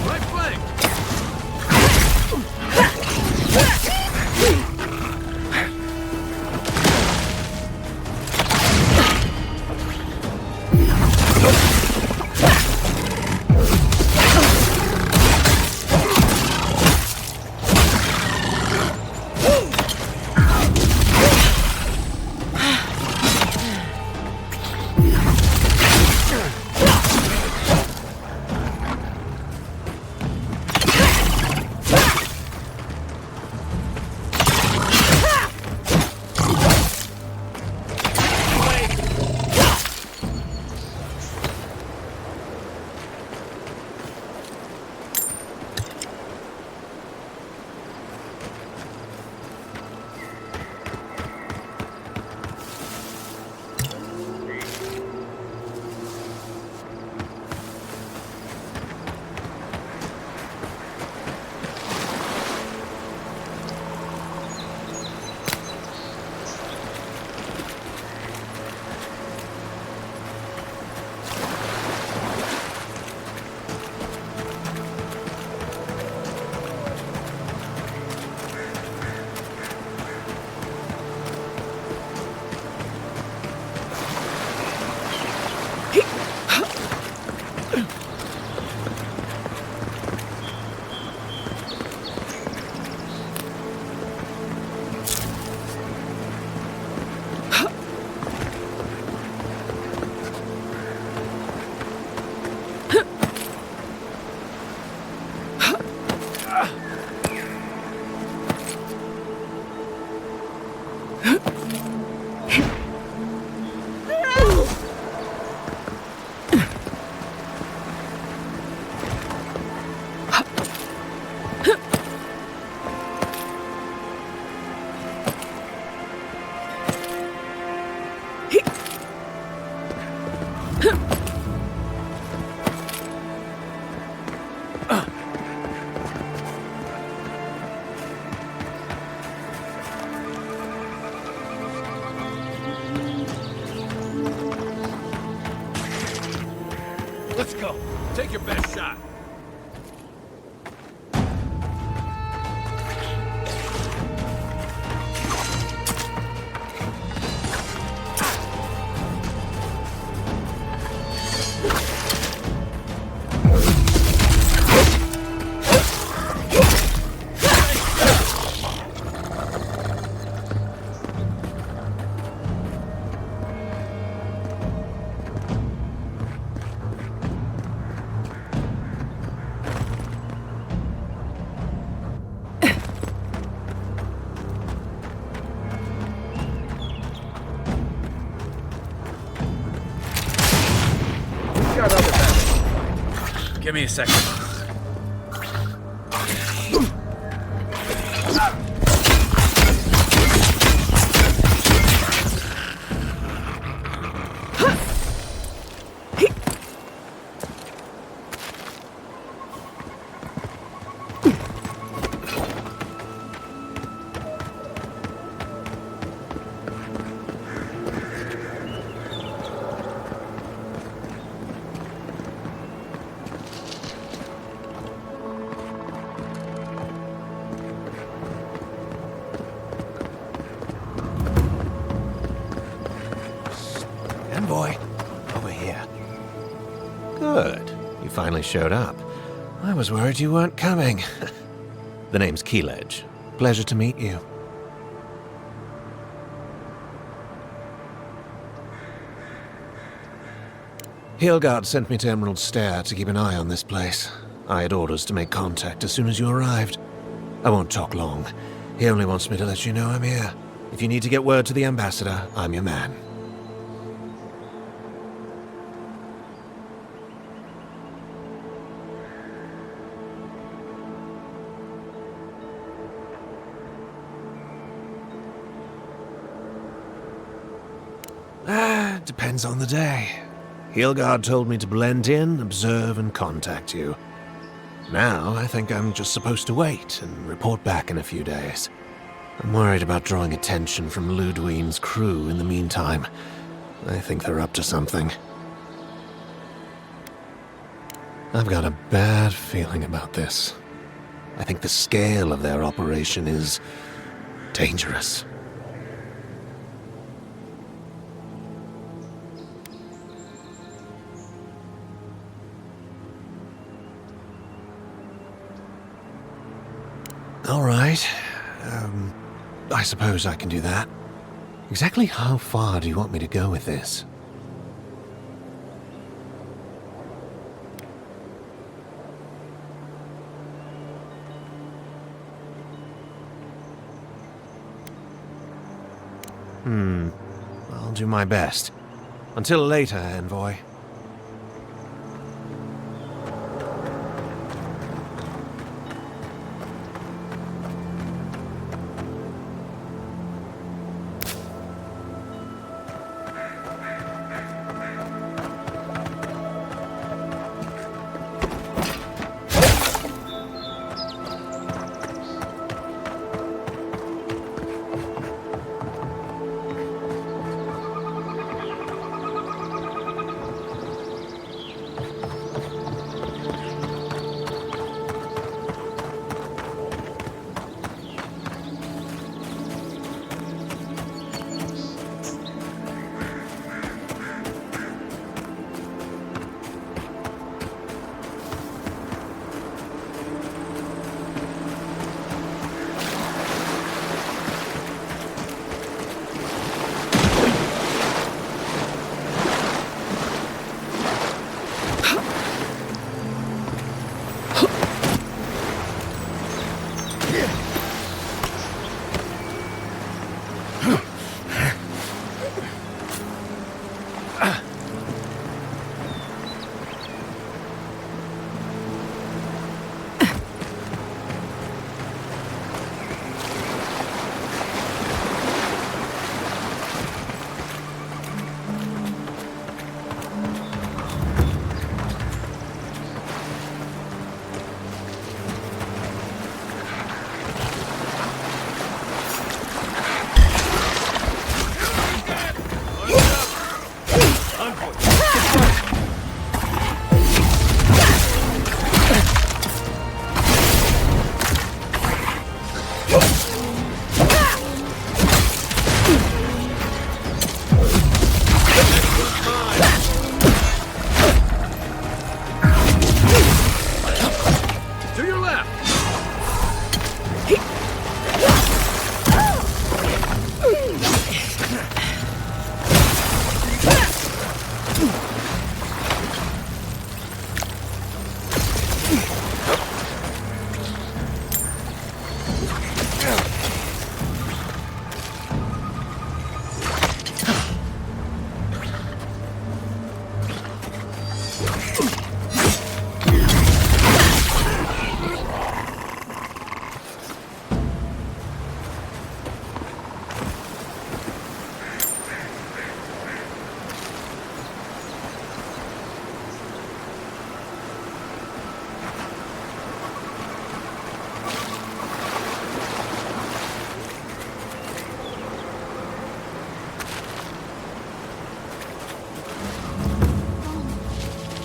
Right flank! Let's go. Take your best shot. got other battles. Give me a second. Envoy, over here. Good. You finally showed up. I was worried you weren't coming. The name's Keeledge. Pleasure to meet you. Hilgard sent me to Emerald Stair to keep an eye on this place. I had orders to make contact as soon as you arrived. I won't talk long. He only wants me to let you know I'm here. If you need to get word to the ambassador, I'm your man. Depends on the day. Hilgard told me to blend in, observe, and contact you. Now, I think I'm just supposed to wait and report back in a few days. I'm worried about drawing attention from Ludwine's crew in the meantime. I think they're up to something. I've got a bad feeling about this. I think the scale of their operation is dangerous. All right. I suppose I can do that. Exactly how far do you want me to go with this? I'll do my best. Until later, Envoy.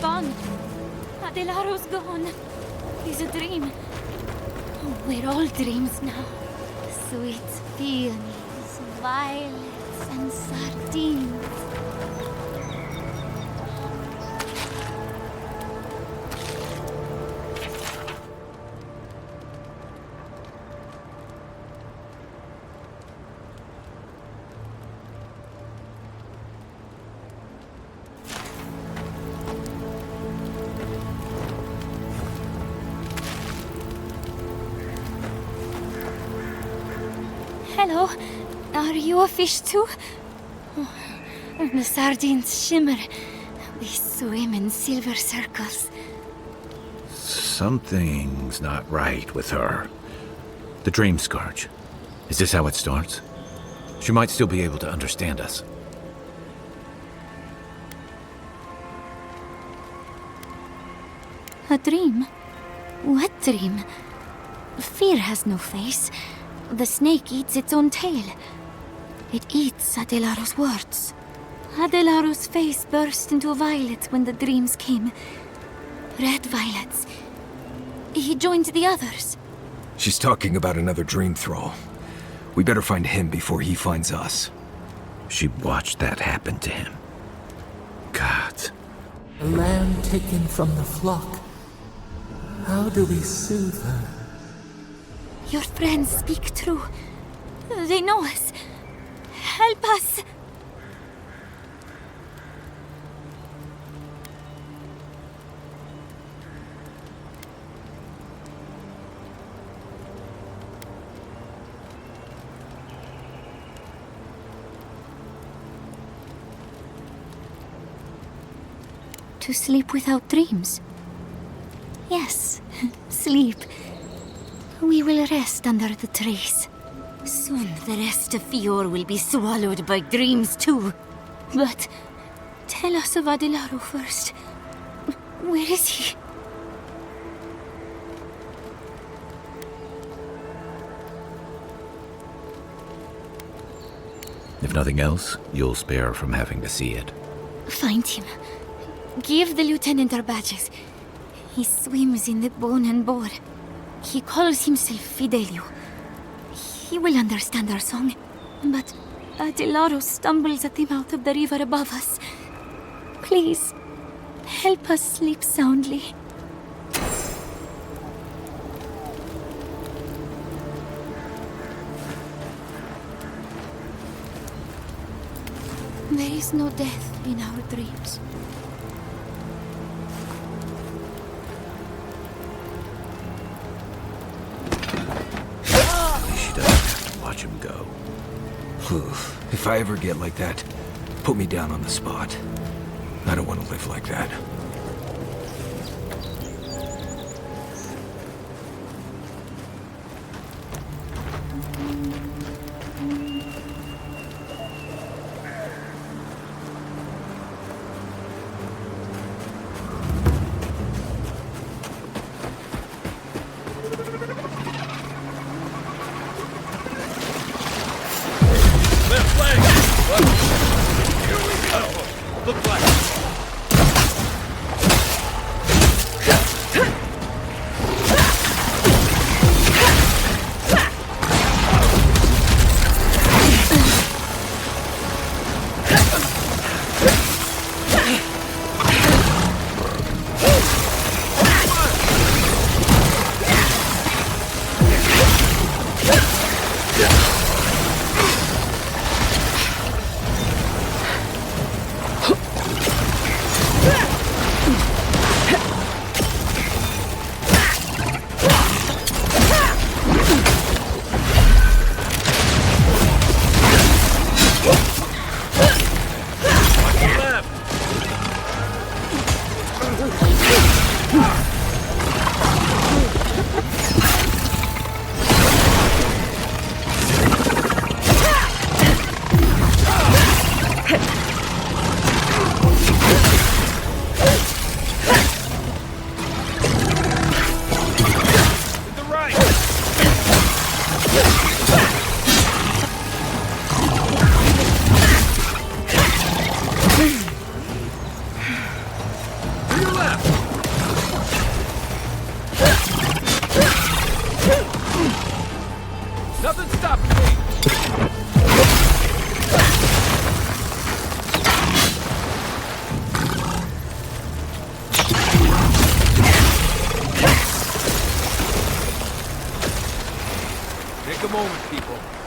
Gone. Adelaro's gone. He's a dream. Oh, we're all dreams now. Sweet peonies, violets, and sardines. Hello, are you a fish too? Oh, the sardines shimmer. We swim in silver circles. Something's not right with her. The dream scourge. Is this how it starts? She might still be able to understand us. A dream? What dream? Fear has no face. The snake eats its own tail. It eats Adelaro's words. Adelaro's face burst into violets when the dreams came. Red violets. He joined the others. She's talking about another dream thrall. We better find him before he finds us. She watched that happen to him. God. A lamb taken from the flock. How do we soothe her? Your friends speak true. They know us. Help us! To sleep without dreams? Yes, sleep. We will rest under the trees. Soon the rest of Fior will be swallowed by dreams too. But tell us of Adelaro first. Where is he? If nothing else, you'll spare her from having to see it. Find him. Give the lieutenant our badges. He swims in the bone and boar. He calls himself Fidelio. He will understand our song. But Adelaro stumbles at the mouth of the river above us. Please, help us sleep soundly. There is no death in our dreams. She doesn't have to watch him go. If I ever get like that, put me down on the spot. I don't want to live like that. Nothing stopping me! Take a moment, people.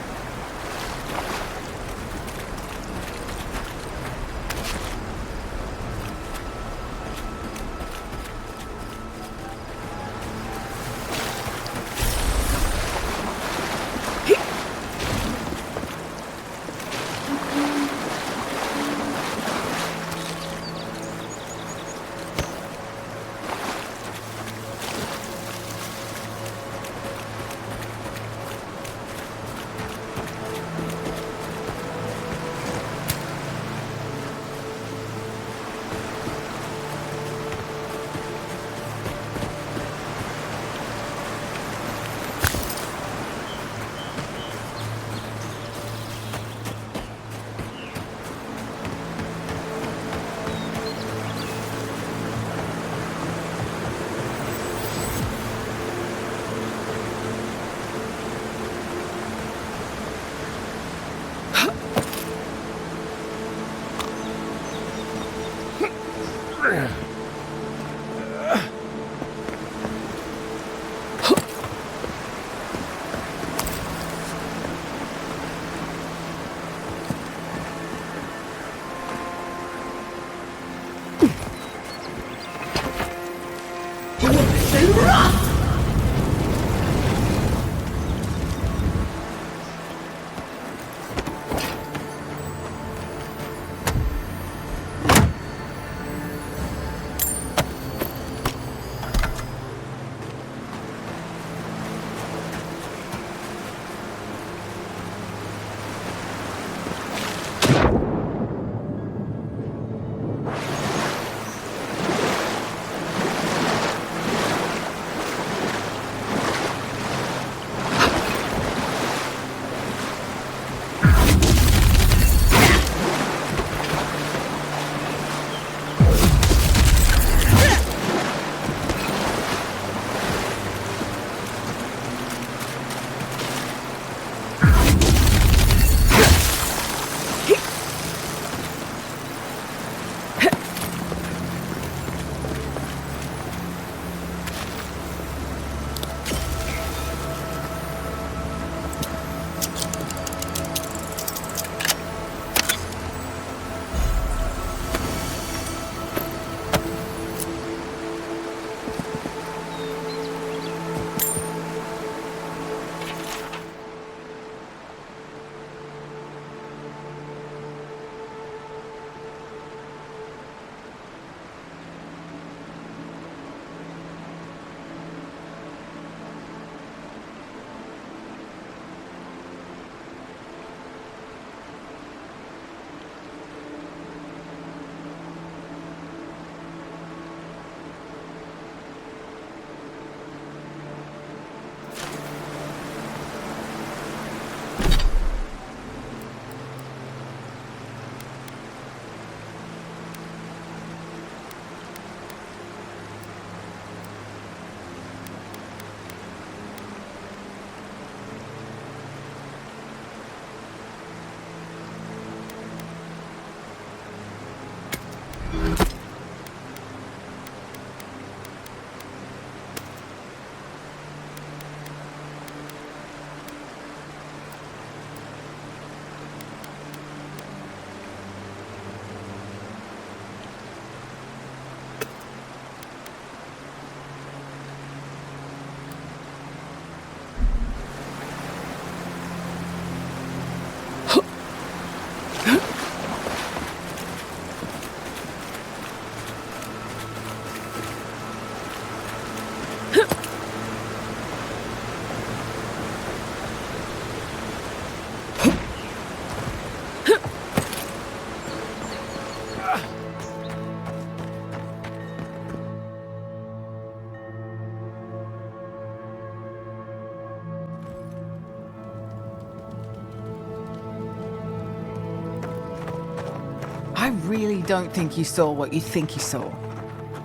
I really don't think you saw what you think you saw.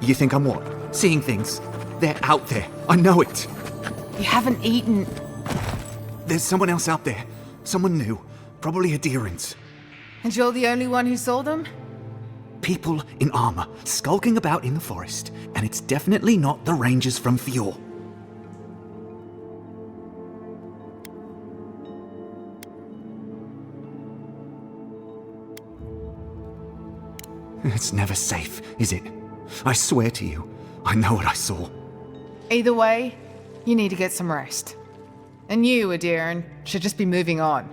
You think I'm what? Seeing things? They're out there. I know it. You haven't eaten. There's someone else out there. Someone new. Probably Adherents. And you're the only one who saw them? People in armor, skulking about in the forest. And it's definitely not the Rangers from Fjord. It's never safe, is it? I swear to you, I know what I saw. Either way, you need to get some rest. And you, Adiran, should just be moving on.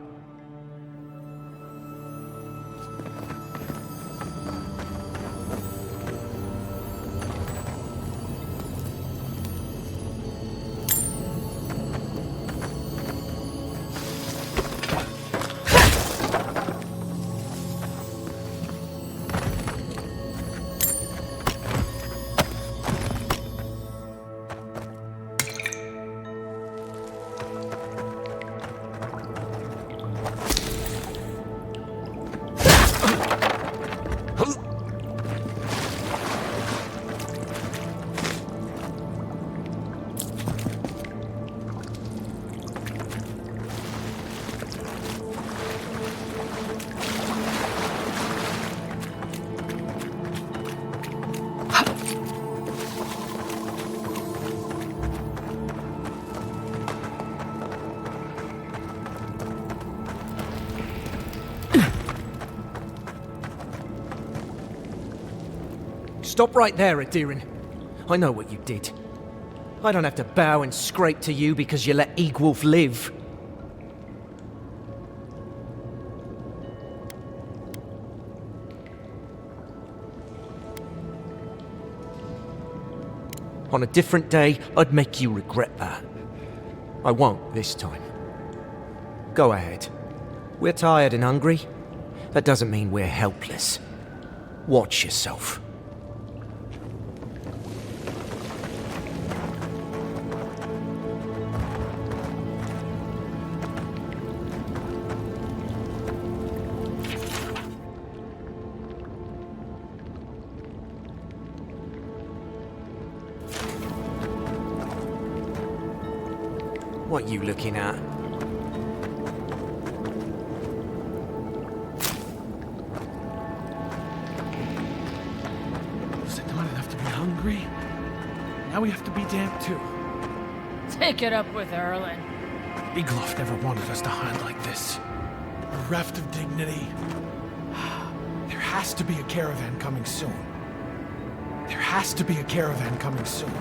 Stop right there, Adiran. I know what you did. I don't have to bow and scrape to you because you let Eagwolf live. On a different day, I'd make you regret that. I won't this time. Go ahead. We're tired and hungry. That doesn't mean we're helpless. Watch yourself. What you looking at? Was it not enough to be hungry? Now we have to be damp too. Take it up with Erlen. Eagloff never wanted us to hide like this. Bereft of dignity. There has to be a caravan coming soon. There has to be a caravan coming soon.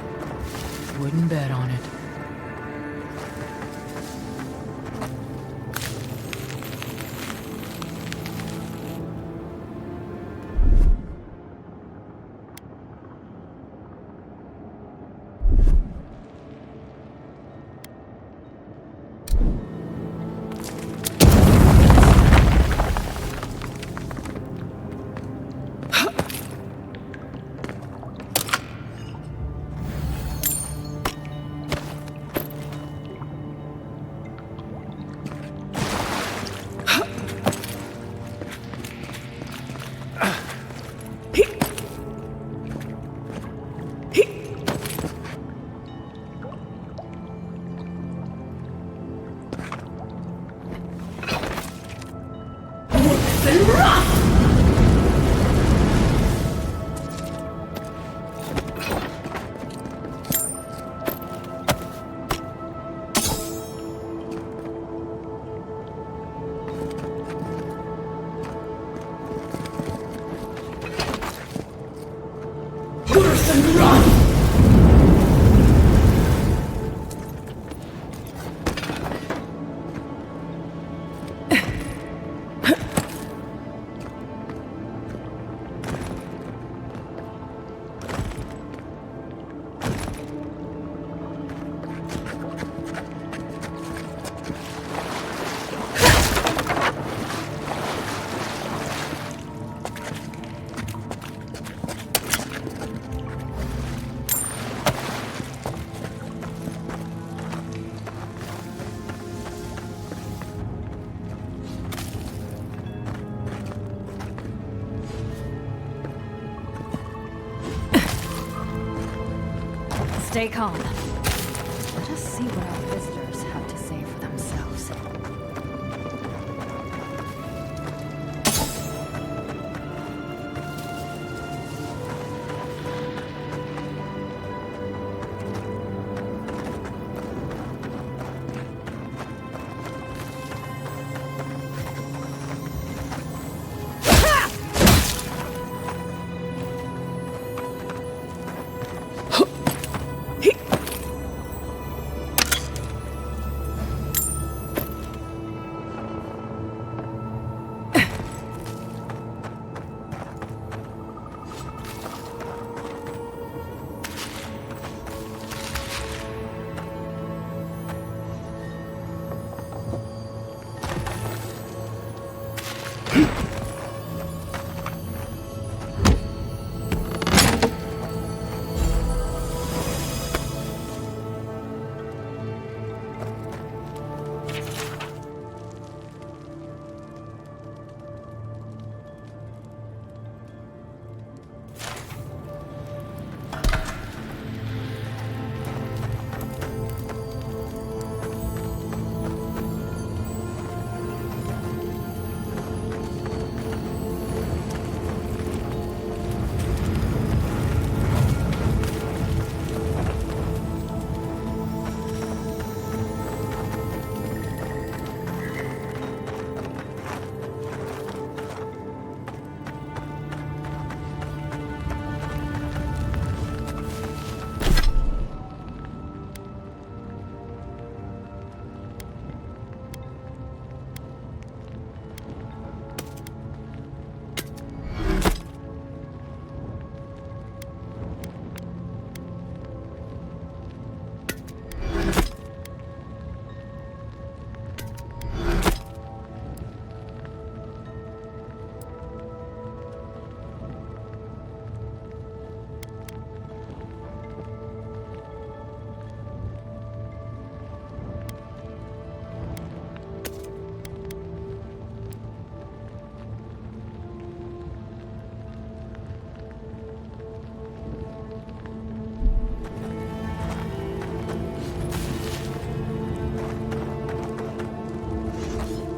Wouldn't bet on it. Stay calm. Let us see what our visitors have to say for themselves.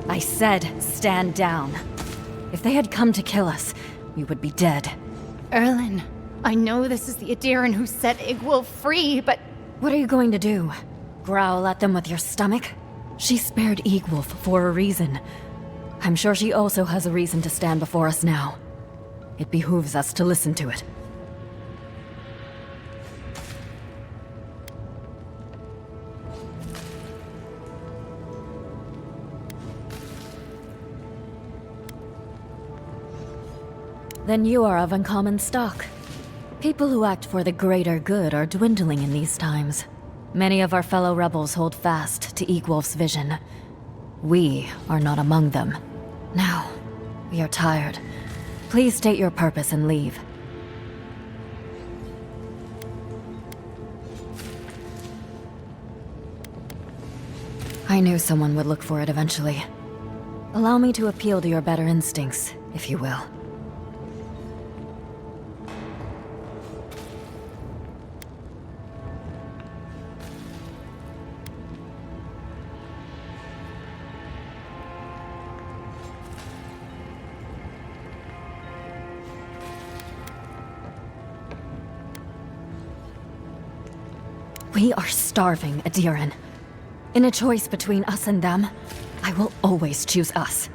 I said, stand down. If they had come to kill us, we would be dead. Erlen, I know this is the Adiran who set Igwulf free, but... What are you going to do? Growl at them with your stomach? She spared Igwulf for a reason. I'm sure she also has a reason to stand before us now. It behooves us to listen to it. Then you are of uncommon stock. People who act for the greater good are dwindling in these times. Many of our fellow rebels hold fast to Igwulf's vision. We are not among them. Now, we are tired. Please state your purpose and leave. I knew someone would look for it eventually. Allow me to appeal to your better instincts, if you will. We are starving, Adiran. In a choice between us and them, I will always choose us.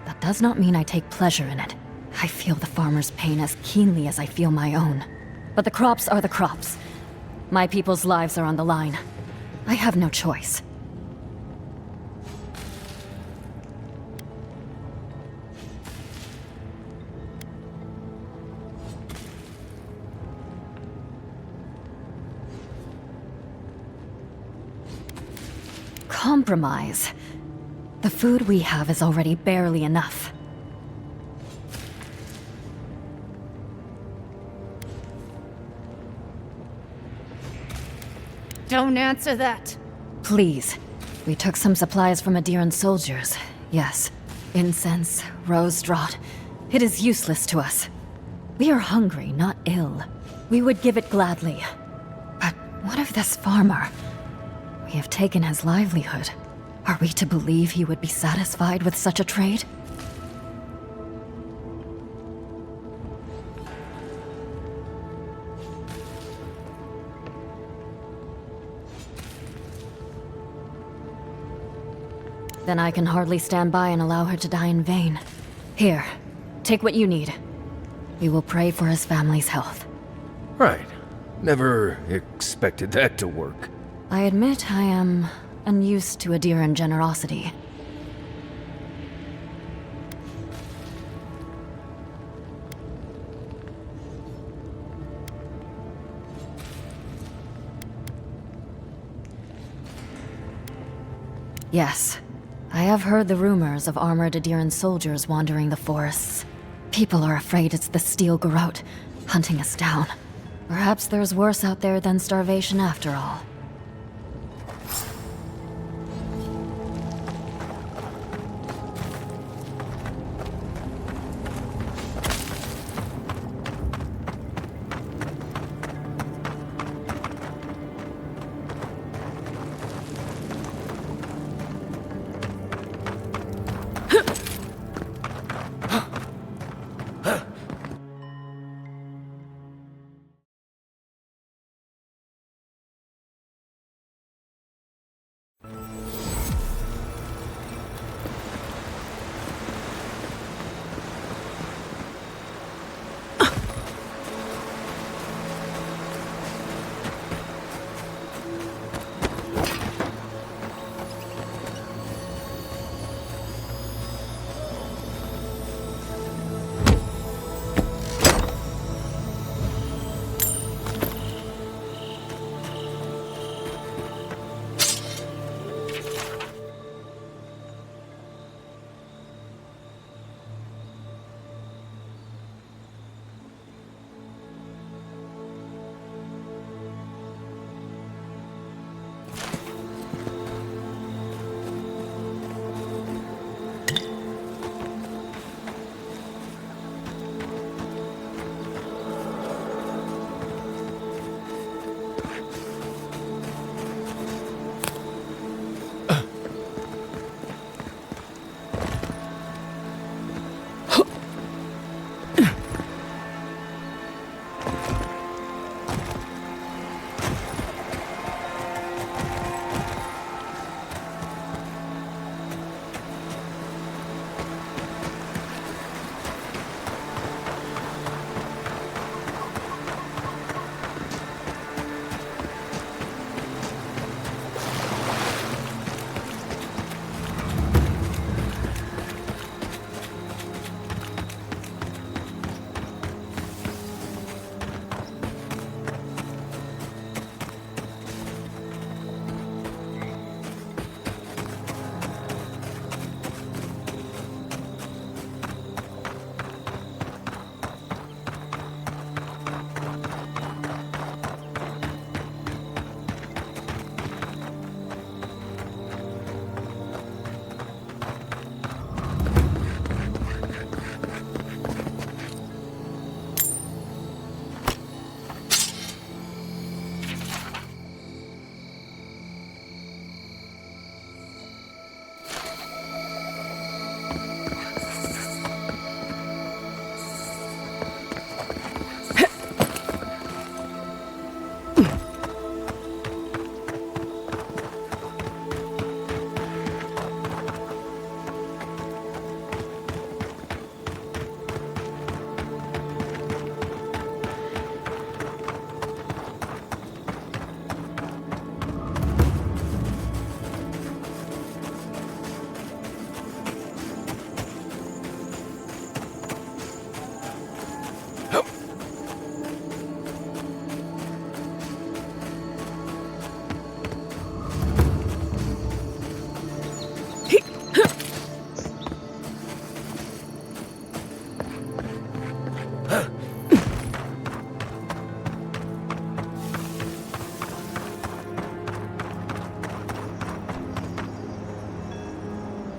That does not mean I take pleasure in it. I feel the farmer's pain as keenly as I feel my own. But the crops are the crops. My people's lives are on the line. I have no choice. Compromise. The food we have is already barely enough. Don't answer that. Please. We took some supplies from Adiran soldiers. Yes. Incense, rose draught. It is useless to us. We are hungry, not ill. We would give it gladly. But What of this farmer? We have taken his livelihood. Are we to believe he would be satisfied with such a trade? Then I can hardly stand by and allow her to die in vain. Here, take what you need. We will pray for his family's health. Right. Never expected that to work. I admit I am unused to Adiran generosity. Yes, I have heard the rumors of armored Adiran soldiers wandering the forests. People are afraid it's the Steel Garrote hunting us down. Perhaps there's worse out there than starvation after all.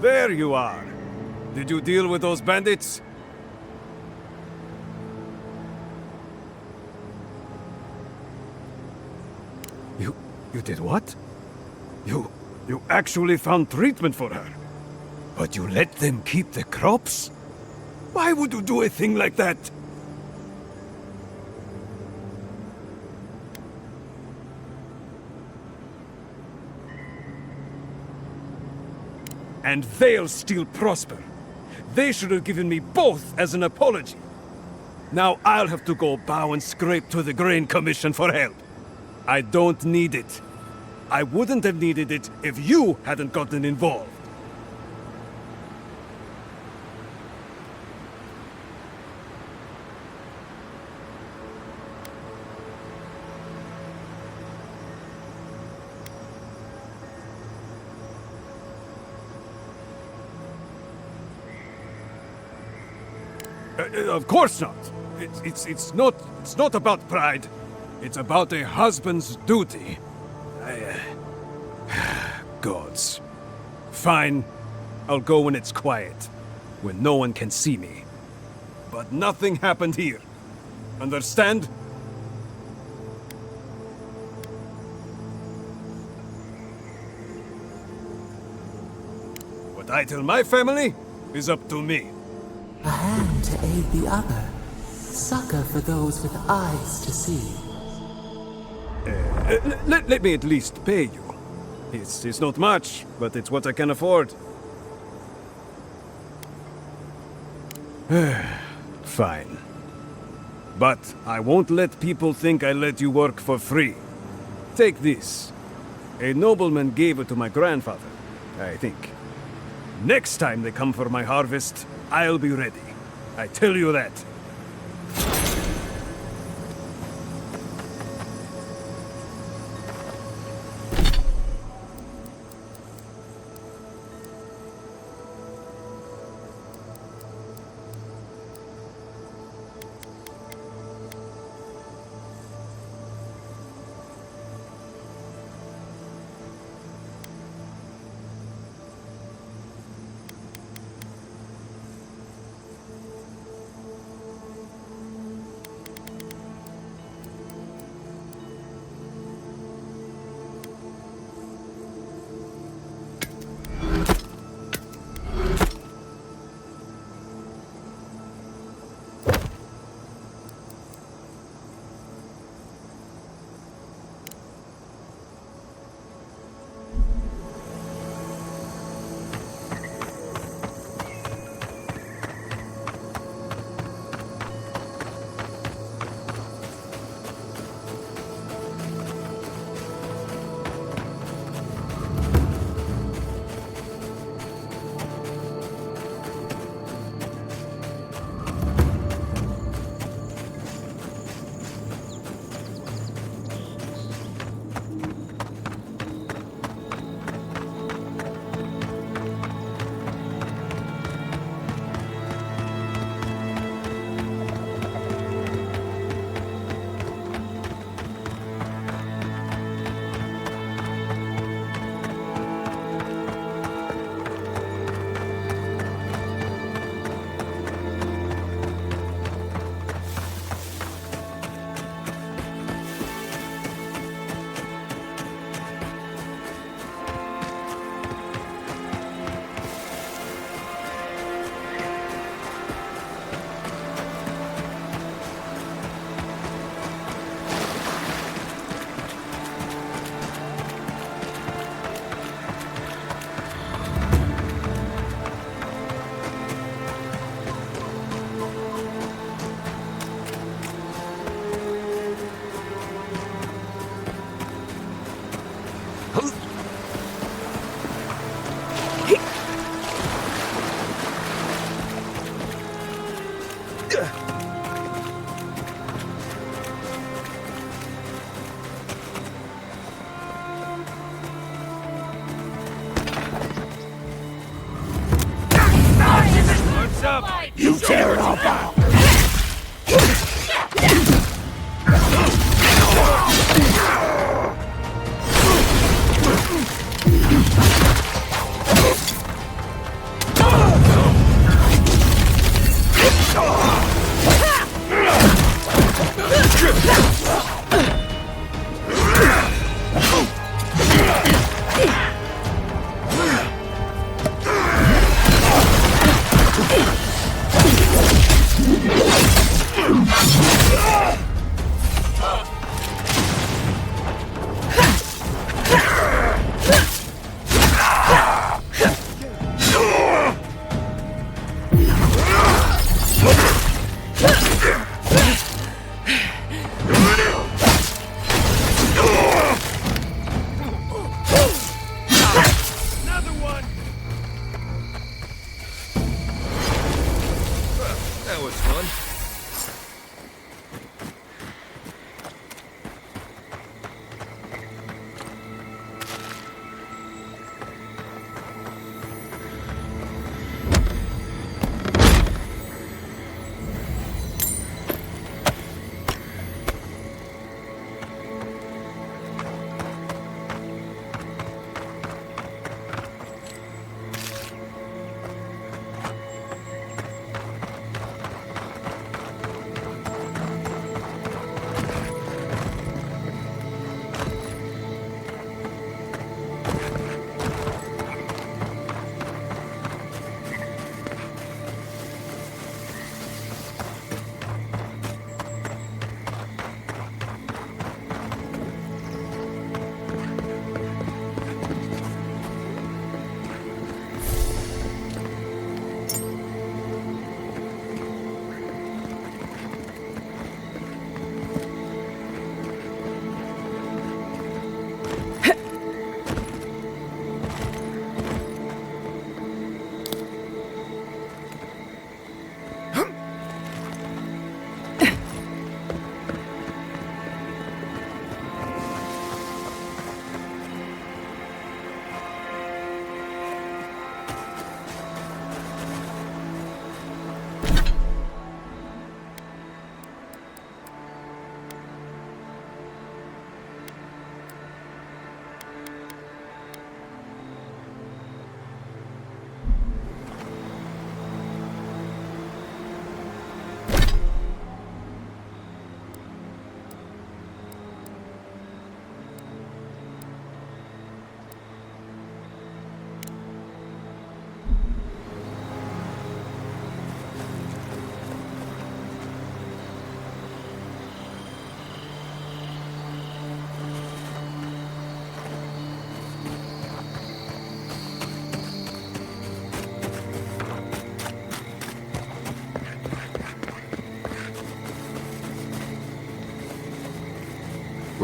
There you are. Did you deal with those bandits? You did what? You actually found treatment for her? But you let them keep the crops? Why would you do a thing like that? And they'll still prosper. They should have given me both as an apology. Now I'll have to go bow and scrape to the Grain Commission for help. I don't need it. I wouldn't have needed it if you hadn't gotten involved. Of course not. It's not about pride. It's about a husband's duty. Gods. Fine. I'll go when it's quiet. When no one can see me. But nothing happened here. Understand? What I tell my family is up to me. A hand to aid the other. Succor for those with eyes to see. Let me at least pay you. It's not much, but it's what I can afford. Fine. But I won't let people think I let you work for free. Take this. A nobleman gave it to my grandfather, I think. Next time they come for my harvest, I'll be ready. I tell you that.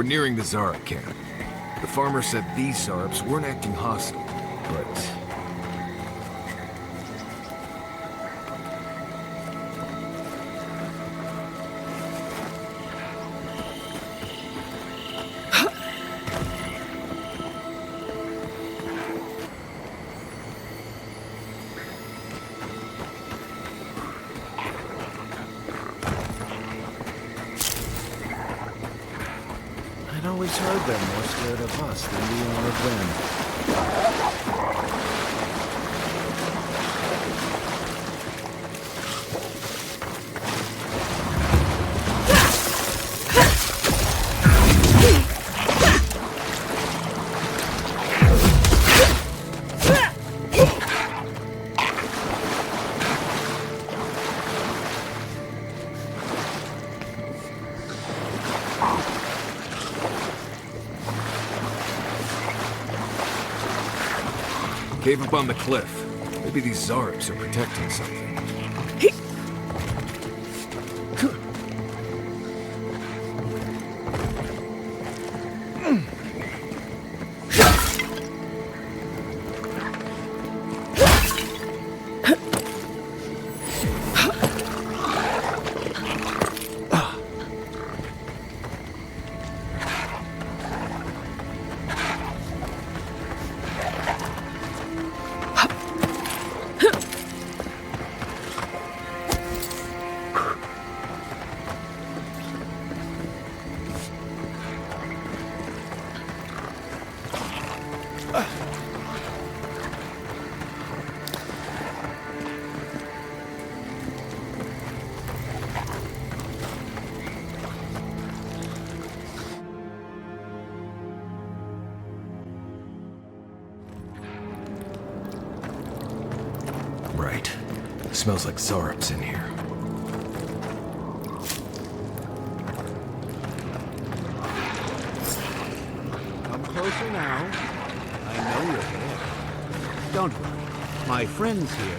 We're nearing the Zarp camp. The farmer said these Zarps weren't acting hostile, but... I'd always heard they're more scared of us than we are of them. Cave up on the cliff. Maybe these Zarps are protecting something. Right. Smells like Zarps in here. Come closer now. I know you're there. Don't worry. My friends here.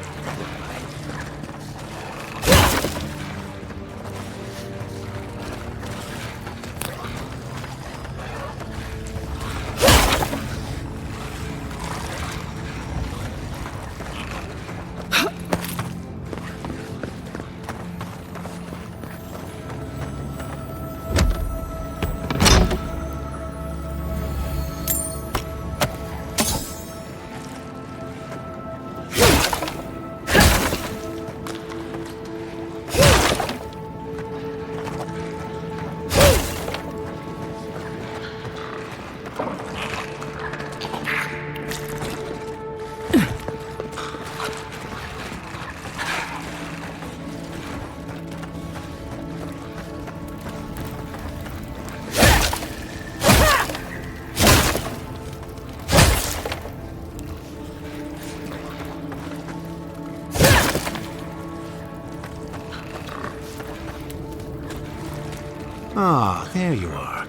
Ah, there you are.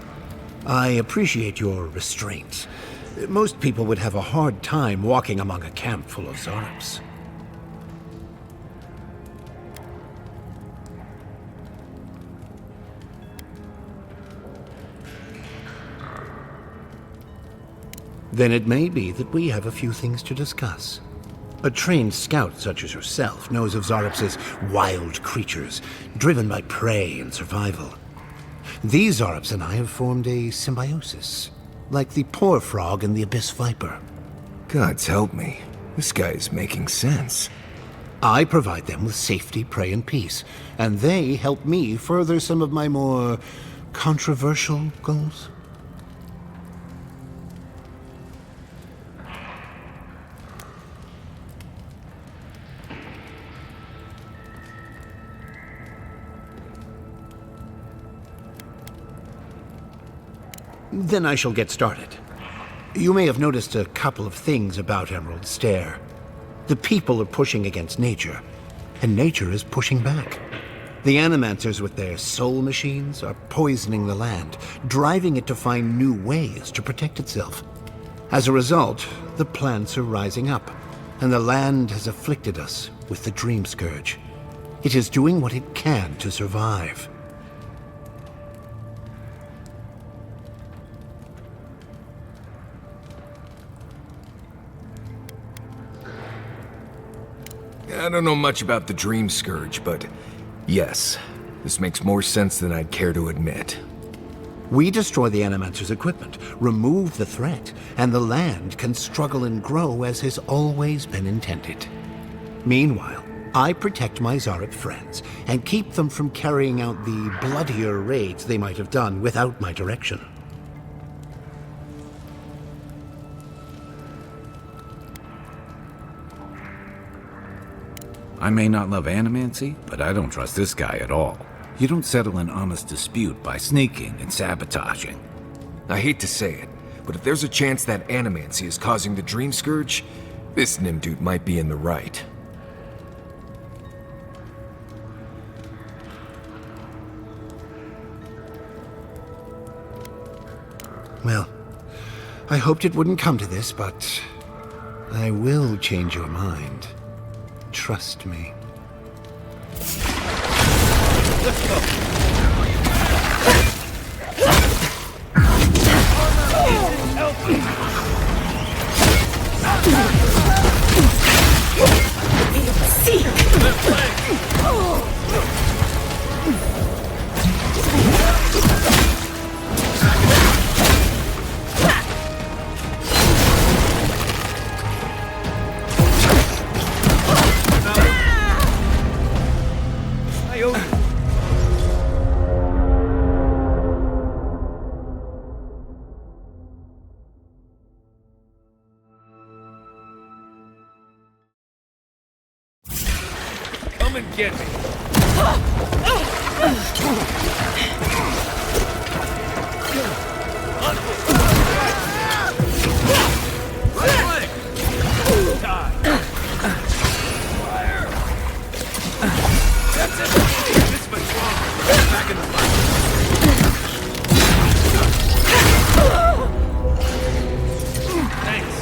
I appreciate your restraint. Most people would have a hard time walking among a camp full of Zarps. Then it may be that we have a few things to discuss. A trained scout such as yourself knows of Zarps as wild creatures, driven by prey and survival. These Zarps and I have formed a symbiosis, like the poor frog and the abyss viper. Gods help me. This guy is making sense. I provide them with safety, prey, and peace, and they help me further some of my more controversial goals. Then I shall get started. You may have noticed a couple of things about Emerald Stair. The people are pushing against nature, and nature is pushing back. The Animancers with their soul machines are poisoning the land, driving it to find new ways to protect itself. As a result, the plants are rising up, and the land has afflicted us with the Dream Scourge. It is doing what it can to survive. I don't know much about the Dream Scourge, but yes, this makes more sense than I'd care to admit. We destroy the Animancer's equipment, remove the threat, and the land can struggle and grow as has always been intended. Meanwhile, I protect my Zarep friends and keep them from carrying out the bloodier raids they might have done without my direction. I may not love animancy, but I don't trust this guy at all. You don't settle an honest dispute by sneaking and sabotaging. I hate to say it, but if there's a chance that animancy is causing the Dream Scourge, this Nimdude might be in the right. Well, I hoped it wouldn't come to this, but I will change your mind. Trust me. Let's go. Come and get me. That's it. This much longer. Back in the fight. Thanks.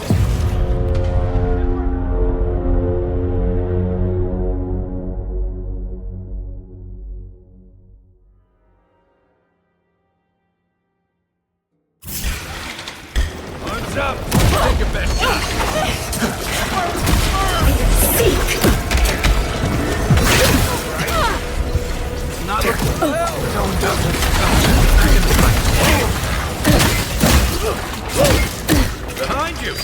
Arms up. Take your best shot. Not looking well. Don't doubt it. Back in the fight. Behind you.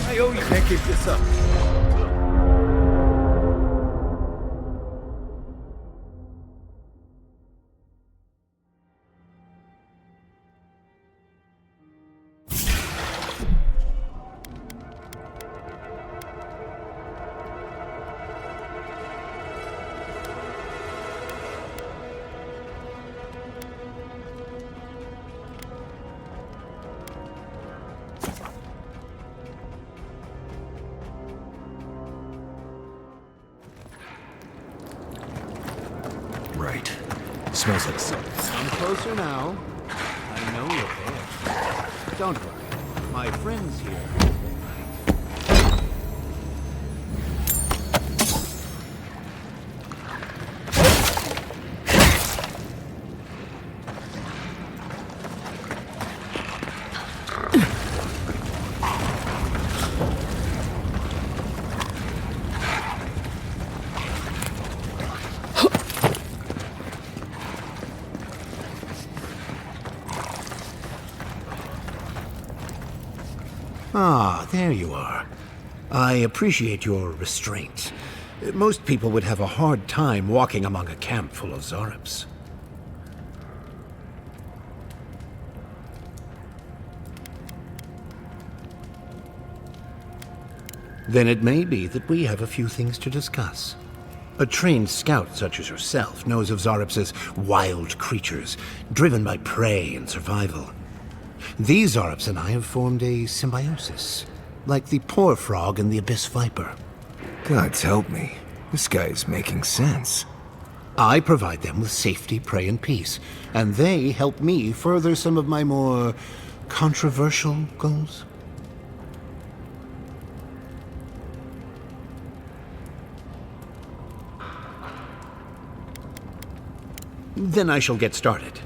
I owe you. Can't keep this up. Right. Smells like something. Come closer now. I know you're there. Don't worry. My friend's here. Ah, there you are. I appreciate your restraint. Most people would have a hard time walking among a camp full of Zareps. Then it may be that we have a few things to discuss. A trained scout such as yourself knows of Zareps as wild creatures, driven by prey and survival. These Zareps and I have formed a symbiosis, like the poor frog and the abyss viper. Gods help me. This guy is making sense. I provide them with safety, prey, and peace, and they help me further some of my more controversial goals. Then I shall get started.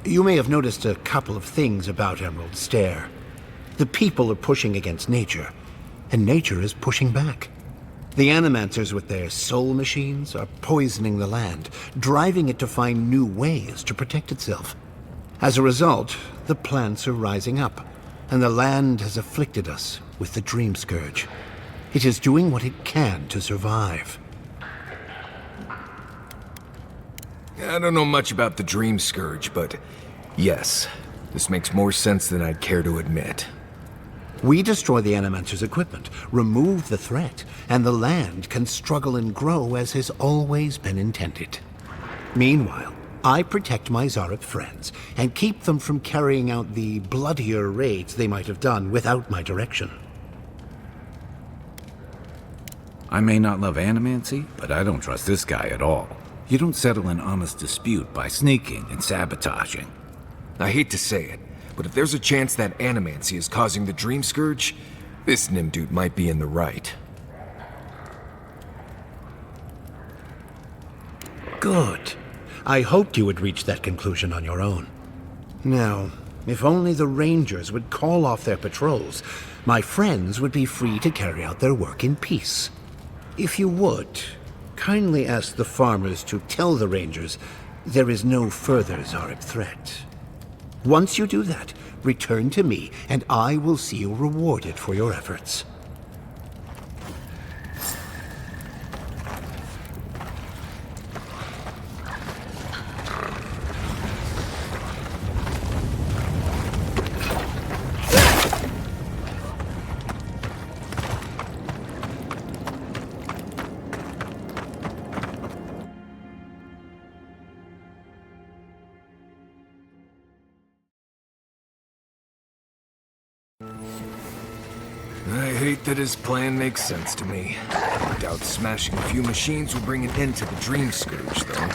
You may have noticed a couple of things about Emerald Stair. The people are pushing against nature. and nature is pushing back. The Animancers with their soul machines are poisoning the land, driving it to find new ways to protect itself. As a result, the plants are rising up, and the land has afflicted us with the Dream Scourge. It is doing what it can to survive. I don't know much about the Dream Scourge, but yes, this makes more sense than I'd care to admit. We destroy the Animancer's equipment, remove the threat, and the land can struggle and grow as has always been intended. Meanwhile, I protect my Zarep friends and keep them from carrying out the bloodier raids they might have done without my direction. I may not love animancy, but I don't trust this guy at all. You don't settle an honest dispute by sneaking and sabotaging. I hate to say it, but if there's a chance that animancy is causing the Dream Scourge, this Nimdude might be in the right. Good. I hoped you would reach that conclusion on your own. Now, if only the Rangers would call off their patrols, my friends would be free to carry out their work in peace. If you would, kindly ask the farmers to tell the Rangers there is no further Zarep threat. Once you do that, return to me, and I will see you rewarded for your efforts. I hate that his plan makes sense to me. I doubt smashing a few machines will bring an end to the Dream Scourge, though.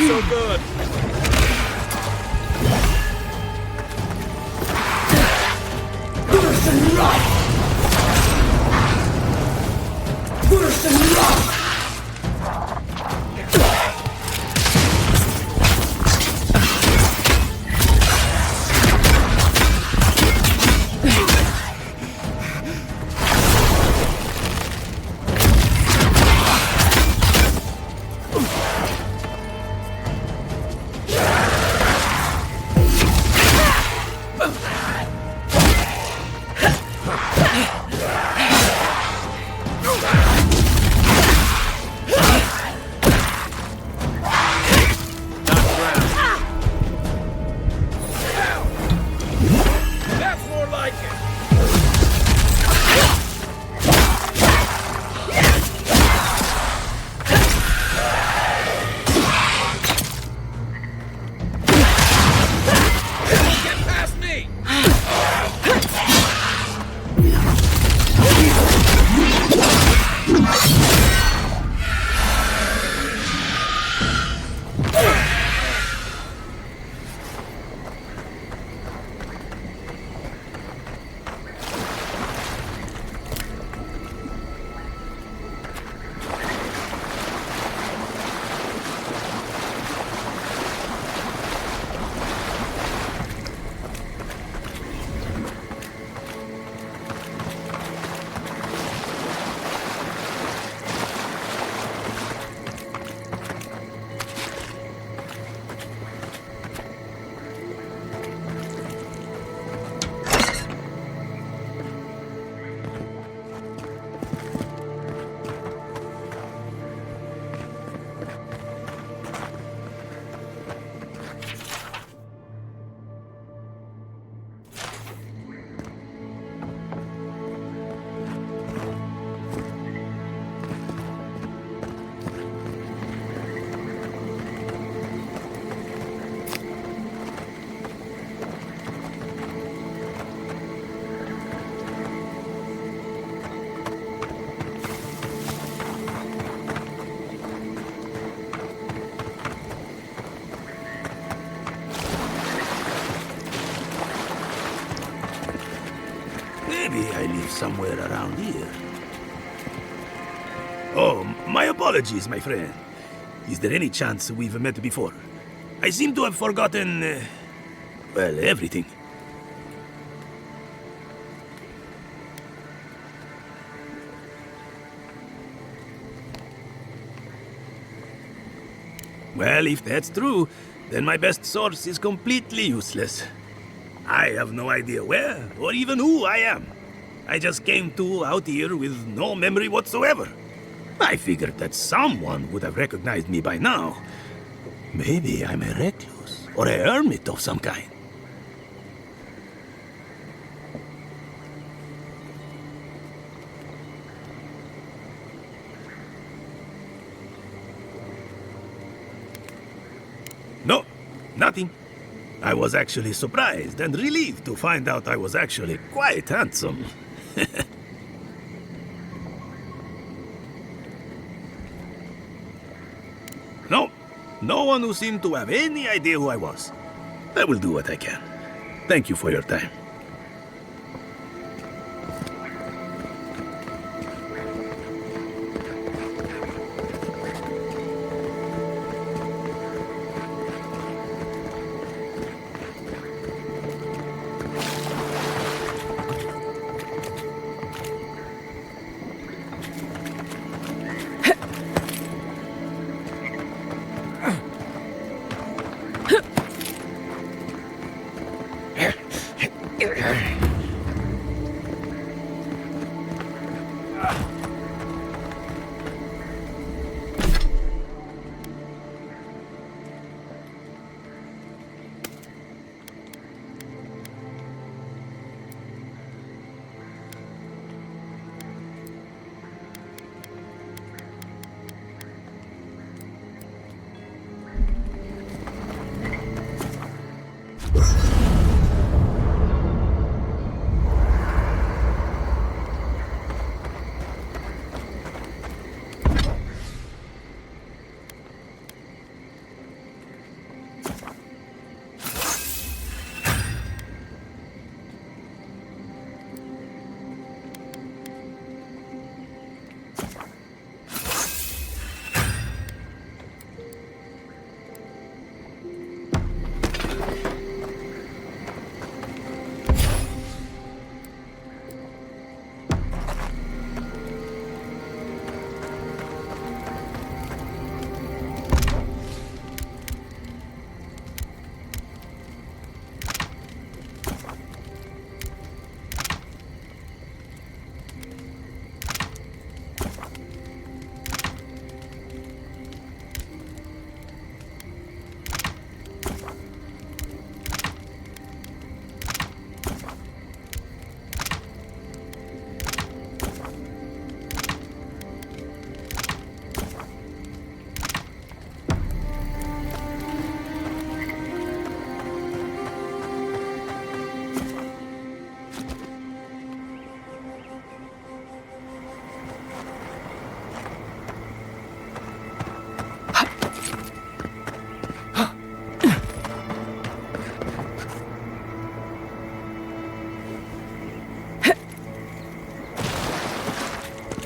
So good. Maybe I live somewhere around here. Oh, my apologies, my friend. Is there any chance we've met before? I seem to have forgotten, well, everything. Well, if that's true, then my best source is completely useless. I have no idea where or even who I am. I just came out here with no memory whatsoever. I figured that someone would have recognized me by now. Maybe I'm a recluse or a hermit of some kind. No, nothing. I was actually surprised and relieved to find out I was actually quite handsome. No, no one who seemed to have any idea who I was. I will do what I can. Thank you for your time.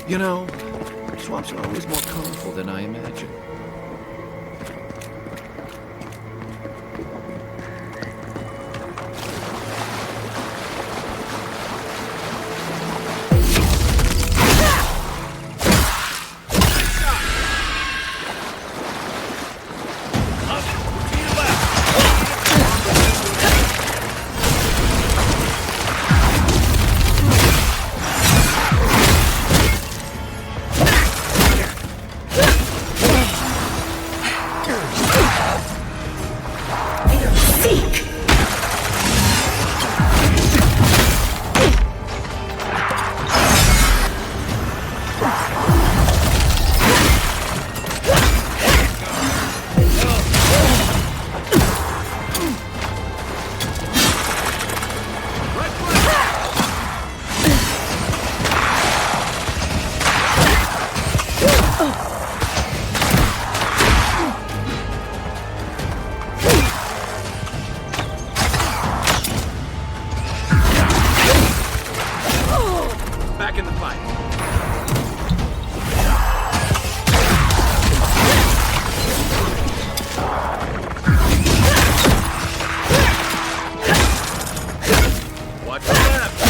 You know, swamps are always more colorful than I imagined. back in the fight. Watch your left.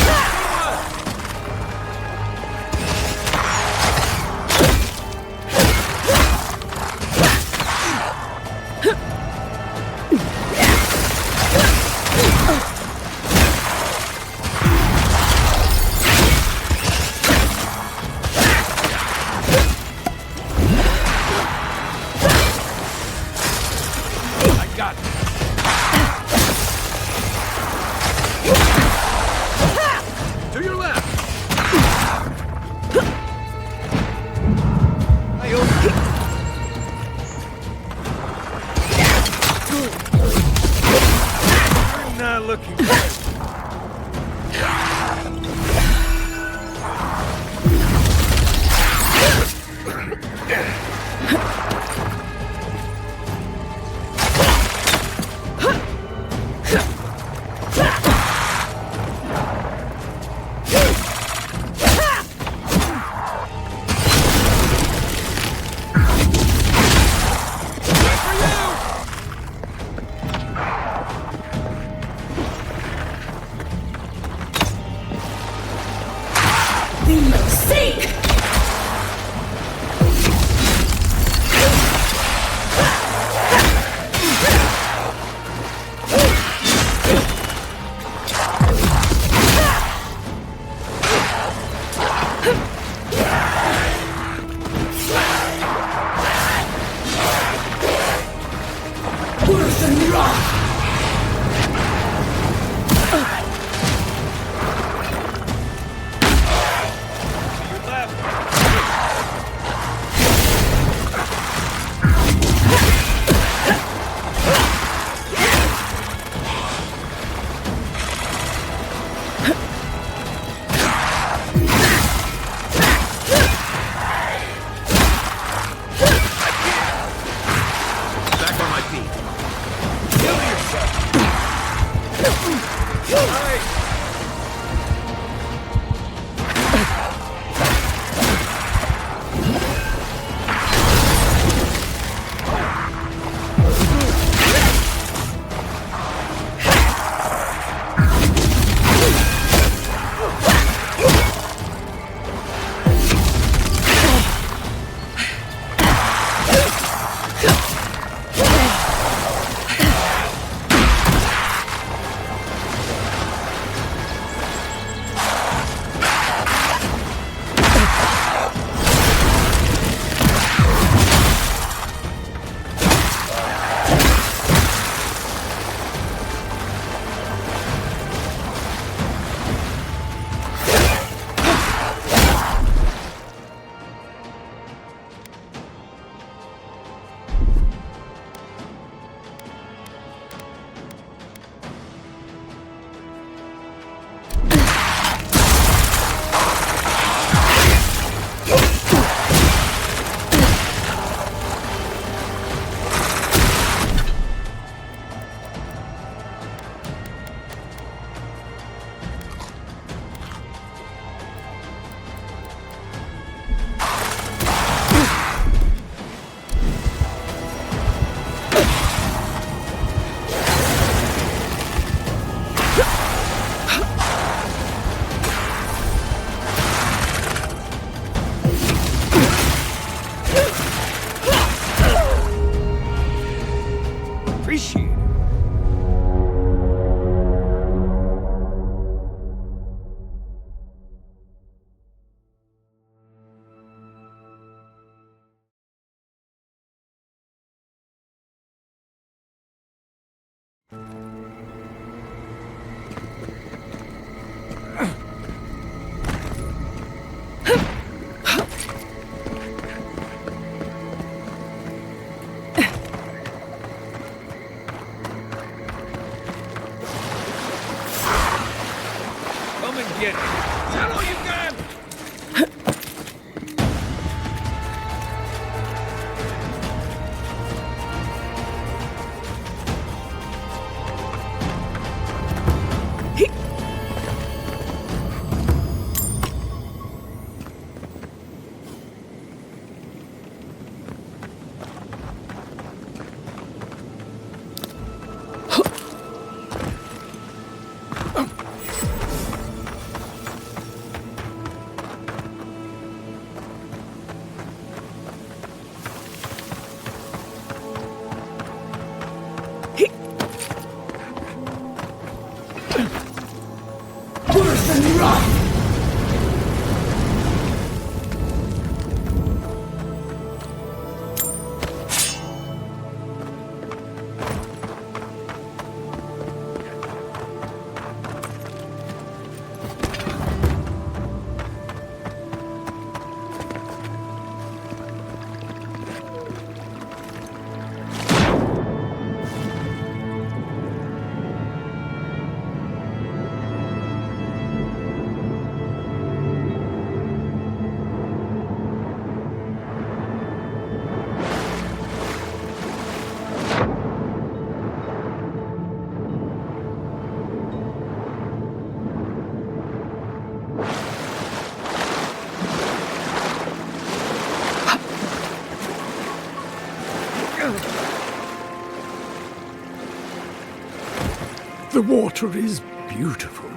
The water is beautiful,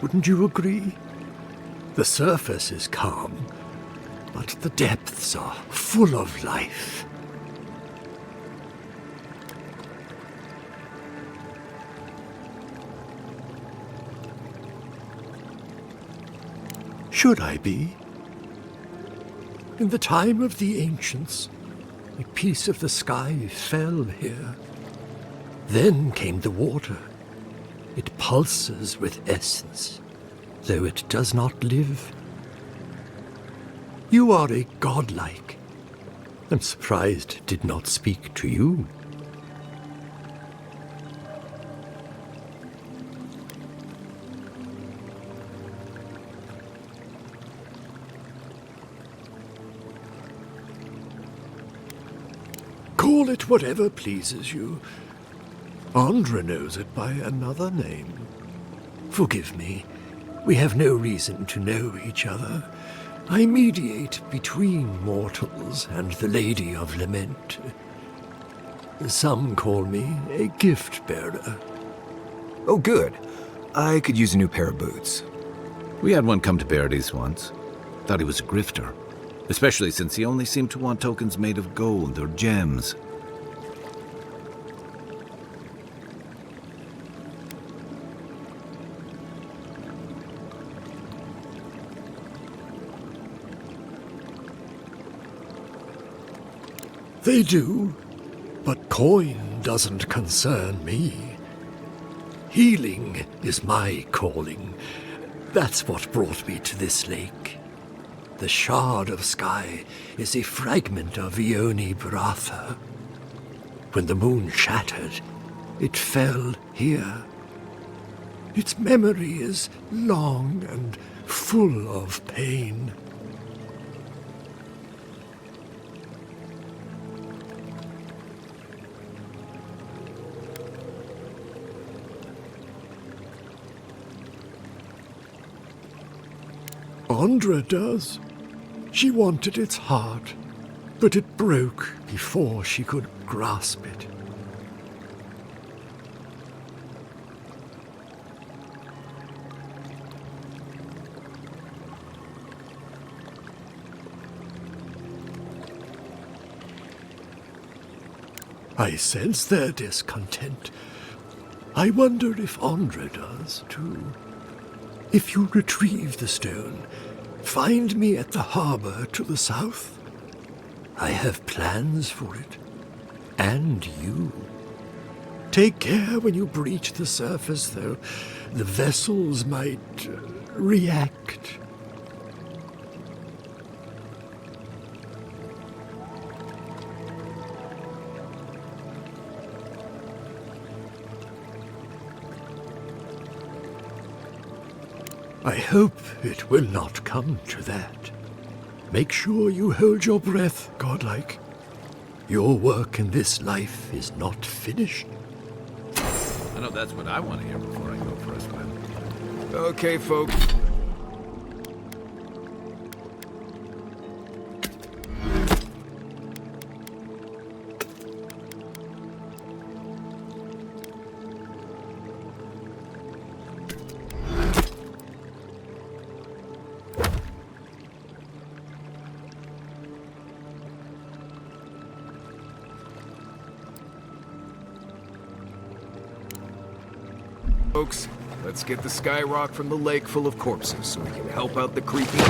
wouldn't you agree? The surface is calm, but the depths are full of life. Should I be? In the time of the ancients, a piece of the sky fell here. Then came the water. It pulses with essence, though it does not live. You are a godlike. I'm surprised it did not speak to you. Call it whatever pleases you. Andra knows it by another name. Forgive me. We have no reason to know each other. I mediate between mortals and the Lady of Lament. Some call me a gift-bearer. Oh, good. I could use a new pair of boots. We had one come to Paradise once. Thought he was a grifter. Especially since he only seemed to want tokens made of gold or gems. They do, but coin doesn't concern me. Healing is my calling. That's what brought me to this lake. The shard of sky is a fragment of Ione Bratha. When the moon shattered, it fell here. Its memory is long and full of pain. Andra does. She wanted its heart, but it broke before she could grasp it. I sense their discontent. I wonder if Andra does, too. If you retrieve the stone, find me at the harbor to the south. I have plans for it. And you. Take care when you breach the surface, though. The vessels might react. I hope it will not come to that. Make sure you hold your breath, godlike. Your work in this life is not finished. I know that's what I want to hear before I go for a swim. Okay, folks. Folks, let's get the skyrock from the lake full of corpses so we can help out the creepy.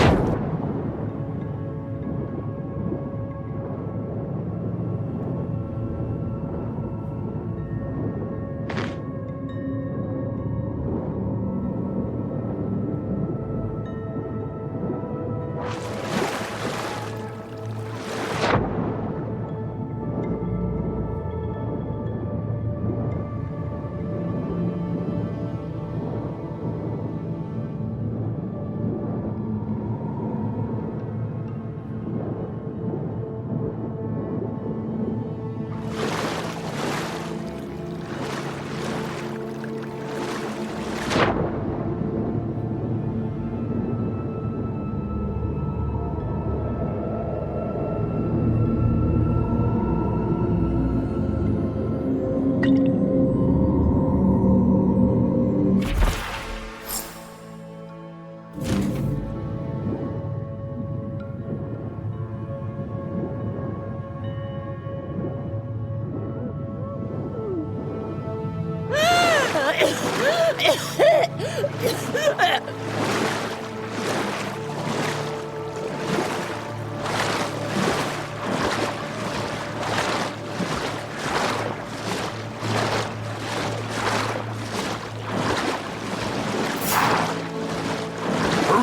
Hurry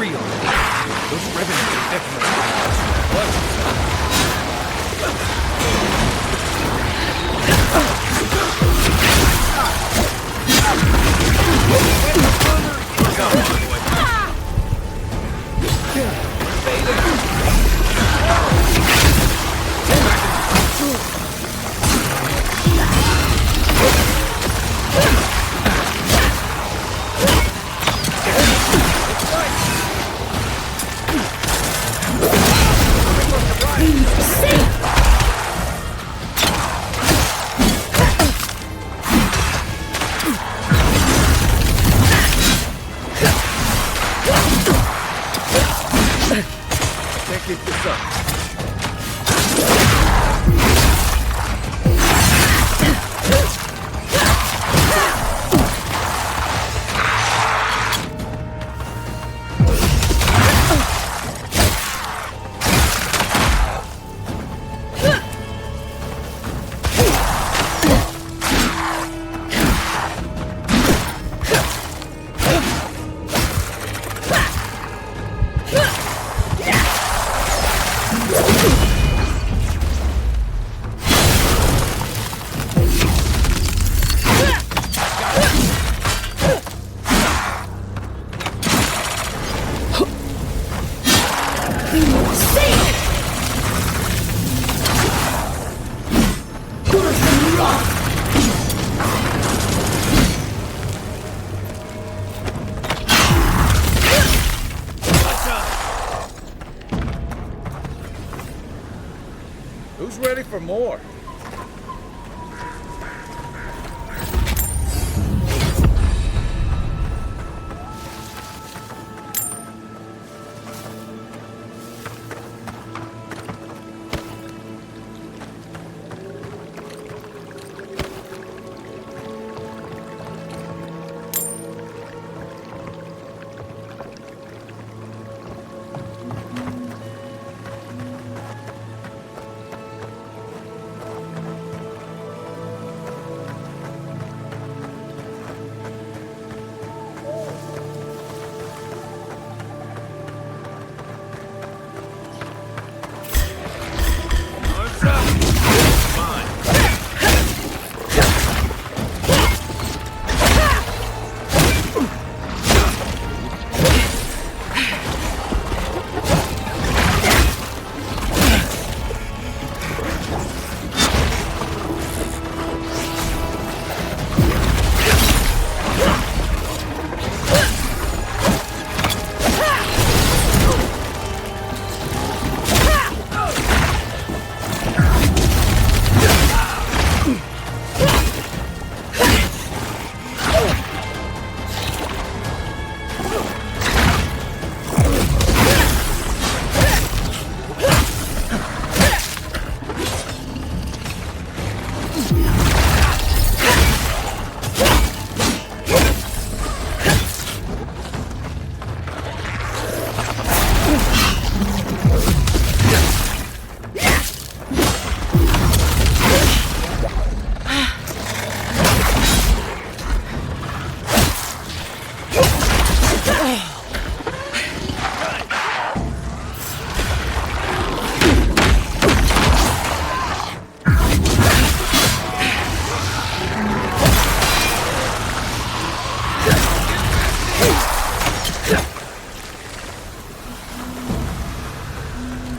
on. Those revenants are definitely... Can't keep this up. Who's ready for more?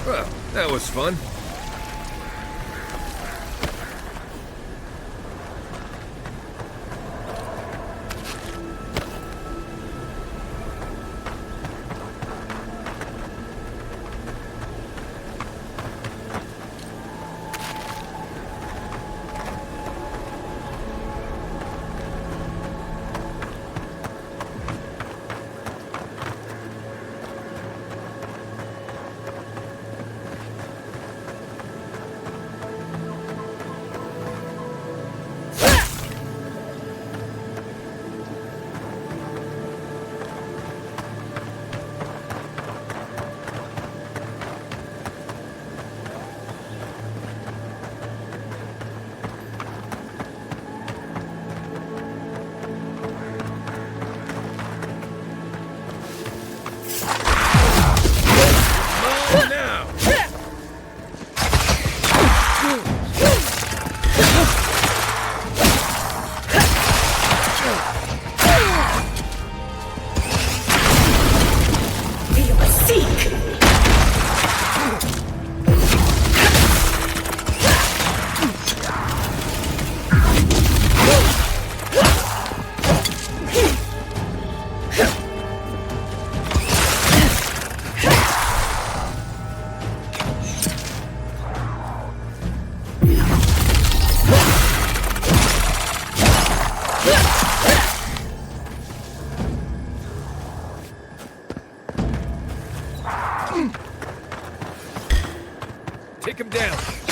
Well, that was fun. Take him down.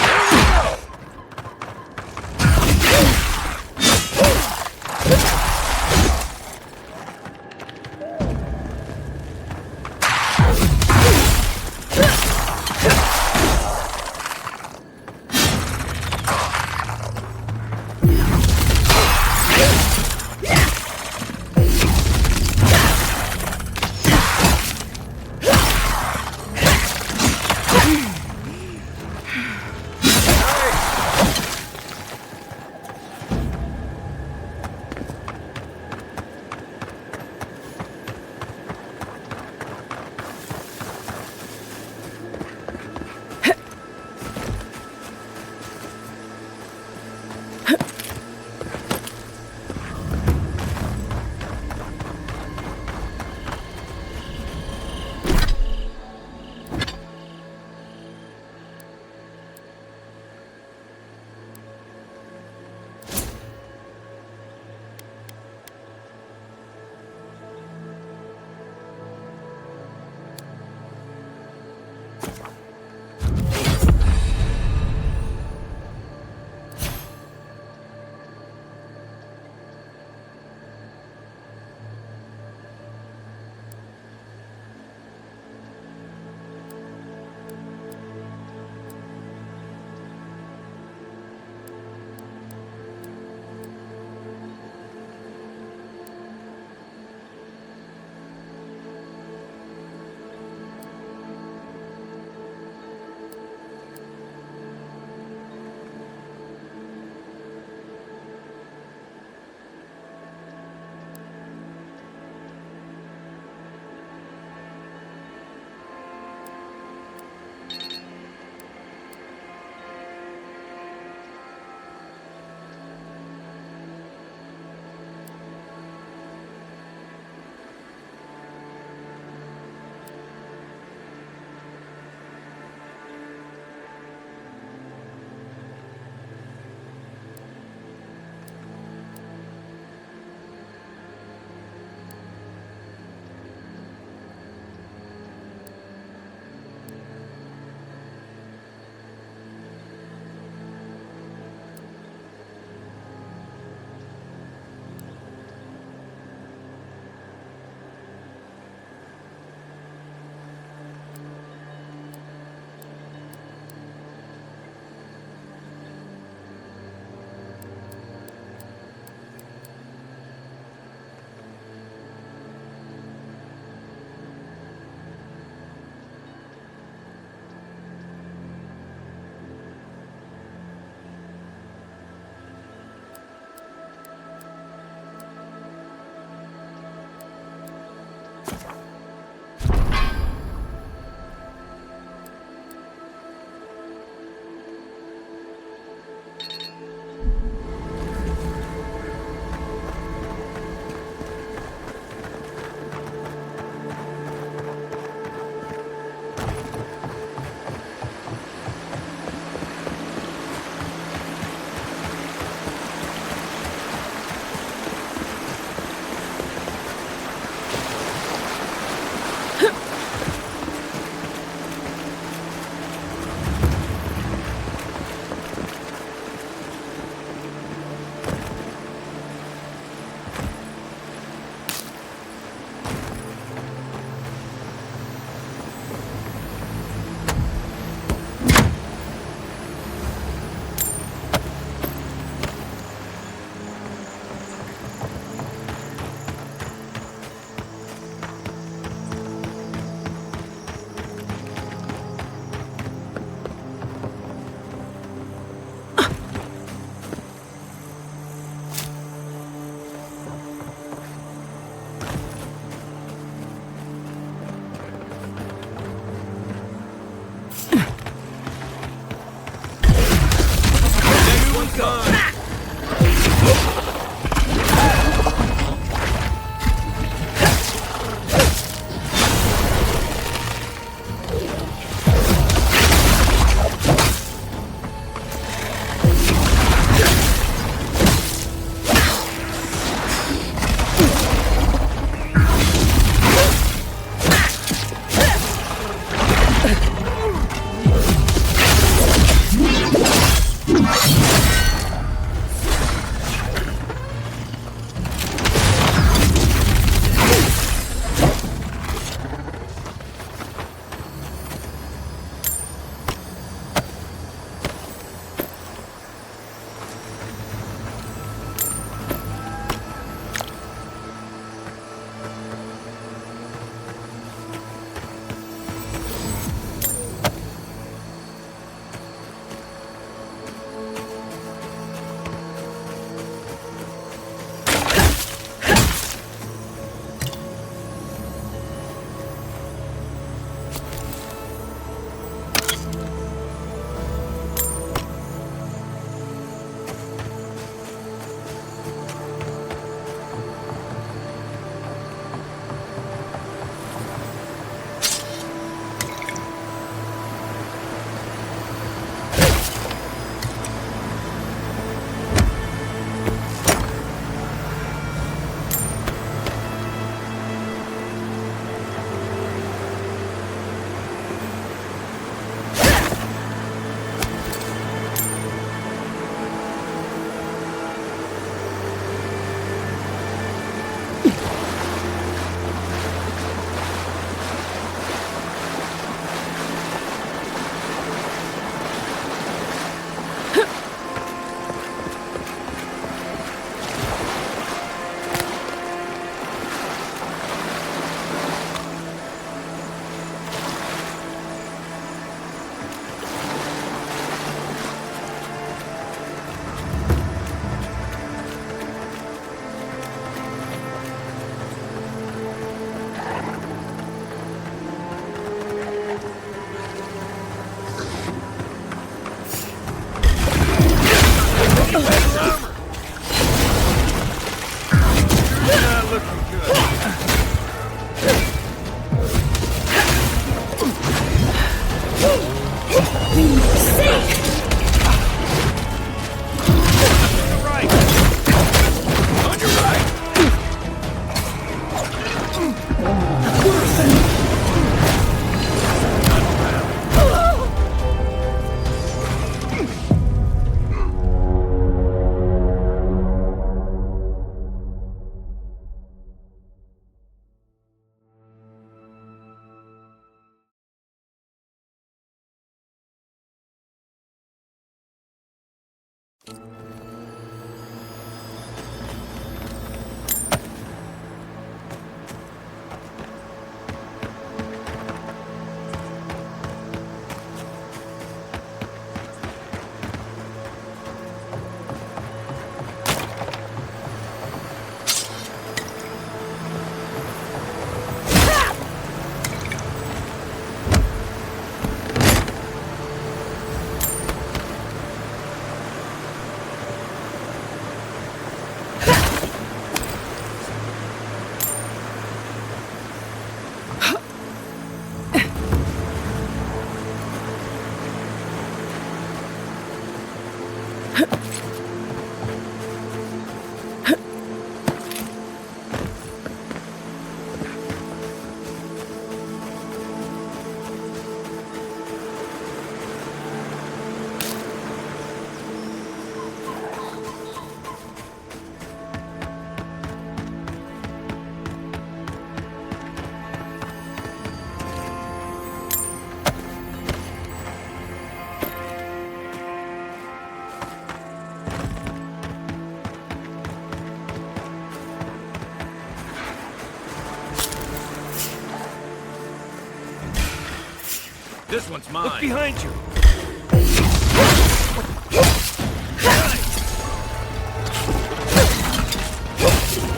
This one's mine. Look behind you.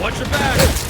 Watch your back.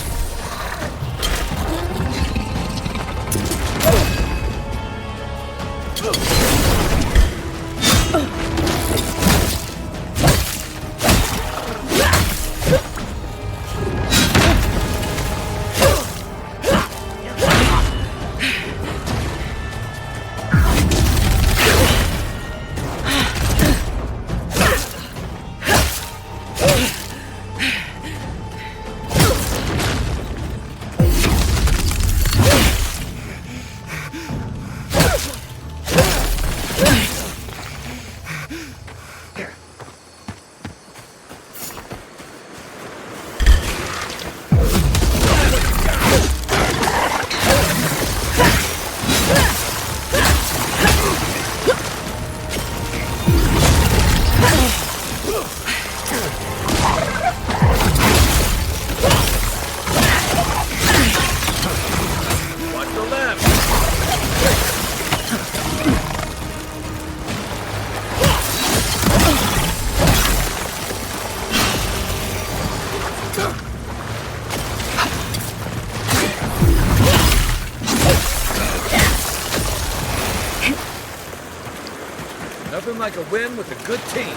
Nothing like a win with a good team.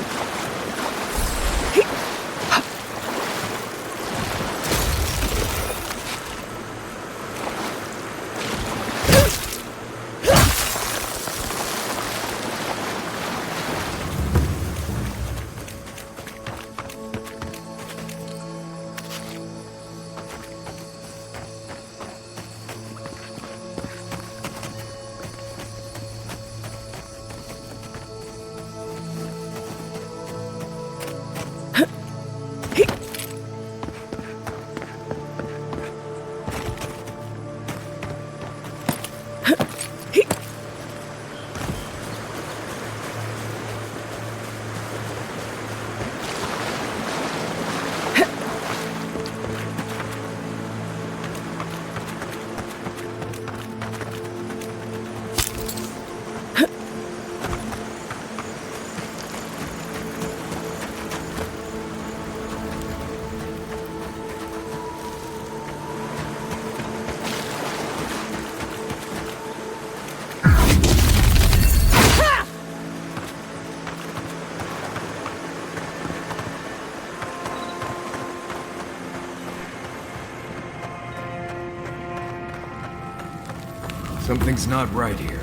Something's not right here.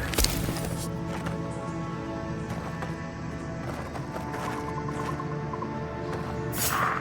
Fire!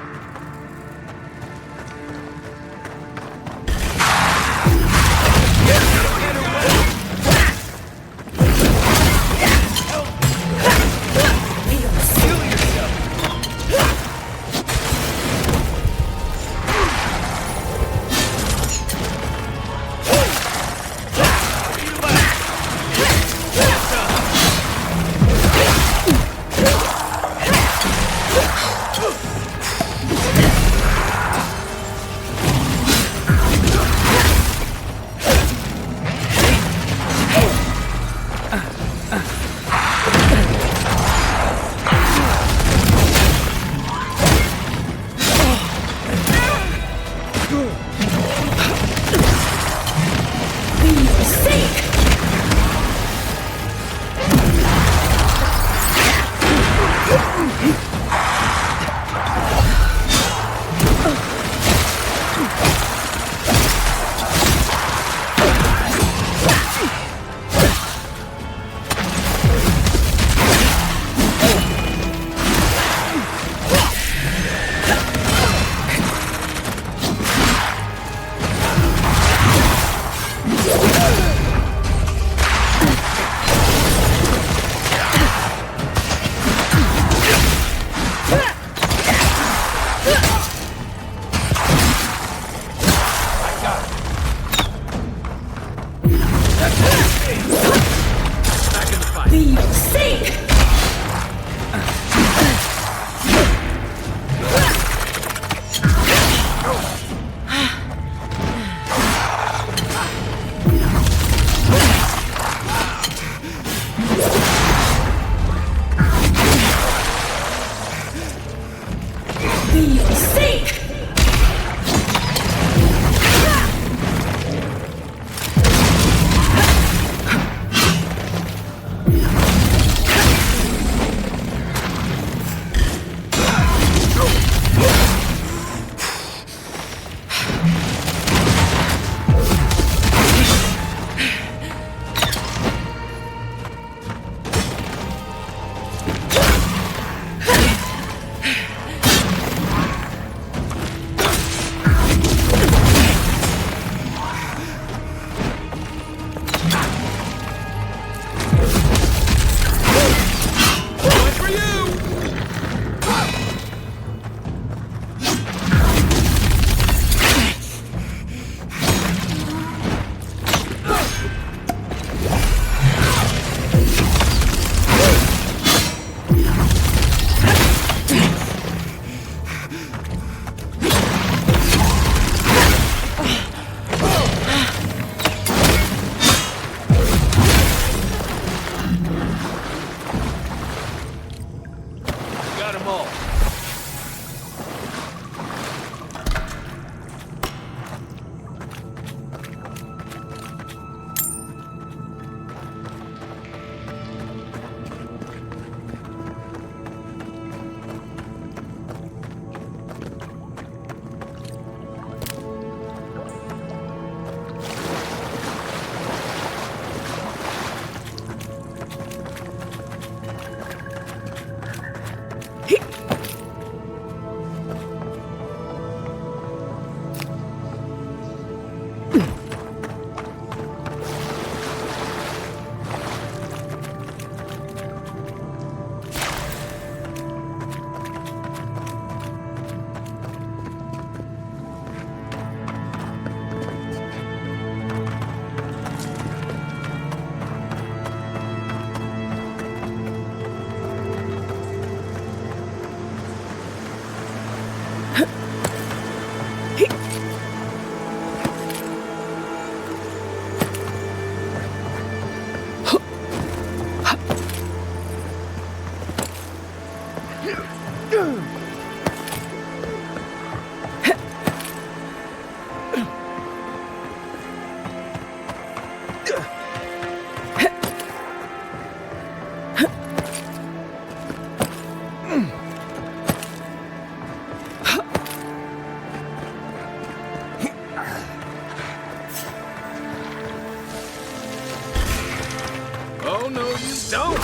Oh, no, you don't!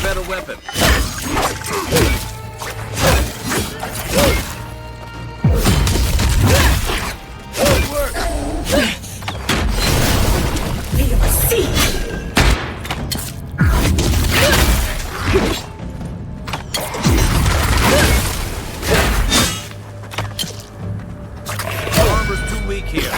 Better weapon. Good work! Armor's too weak here.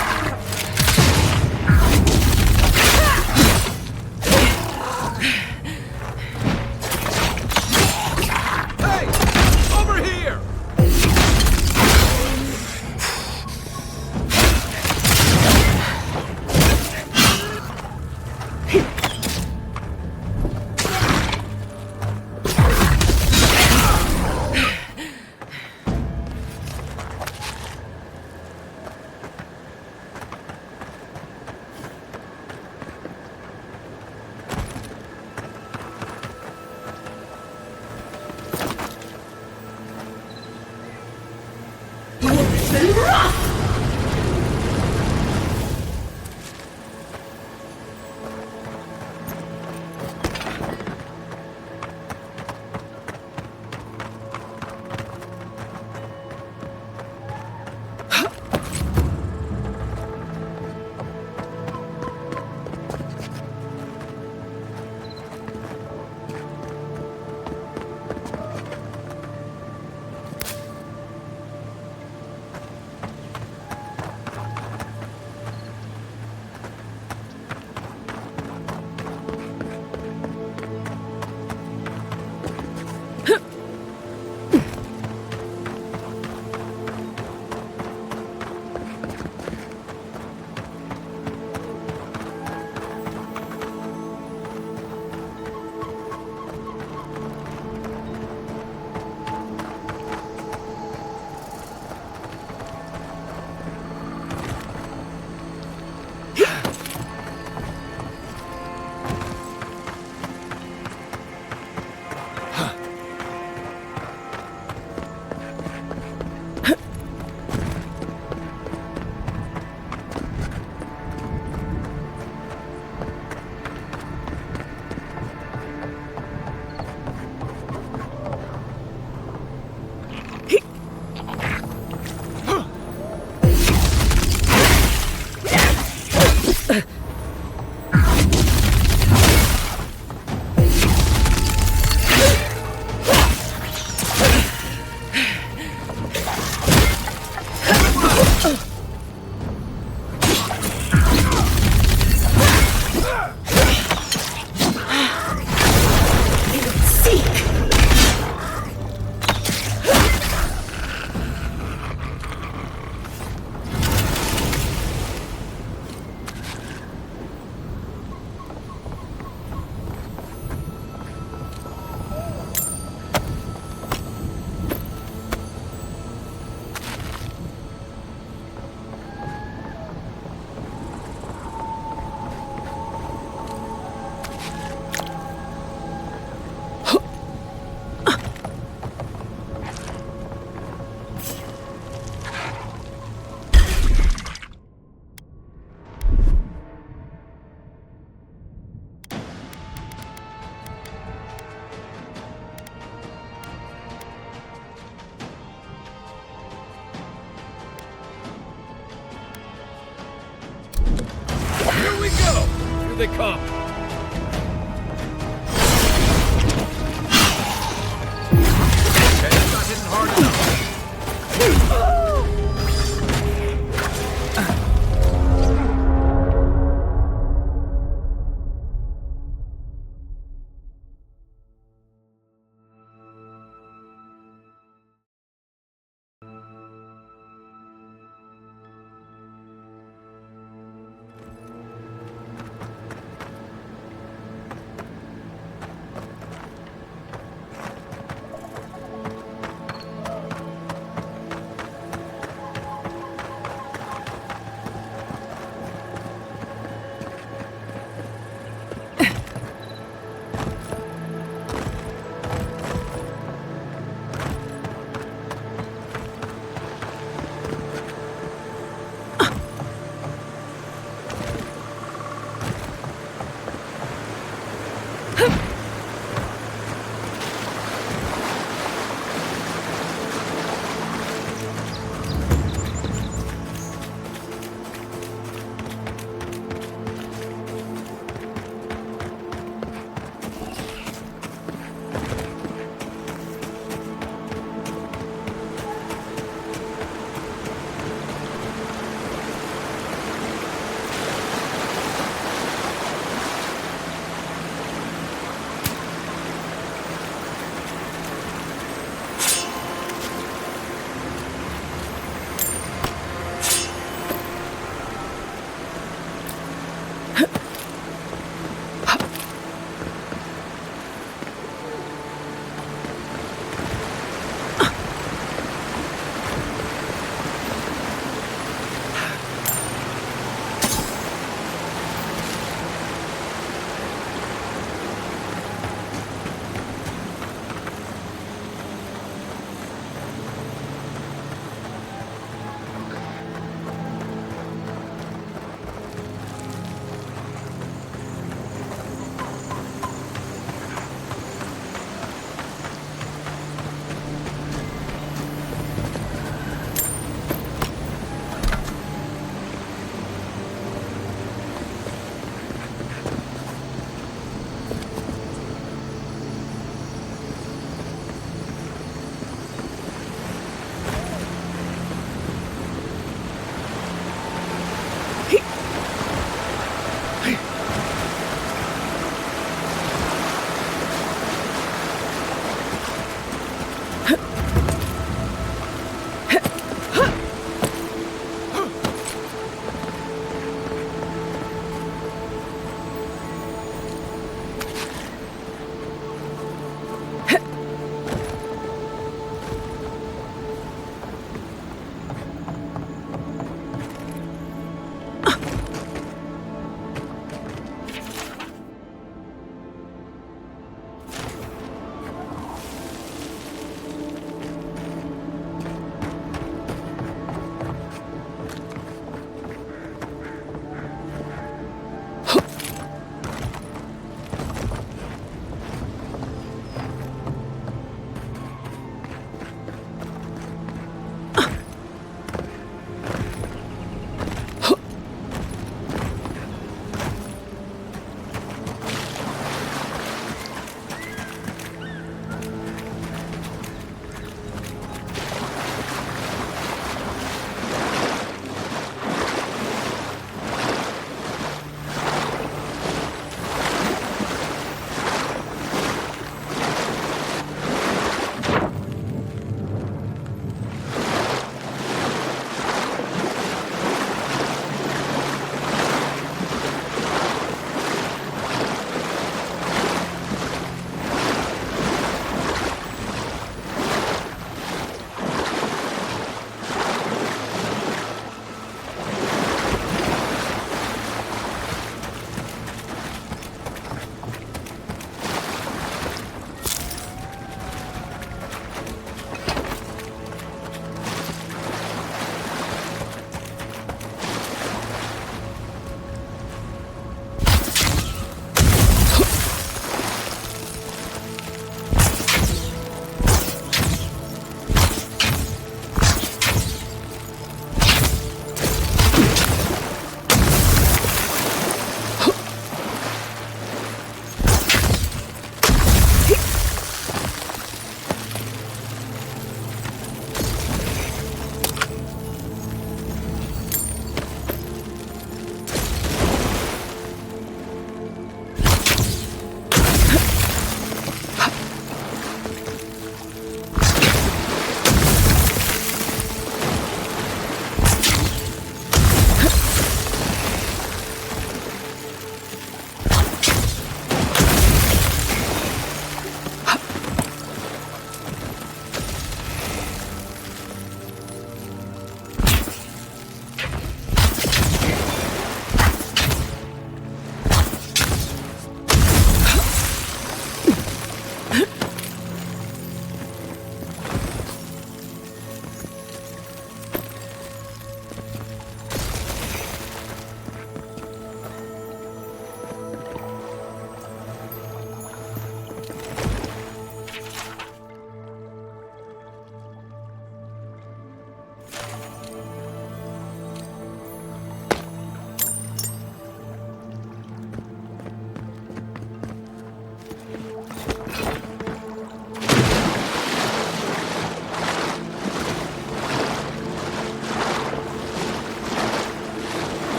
Here they come. Okay, that's not hitting hard enough.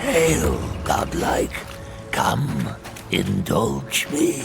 Hail, godlike. Come, indulge me.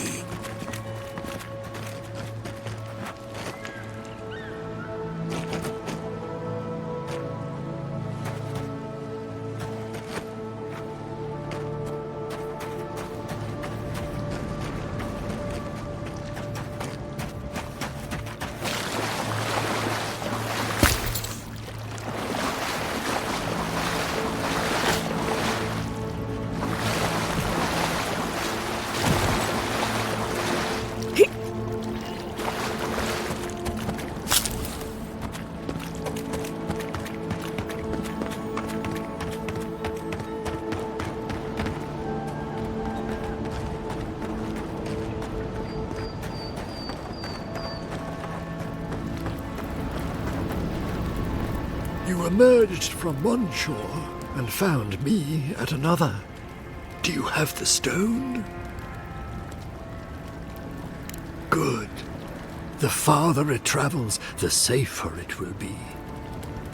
You emerged from one shore and found me at another. Do you have the stone? Good. The farther it travels, the safer it will be.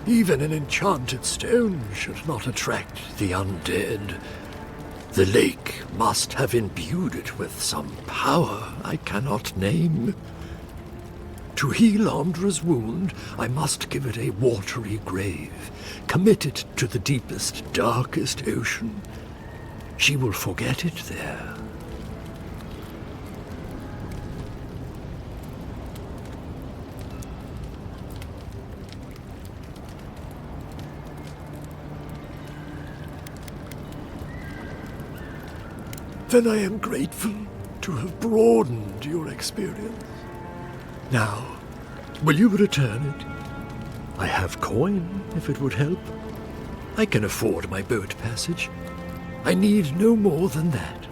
Even an enchanted stone should not attract the undead. The lake must have imbued it with some power I cannot name. To heal Andra's wound, I must give it a watery grave, commit it to the deepest, darkest ocean. She will forget it there. Then I am grateful to have broadened your experience. Now, will you return it? I have coin, if it would help. I can afford my boat passage. I need no more than that.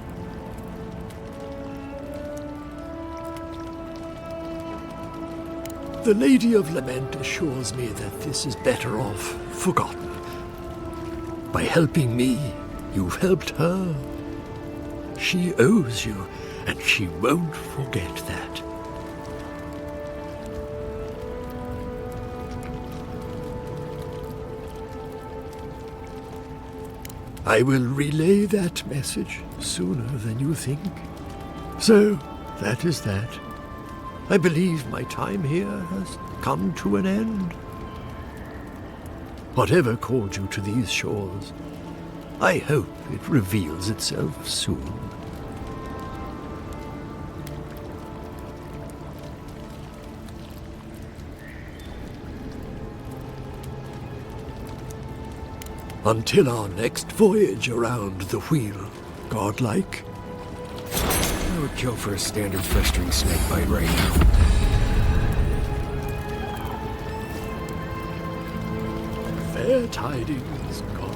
The Lady of Lament assures me that this is better off forgotten. By helping me, you've helped her. She owes you, and she won't forget that. I will relay that message sooner than you think. So, that is that. I believe my time here has come to an end. Whatever called you to these shores, I hope it reveals itself soon. Until our next voyage around the wheel, godlike. I would kill for a standard festering snake bite right now. Fair tidings, God.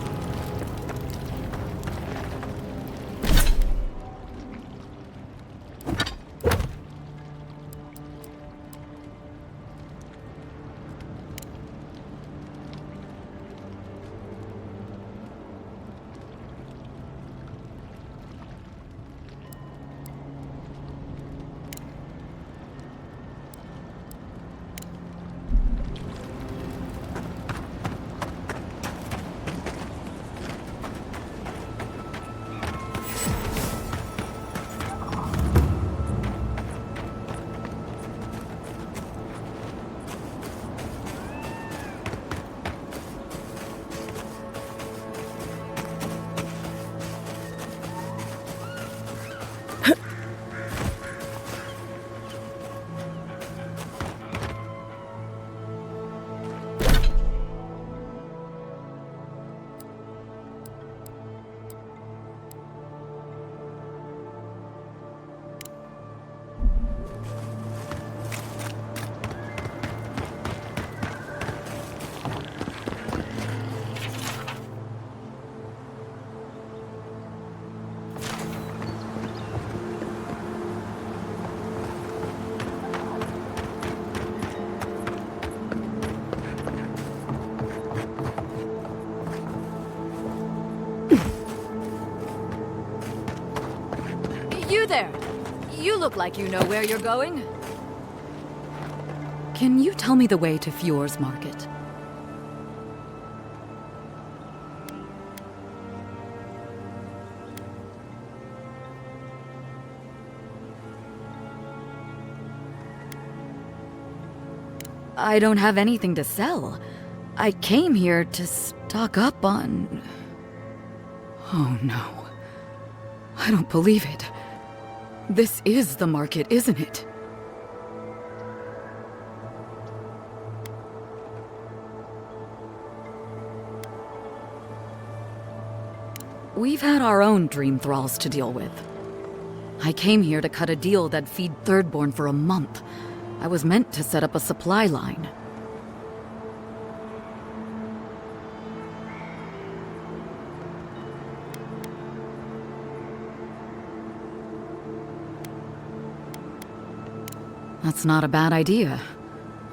You there! You look like you know where you're going. Can you tell me the way to Fjord's Market? I don't have anything to sell. I came here to stock up on... Oh no. I don't believe it. This is the market, isn't it? We've had our own dream thralls to deal with. I came here to cut a deal that'd feed Thirdborn for a month. I was meant to set up a supply line. That's not a bad idea.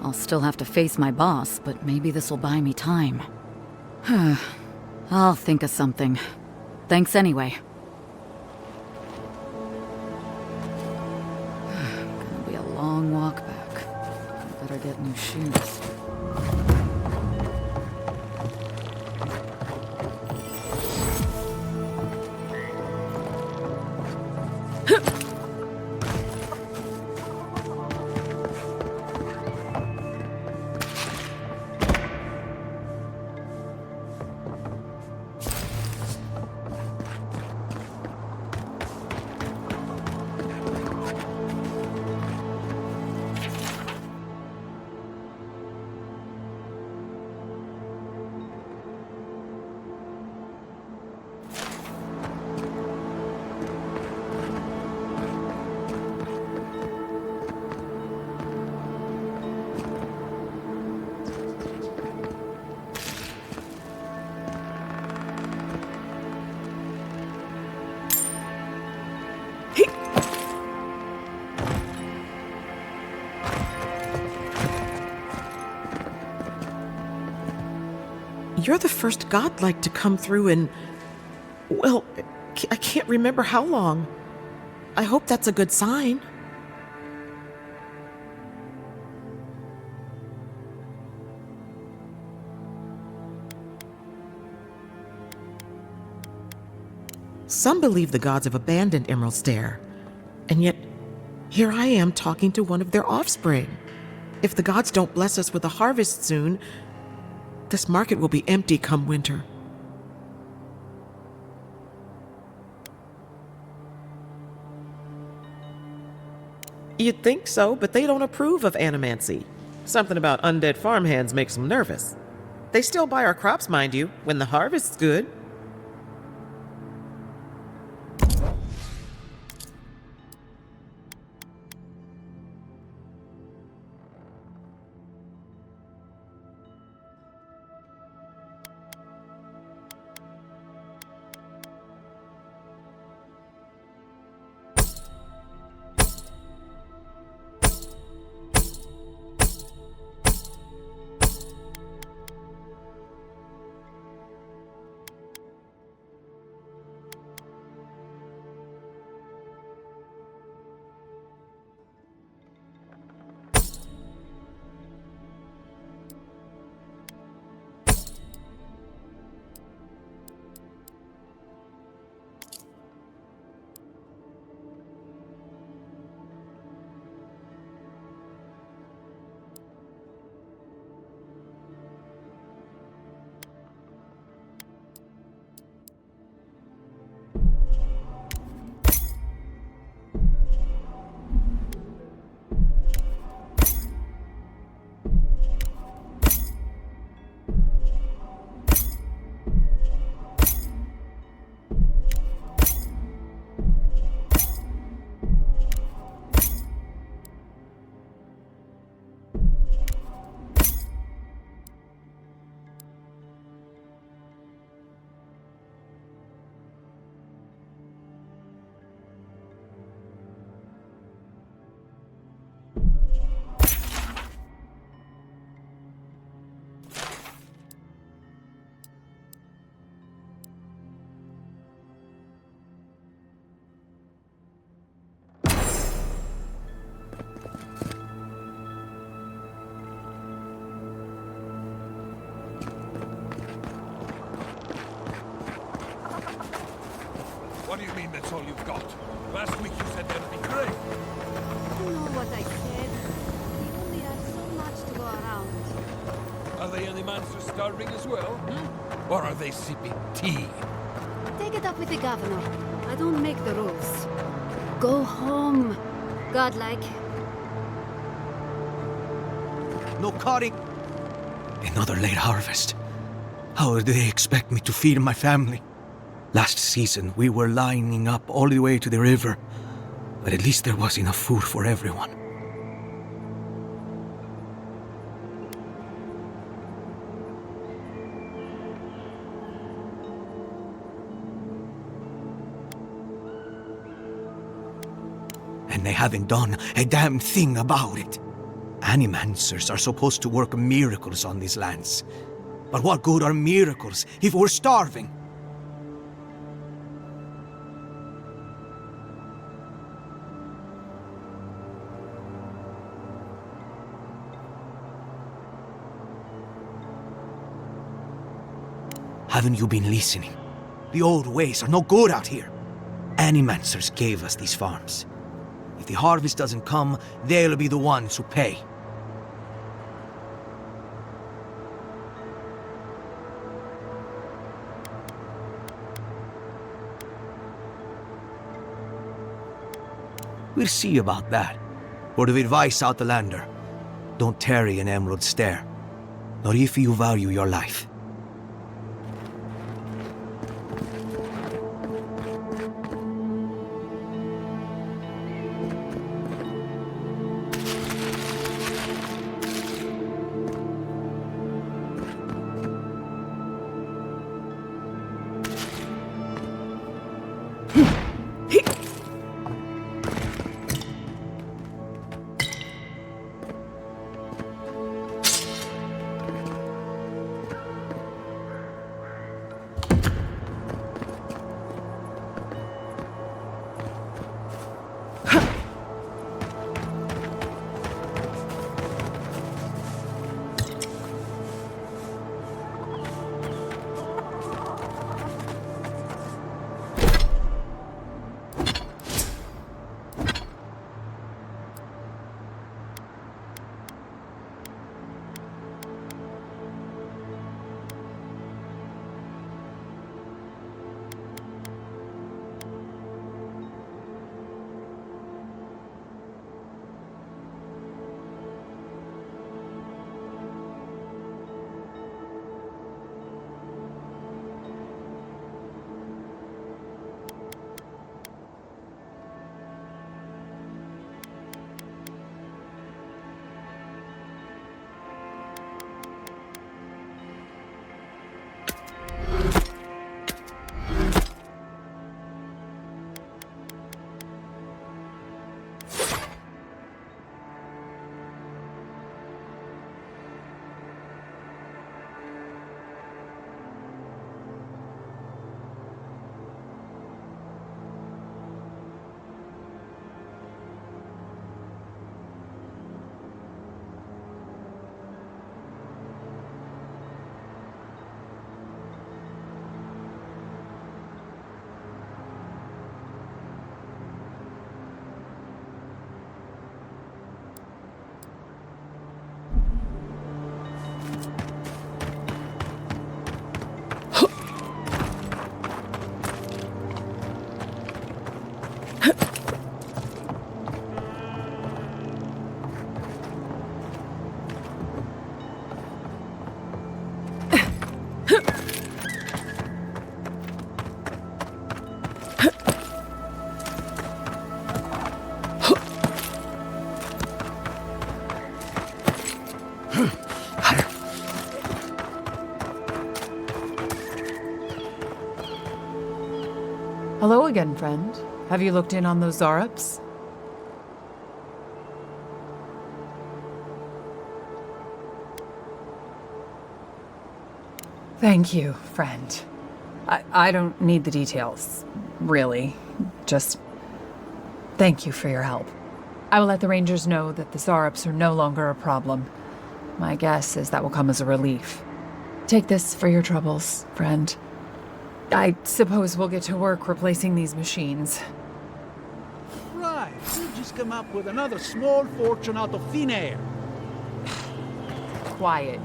I'll still have to face my boss, but maybe this'll buy me time. I'll think of something. Thanks anyway. Gonna be a long walk back. I better get new shoes. You're the first godlike to come through in... well, I can't remember how long. I hope that's a good sign. Some believe the gods have abandoned Emerald Stair, and yet here I am talking to one of their offspring. If the gods don't bless us with a harvest soon, this market will be empty come winter. You'd think so, but they don't approve of animancy. Something about undead farmhands makes them nervous. They still buy our crops, mind you, when the harvest's good. What do you mean that's all you've got? Last week you said there'd be great. You know what I said. We only have so much to go around. the Animancers starving as well? Or are they sipping tea? Take it up with the governor. I don't make the rules. Go home, godlike. No cutting. Another late harvest. How do they expect me to feed my family? Last season, we were lining up all the way to the river, but at least there was enough food for everyone. And they haven't done a damn thing about it. Animancers are supposed to work miracles on these lands. But what good are miracles if we're starving? Haven't you been listening? The old ways are no good out here. Animancers gave us these farms. If the harvest doesn't come, they'll be the ones who pay. We'll see about that. Word of advice, Outlander. Don't tarry in Emerald Stair. Not if you value your life. Hello again, friend. Have you looked in on those Zarups? Thank you, friend. I don't need the details, really. Just thank you for your help. I will let the Rangers know that the Zarups are no longer a problem. My guess is that will come as a relief. Take this for your troubles, friend. I suppose we'll get to work replacing these machines. Right, you just come up with another small fortune out of thin air. Quiet.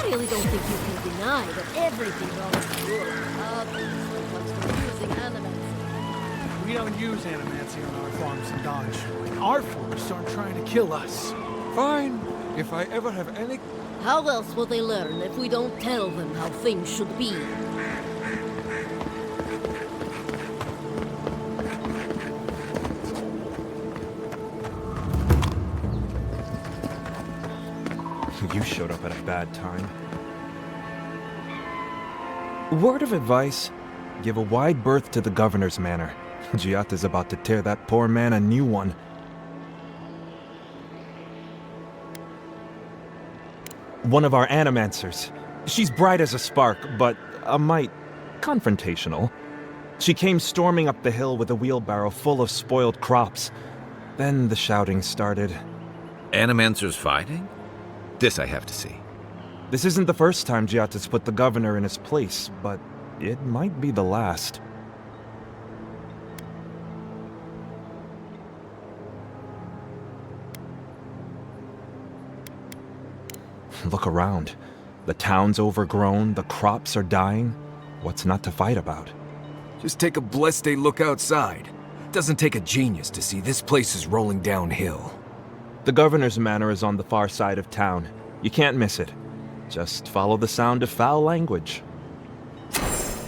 I really don't think you can deny that everything runs through when it comes to using animals. We don't use animancy on our farms in Dodge. Our forests aren't trying to kill us. Fine. If I ever have any... How else will they learn if we don't tell them how things should be? You showed up at a bad time. Word of advice, give a wide berth to the governor's manor. Giata's about to tear that poor man a new one. One of our animancers. She's bright as a spark, but a mite confrontational. She came storming up the hill with a wheelbarrow full of spoiled crops. Then the shouting started. Animancers fighting? This I have to see. This isn't the first time Giata's put the governor in his place, but it might be the last. Look around. The town's overgrown, the crops are dying. What's not to fight about? Just take a blessed day look outside. Doesn't take a genius to see this place is rolling downhill. The governor's manor is on the far side of town. You can't miss it. Just follow the sound of foul language.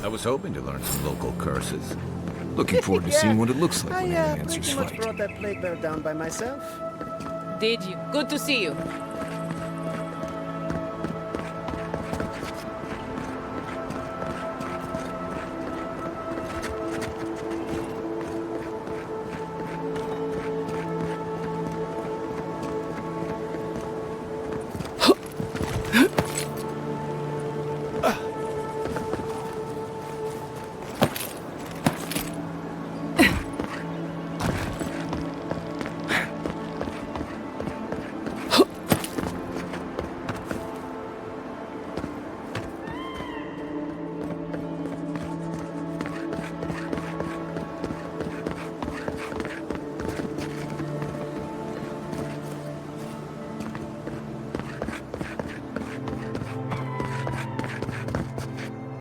I was hoping to learn some local curses. Looking forward to seeing what it looks like when I Animancers pretty much fight. brought that plague bear down by myself. Did you? Good to see you.